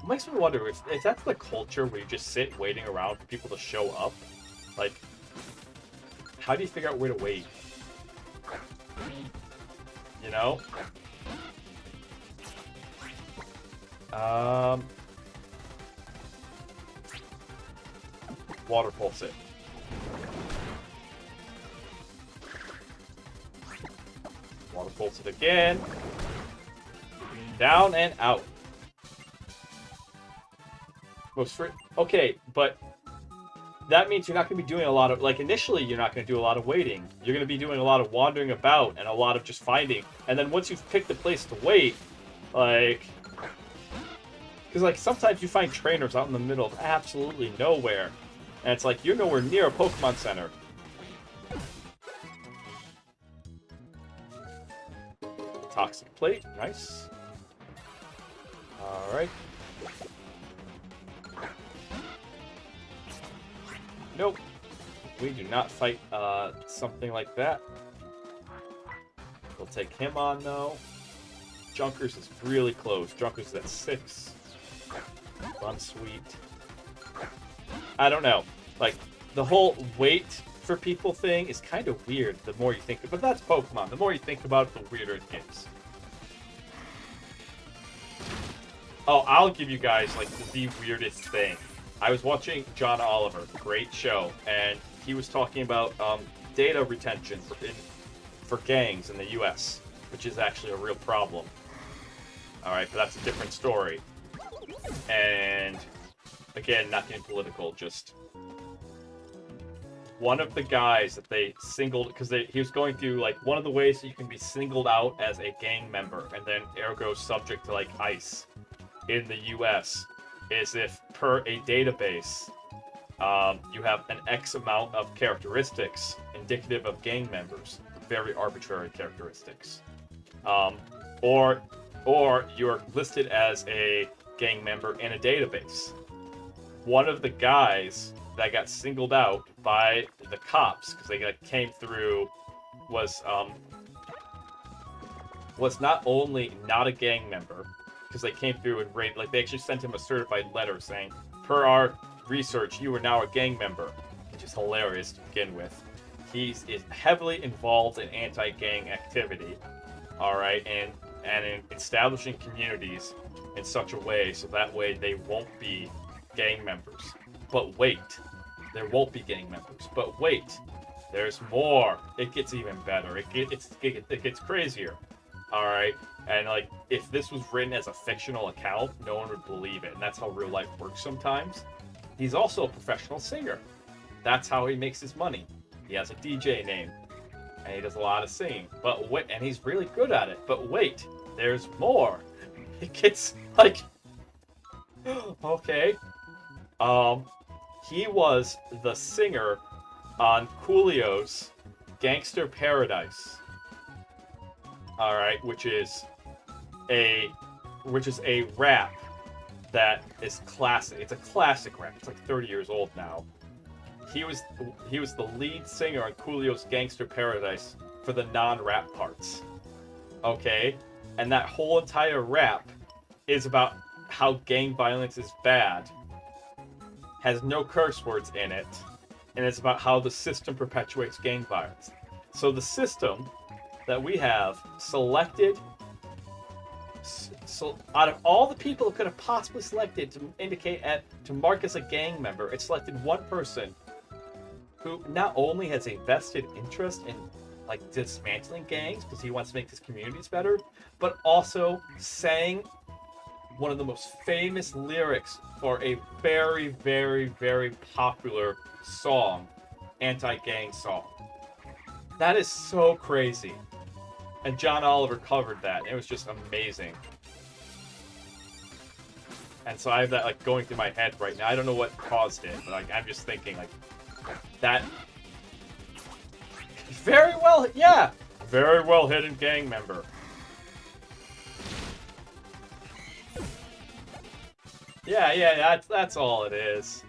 It makes me wonder if that's the culture where you just sit waiting around for people to show up. Like, how do you figure out where to wait? You know? Water Pulse it. Water Pulse it again. Down and out. Okay, but that means you're not going to be doing a lot of, like, initially you're not going to do a lot of waiting. You're going to be doing a lot of wandering about and a lot of just finding. And then once you've picked a place to wait, like, because, like, sometimes you find trainers out in the middle of absolutely nowhere. And it's like, you're nowhere near a Pokemon Center. Toxic Plate, nice. Alright. Nope. We do not fight something like that. We'll take him on, though. Junkers is really close. Junkers is at 6. Unsweet. I don't know. Like, the whole wait for people thing is kind of weird the more you think. But that's Pokemon. The more you think about it, the weirder it gets. Oh, I'll give you guys, like, the weirdest thing. I was watching John Oliver, great show, and he was talking about data retention for gangs in the U.S., which is actually a real problem. Alright, but that's a different story. And, again, not getting political, just... One of the guys that they singled, because he was going through, like, one of the ways that you can be singled out as a gang member, and then ergo subject to, like, ICE in the U.S., is if, per a database, you have an X amount of characteristics indicative of gang members, very arbitrary characteristics. Or you're listed as a gang member in a database. One of the guys that got singled out by the cops, because they came through, was not only not a gang member, because they came through and raided, like, they actually sent him a certified letter saying, per our research, you are now a gang member, which is hilarious to begin with. He is heavily involved in anti-gang activity, alright, and in establishing communities in such a way so that way they won't be gang members. But wait, there won't be gang members. But wait, there's more. It gets even better. It gets crazier. Alright, and like, if this was written as a fictional account, no one would believe it, and that's how real life works sometimes. He's also a professional singer. That's how he makes his money. He has a DJ name, and he does a lot of singing. But wait, and he's really good at it. But wait, there's more. It gets, like, okay. He was the singer on Coolio's Gangster Paradise. Alright, which is a rap that is classic. It's a classic rap. It's like 30 years old now. He was the lead singer on Coolio's Gangster Paradise for the non-rap parts. Okay? And that whole entire rap is about how gang violence is bad. Has no curse words in it. And it's about how the system perpetuates gang violence. So the system that we have selected, so out of all the people it could have possibly selected to indicate to mark as a gang member, it selected one person who not only has a vested interest in, like, dismantling gangs because he wants to make his communities better, but also sang one of the most famous lyrics for a very, very, very popular song, anti-gang song. That is so crazy. And John Oliver covered that. It was just amazing. And so I have that, like, going through my head right now. I don't know what caused it, but, like, I'm just thinking, like, that... Very well, yeah! Very well hidden gang member. Yeah, that's all it is.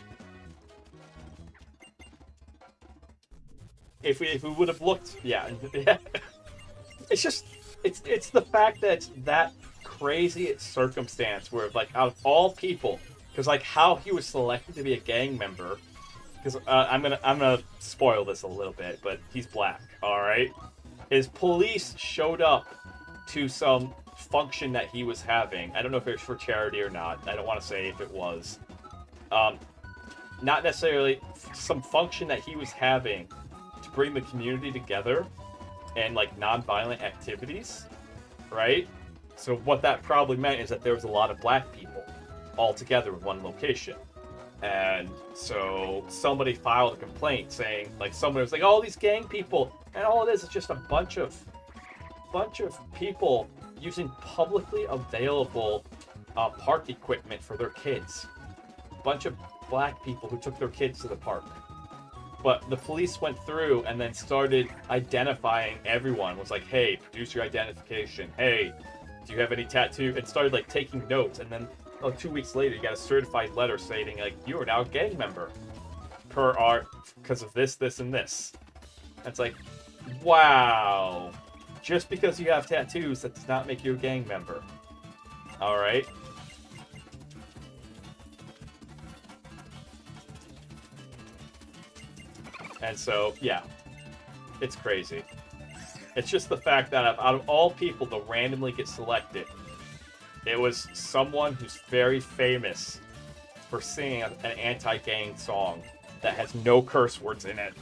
If we would have looked, yeah. It's just, it's the fact that it's that crazy circumstance where, like, out of all people, because, like, how he was selected to be a gang member, because I'm gonna spoil this a little bit, but he's black, all right. His police showed up to some function that he was having. I don't know if it was for charity or not. I don't want to say if it was. Not necessarily some function that he was having to bring the community together and, like, non-violent activities, right? So what that probably meant is that there was a lot of black people all together in one location. And so somebody filed a complaint saying, like, somebody was like, all these gang people, and all it is just a bunch of people using publicly available park equipment for their kids. Bunch of black people who took their kids to the park. But the police went through and then started identifying everyone. Was like, hey, produce your identification. Hey, do you have any tattoo? And started like taking notes. And then 2 weeks later, you got a certified letter stating like, you are now a gang member per our because of this, this, and this. And it's like, wow. Just because you have tattoos, that does not make you a gang member. All right. And so, yeah, it's crazy. It's just the fact that out of all people to randomly get selected, it was someone who's very famous for singing an anti-gang song that has no curse words in it.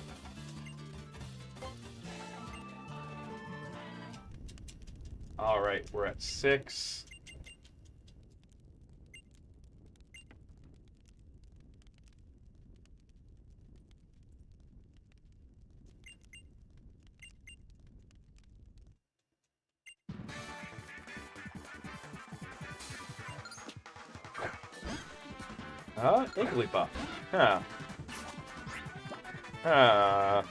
All right, we're at 6. Igglybuff. Huh. I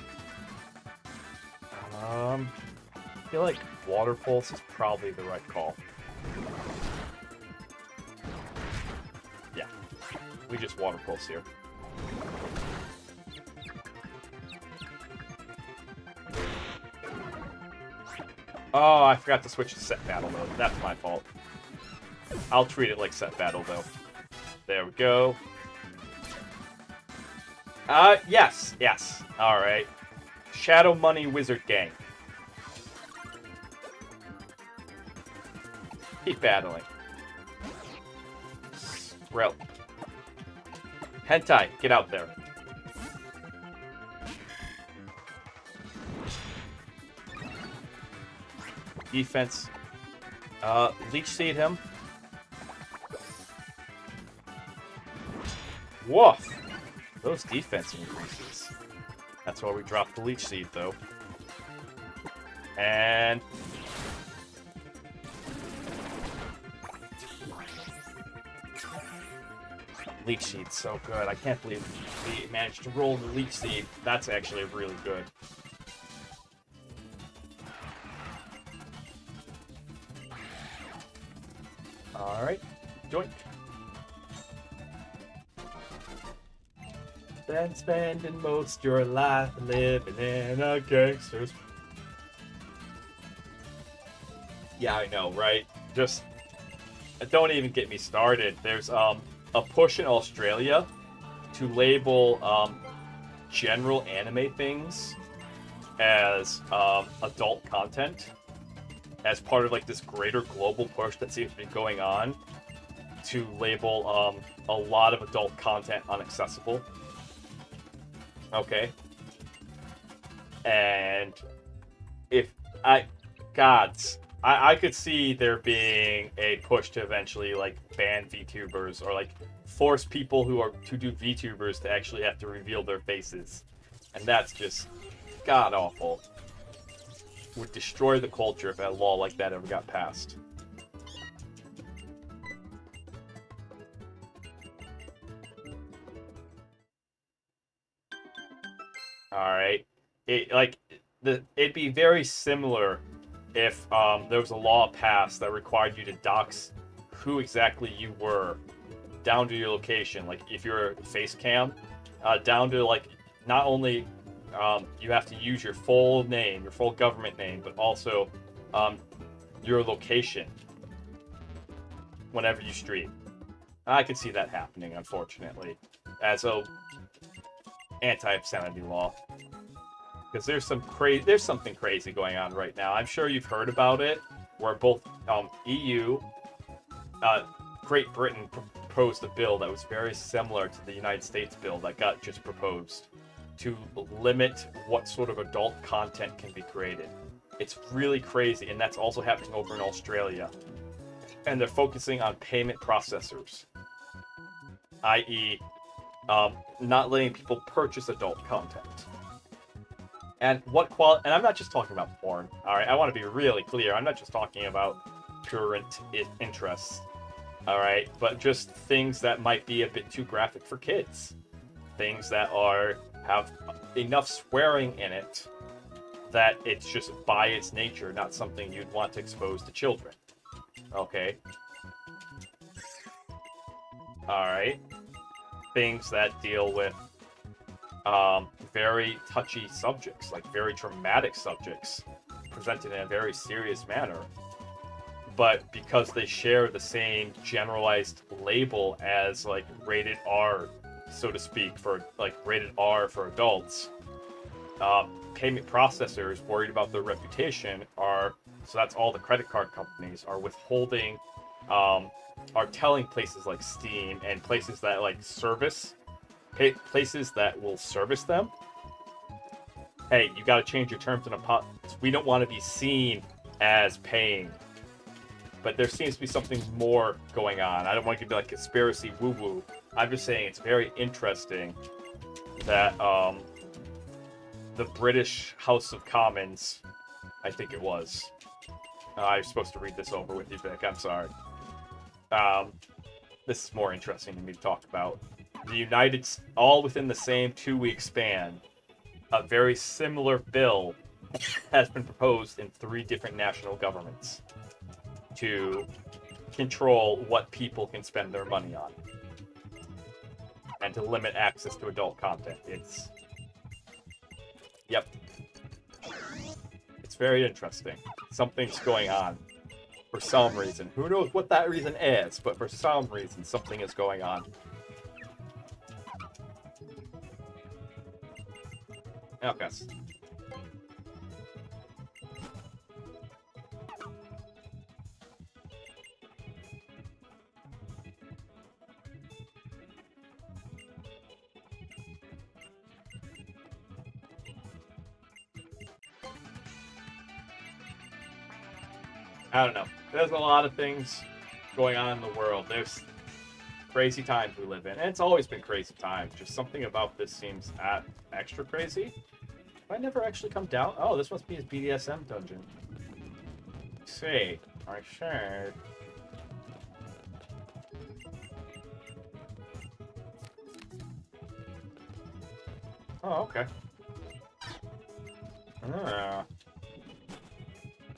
feel like Water Pulse is probably the right call. Yeah. We just Water Pulse here. Oh, I forgot to switch to set battle mode. That's my fault. I'll treat it like set battle, though. There we go. Yes. Alright. Shadow Money Wizard Gang. Keep battling. Skrill. Hentai, get out there. Defense. Leech Seed him. Woof! Those defense increases. That's why we dropped the Leech Seed, though. And... Leech Seed's so good. I can't believe we managed to roll the Leech Seed. That's actually really good. Alright. Joink. Been spending most your life living in a gangster's... Yeah, I know, right? Just... Don't even get me started. There's, a push in Australia to label, general anime things as, adult content. As part of, like, this greater global push that seems to be going on to label, a lot of adult content unaccessible. Okay. And if I could see there being a push to eventually like ban VTubers or like force people to do VTubers to actually have to reveal their faces. And that's just god awful. Would destroy the culture if a law like that ever got passed. Alright. It'd be very similar if there was a law passed that required you to dox who exactly you were down to your location. Like, if you're a face cam, down to, like, not only you have to use your full name, your full government name, but also your location whenever you stream. I could see that happening, unfortunately, as a anti-obscenity law. Because there's something crazy going on right now. I'm sure you've heard about it, where both EU, Great Britain proposed a bill that was very similar to the United States bill that got just proposed to limit what sort of adult content can be created. It's really crazy, and that's also happening over in Australia. And they're focusing on payment processors, i.e., not letting people purchase adult content. And what quality? And I'm not just talking about porn. All right, I want to be really clear. I'm not just talking about current interests. All right, but just things that might be a bit too graphic for kids. Things that have enough swearing in it that it's just by its nature not something you'd want to expose to children. Okay. All right. Things that deal with very touchy subjects, like very dramatic subjects, presented in a very serious manner. But because they share the same generalized label as like rated R, so to speak, for like rated R for adults, payment processors worried about their reputation so that's all the credit card companies are withholding, are telling places like Steam and places that like places that will service them, hey, you got to change your terms and we don't want to be seen as paying. But there seems to be something more going on. I don't want to give you like conspiracy woo-woo. I'm just saying it's very interesting that the British House of Commons, I think it was. I was supposed to read this over with you, Vic. I'm sorry. This is more interesting to me to talk about. All within the same 2-week span, a very similar bill has been proposed in 3 different national governments to control what people can spend their money on and to limit access to adult content. Yep. It's very interesting. Something's going on for some reason. Who knows what that reason is, but for some reason, something is going on. Okay. I don't know. There's a lot of things going on in the world. There's crazy times we live in. And it's always been crazy times. Just something about this seems extra crazy. Have I never actually come down? Oh, this must be his BDSM dungeon. Let's see. I should. Oh, okay.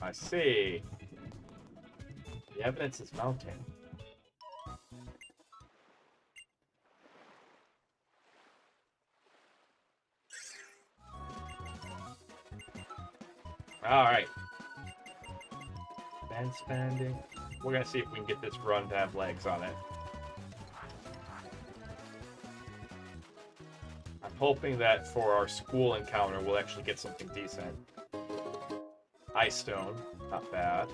I see. The evidence is mounting. Alright. Band spending. We're gonna see if we can get this run to have legs on it. I'm hoping that for our school encounter we'll actually get something decent. Ice Stone, not bad.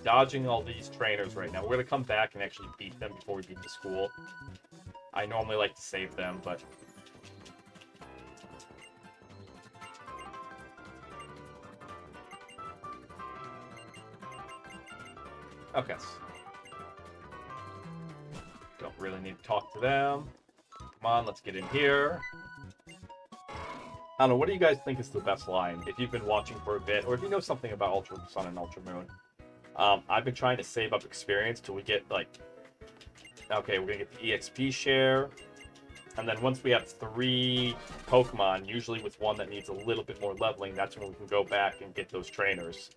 Dodging all these trainers right now. We're gonna come back and actually beat them before we beat the school. I normally like to save them, but okay. Don't really need to talk to them. Come on, let's get in here. I don't know, what do you guys think is the best line? If you've been watching for a bit, or if you know something about Ultra Sun and Ultra Moon. I've been trying to save up experience till we get, like... Okay, we're gonna get the EXP share. And then once we have 3 Pokemon, usually with one that needs a little bit more leveling, that's when we can go back and get those trainers.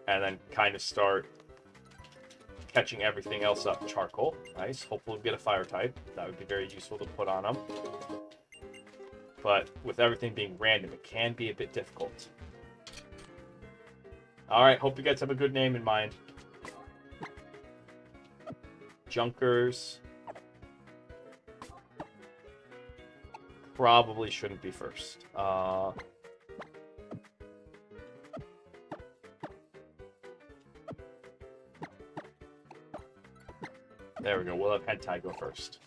And then kind of start catching everything else up. Charcoal, nice. Hopefully we'll get a fire type. That would be very useful to put on them. But with everything being random, it can be a bit difficult. Alright, hope you guys have a good name in mind. Junkers. Probably shouldn't be first. There we go. We'll have Hentai go first.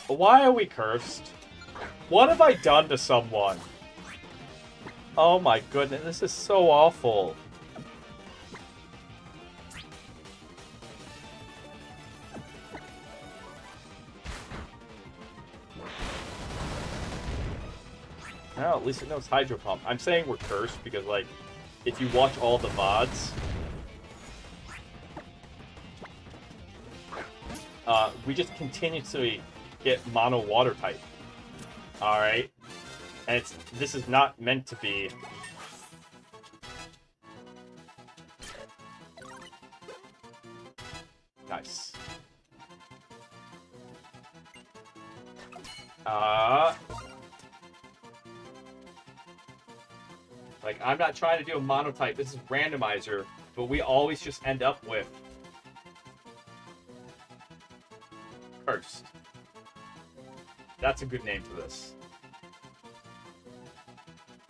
But why are we cursed? What have I done to someone? Oh my goodness, this is so awful. Well, at least it knows Hydro Pump. I'm saying we're cursed because, like, if you watch all the VODs, we just continuously get mono water type. Alright? And this is not meant to be. Nice. Like, I'm not trying to do a monotype. This is randomizer, but we always just end up with cursed. That's a good name for this.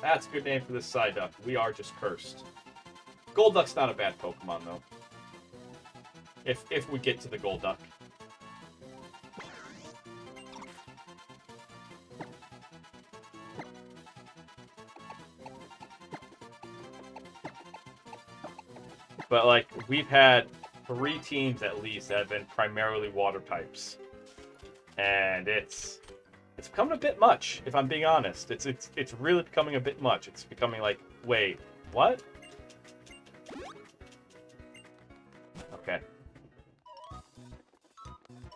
That's a good name for this side duck. We are just cursed. Gold Duck's not a bad Pokemon, though. If we get to the Gold Duck. But, like, we've had 3 teams at least that have been primarily water types. And it's becoming a bit much, if I'm being honest. It's really becoming a bit much. It's becoming like, wait, what? Okay.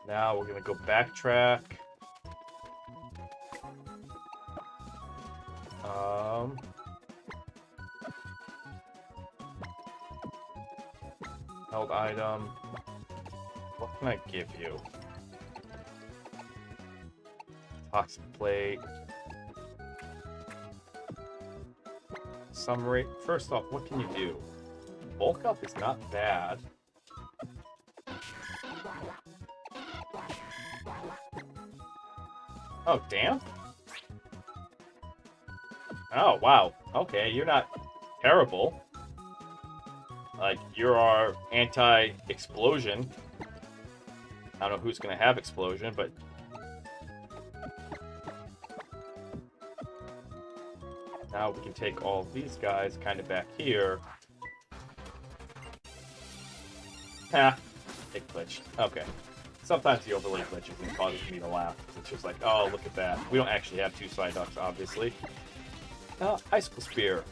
Now we're gonna go backtrack. Held item. What can I give you? Toxic plate. Summary. First off, what can you do? Bulk up is not bad. Oh, damp? Oh, wow. Okay, you're not terrible. Like, you're our anti-explosion. I don't know who's gonna have explosion, but... Now we can take all these guys kind of back here. Ha! It glitched. Okay. Sometimes the overlay glitches and causes me to laugh. It's just like, oh, look at that. We don't actually have 2 Psyducks, obviously. High School Spear.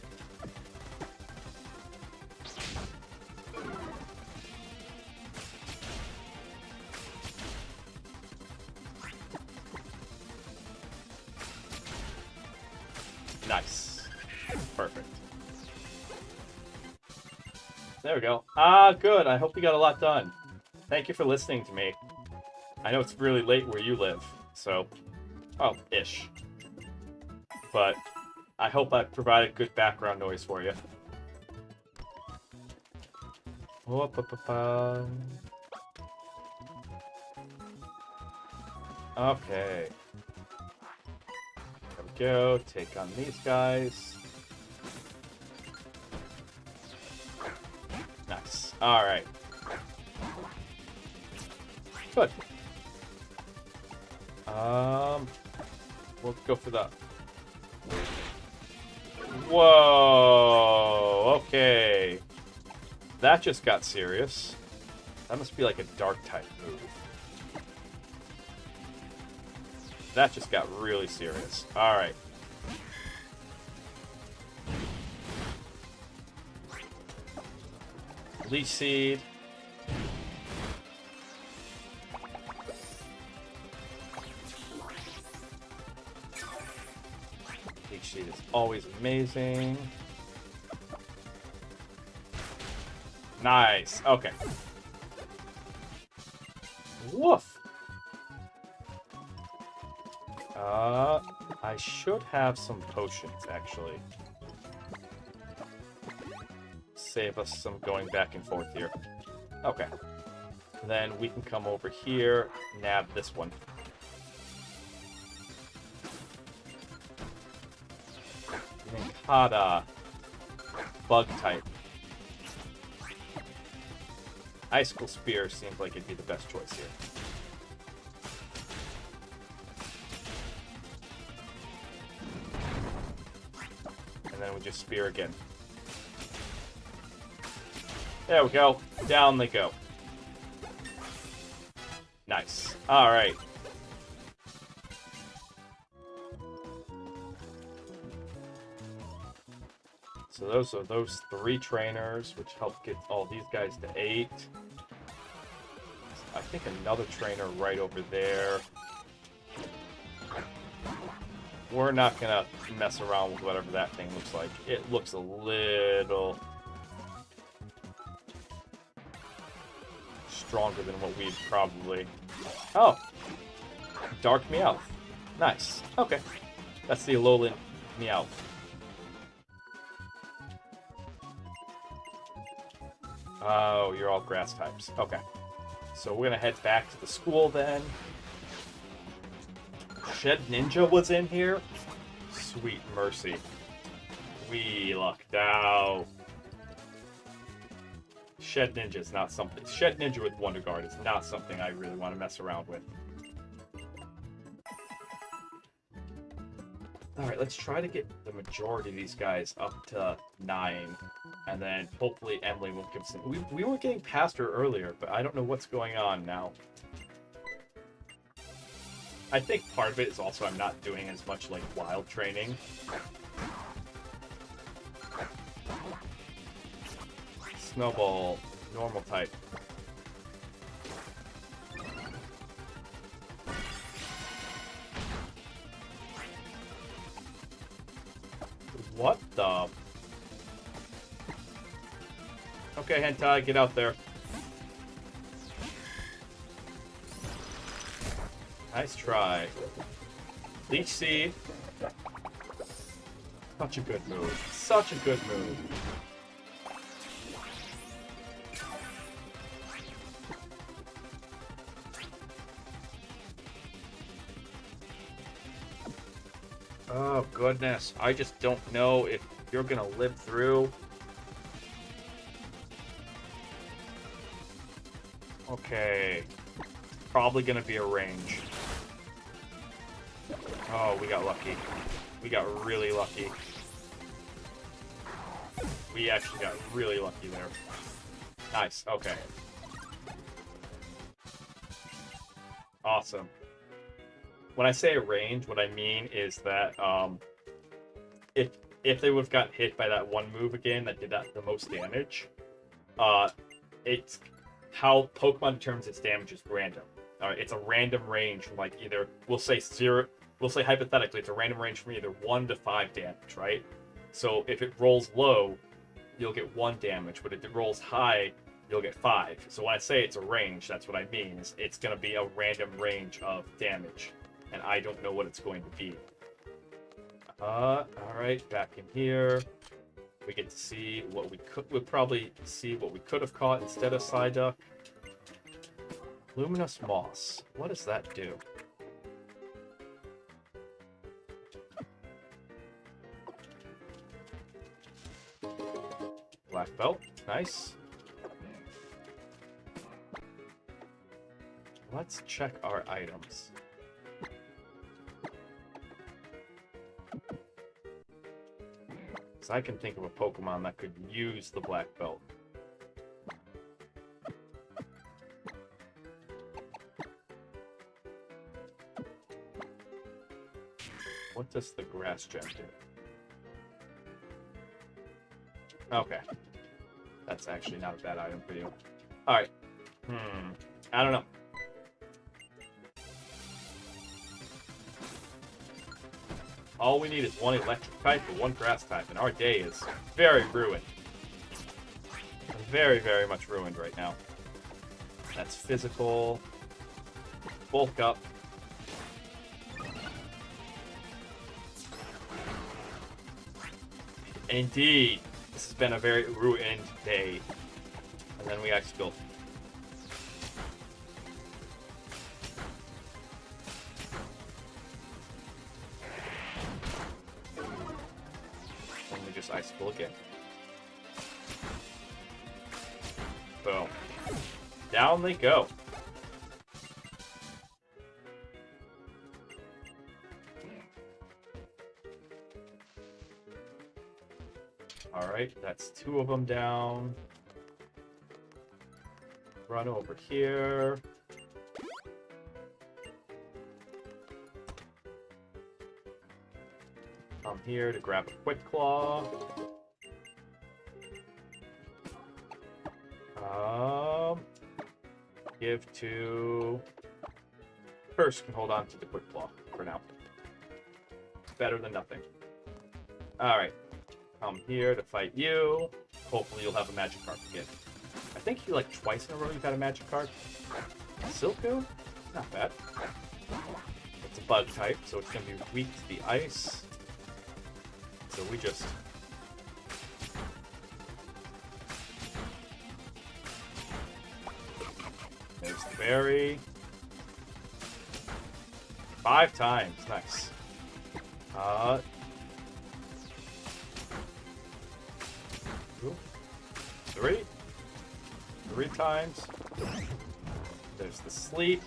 Nice. Perfect. There we go. Good. I hope you got a lot done. Thank you for listening to me. I know it's really late where you live, so... Oh, ish. But I hope I provided good background noise for you. Okay. There we go. Take on these guys. Nice. Alright. Good. We'll go for the... Whoa! Okay. That just got serious. That must be like a dark type move. That just got really serious. Alright. Leech Seed. Leech Seed is always amazing. Nice. Okay. Woof. I should have some potions, actually. Save us some going back and forth here. Okay. Then we can come over here, nab this one. Ninkata. Bug type. High School Spear seems like it'd be the best choice here. And then we just Spear again. There we go. Down they go. Nice. Alright. So those are those 3 trainers, which help get all these guys to 8. I think another trainer right over there. We're not gonna mess around with whatever that thing looks like. It looks a little stronger than what we'd probably... Oh! Dark Meowth. Nice. Okay. That's the Alolan Meowth. Oh, you're all grass types. Okay. So we're gonna head back to the school then. Shed Ninja was in here? Sweet mercy. We lucked out. Shed Ninja is not something... Shed Ninja with Wonder Guard is not something I really want to mess around with. Alright, let's try to get the majority of these guys up to 9. And then hopefully Emily won't give us... We were getting past her earlier, but I don't know what's going on now. I think part of it is also I'm not doing as much, like, wild training. Snowball, normal type. What the... Okay, Hentai, get out there. Nice try. Leech Seed. Such a good move. Such a good move. Oh, goodness. I just don't know if you're gonna live through. Okay. Probably gonna be a range. Oh, we got lucky. We got really lucky. We actually got really lucky there. Nice, okay. Awesome. When I say a range, what I mean is that if they would have gotten hit by that one move again that did the most damage, it's how Pokemon determines its damage is random. It's a random range from like either we'll say hypothetically it's a random range from either 1 to 5 damage, right? So if it rolls low, you'll get 1 damage, but if it rolls high, you'll get 5. So when I say it's a range, that's what I mean. Is it's going to be a random range of damage, and I don't know what it's going to be. All right, back in here. We get to see what we could. We'll probably see what we could have caught instead of Psyduck. Luminous Moss. What does that do? Black Belt. Nice. Let's check our items. Because I can think of a Pokemon that could use the Black Belt. What does the Grass Gem do? Okay. That's actually not a bad item for you. Alright. I don't know. All we need is 1 electric type or 1 grass type, and our day is very ruined. Very, very much ruined right now. That's physical. Bulk up. Indeed, this has been a very ruined day. And then we actually go. And we just icicle again. Boom. Down they go. Alright, that's 2 of them down. Run over here. Come here to grab a Quick Claw. Give to... Curse can hold on to the quick claw for now. Better than nothing. Alright. Come here to fight you. Hopefully you'll have a magic card again. I think you like twice in a row you've had a magic card. Silco? Not bad. It's a bug type, so it's going to be weak to the ice. So we just... There's the berry. 5 times. Nice. 3. 3 times. There's the sleep.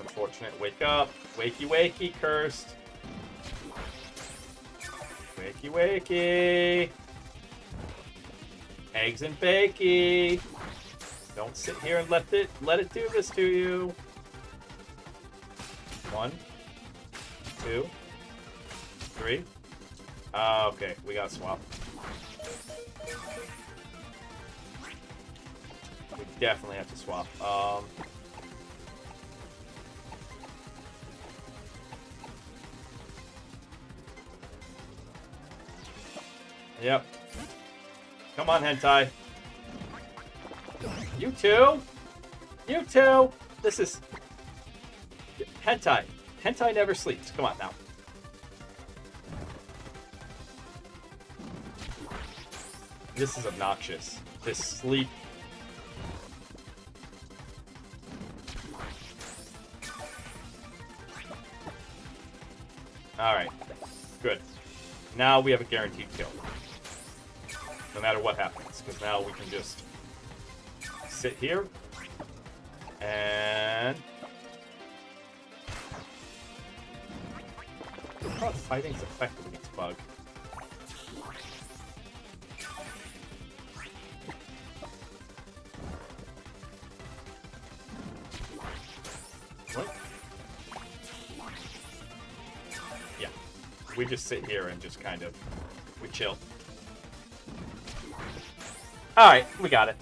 Unfortunate. Wake up. Wakey, wakey, cursed. Wakey, wakey. Eggs and bakey. Don't sit here and let it do this to you. 1, 2, 3. Okay, we got swap. We definitely have to swap. Yep. Come on, hentai. You too? You too? This is... Hentai. Hentai never sleeps. Come on now. This is obnoxious. This sleep... Alright. Good. Now we have a guaranteed kill. No matter what happens. Because now we can just... sit here. And... I thought fighting's effective against bug. What? Yeah. We just sit here and just kind of... we chill. Alright, we got it.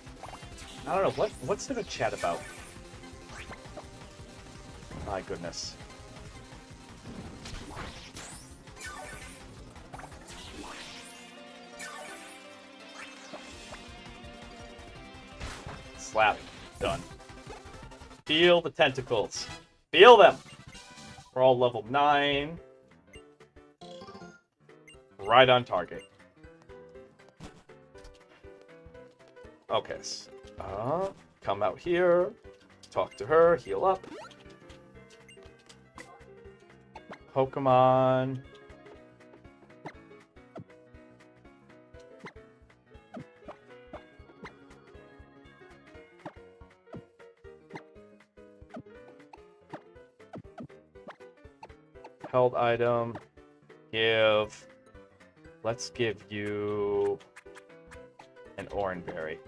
I don't know, what's there to chat about? My goodness. Slap. Done. Feel the tentacles. Feel them! We're all level 9. Right on target. Okay. Come out here. Talk to her. Heal up. Pokemon. Held item. Give. Let's give you an Oranberry.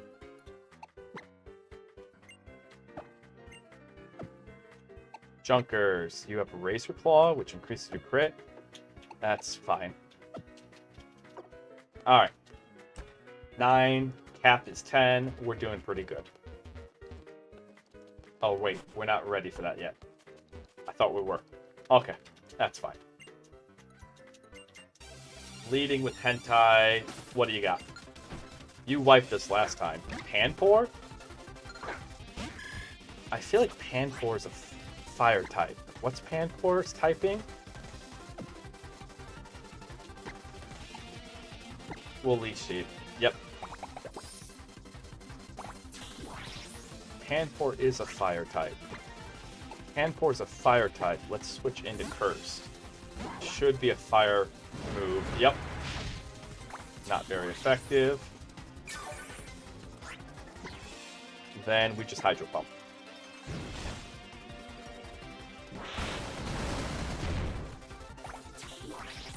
Junkers. You have a Razor Claw, which increases your crit. That's fine. Alright. 9. Cap is 10. We're doing pretty good. Oh, wait. We're not ready for that yet. I thought we were. Okay. That's fine. Leading with Hentai. What do you got? You wiped us last time. Panpour? I feel like Panpour is a fire type. What's Panpour's typing? We'll leash sheep. Yep. Panpour is a fire type. Panpour is a fire type. Let's switch into Cursed. Should be a fire move. Yep. Not very effective. Then we just Hydro Pump.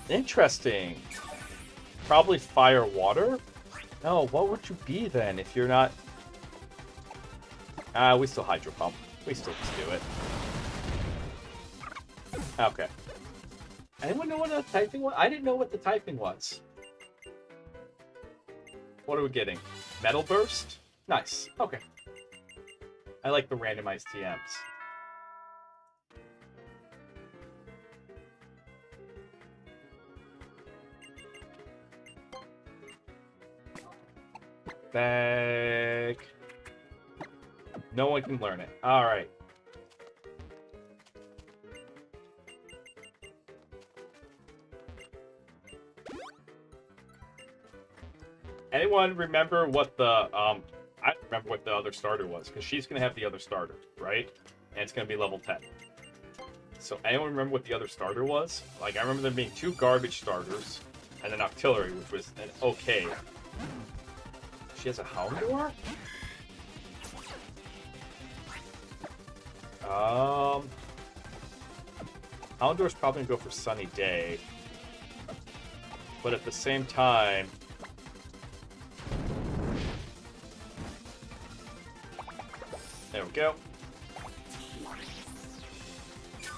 Interesting. Probably fire water? No, what would you be then if you're not... we still Hydro Pump. We still just do it. Okay. Anyone know what the typing was? I didn't know what the typing was. What are we getting? Metal Burst? Nice. Okay. I like the randomized TMs. Bag. No one can learn it. All right. Anyone remember what the I don't remember what the other starter was, because she's gonna have the other starter, right? And it's gonna be level 10. So anyone remember what the other starter was? Like, I remember there being 2 garbage starters and an auxiliary, which was an okay. She has a Houndour? Houndour's probably gonna go for Sunny Day. But at the same time, there we go.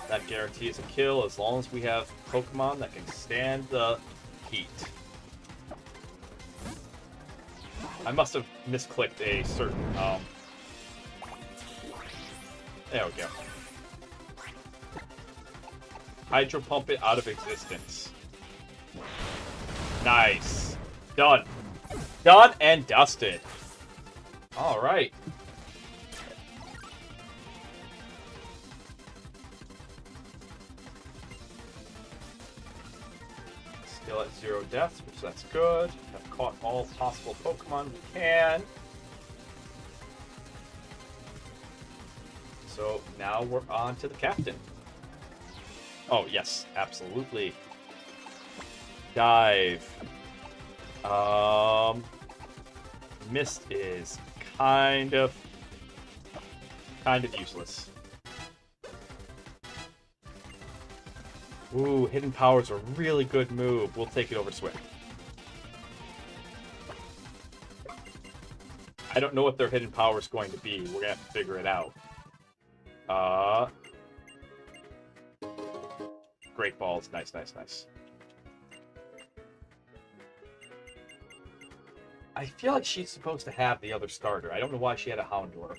That guarantees a kill as long as we have Pokemon that can stand the heat. I must have misclicked a certain, there we go. Hydro Pump it out of existence. Nice. Done. Done and dusted. Alright. Still at 0 deaths, which that's good. Have caught all possible Pokemon we can. So now we're on to the captain. Oh, yes, absolutely. Dive. Mist is kind of useless. Ooh, Hidden Power's a really good move. We'll take it over Swift. I don't know what their Hidden Power is going to be. We're gonna have to figure it out. Great Balls. Nice, nice, nice. I feel like she's supposed to have the other starter. I don't know why she had a Houndour.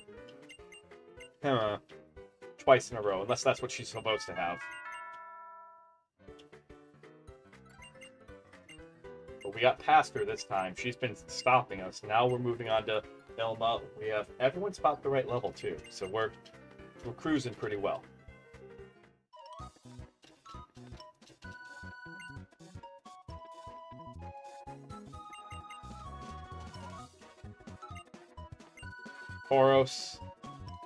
Twice in a row, unless that's what she's supposed to have. But we got past her this time. She's been stopping us. Now we're moving on to Elma. We have everyone's about the right level too, so we're cruising pretty well. Boros.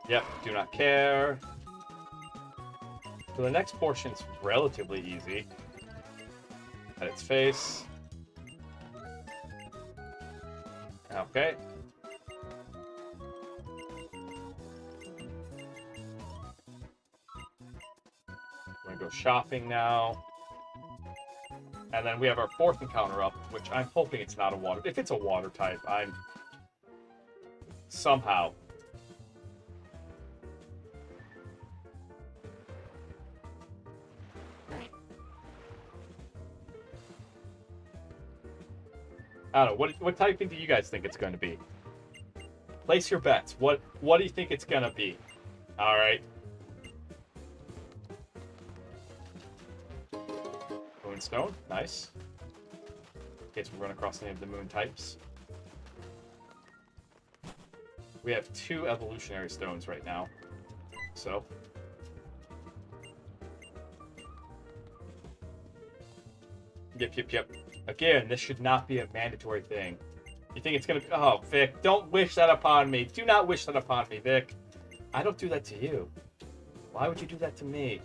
Yep, do not care. So the next portion's relatively easy. At its face. Okay. We're gonna go shopping now. And then we have our 4th encounter up, which I'm hoping it's not a water. If it's a water type, I'm somehow. I don't know. What typing do you guys think it's going to be? Place your bets. What do you think it's going to be? All right. Moonstone. Nice. In case we run across any of the moon types. We have 2 evolutionary stones right now. So. Yep. Again, this should not be a mandatory thing. You think it's gonna be... Oh, Vic, don't wish that upon me. Do not wish that upon me, Vic. I don't do that to you. Why would you do that to me?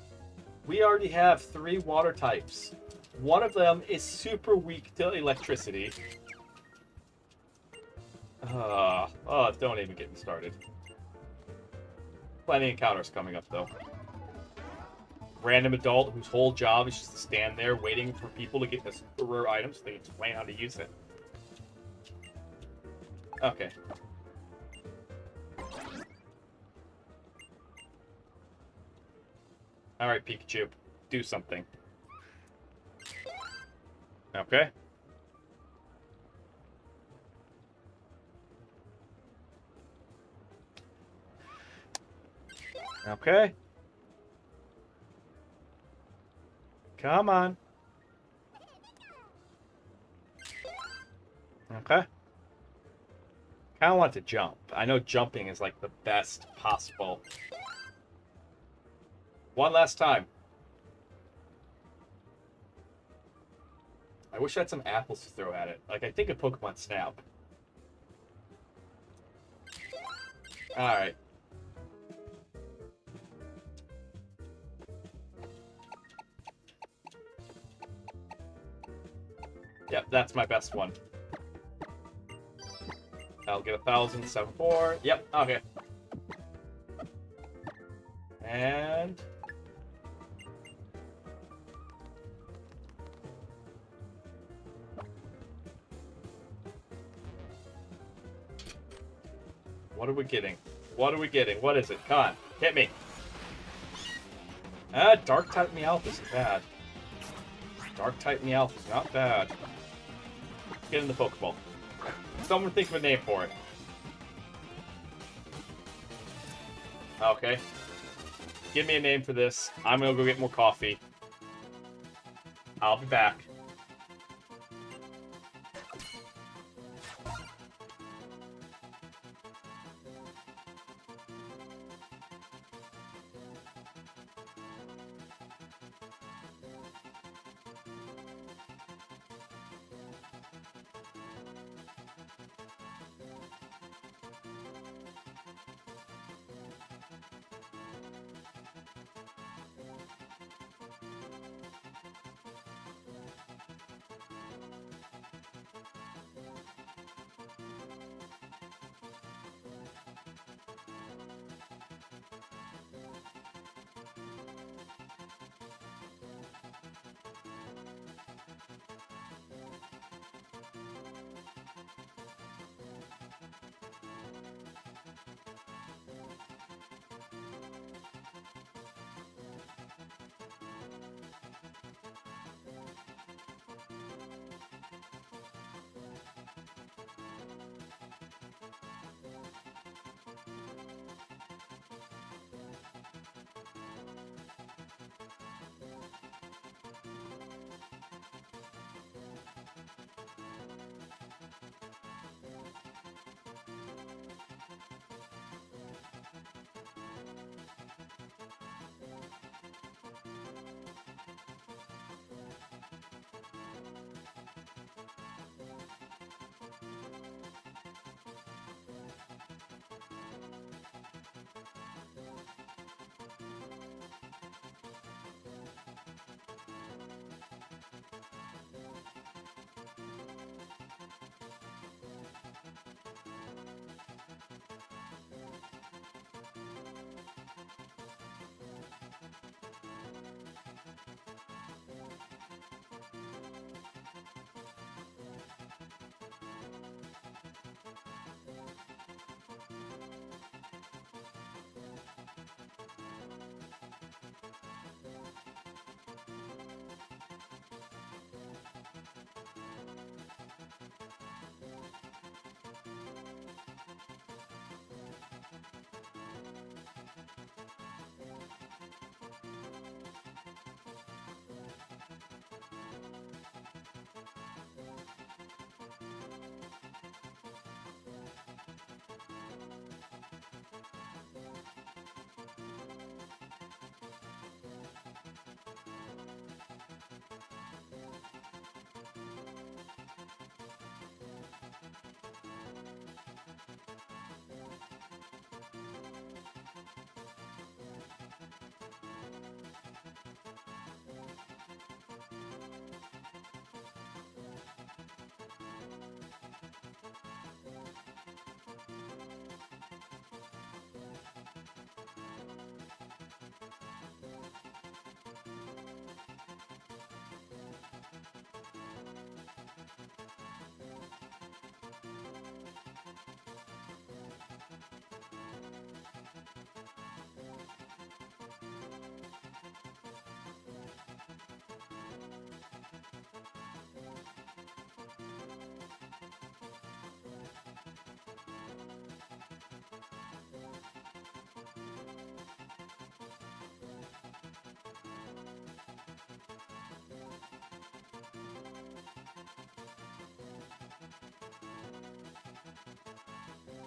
We already have 3 water types. One of them is super weak to electricity. Don't even get me started. Plenty of encounters coming up, though. Random adult whose whole job is just to stand there waiting for people to get the super rare items so they can explain how to use it. Okay. Alright, Pikachu. Do something. Okay. Okay. Come on. Okay. Kind of want to jump. I know jumping is like the best possible. One last time. I wish I had some apples to throw at it. Like, I think of Pokemon Snap. Alright. Yep, that's my best one. I'll get 1,000, 7-4. Yep, okay. And... what are we getting? What are we getting? What is it? Come on, hit me. Dark type Meowth isn't bad. Dark type Meowth is not bad. Get in the Pokeball. Someone think of a name for it. Okay. Give me a name for this. I'm gonna go get more coffee. I'll be back.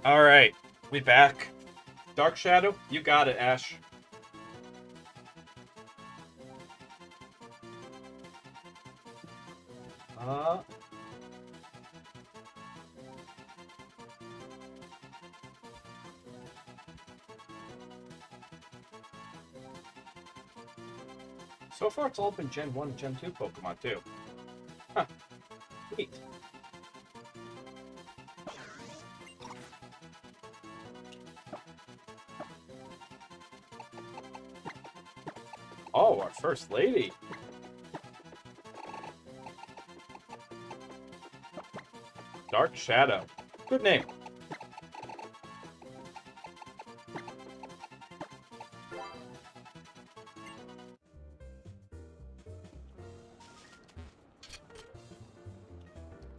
All right, we back. Dark Shadow, you got it, Ash. So far, it's all been Gen 1 and Gen 2 Pokemon, too. Huh. Neat. Oh, our First Lady. Dark Shadow. Good name.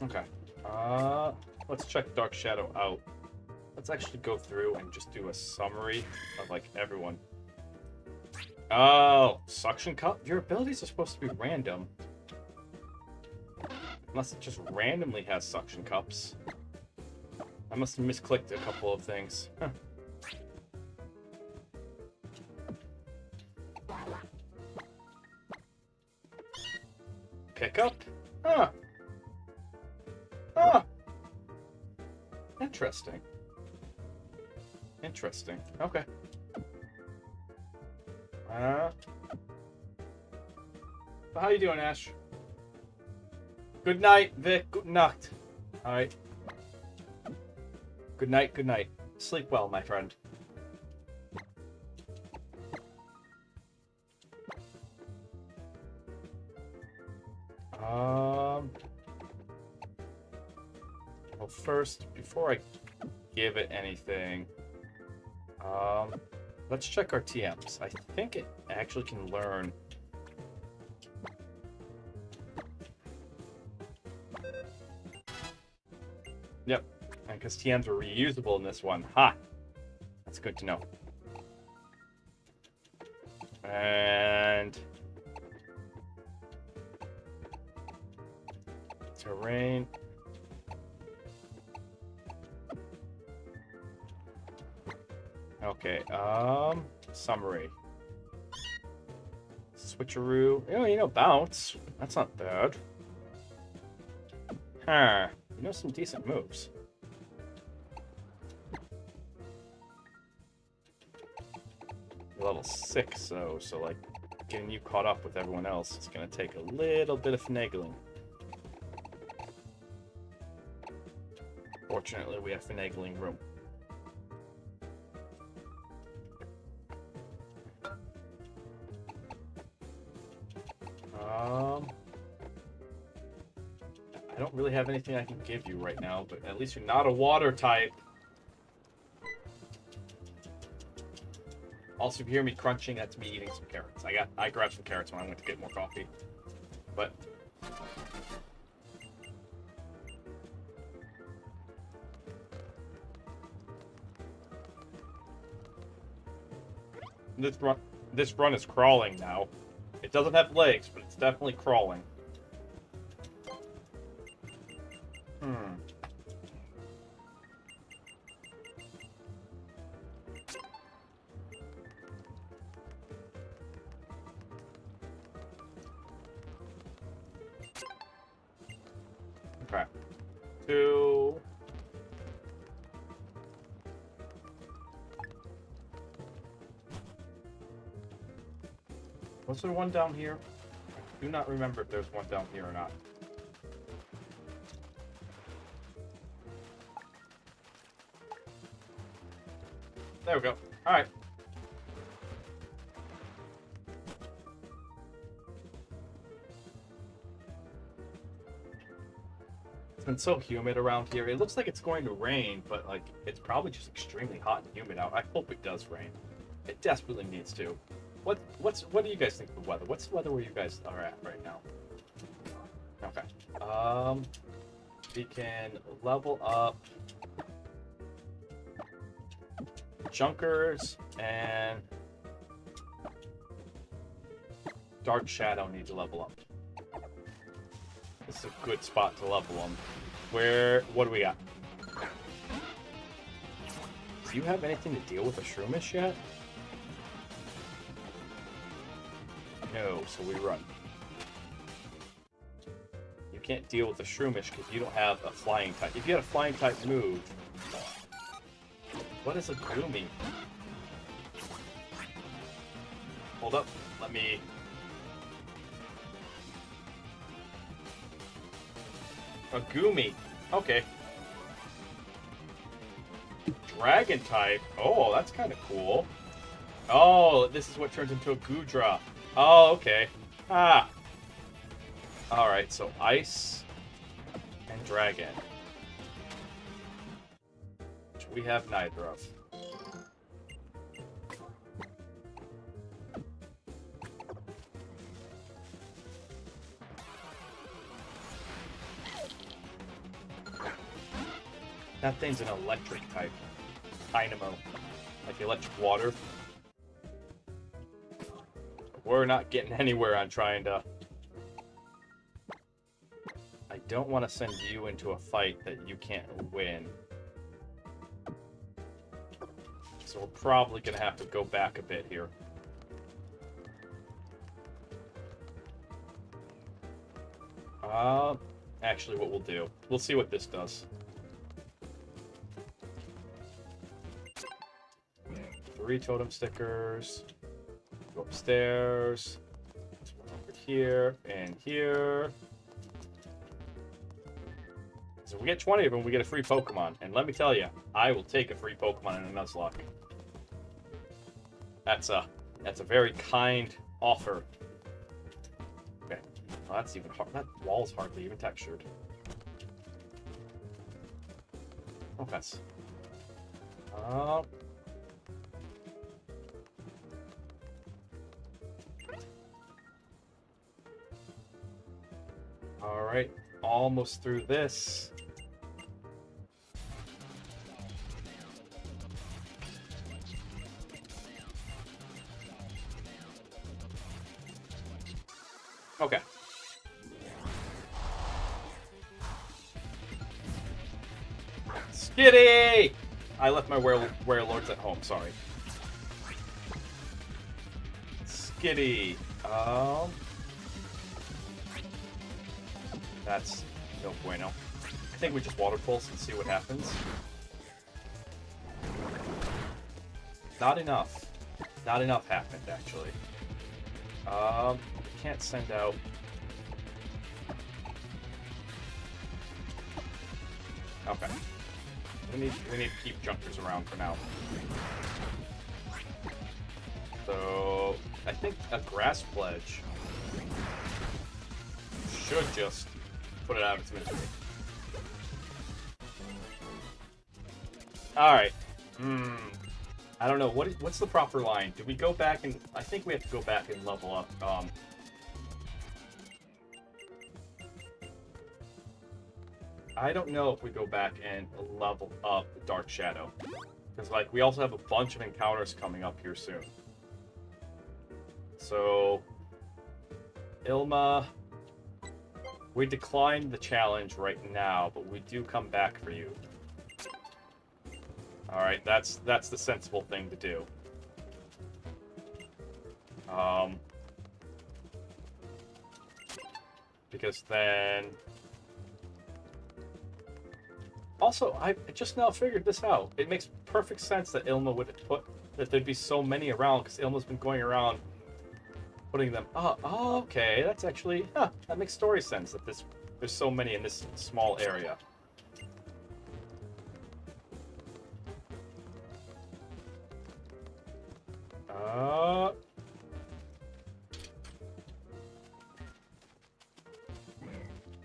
Okay. Let's check Dark Shadow out. Let's actually go through and just do a summary of, like, everyone. Oh, Suction Cup? Your abilities are supposed to be random. Unless it just randomly has Suction Cups. I must have misclicked a couple of things. Huh. Pickup? Huh. Huh. Interesting. Interesting. Okay. So how you doing, Ash? Good night, Vic. Good Nacht. Alright. Good night, good night. Sleep well, my friend. Well, first, before I give it anything, let's check our TMs. I think it actually can learn. Yep, and because TMs are reusable in this one. Ha! That's good to know. And terrain. Okay, summary. Switcheroo. Oh, you know, bounce. That's not bad. Huh. You know, some decent moves. You're level 6, though, so, like, getting you caught up with everyone else is gonna take a little bit of finagling. Fortunately, we have finagling room. I don't really have anything I can give you right now, but at least you're not a water type. Also, if you hear me crunching, that's me eating some carrots. I grabbed some carrots when I went to get more coffee. But this run is crawling now. It doesn't have legs, but it's definitely crawling. Okay. 2. Was there one down here? I do not remember if there's one down here or not. There we go. Alright. It's been so humid around here. It looks like it's going to rain, but like it's probably just extremely hot and humid out. I hope it does rain. It desperately needs to. What do you guys think of the weather? What's the weather where you guys are at right now? Okay. We can level up Junkers and Dark Shadow need to level up. This is a good spot to level them. What do we got? do you have anything to deal with a Shroomish yet? No, so we run. You can't deal with the Shroomish because you don't have a flying type. If you had a flying type move... What is a Goomy? Hold up, let me... A Goomy. Okay. Dragon type. Oh, that's kind of cool. Oh, this is what turns into a Goodra. Oh, okay. Ah. Alright, so Ice and Dragon. Which we have neither of. That thing's an electric type. Dynamo. Like electric water. We're not getting anywhere on trying to... I don't want to send you into a fight that you can't win. So we're probably going to have to go back a bit here. Actually, what we'll do, we'll see what this does. 3 totem stickers. Go upstairs. This one over here and here. So if we get 20 of them, we get a free Pokemon. And let me tell you, I will take a free Pokemon in a Nuzlocke. That's a very kind offer. Okay, well, that's even hard. That wall's hardly even textured. Oh, that's. Alright, almost through this. Okay. Skitty! I left my werelords at home, sorry. Skitty. That's no bueno. I think we just water pulse and see what happens. Not enough. Not enough happened, actually. Can't send out. Okay. We need to keep junkers around for now. So I think a grass pledge should just put it out of its misery. Alright. I don't know. What's the proper line? Do we go back and... I think we have to go back and level up. I don't know if we go back and level up Dark Shadow. Because, like, we also have a bunch of encounters coming up here soon. So... Ilma... We declined the challenge right now, but we do come back for you. Alright, that's the sensible thing to do. Because then... Also, I just now figured this out. It makes perfect sense that Ilma would put... that there'd be so many around, because Ilma's been going around putting them... Oh, okay, that's actually... Huh, that makes story sense that there's so many in this small area.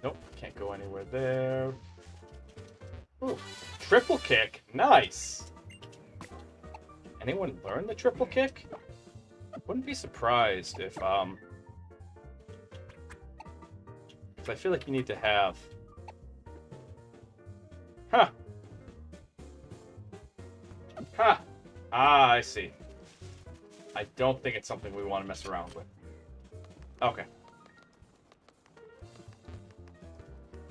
Nope, can't go anywhere there. Ooh, triple kick, nice! Anyone learn the triple kick? Wouldn't be surprised if I feel like you need to have... Huh! Huh! Ah, I see. I don't think it's something we want to mess around with. Okay.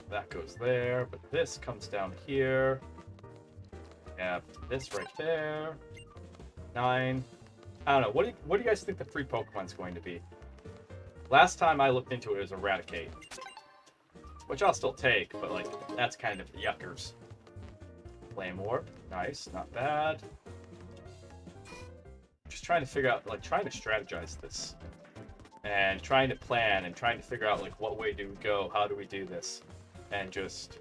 That goes there, but this comes down here. have this right there. 9. I don't know. What do you guys think the free Pokemon's going to be? Last time I looked into it, it was Eradicate. Which I'll still take, but like, that's kind of the yuckers. Claymore. Nice. Not bad. Just trying to figure out, like, trying to strategize this. And trying to plan and trying to figure out, like, what way do we go? How do we do this? And just...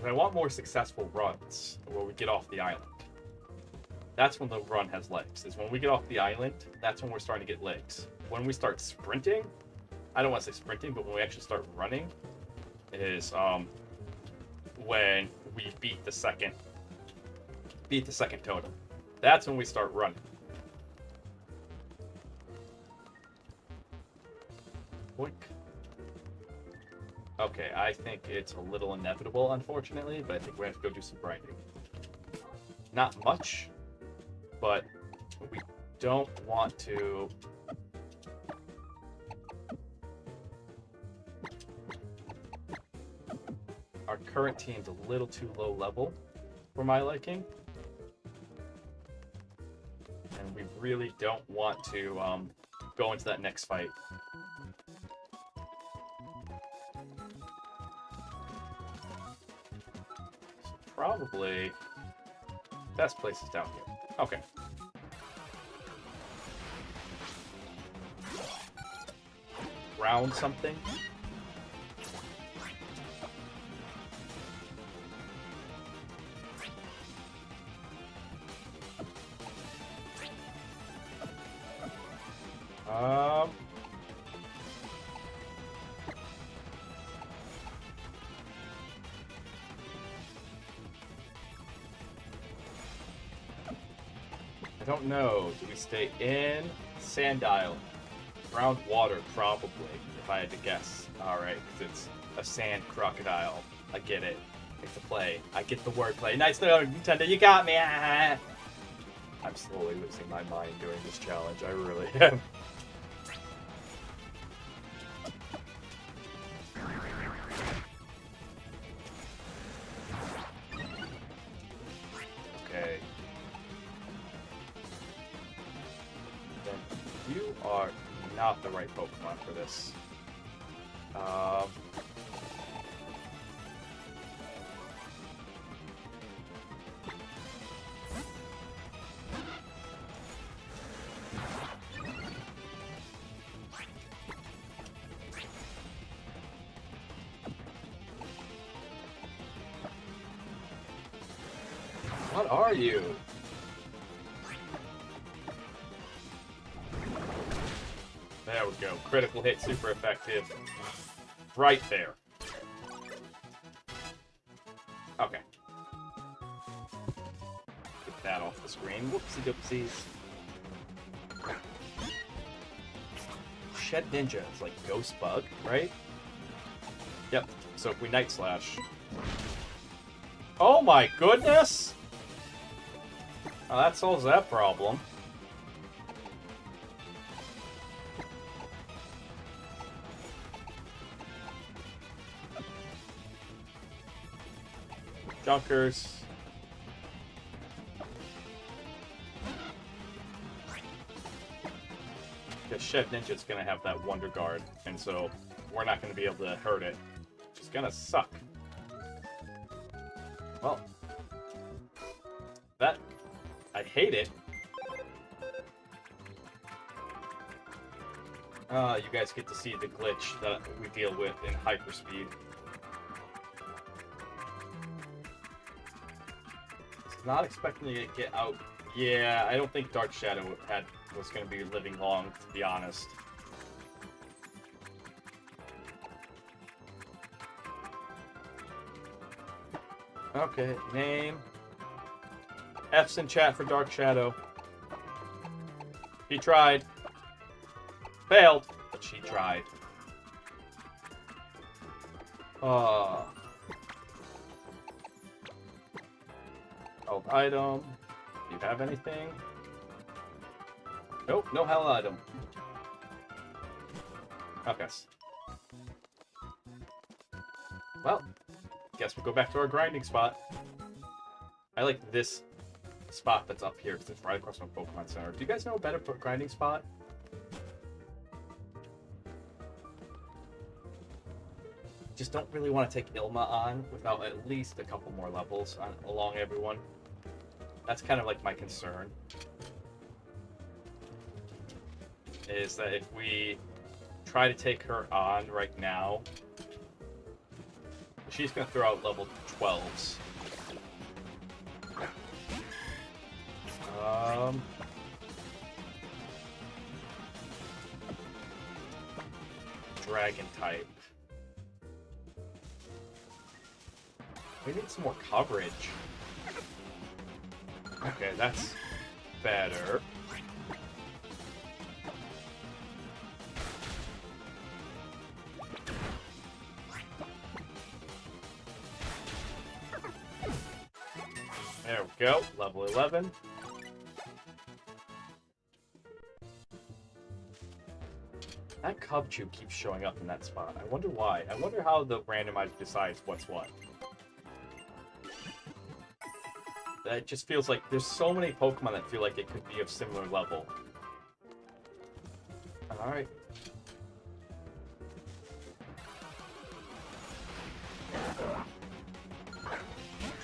I want more successful runs where we get off the island. That's when the run has legs. Is when we get off the island, that's when we're starting to get legs. When we start sprinting, I don't want to say sprinting, but when we actually start running, is when we beat the second totem. That's when we start running. Boink. Okay, I think it's a little inevitable, unfortunately, but I think we have to go do some grinding. Not much, but we don't want to... Our current team's a little too low level for my liking. And we really don't want to go into that next fight. Probably best place is down here. Okay. Round something. I don't know. Do we stay in Sand Isle? Around water, probably, if I had to guess. Alright, because it's a sand crocodile. I get it. It's a play. I get the wordplay. Nice to Nintendo, you got me! I'm slowly losing my mind during this challenge. I really am. Okay. Then you are not the right Pokemon for this. What are you? There we go. Critical hit, super effective. Right there. Okay. Get that off the screen. Whoopsie doopsies. Shed Ninja is like Ghost Bug, right? Yep. So if we Night Slash. Oh my goodness! Oh, that solves that problem. Junkers. Because Shed Ninja's gonna have that Wonder Guard, and so we're not gonna be able to hurt it. It's gonna suck. Well, that I hate it. You guys get to see the glitch that we deal with in hyperspeed. Not expecting to get out. Yeah, I don't think Dark Shadow was going to be living long, to be honest. Okay, name. F's in chat for Dark Shadow. He tried. Failed, but she tried. Health item. Do you have anything? Nope, no hell item. Okay. Well, guess we'll go back to our grinding spot. I like this spot that's up here because it's right across from Pokemon Center. Do you guys know a better grinding spot? Just don't really want to take Ilma on without at least a couple more levels along everyone. That's kind of like my concern. Is that if we try to take her on right now, she's going to throw out level 12s. Dragon type. We need some more coverage. Okay, that's better. There we go, level 11. That Cubchoo keeps showing up in that spot. I wonder why. I wonder how the randomizer decides what's what. It just feels like there's so many Pokemon that feel like it could be of similar level. Alright.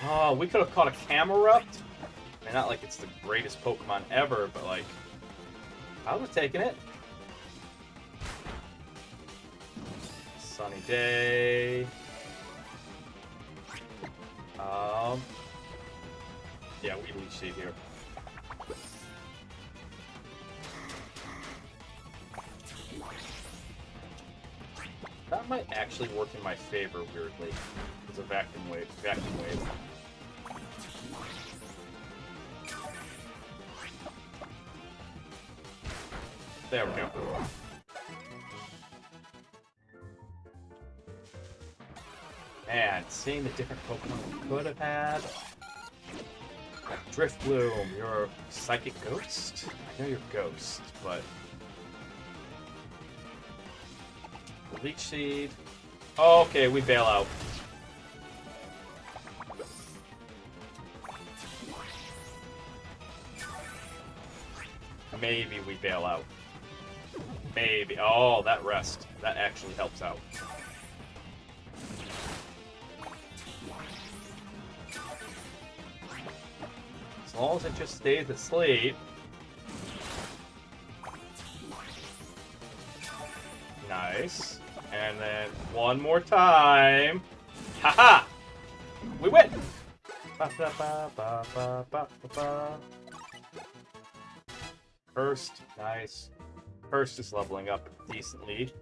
Oh, we could have caught a Camerupt. I mean, not like it's the greatest Pokemon ever, but like, I was taking it. Sunny day. Yeah, we Leech Seed here. That might actually work in my favor, weirdly. It's a vacuum wave. There we go. Man, seeing the different Pokemon we could have had. Driftbloom, you're a Psychic Ghost? I know you're Ghost, but... Leech Seed. Oh, okay, we bail out. Maybe we bail out. Maybe. Oh, that rest. That actually helps out. As long as it just stays asleep. Nice. And then one more time. Haha! We win! Ba, ba, ba, ba, ba, ba, ba. First, nice. First is leveling up decently.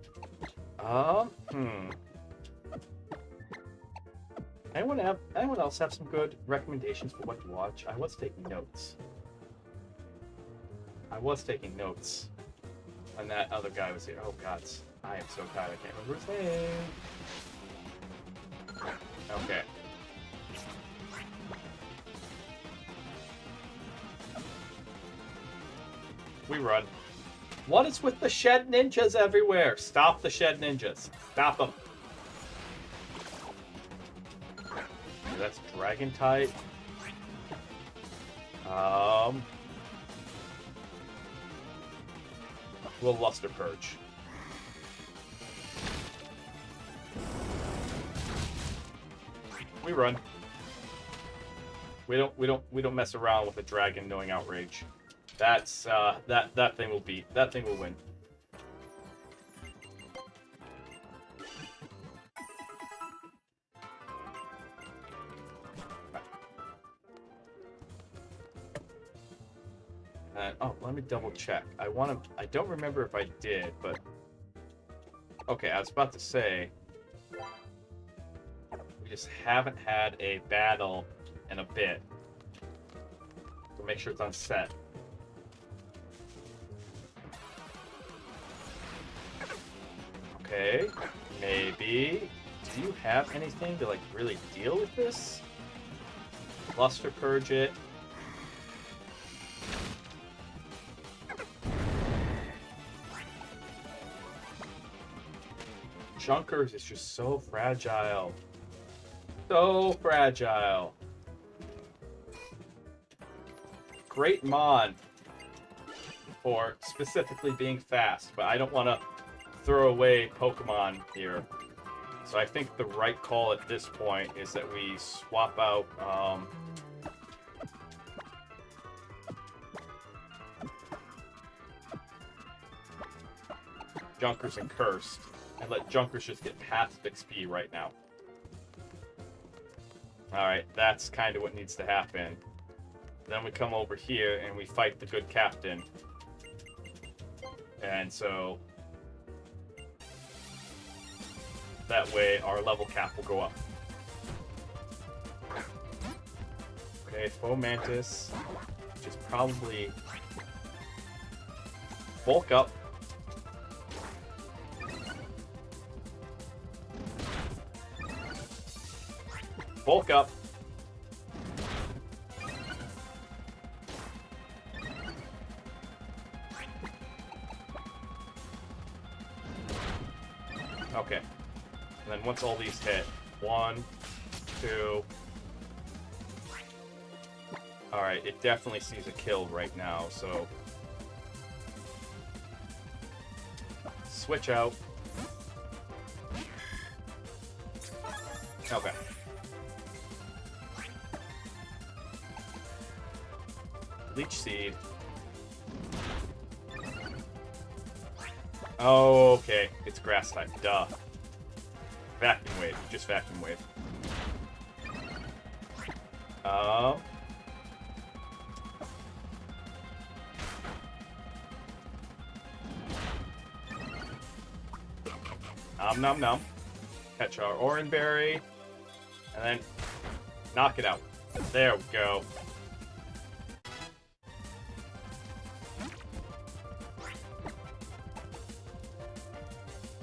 Anyone else have some good recommendations for what to watch? I was taking notes. When that other guy was here. Oh god, I am so tired. I can't remember his name. Okay. We run. What is with the shed ninjas everywhere? Stop the shed ninjas. Stop them. Okay, that's dragon type. We'll Luster Purge. We run. We don't mess around with a dragon knowing outrage. That's that thing will win. Oh, let me double check. I don't remember if I did, but okay, I was about to say we just haven't had a battle in a bit. So make sure it's on set. Okay, maybe. Do you have anything to like really deal with this? Luster Purge it. Junkers is just so fragile. So fragile. Great Mon for specifically being fast, but I don't want to throw away Pokemon here. So I think the right call at this point is that we swap out Junkers and Cursed, and let Junkers just get passive XP right now. Alright, that's kind of what needs to happen. Then we come over here and we fight the good captain. And so that way our level cap will go up. Okay, Fomantis, which is probably bulk up. Bulk up. Okay. And then once all these hit, 1, 2. Alright, it definitely sees a kill right now, so switch out. Okay. Leech Seed. Oh, okay. It's grass type. Duh. Vacuum Wave. Just Vacuum Wave. Nom nom. Catch our Oran Berry. And then knock it out. There we go.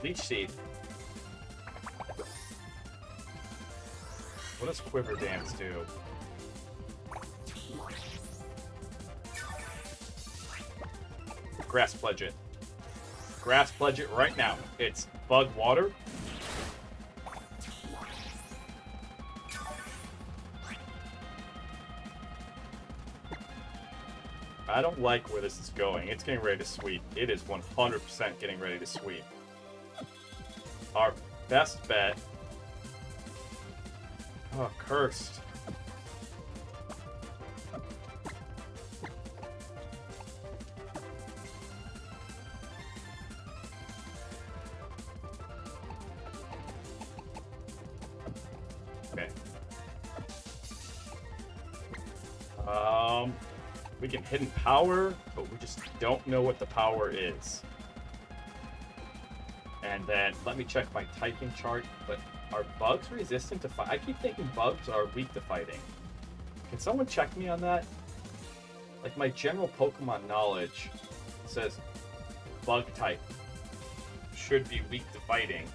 Leech Seed. What does Quiver Dance do? Grass Pledge it. Grass Pledge it right now. It's Bug Water. I don't like where this is going. It's getting ready to sweep. It is 100% getting ready to sweep. Our best bet. Oh, Cursed. Okay. We can Hidden Power, but we just don't know what the power is. And then let me check my typing chart, but are bugs resistant to fight? I keep thinking bugs are weak to fighting. Can someone check me on that? Like, my general Pokemon knowledge says bug type should be weak to fighting.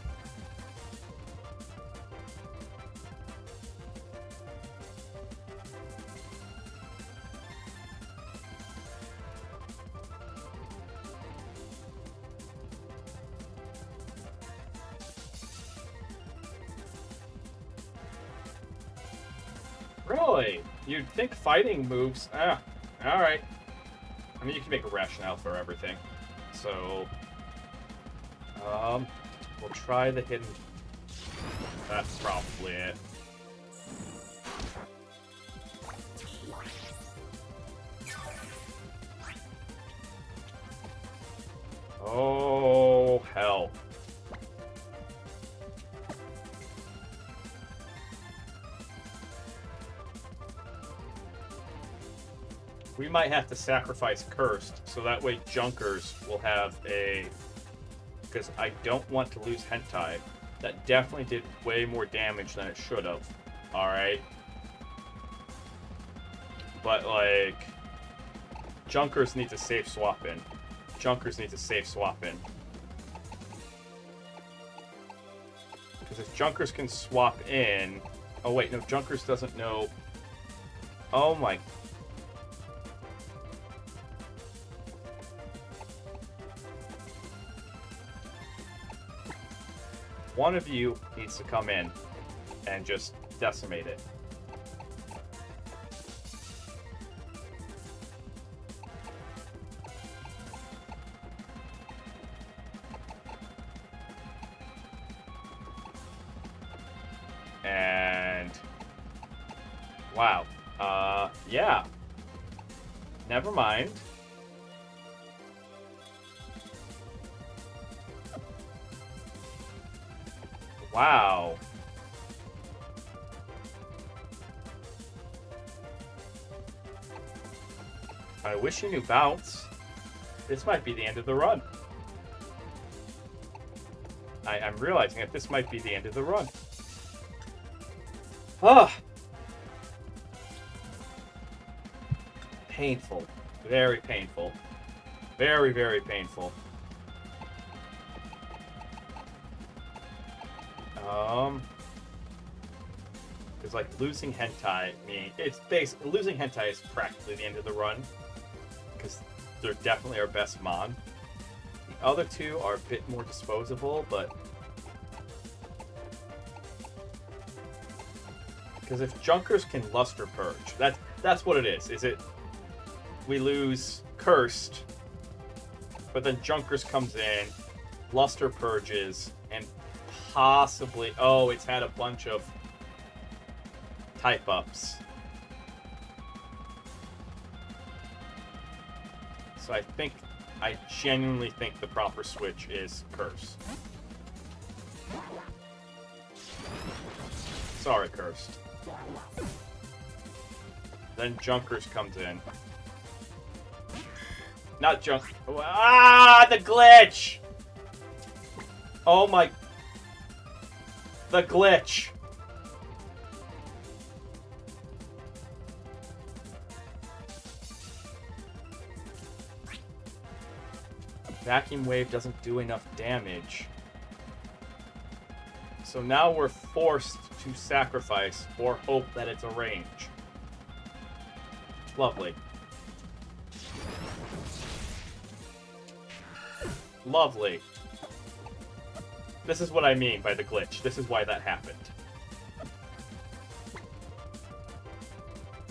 Really? You'd think fighting moves... alright. I mean, you can make a rationale for everything. So... we'll try the hidden... That's probably it. Oh, hell. We might have to sacrifice Cursed, so that way Junkers will have a... Because I don't want to lose Hentai. That definitely did way more damage than it should have. Alright? But, like... Junkers needs a safe swap in. Junkers needs a safe swap in. Because if Junkers can swap in... Oh, wait, no, Junkers doesn't know... Oh my... One of you needs to come in and just decimate it. And wow. Yeah. Never mind. Wow. I wish you knew bounce. This might be the end of the run. I'm realizing that this might be the end of the run. Ah! Painful. Very painful. Very, very painful. Because like losing hentai, it's basically losing hentai is practically the end of the run. Because they're definitely our best mon. The other two are a bit more disposable, but because if Junkers can luster purge, that's what it is. Is it we lose Cursed, but then Junkers comes in, luster purges, and possibly it's had a bunch of type ups. So I genuinely think the proper switch is Curse. Sorry, Cursed. Then Junkers comes in. Not Junk. Ah, the glitch! Oh my. The glitch. Vacuum Wave doesn't do enough damage. So now we're forced to sacrifice or hope that it's a range. Lovely. Lovely. This is what I mean by the glitch. This is why that happened.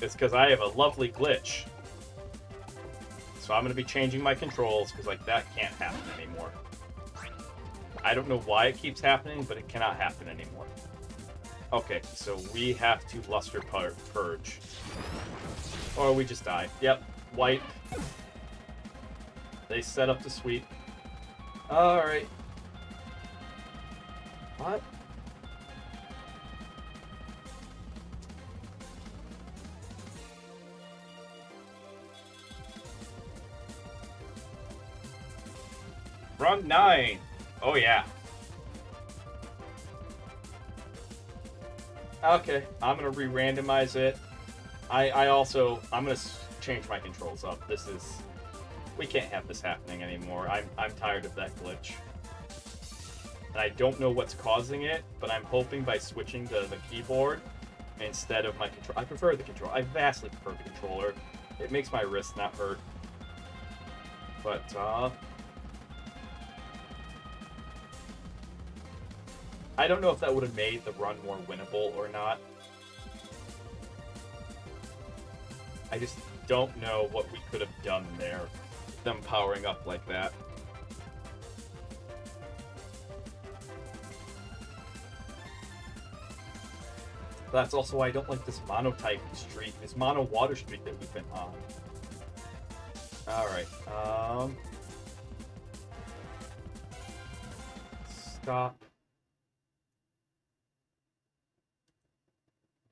It's because I have a lovely glitch. So I'm going to be changing my controls because like that can't happen anymore. I don't know why it keeps happening, but it cannot happen anymore. Okay, so we have to luster purge. Or we just die. Yep, wipe. They set up the sweep. Alright. What? Run 9. Oh yeah. Okay, I'm gonna re-randomize it. I'm gonna change my controls up. We can't have this happening anymore. I'm tired of that glitch. And I don't know what's causing it, but I'm hoping by switching to the keyboard instead of my control. I prefer the control. I vastly prefer the controller. It makes my wrist not hurt. But I don't know if that would have made the run more winnable or not. I just don't know what we could have done there. Them powering up like that. That's also why I don't like this mono-type streak, this mono-water streak that we've been on. Alright, stop.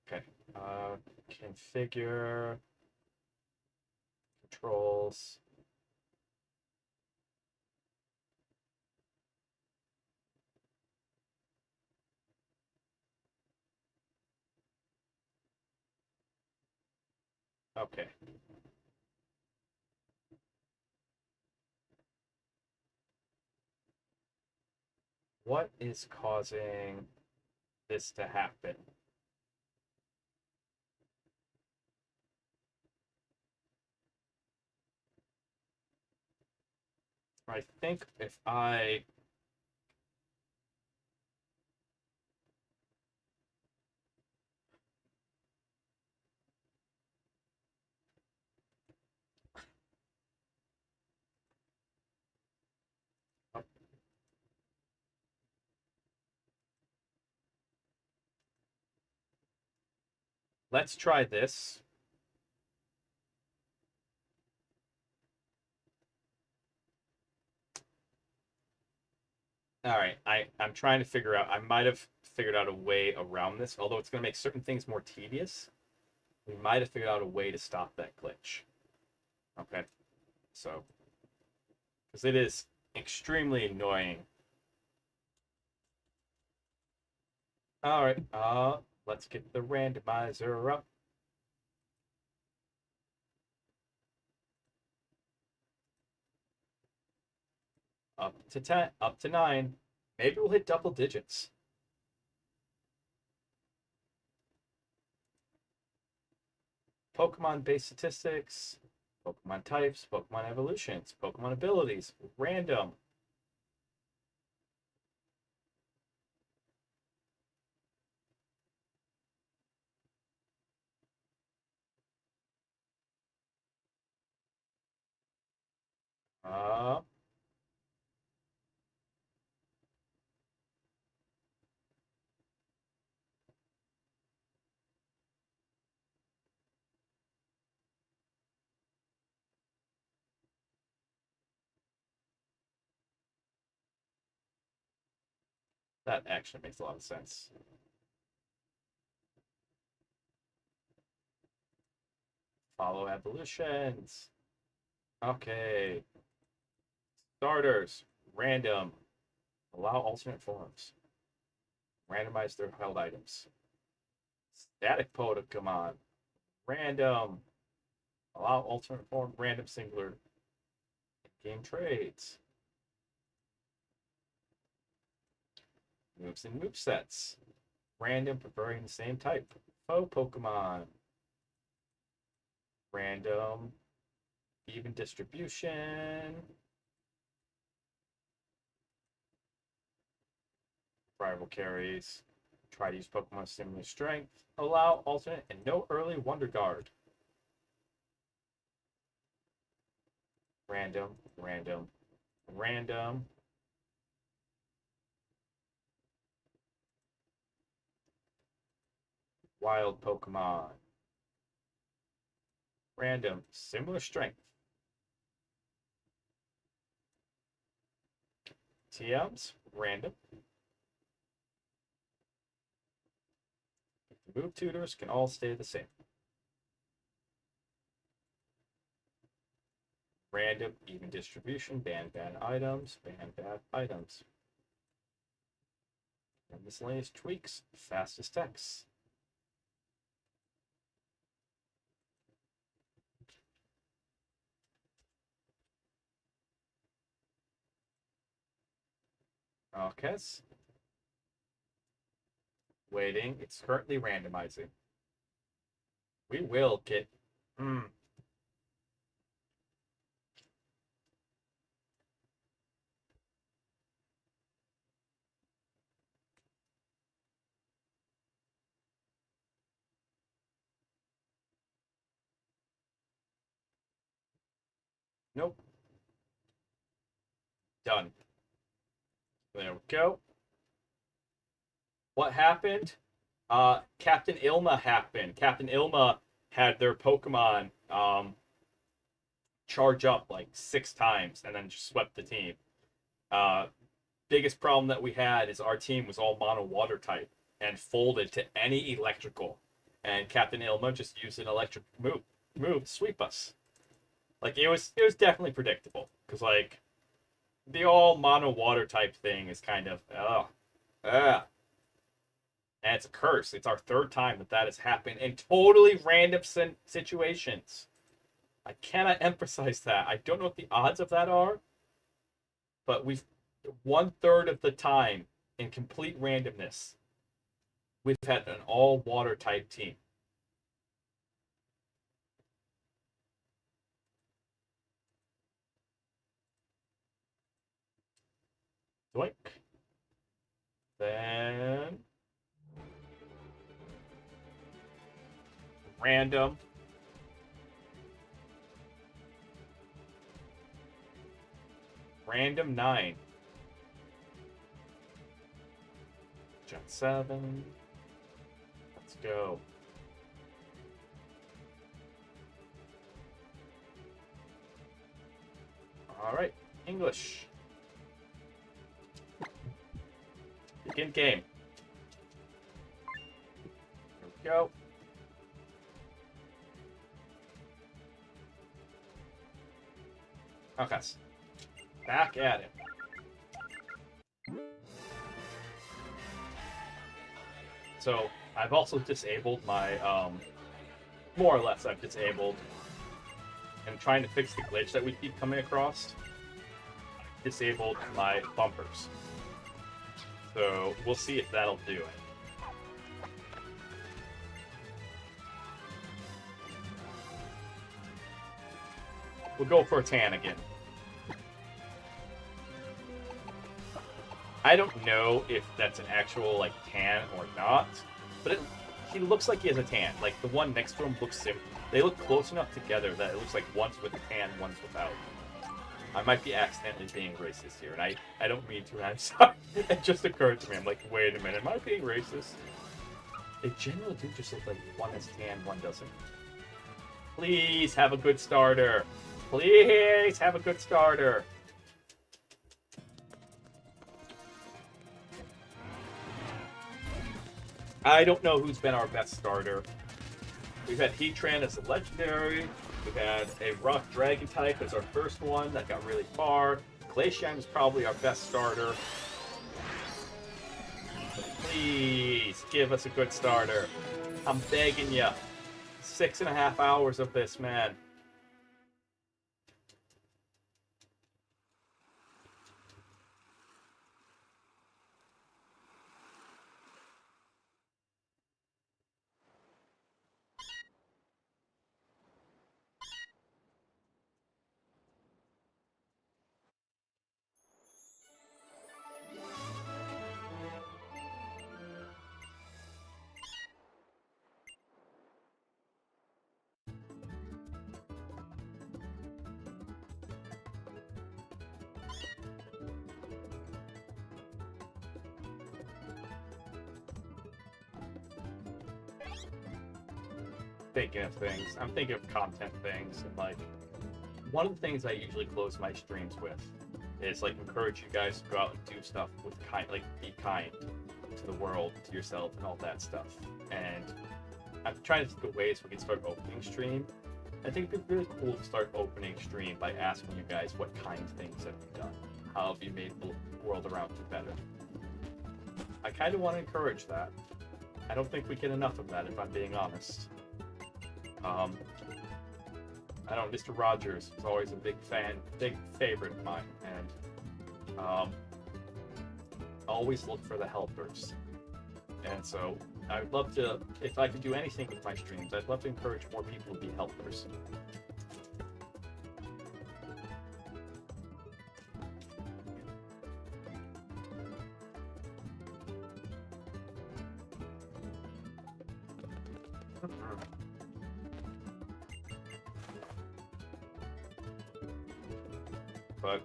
Okay, configure, controls. Okay. What is causing this to happen? I think if I Let's try this. All right, I'm trying to figure out. I might have figured out a way around this, although it's going to make certain things more tedious. We might have figured out a way to stop that glitch. Okay, so because it is extremely annoying. All right, let's get the randomizer up. Up to 10, up to 9. Maybe we'll hit double digits. Pokemon base statistics, Pokemon types, Pokemon evolutions, Pokemon abilities, random. Uh, that actually makes a lot of sense. Follow evolutions. Okay. Starters, random. Allow alternate forms. Randomize their held items. Static Pokemon. Random. Allow alternate form, random singular. Game trades. Moves and movesets. Random preferring the same type. Faux Pokemon. Random. Even distribution. Rival carries. Try to use Pokemon similar strength. Allow alternate and no early Wonder Guard. Random, random, random. Wild Pokemon. Random, similar strength. TMs, random. Move tutors can all stay the same. Random, even distribution, ban bad items, ban bad items. And miscellaneous tweaks, fastest text. Okay. Waiting. It's currently randomizing. We will get. Nope. Done. There we go. What happened? Captain Ilma happened. Captain Ilma had their Pokemon charge up like 6 times and then just swept the team. Biggest problem that we had is our team was all mono water type and folded to any electrical. And Captain Ilma just used an electric move to sweep us. Like it was definitely predictable. Because like the all mono water type thing is kind of and it's a curse. It's our 3rd time that has happened in totally random situations. I cannot emphasize that. I don't know what the odds of that are, but we've 1/3 of the time in complete randomness, we've had an all water type team. Doink. Then random. Random 9. Gen 7. Let's go. Alright, English. Begin game. Here we go. Okay. Back at it. So, I've also disabled my, more or less I've disabled, and trying to fix the glitch that we keep coming across, disabled my bumpers. So, we'll see if that'll do it. We'll go for a tan again. I don't know if that's an actual, like, tan or not, but he looks like he has a tan. Like, the one next to him looks similar. They look close enough together that it looks like one's with a tan, one's without. I might be accidentally being racist here, and I don't mean to, and I'm sorry. It just occurred to me. I'm like, wait a minute, am I being racist? They generally do just look like one has tan, one doesn't. Please have a good starter. Please have a good starter. I don't know who's been our best starter. We've had Heatran as a legendary. We've had a Rock Dragon type as our first one that got really far. Glaceon is probably our best starter. Please give us a good starter. I'm begging you. 6.5 hours of this, man. Thinking of things. I'm thinking of content things, and like one of the things I usually close my streams with is like encourage you guys to go out and do stuff with like be kind to the world, to yourself, and all that stuff. And I'm trying to think of ways we can start opening stream. I think it'd be really cool to start opening stream by asking you guys what kind of things have you done, how have you made the world around you better. I kind of want to encourage that. I don't think we get enough of that, if I'm being honest. I know Mr. Rogers is always a big favorite of mine, and always look for the helpers. And so I'd love to, if I could do anything with my streams, I'd love to encourage more people to be helpers. But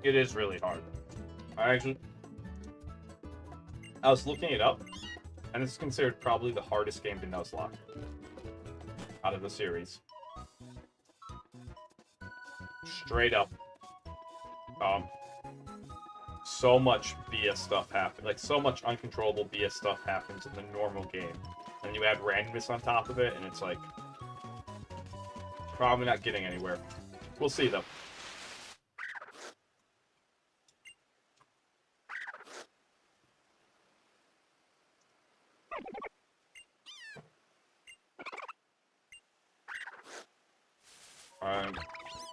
it is really hard. I was looking it up, and it's considered probably the hardest game to Nuzlocke out of the series. Straight up. So much BS stuff happens. Like, so much uncontrollable BS stuff happens in the normal game. And you add randomness on top of it, and it's like... probably not getting anywhere. We'll see, though.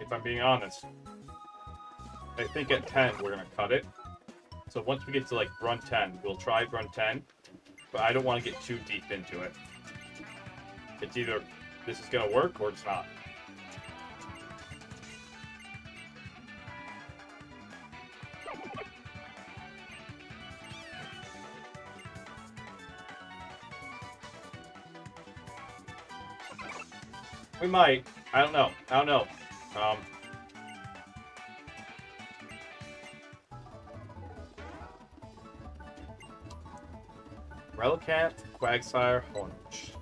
If I'm being honest, I think at 10 we're going to cut it. So once we get to like run 10, we'll try run 10, but I don't want to get too deep into it. It's either this is going to work or it's not. We might. I don't know. Relicanth, Quagsire, Honedge.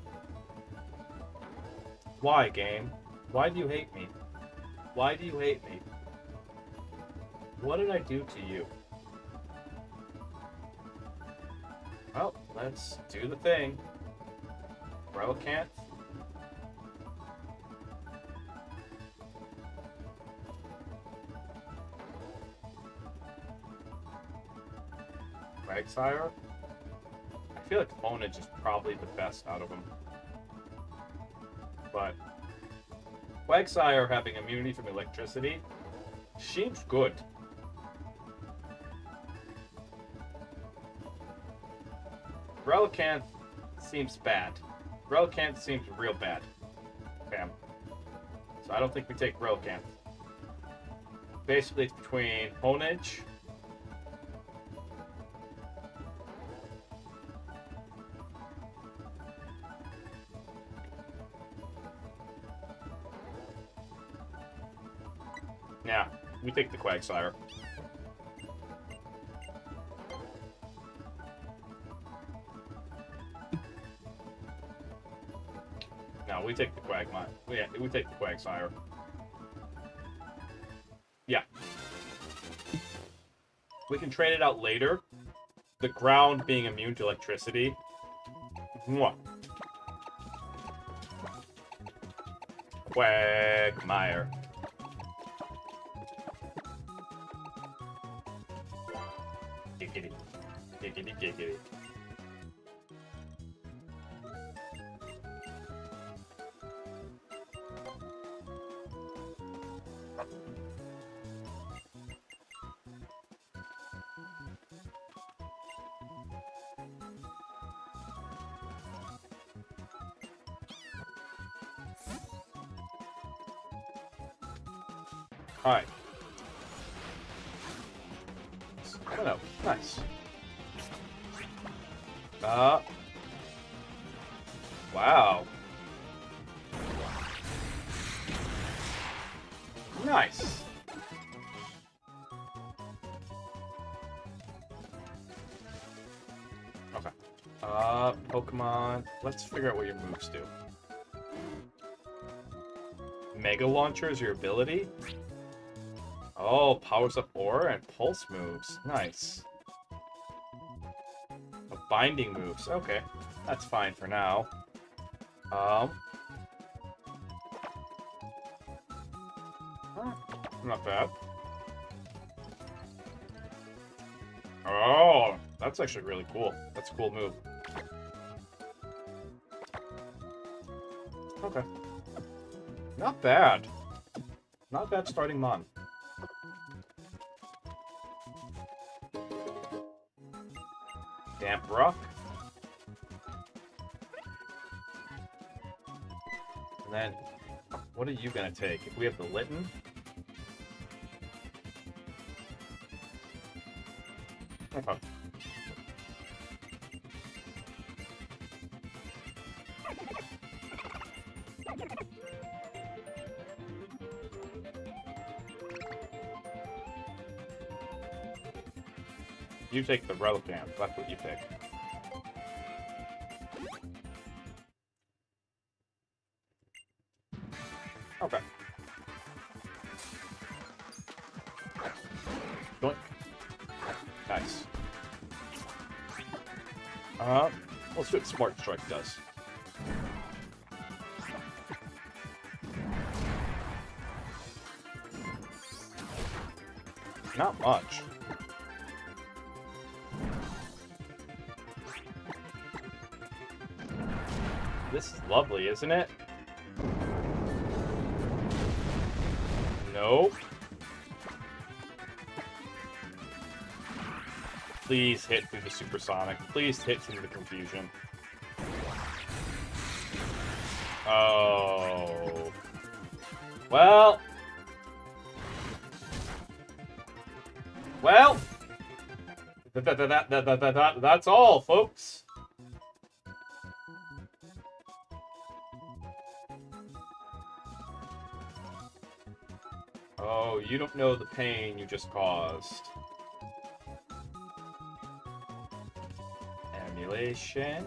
Why, game? Why do you hate me? Why do you hate me? What did I do to you? Well, let's do the thing. Relicanth. Quagsire. I feel like Honedge is probably the best out of them. But Quagsire having immunity from electricity seems good. Relicanth seems bad. Relicanth seems real bad. Bam. So I don't think we take Relicanth. Basically, it's between Honedge. Yeah, we take the Quagsire. No, we take the Quagmire. We take the Quagsire. Yeah. We can trade it out later. The ground being immune to electricity. Mwah. Quagmire. Giggity. Giggity giggity. Alright. Hello. Nice. Wow. Nice. Okay. Pokemon. Let's figure out what your moves do. Mega Launcher is your ability? Oh, powers up Aura and Pulse moves. Nice. Binding moves. Okay. That's fine for now. Not bad. Oh, that's actually really cool. That's a cool move. Okay. Not bad. Not bad starting Mon. Damp Rock. And then, what are you gonna take? If we have the Litten? Okay. You take the Relicanth. That's what you pick. Okay. Doink. Nice. Let's see what Smart Strike does. Not much. This is lovely, isn't it? Nope. Please hit through the supersonic. Please hit through the confusion. Oh. Well. Well. That's all, folks. Oh, you don't know the pain you just caused. And Simulation.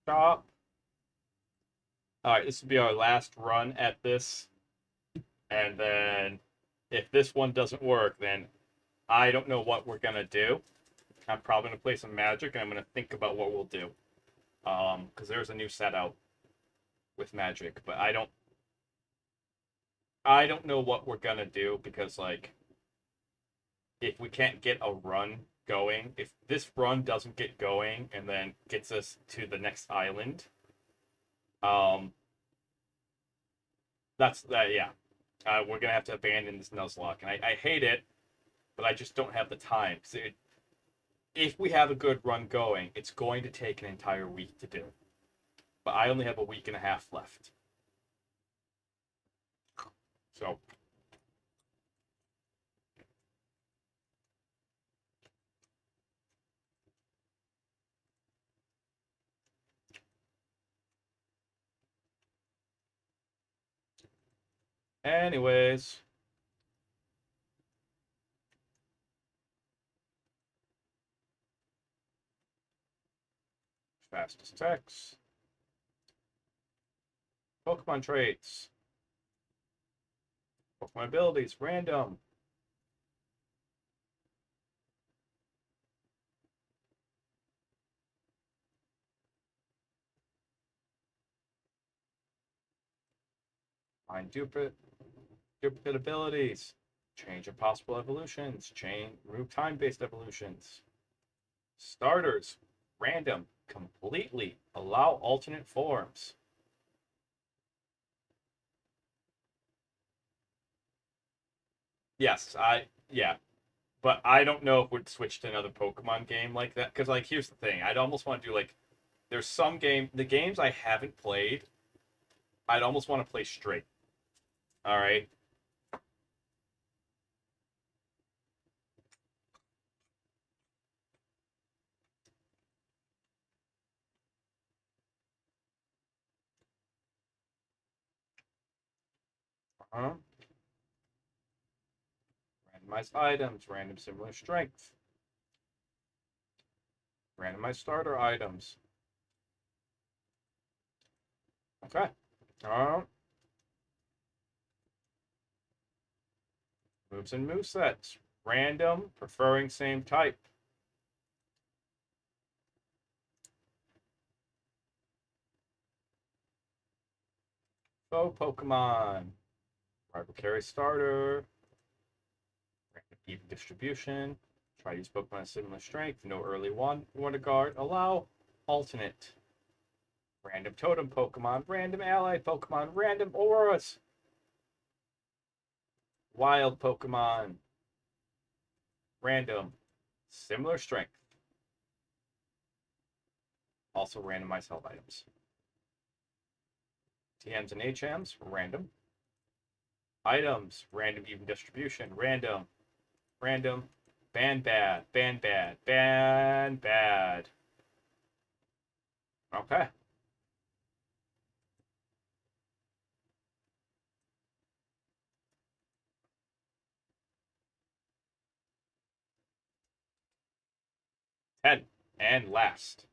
Stop. Alright, this will be our last run at this. And then, if this one doesn't work, then I don't know what we're going to do. I'm probably going to play some Magic, and I'm going to think about what we'll do. Because there's a new set out with Magic, but I don't know what we're going to do, because, like, if we can't get a run going, if this run doesn't get going and then gets us to the next island, yeah. We're gonna have to abandon this Nuzlocke, and I hate it, but I just don't have the time. If we have a good run going, it's going to take an entire week to do. But I only have a week and a half left. So. Anyways. Fastest text. Pokemon traits. Pokemon abilities. Random. Find duplicate abilities. Change of possible evolutions. Remove time-based evolutions. Starters. Random. Completely. Allow alternate forms. Yes, yeah. But I don't know if we'd switch to another Pokemon game like that. Because, like, here's the thing. I'd almost want to do, like, there's some the games I haven't played, I'd almost want to play straight. Alright? Randomized items, random similar strength. Randomized starter items. Okay. Moves and movesets. Random, preferring same type. Foe Pokemon. Rival carry starter. Random even distribution. Try to use Pokemon of similar strength. No early Wonder Guard. Allow alternate. Random totem Pokemon. Random allied Pokemon. Random auras. Wild Pokemon. Random. Similar strength. Also randomized health items. TMs and HMs. Random. Items. Random even distribution. Random. Random. Ban bad. Ban bad. Ban bad. Okay. And last.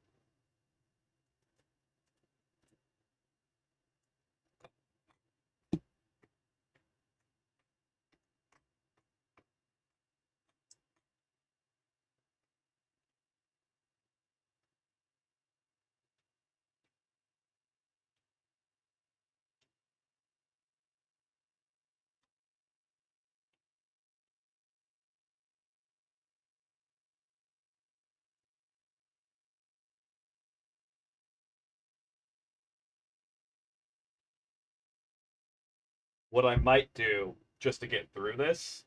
What I might do just to get through this,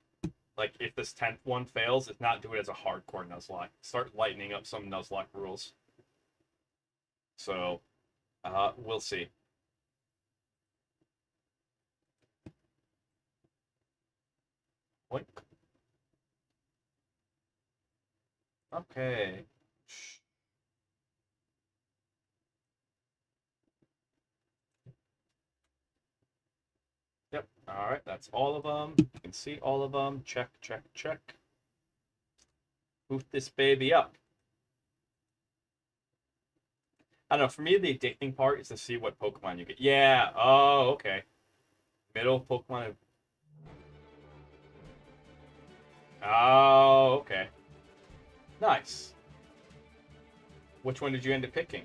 like if this 10th one fails, is not do it as a hardcore Nuzlocke. Start lightening up some Nuzlocke rules. So, we'll see. Blink. Okay. Yep. All right. That's all of them. You can see all of them. Check, check, check. Boot this baby up. I don't know. For me, the addicting part is to see what Pokemon you get. Yeah. Oh, okay. Middle Pokemon. Oh, okay. Nice. Which one did you end up picking?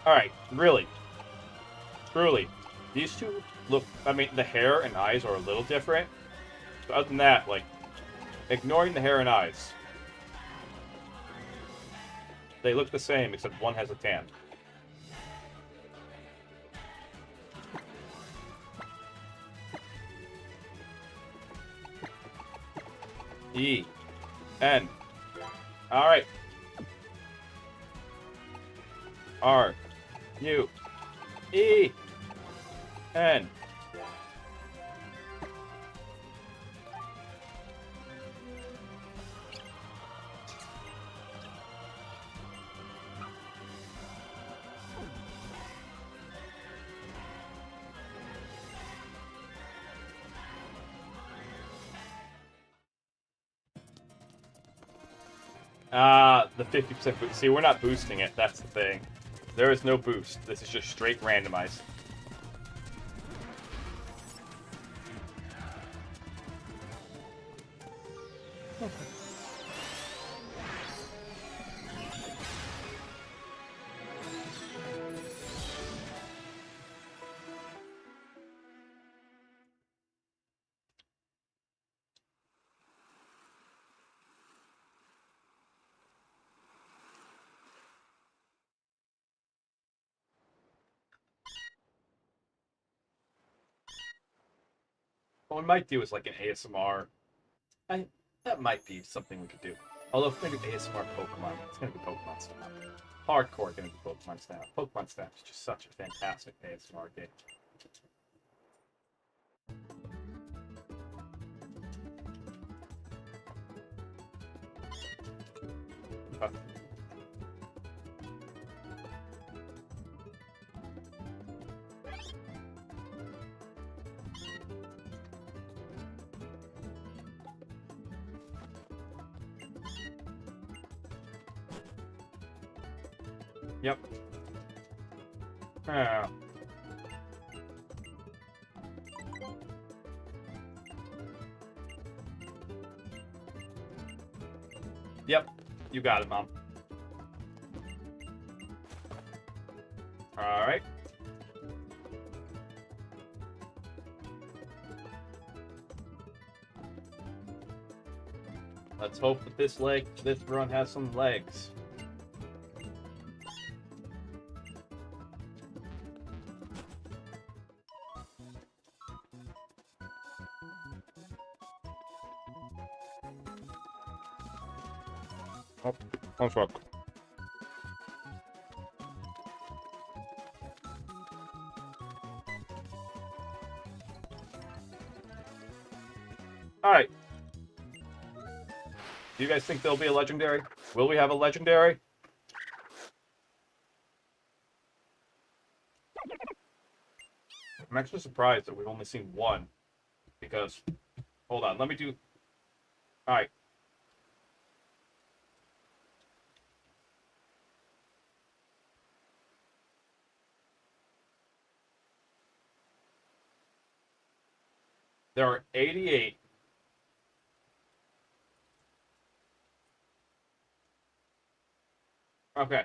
Alright, really. Truly. These two look, I mean, the hair and eyes are a little different. But other than that, like, ignoring the hair and eyes, they look the same except one has a tan. E. N. Alright. R. U. E. N. The 50% boost. See, we're not boosting it. That's the thing. There is no boost. This is just straight randomized. What we might do is like an ASMR. That might be something we could do. Although if we're going to do ASMR Pokemon, it's going to be Pokemon Snap. Hardcore going to be Pokemon Snap. Pokemon Snap is just such a fantastic ASMR game. Yep. Ah. Yep. You got it, Mom. Alright. Let's hope that this run has some legs. Oh, Nuzlocke. Alright. Do you guys think there'll be a legendary? Will we have a legendary? I'm actually surprised that we've only seen one. Because, hold on, let me do... Alright. There are 88. Okay.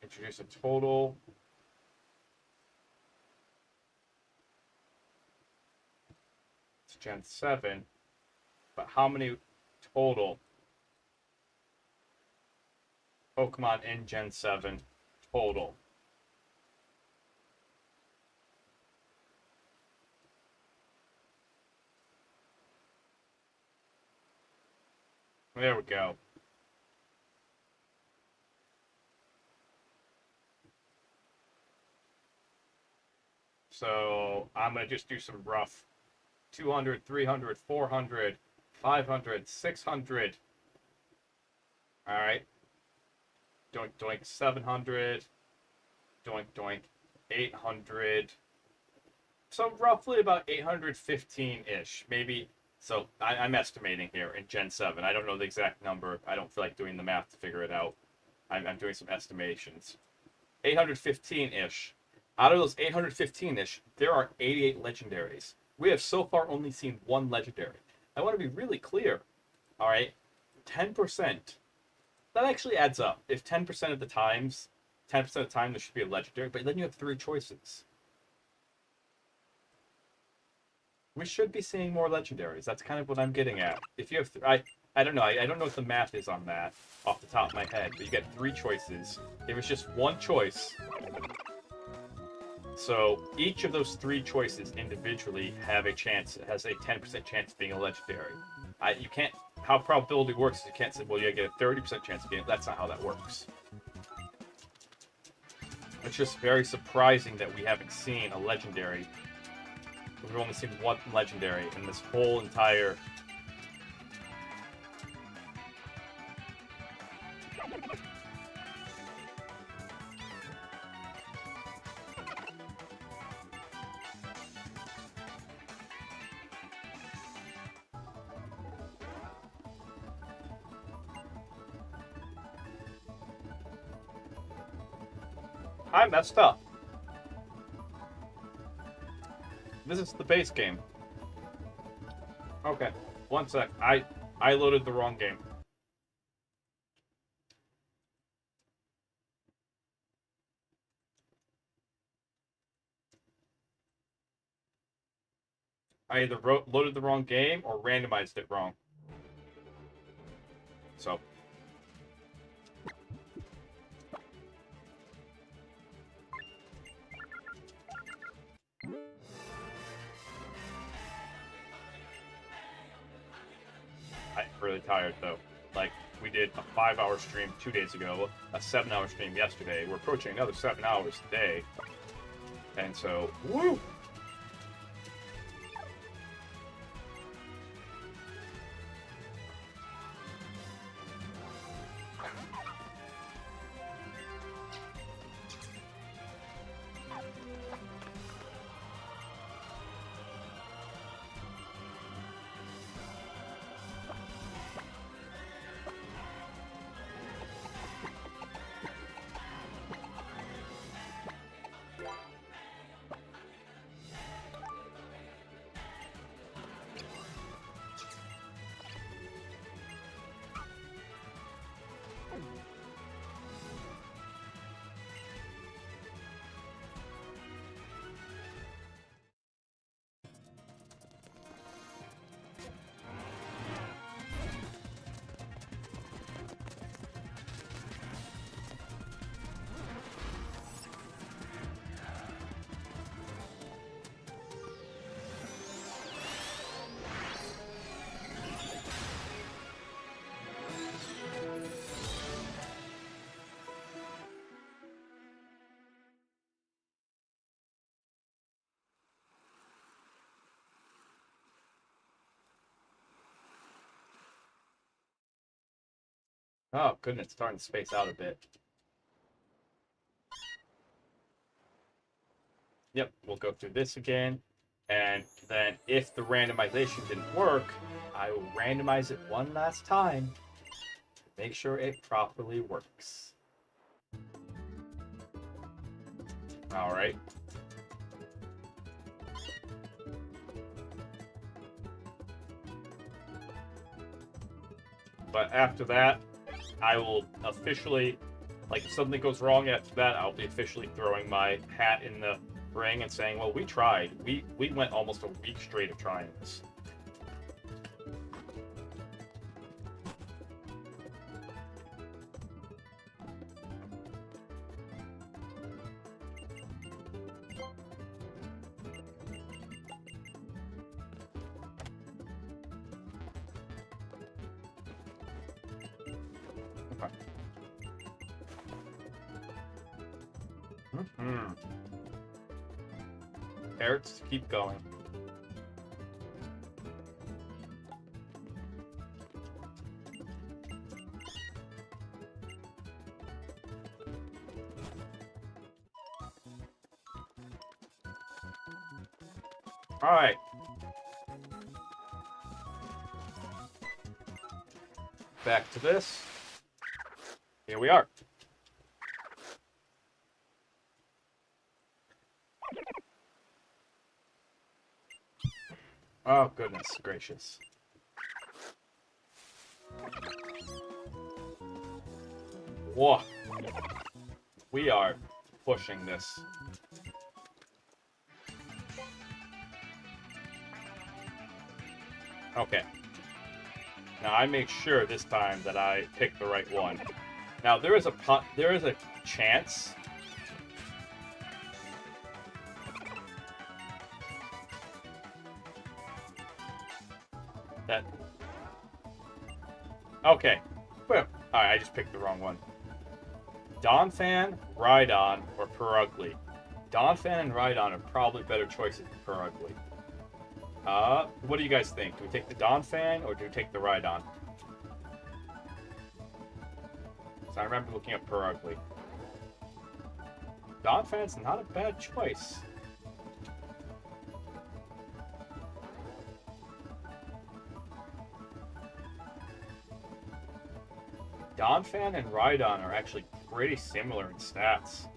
Introduce a total. Gen 7, but how many total Pokemon in Gen 7 total? There we go. So I'm going to just do some rough 200, 300, 400, 500, 600. All right. Doink, doink, 700. Doink, doink, 800. So roughly about 815-ish, maybe. So I'm estimating here in Gen 7. I don't know the exact number. I don't feel like doing the math to figure it out. I'm doing some estimations. 815-ish. Out of those 815-ish, there are 88 legendaries. We have so far only seen one legendary. I want to be really clear. All right, 10%. That actually adds up. If 10% of the times, 10% of the time there should be a legendary, but then you have 3 choices. We should be seeing more legendaries. That's kind of what I'm getting at. If you have, I don't know. I don't know what the math is on that off the top of my head, but you get 3 choices. If it's just one choice, so each of those 3 choices individually have a chance, has a 10% chance of being a legendary. You can't, how probability works is you can't say, well, you get a 30% chance of being, that's not how that works. It's just very surprising that we haven't seen a legendary. We've only seen one legendary in this whole entire... I messed up. This is the base game. Okay, one sec. I loaded the wrong game. I either loaded the wrong game or randomized it wrong. So. I'm really tired though. Like, we did a 5-hour stream 2 days ago, a 7-hour stream yesterday. We're approaching another 7 hours today. And so, woo! Oh, goodness, it's starting to space out a bit. Yep, we'll go through this again. And then if the randomization didn't work, I will randomize it one last time to make sure it properly works. All right. But after that, I will officially, like, if something goes wrong after that, I'll be officially throwing my hat in the ring and saying, well, we tried. We went almost a week straight of trying this. Mm-hmm. Carrots, keep going. All right. Back to this. Here we are. Oh, goodness gracious. Whoa. We are pushing this. Okay. Now I make sure this time that I pick the right one. Now there is a chance that. Okay. Well, alright, I just picked the wrong one. Donphan, Rhydon, or Perugly. Donphan and Rhydon are probably better choices than Perugly. What do you guys think? Do we take the Donphan or do we take the Rhydon? So I remember looking up Perugly. Donphan's not a bad choice. Donphan and Rhydon are actually pretty similar in stats.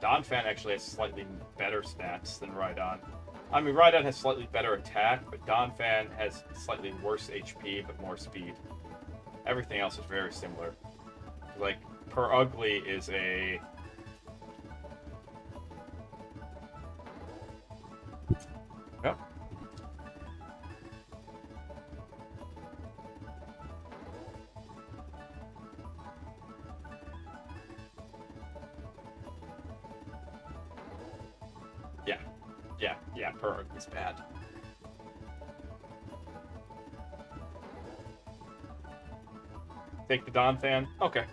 Donphan actually has slightly better stats than Rhydon. I mean, Rhydon has slightly better attack, but Donphan has slightly worse HP, but more speed. Everything else is very similar. Like, Perugly is a... Yep. Yeah, Perugly's bad. Take the Donphan? Okay.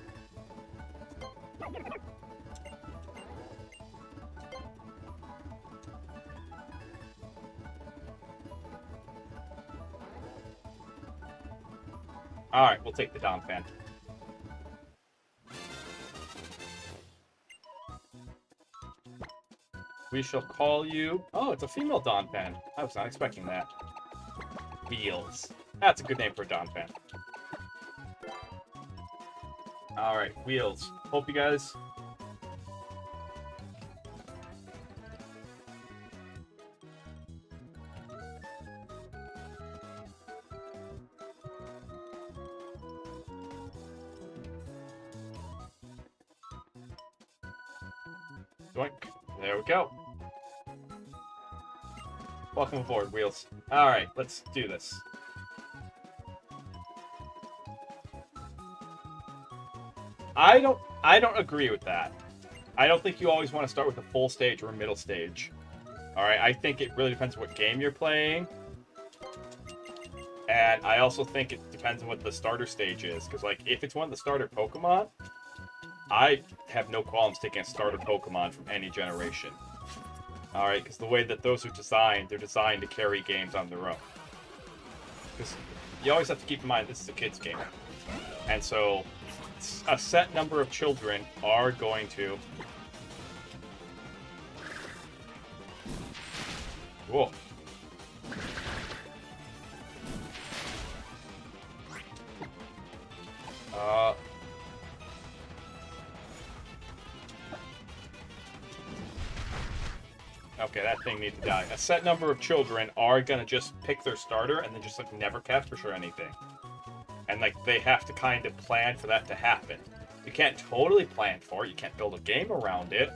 Alright, we'll take the Donphan. We shall call you... Oh, it's a female Donphan. I was not expecting that. Wheels. That's a good name for a Donphan. Alright, Wheels. Hope you guys... Doink. There we go. Welcome aboard, Wheels. Alright, let's do this. I don't agree with that. I don't think you always want to start with a full stage or a middle stage. Alright, I think it really depends on what game you're playing. And I also think it depends on what the starter stage is. Because, like, if it's one of the starter Pokemon, I have no qualms taking a starter Pokemon from any generation. Alright, because the way that those are designed, they're designed to carry games on their own. Because you always have to keep in mind this is a kid's game. And so, a set number of children are going to... Whoa. Okay, that thing needs to die. A set number of children are gonna just pick their starter and then just like never capture or anything. And like they have to kind of plan for that to happen. You can't totally plan for it. You can't build a game around it.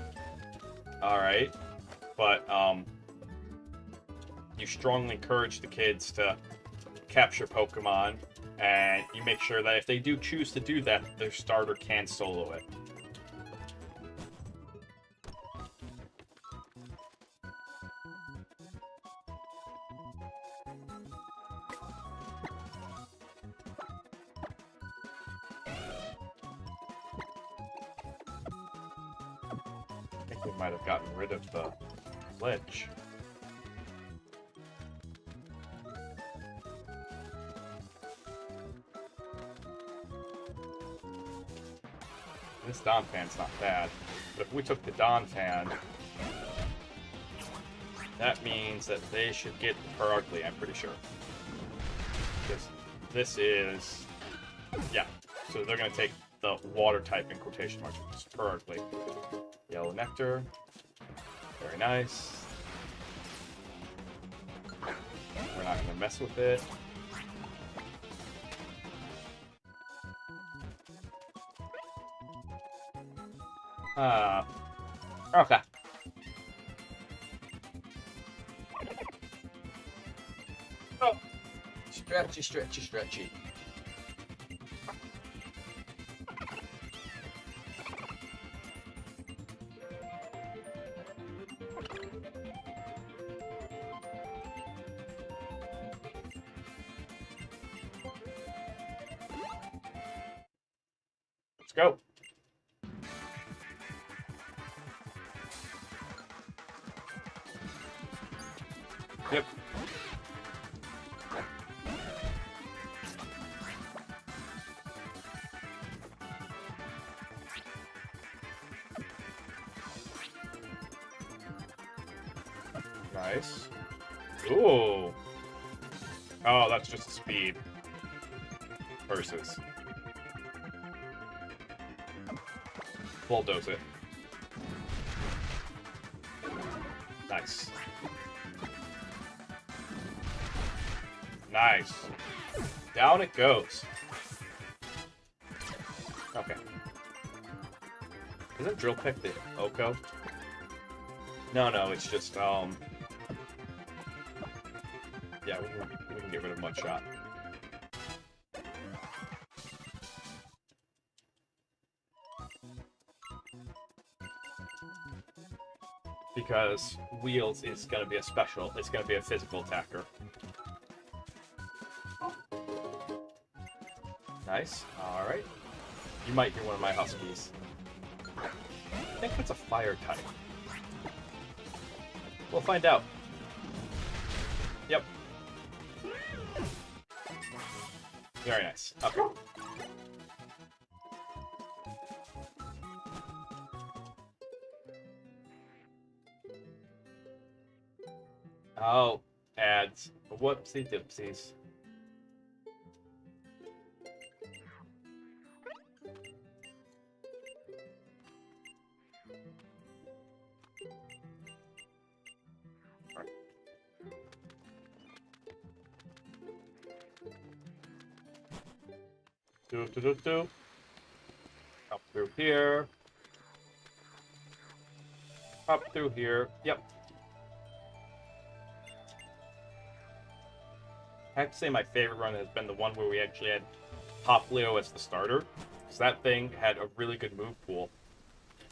Alright. But you strongly encourage the kids to capture Pokemon, and you make sure that if they do choose to do that, their starter can solo it. We might have gotten rid of the ledge. This Don Fan's not bad, but if we took the Don Fan, that means that they should get per ugly, I'm pretty sure. Because this is... yeah, so they're going to take the water type in quotation marks, which is per ugly. Yellow Nectar. Very nice. We're not going to mess with it. Okay. Oh, stretchy, stretchy, stretchy. Let's go. Yep. Nice. Ooh. Oh, that's just speed. Versus. Bulldoze it. Nice. Nice. Down it goes. Okay. Isn't Drill Peck the Oko? No, it's just, yeah, we can get rid of Mudshot. Because Wheels is going to be it's going to be a physical attacker. Nice. Alright. You might hear one of my Huskies. I think that's a fire type. We'll find out. Yep. Very nice. Okay. Oh, ads. Whoopsie dipsies. Do. Up through here. Up through here. Yep. I have to say my favorite run has been the one where we actually had Pop Leo as the starter. Because that thing had a really good move pool.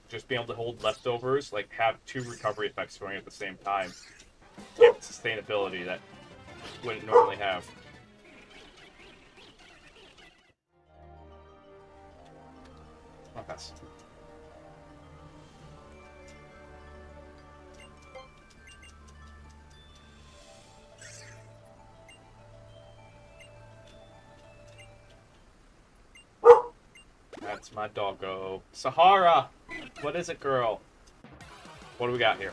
Just being able to hold leftovers, like have 2 recovery effects going at the same time. Get sustainability that wouldn't normally have. Okay. That's my doggo. Sahara! What is it, girl? What do we got here?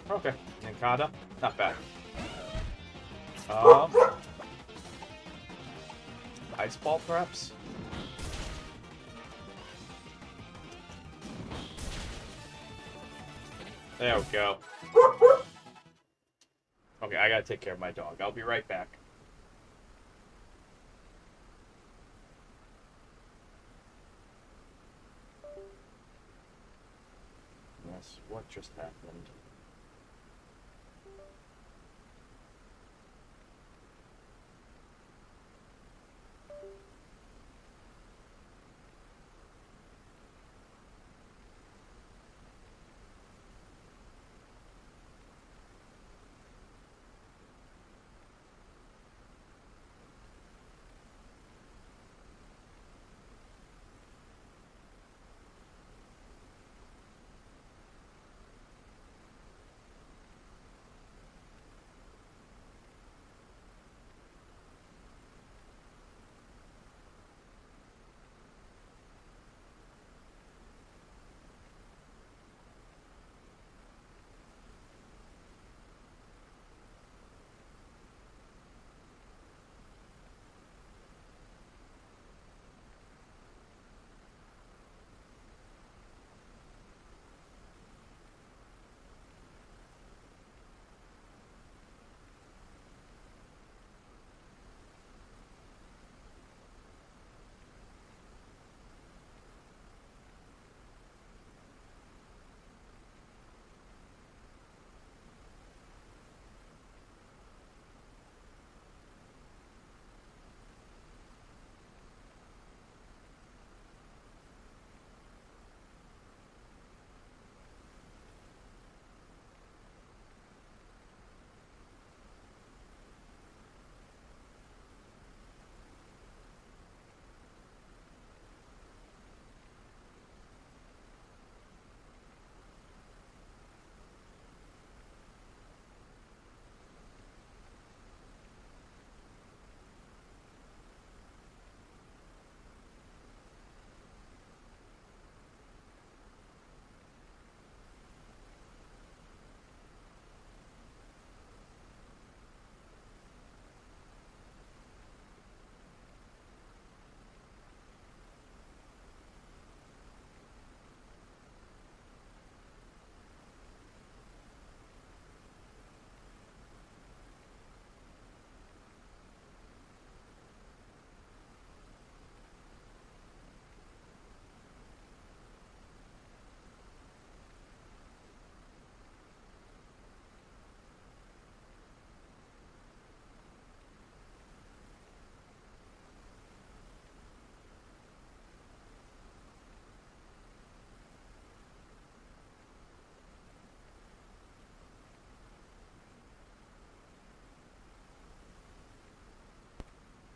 Okay. Ninkata? Not bad. Ice Ball, perhaps? There we go. Okay, I gotta take care of my dog. I'll be right back. Yes, what just happened?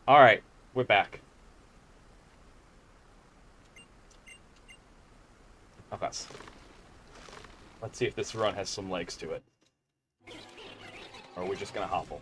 All right, we're back. Okay. Let's see if this run has some legs to it. Or are we just gonna hobble?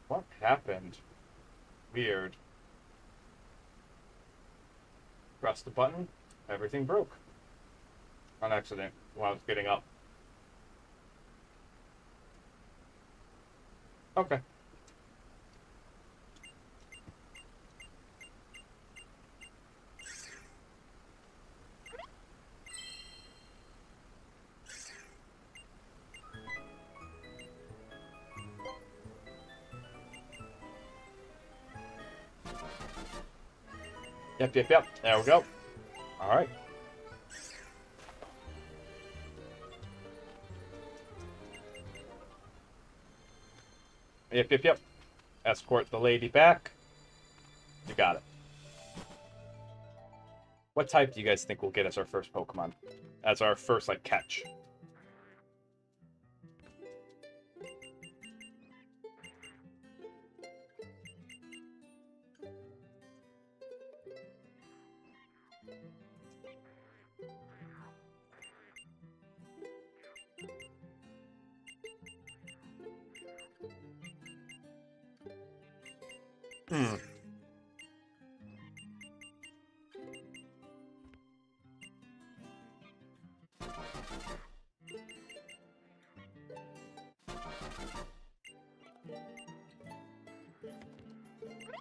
What happened? Weird. Press the button. Everything broke. On accident while I was getting up. Okay. Yep. There we go. All right. Yep. Escort the lady back. You got it. What type do you guys think will get us our first Pokemon? As our first, like, catch?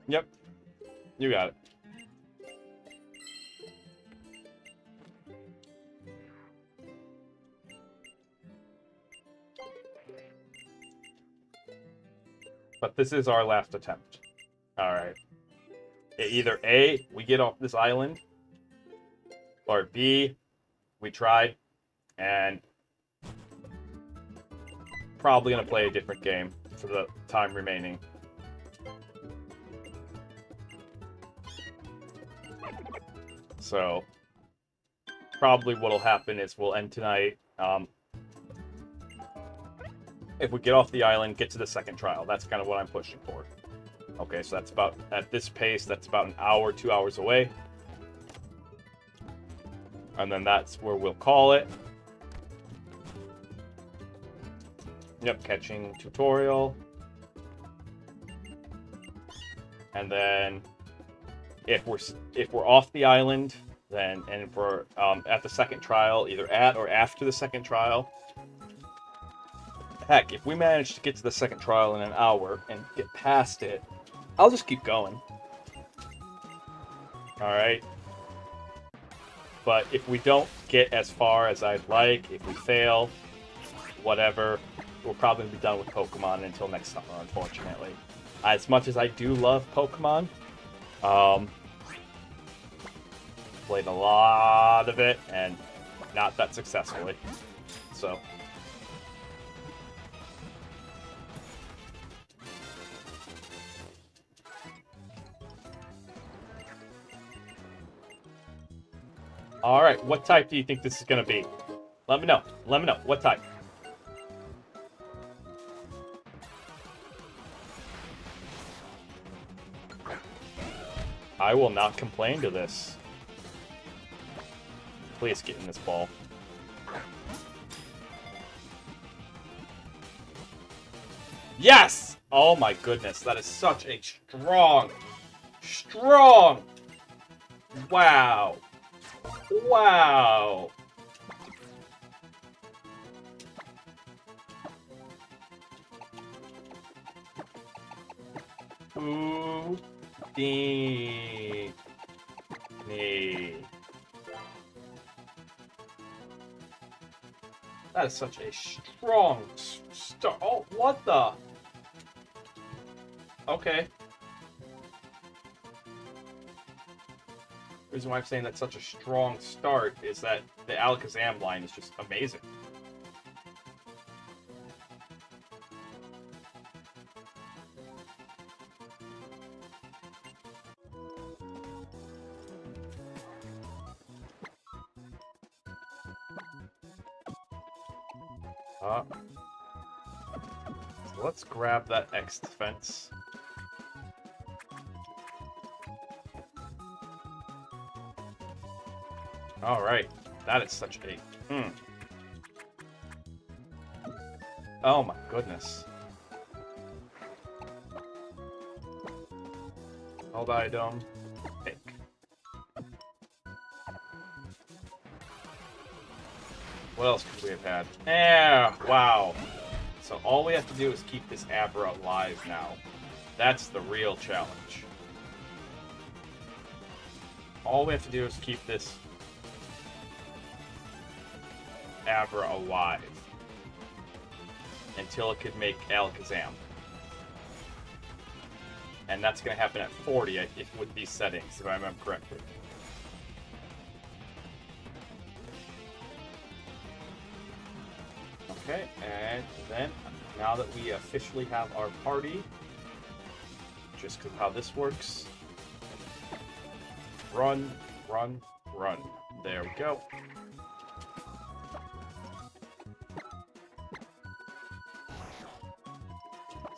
Yep. You got it. But this is our last attempt. Alright. Either A, we get off this island, or B, we tried, and probably going to play a different game for the time remaining. So, probably what'll happen is we'll end tonight. If we get off the island, get to the second trial. That's kind of what I'm pushing for. Okay, so that's about, at this pace, that's about an hour, 2 hours away. And then that's where we'll call it. Yep, catching tutorial. And then if we're off the island, then and if we're at the second trial, either at or after the second trial. Heck, if we manage to get to the second trial in an hour and get past it, I'll just keep going. Alright? But if we don't get as far as I'd like, if we fail, whatever, we'll probably be done with Pokemon until next summer, unfortunately. As much as I do love Pokemon, played a lot of it, and not that successfully. So... Alright, what type do you think this is going to be? Let me know. Let me know. What type? I will not complain to this. Please get in this ball. Yes! Oh my goodness, that is such a strong... Wow. Wow. Houdini. That is such a strong start. Oh, what the? Okay. reason why I'm saying that's such a strong start is that the Alakazam line is just amazing. So let's grab that X defense. All right, that is such a. Oh my goodness. Hold item. Pick. What else could we have had? Wow. So all we have to do is keep this Abra alive now. That's the real challenge. All we have to do is keep this Abra alive until it could make Alakazam. And that's going to happen at 40 if with these settings, if I remember correctly. Okay, and then now that we officially have our party, just because how this works, run, run, run. There we go.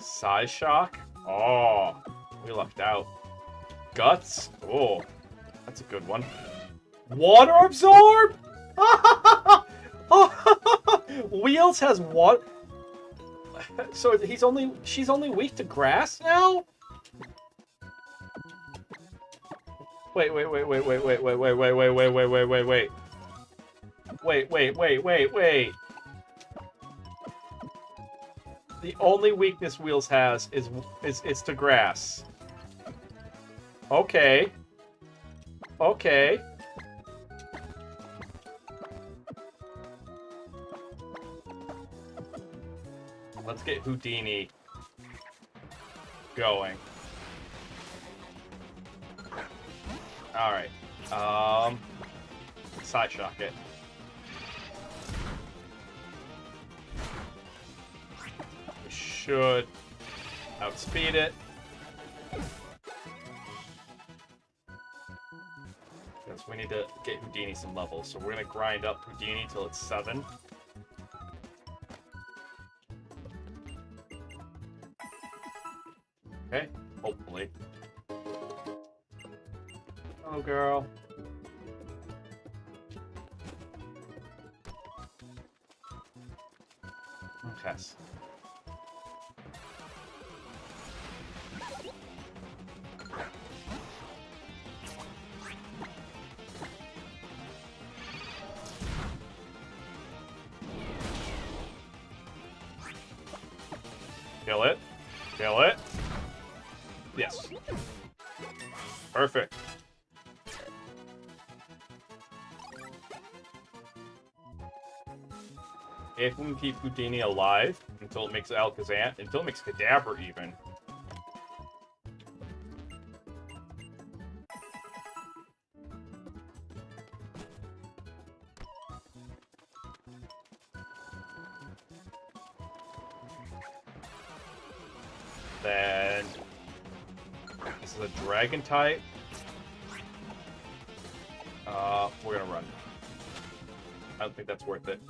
Size Shock. Oh, we lucked out. Guts. Oh, that's a good one. Water Absorb. Wheels has what? So she's only weak to grass now? Wait. The only weakness Wheels has is to grass. Okay. Okay. Let's get Houdini going. Alright. Side shock it. We should outspeed it. Because we need to get Houdini some levels. So we're going to grind up Houdini till it's 7. Okay, hopefully. Oh, girl. Okay. Kill it. Kill it. Yes. Perfect. If we can keep Houdini alive until it makes Alakazam, until it makes Kadabra even. Then this is a dragon type. We're gonna run. I don't think that's worth it.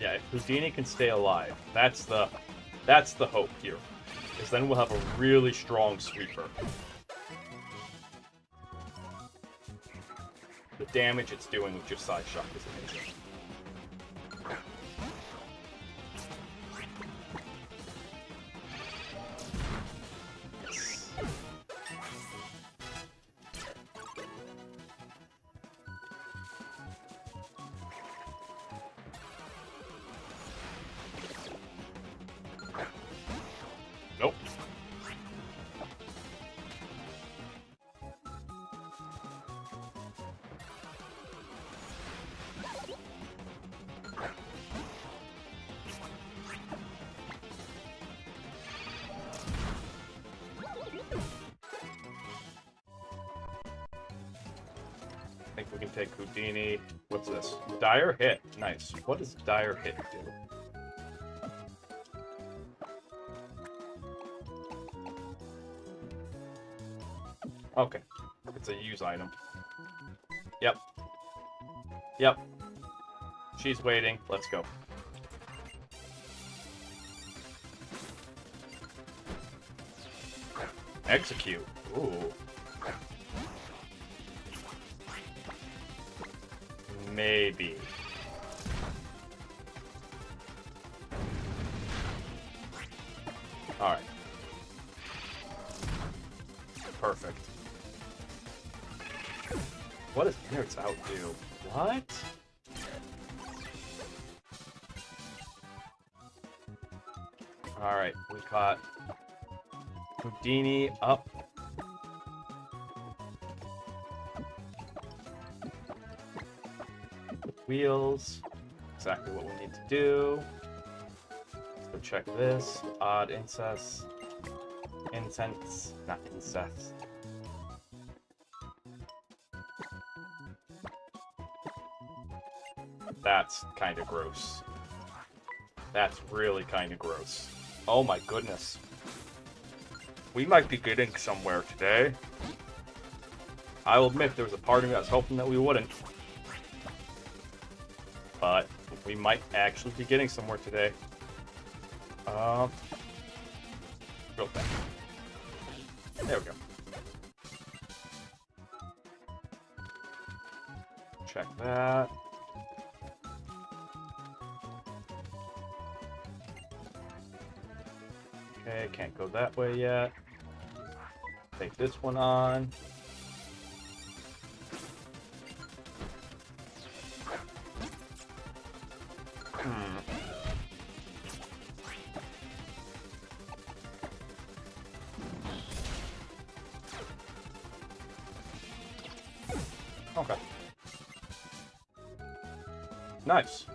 Yeah, if Houdini can stay alive, that's the hope here. Because then we'll have a really strong sweeper. The damage it's doing with just Side Shock is amazing. Nope. can take Houdini. What's this? Dire Hit. Nice. What does Dire Hit do? Okay. It's a use item. Yep. Yep. She's waiting. Let's go. Execute. Ooh. Maybe. Alright. Perfect. What does Innards Out do? What? Alright, we caught Houdini up. Wheels. Exactly what we need to do. Let's go check this. Odd incest. Incense. Not incest. That's kind of gross. That's really kind of gross. Oh my goodness. We might be getting somewhere today. I'll admit there was a part of me that was hoping that we wouldn't. But we might actually be getting somewhere today. Real fast. There we go. Check that. Okay, can't go that way yet. Take this one on. Okay. Nice.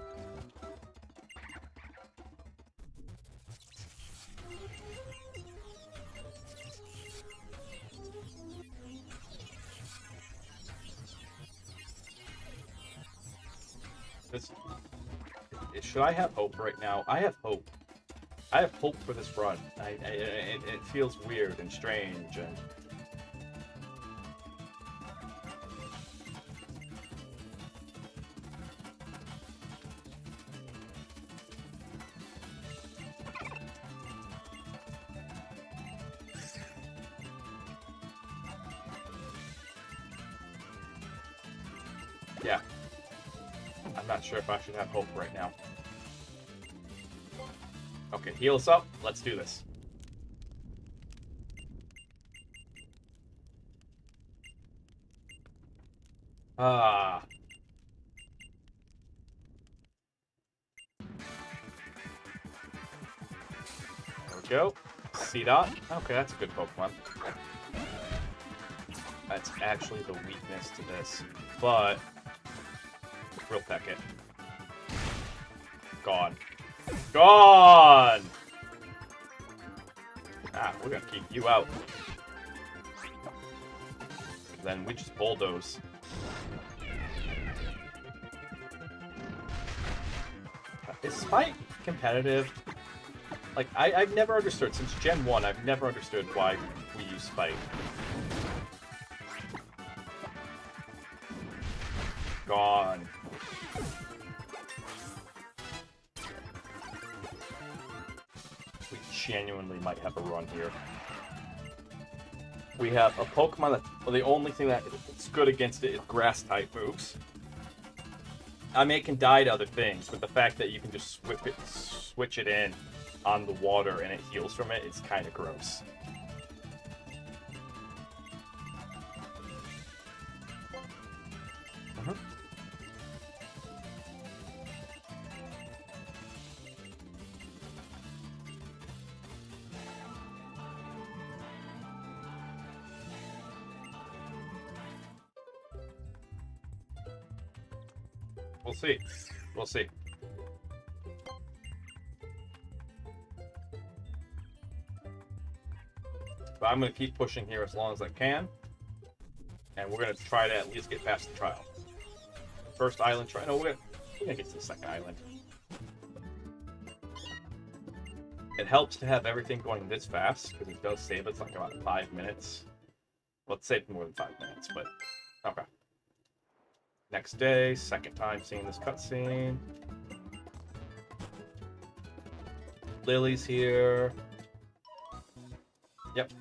Should I have hope right now? I have hope. I have hope for this run. It feels weird and strange and... Yeah. I'm not sure if I should have hope right now. Okay, heal us up. Let's do this. Ah. There we go. C-Dot. Okay, that's a good Pokemon. That's actually the weakness to this. But... Real peck it. Gone. Gone! Ah, we're gonna keep you out. Then we just bulldoze. Is Spike competitive? Like, I've never understood, since Gen 1, I've never understood why we use Spike. Gone. We genuinely might have a run here. We have a Pokemon that, well, the only thing that's good against it is Grass-type moves. I mean, it can die to other things, but the fact that you can just switch it in on the water and it heals from it is kind of gross. We'll see. We'll see. But I'm going to keep pushing here as long as I can. And we're going to try to at least get past the trial. first island. Try. No, we're gonna get to the second island. It helps to have everything going this fast because it does save us like about 5 minutes. Well, it saved more than 5 minutes, but okay. Next day, second time seeing this cutscene. Lily's here. Yep.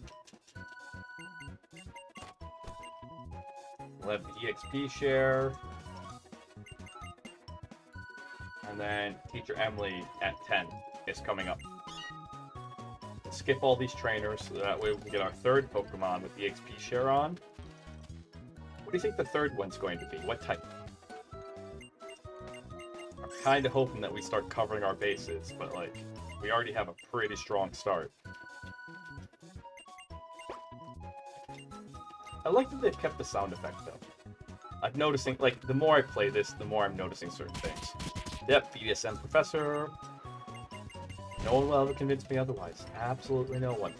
We'll have the EXP share. And then Teacher Emily at 10 is coming up. We'll skip all these trainers so that way we can get our third Pokemon with the EXP share on. What do you think the third one's going to be? What type? I'm kind of hoping that we start covering our bases, but like, we already have a pretty strong start. I like that they've kept the sound effect though. I'm noticing, like, the more I play this, the more I'm noticing certain things. Yep, BDSM professor. No one will ever convince me otherwise. Absolutely no one.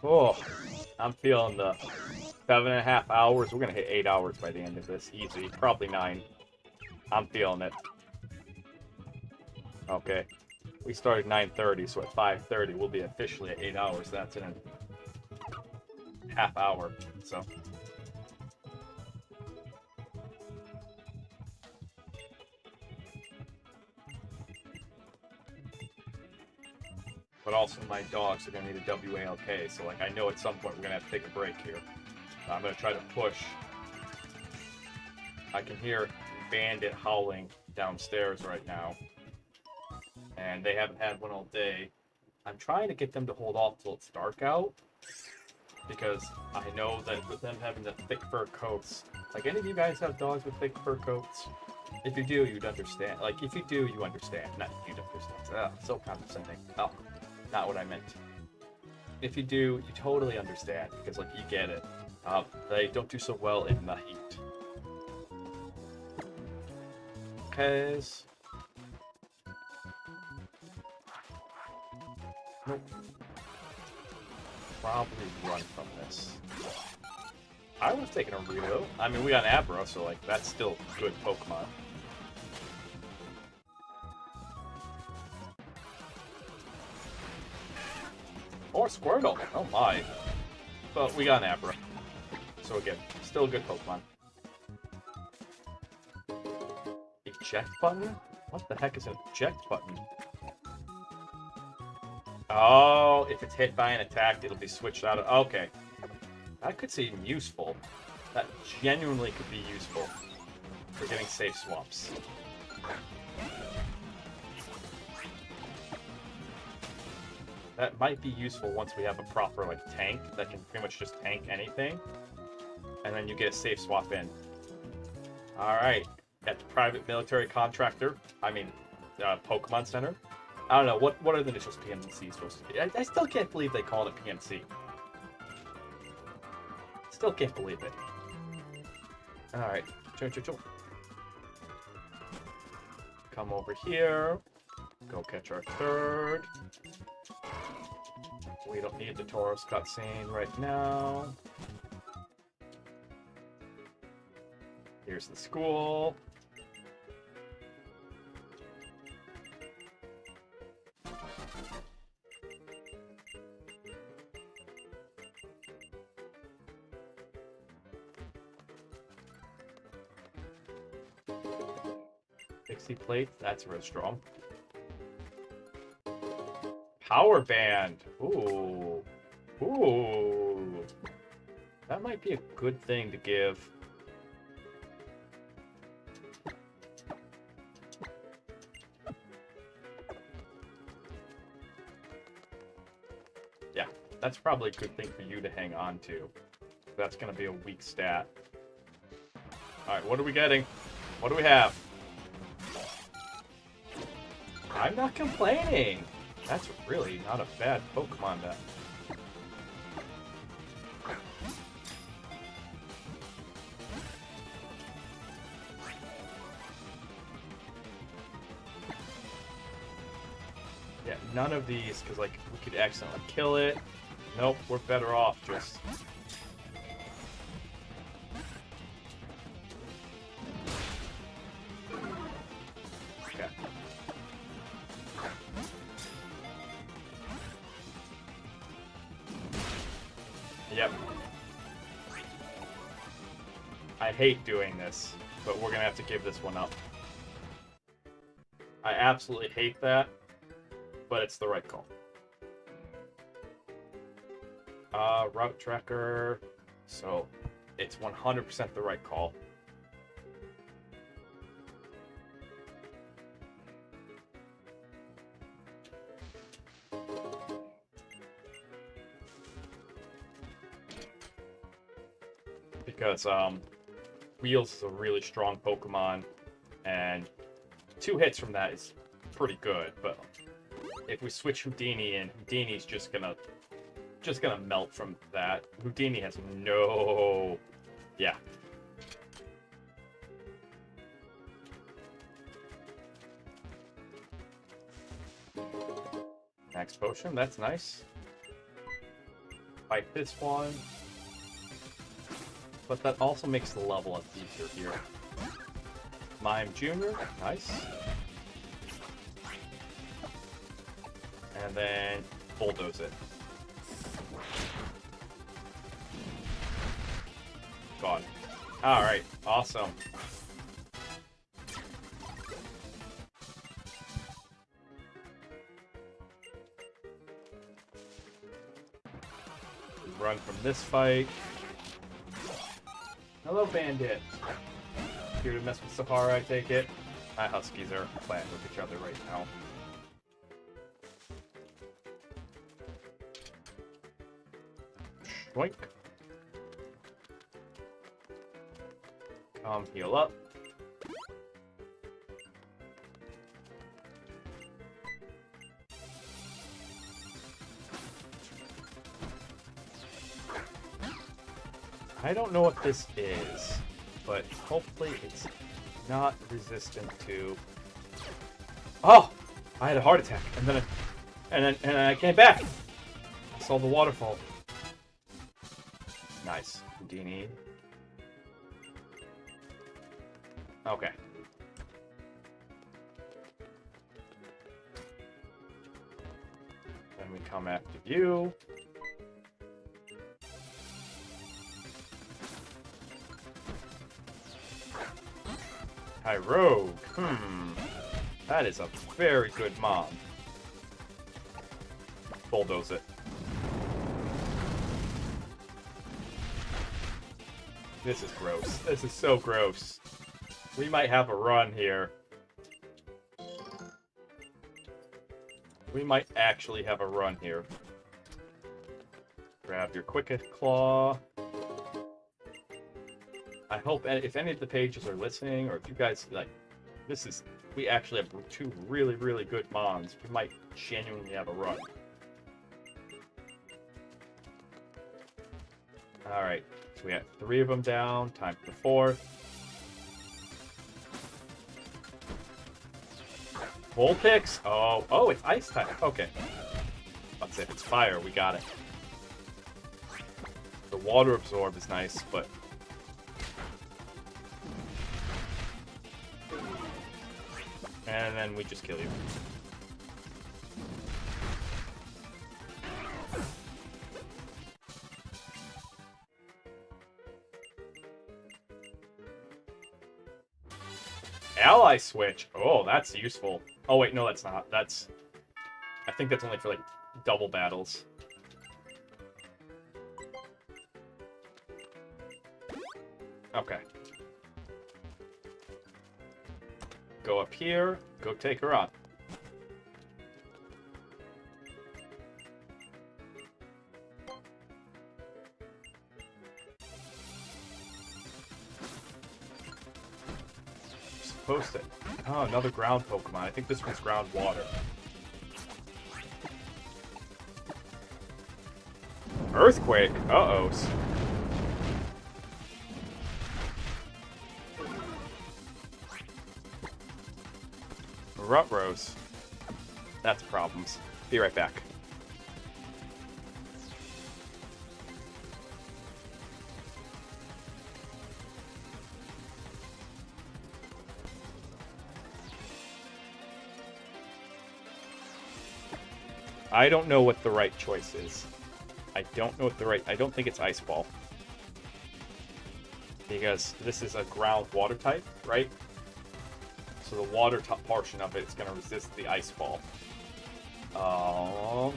Oh, I'm feeling the 7.5 hours. We're gonna hit 8 hours by the end of this. Easy. Probably 9. I'm feeling it. Okay. We started 9:30, so at 5:30 we'll be officially at 8 hours. That's in a half hour. So. But also my dogs are going to need a WALK, so like I know at some point we're going to have to take a break here. I'm going to try to push. I can hear Bandit howling downstairs right now. And they haven't had one all day. I'm trying to get them to hold off till it's dark out. Because I know that with them having the thick fur coats, like any of you guys have dogs with thick fur coats? If you do, you'd understand. Like if you do, you understand. Not you'd understand. So condescending. Oh. Not what I meant. If you do, you totally understand, because, like, you get it. They don't do so well in the heat. Because... Nope. Probably run from this. I would have taken a Relo. I mean, we got an Abra, so, like, that's still good Pokemon. Or Squirtle. Oh my. But we got an Abra. So again, still a good Pokemon. Eject button? What the heck is an eject button? Oh, if it's hit by an attack, it'll be switched out of... Okay. That could seem useful. That genuinely could be useful for getting safe swaps. That might be useful once we have a proper, like, tank that can pretty much just tank anything. And then you get a safe swap in. Alright. Got the private military contractor. I mean, Pokemon Center. I don't know. What are the initials PNC supposed to be? I still can't believe they call it PNC. Still can't believe it. Alright. Come over here. Go catch our third. We don't need the Tauros cutscene right now. Here's the school. Pixie plate, that's real strong. Power band. Ooh. Ooh. That might be a good thing to give. Yeah, that's probably a good thing for you to hang on to. That's going to be a weak stat. Alright, what are we getting? What do we have? I'm not complaining. That's really not a bad Pokemon then. Yeah, none of these, because like we could accidentally kill it. Nope, we're better off just. Okay. Yep. I hate doing this, but we're gonna have to give this one up. I absolutely hate that, but it's the right call. Route tracker. So it's 100% the right call. Because Wheels is a really strong Pokemon, and 2 hits from that is pretty good, but if we switch Houdini in, Houdini's just gonna melt from that. Houdini has no... Yeah. Max potion, that's nice. Fight this one. But that also makes the level up easier here. Mime Jr., nice. And then bulldoze it. Gone. Alright, awesome. Run from this fight. Hello, Bandit. Here to mess with Sahara, I take it. My Huskies are playing with each other right now. Boink. Heal up. I don't know what this is, but hopefully it's not resistant to... Oh! I had a heart attack, and then I came back! I saw the waterfall. Nice. Houdini. Okay. Then we come after you. Hi, Rogue. That is a very good mom. Bulldoze it. This is gross. This is so gross. We might have a run here. We might actually have a run here. Grab your Quick Claw. I hope if any of the pages are listening, or if you guys, like, we actually have 2 really, really good mons. We might genuinely have a run. Alright, so we have 3 of them down. Time for the 4th. Vulpix? Oh, it's ice type. Okay. Let's say if it's fire, we got it. The water absorb is nice, but... And then we just kill you. Ally switch. Oh, that's useful. Oh wait, no, that's not. I think that's only for like double battles. Okay. Go up here. Go take her on. Supposed to. Oh, another ground Pokemon. I think this one's ground water. Earthquake? Uh-ohs. Rutrose. That's problems. Be right back. I don't know what the right choice is. I don't know what the right... I don't think it's Ice Ball. Because this is a ground water type, right? So the water portion of it is going to resist the Ice Ball. No,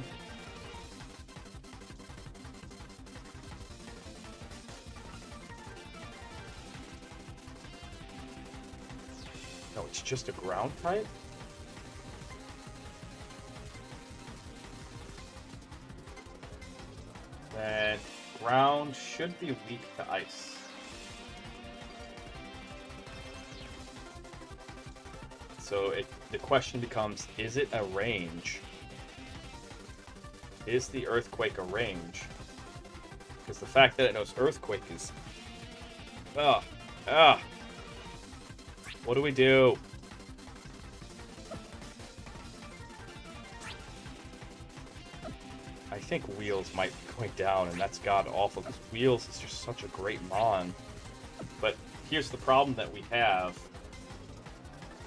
it's just a ground type? Then ground should be weak to ice. So the question becomes, is it a range? Is the Earthquake a range? Because the fact that it knows Earthquake is... What do we do? I think Wheels might be going down, and that's god awful, because Wheels is just such a great mon. But here's the problem that we have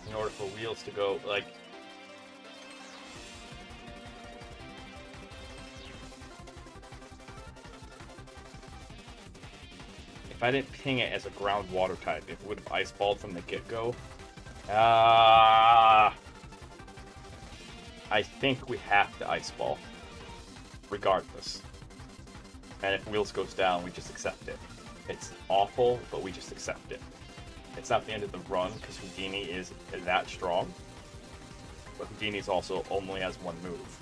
in order for Wheels to go, like... If I didn't ping it as a ground water type, it would have ice balled from the get-go. I think we have to ice ball. Regardless. And if Wheels goes down, we just accept it. It's awful, but we just accept it. It's not the end of the run, because Houdini is that strong. But Houdini's also only has one move,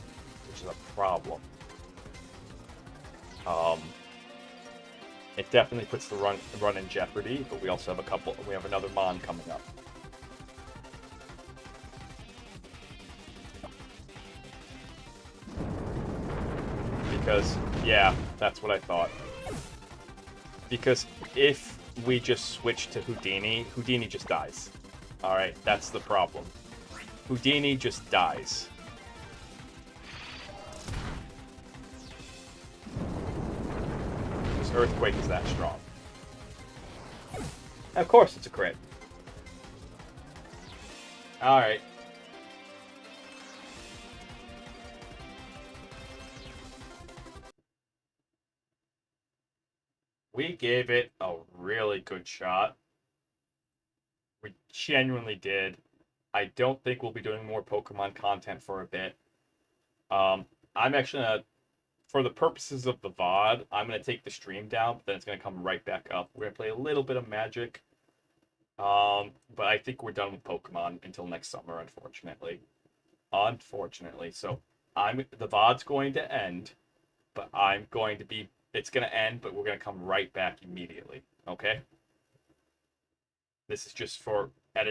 which is a problem. It definitely puts the run in jeopardy, but we also have we have another Mon coming up. Because, yeah, that's what I thought. Because if we just switch to Houdini, Houdini just dies. Alright, that's the problem. Houdini just dies. Because Earthquake is that strong. And of course it's a crit. Alright. We gave it a really good shot. We genuinely did. I don't think we'll be doing more Pokemon content for a bit. I'm actually gonna, for the purposes of the VOD, I'm gonna take the stream down, but then it's gonna come right back up. We're gonna play a little bit of Magic. But I think we're done with Pokemon until next summer, unfortunately. So the VOD's going to end, but it's going to end, but we're going to come right back immediately, okay? This is just for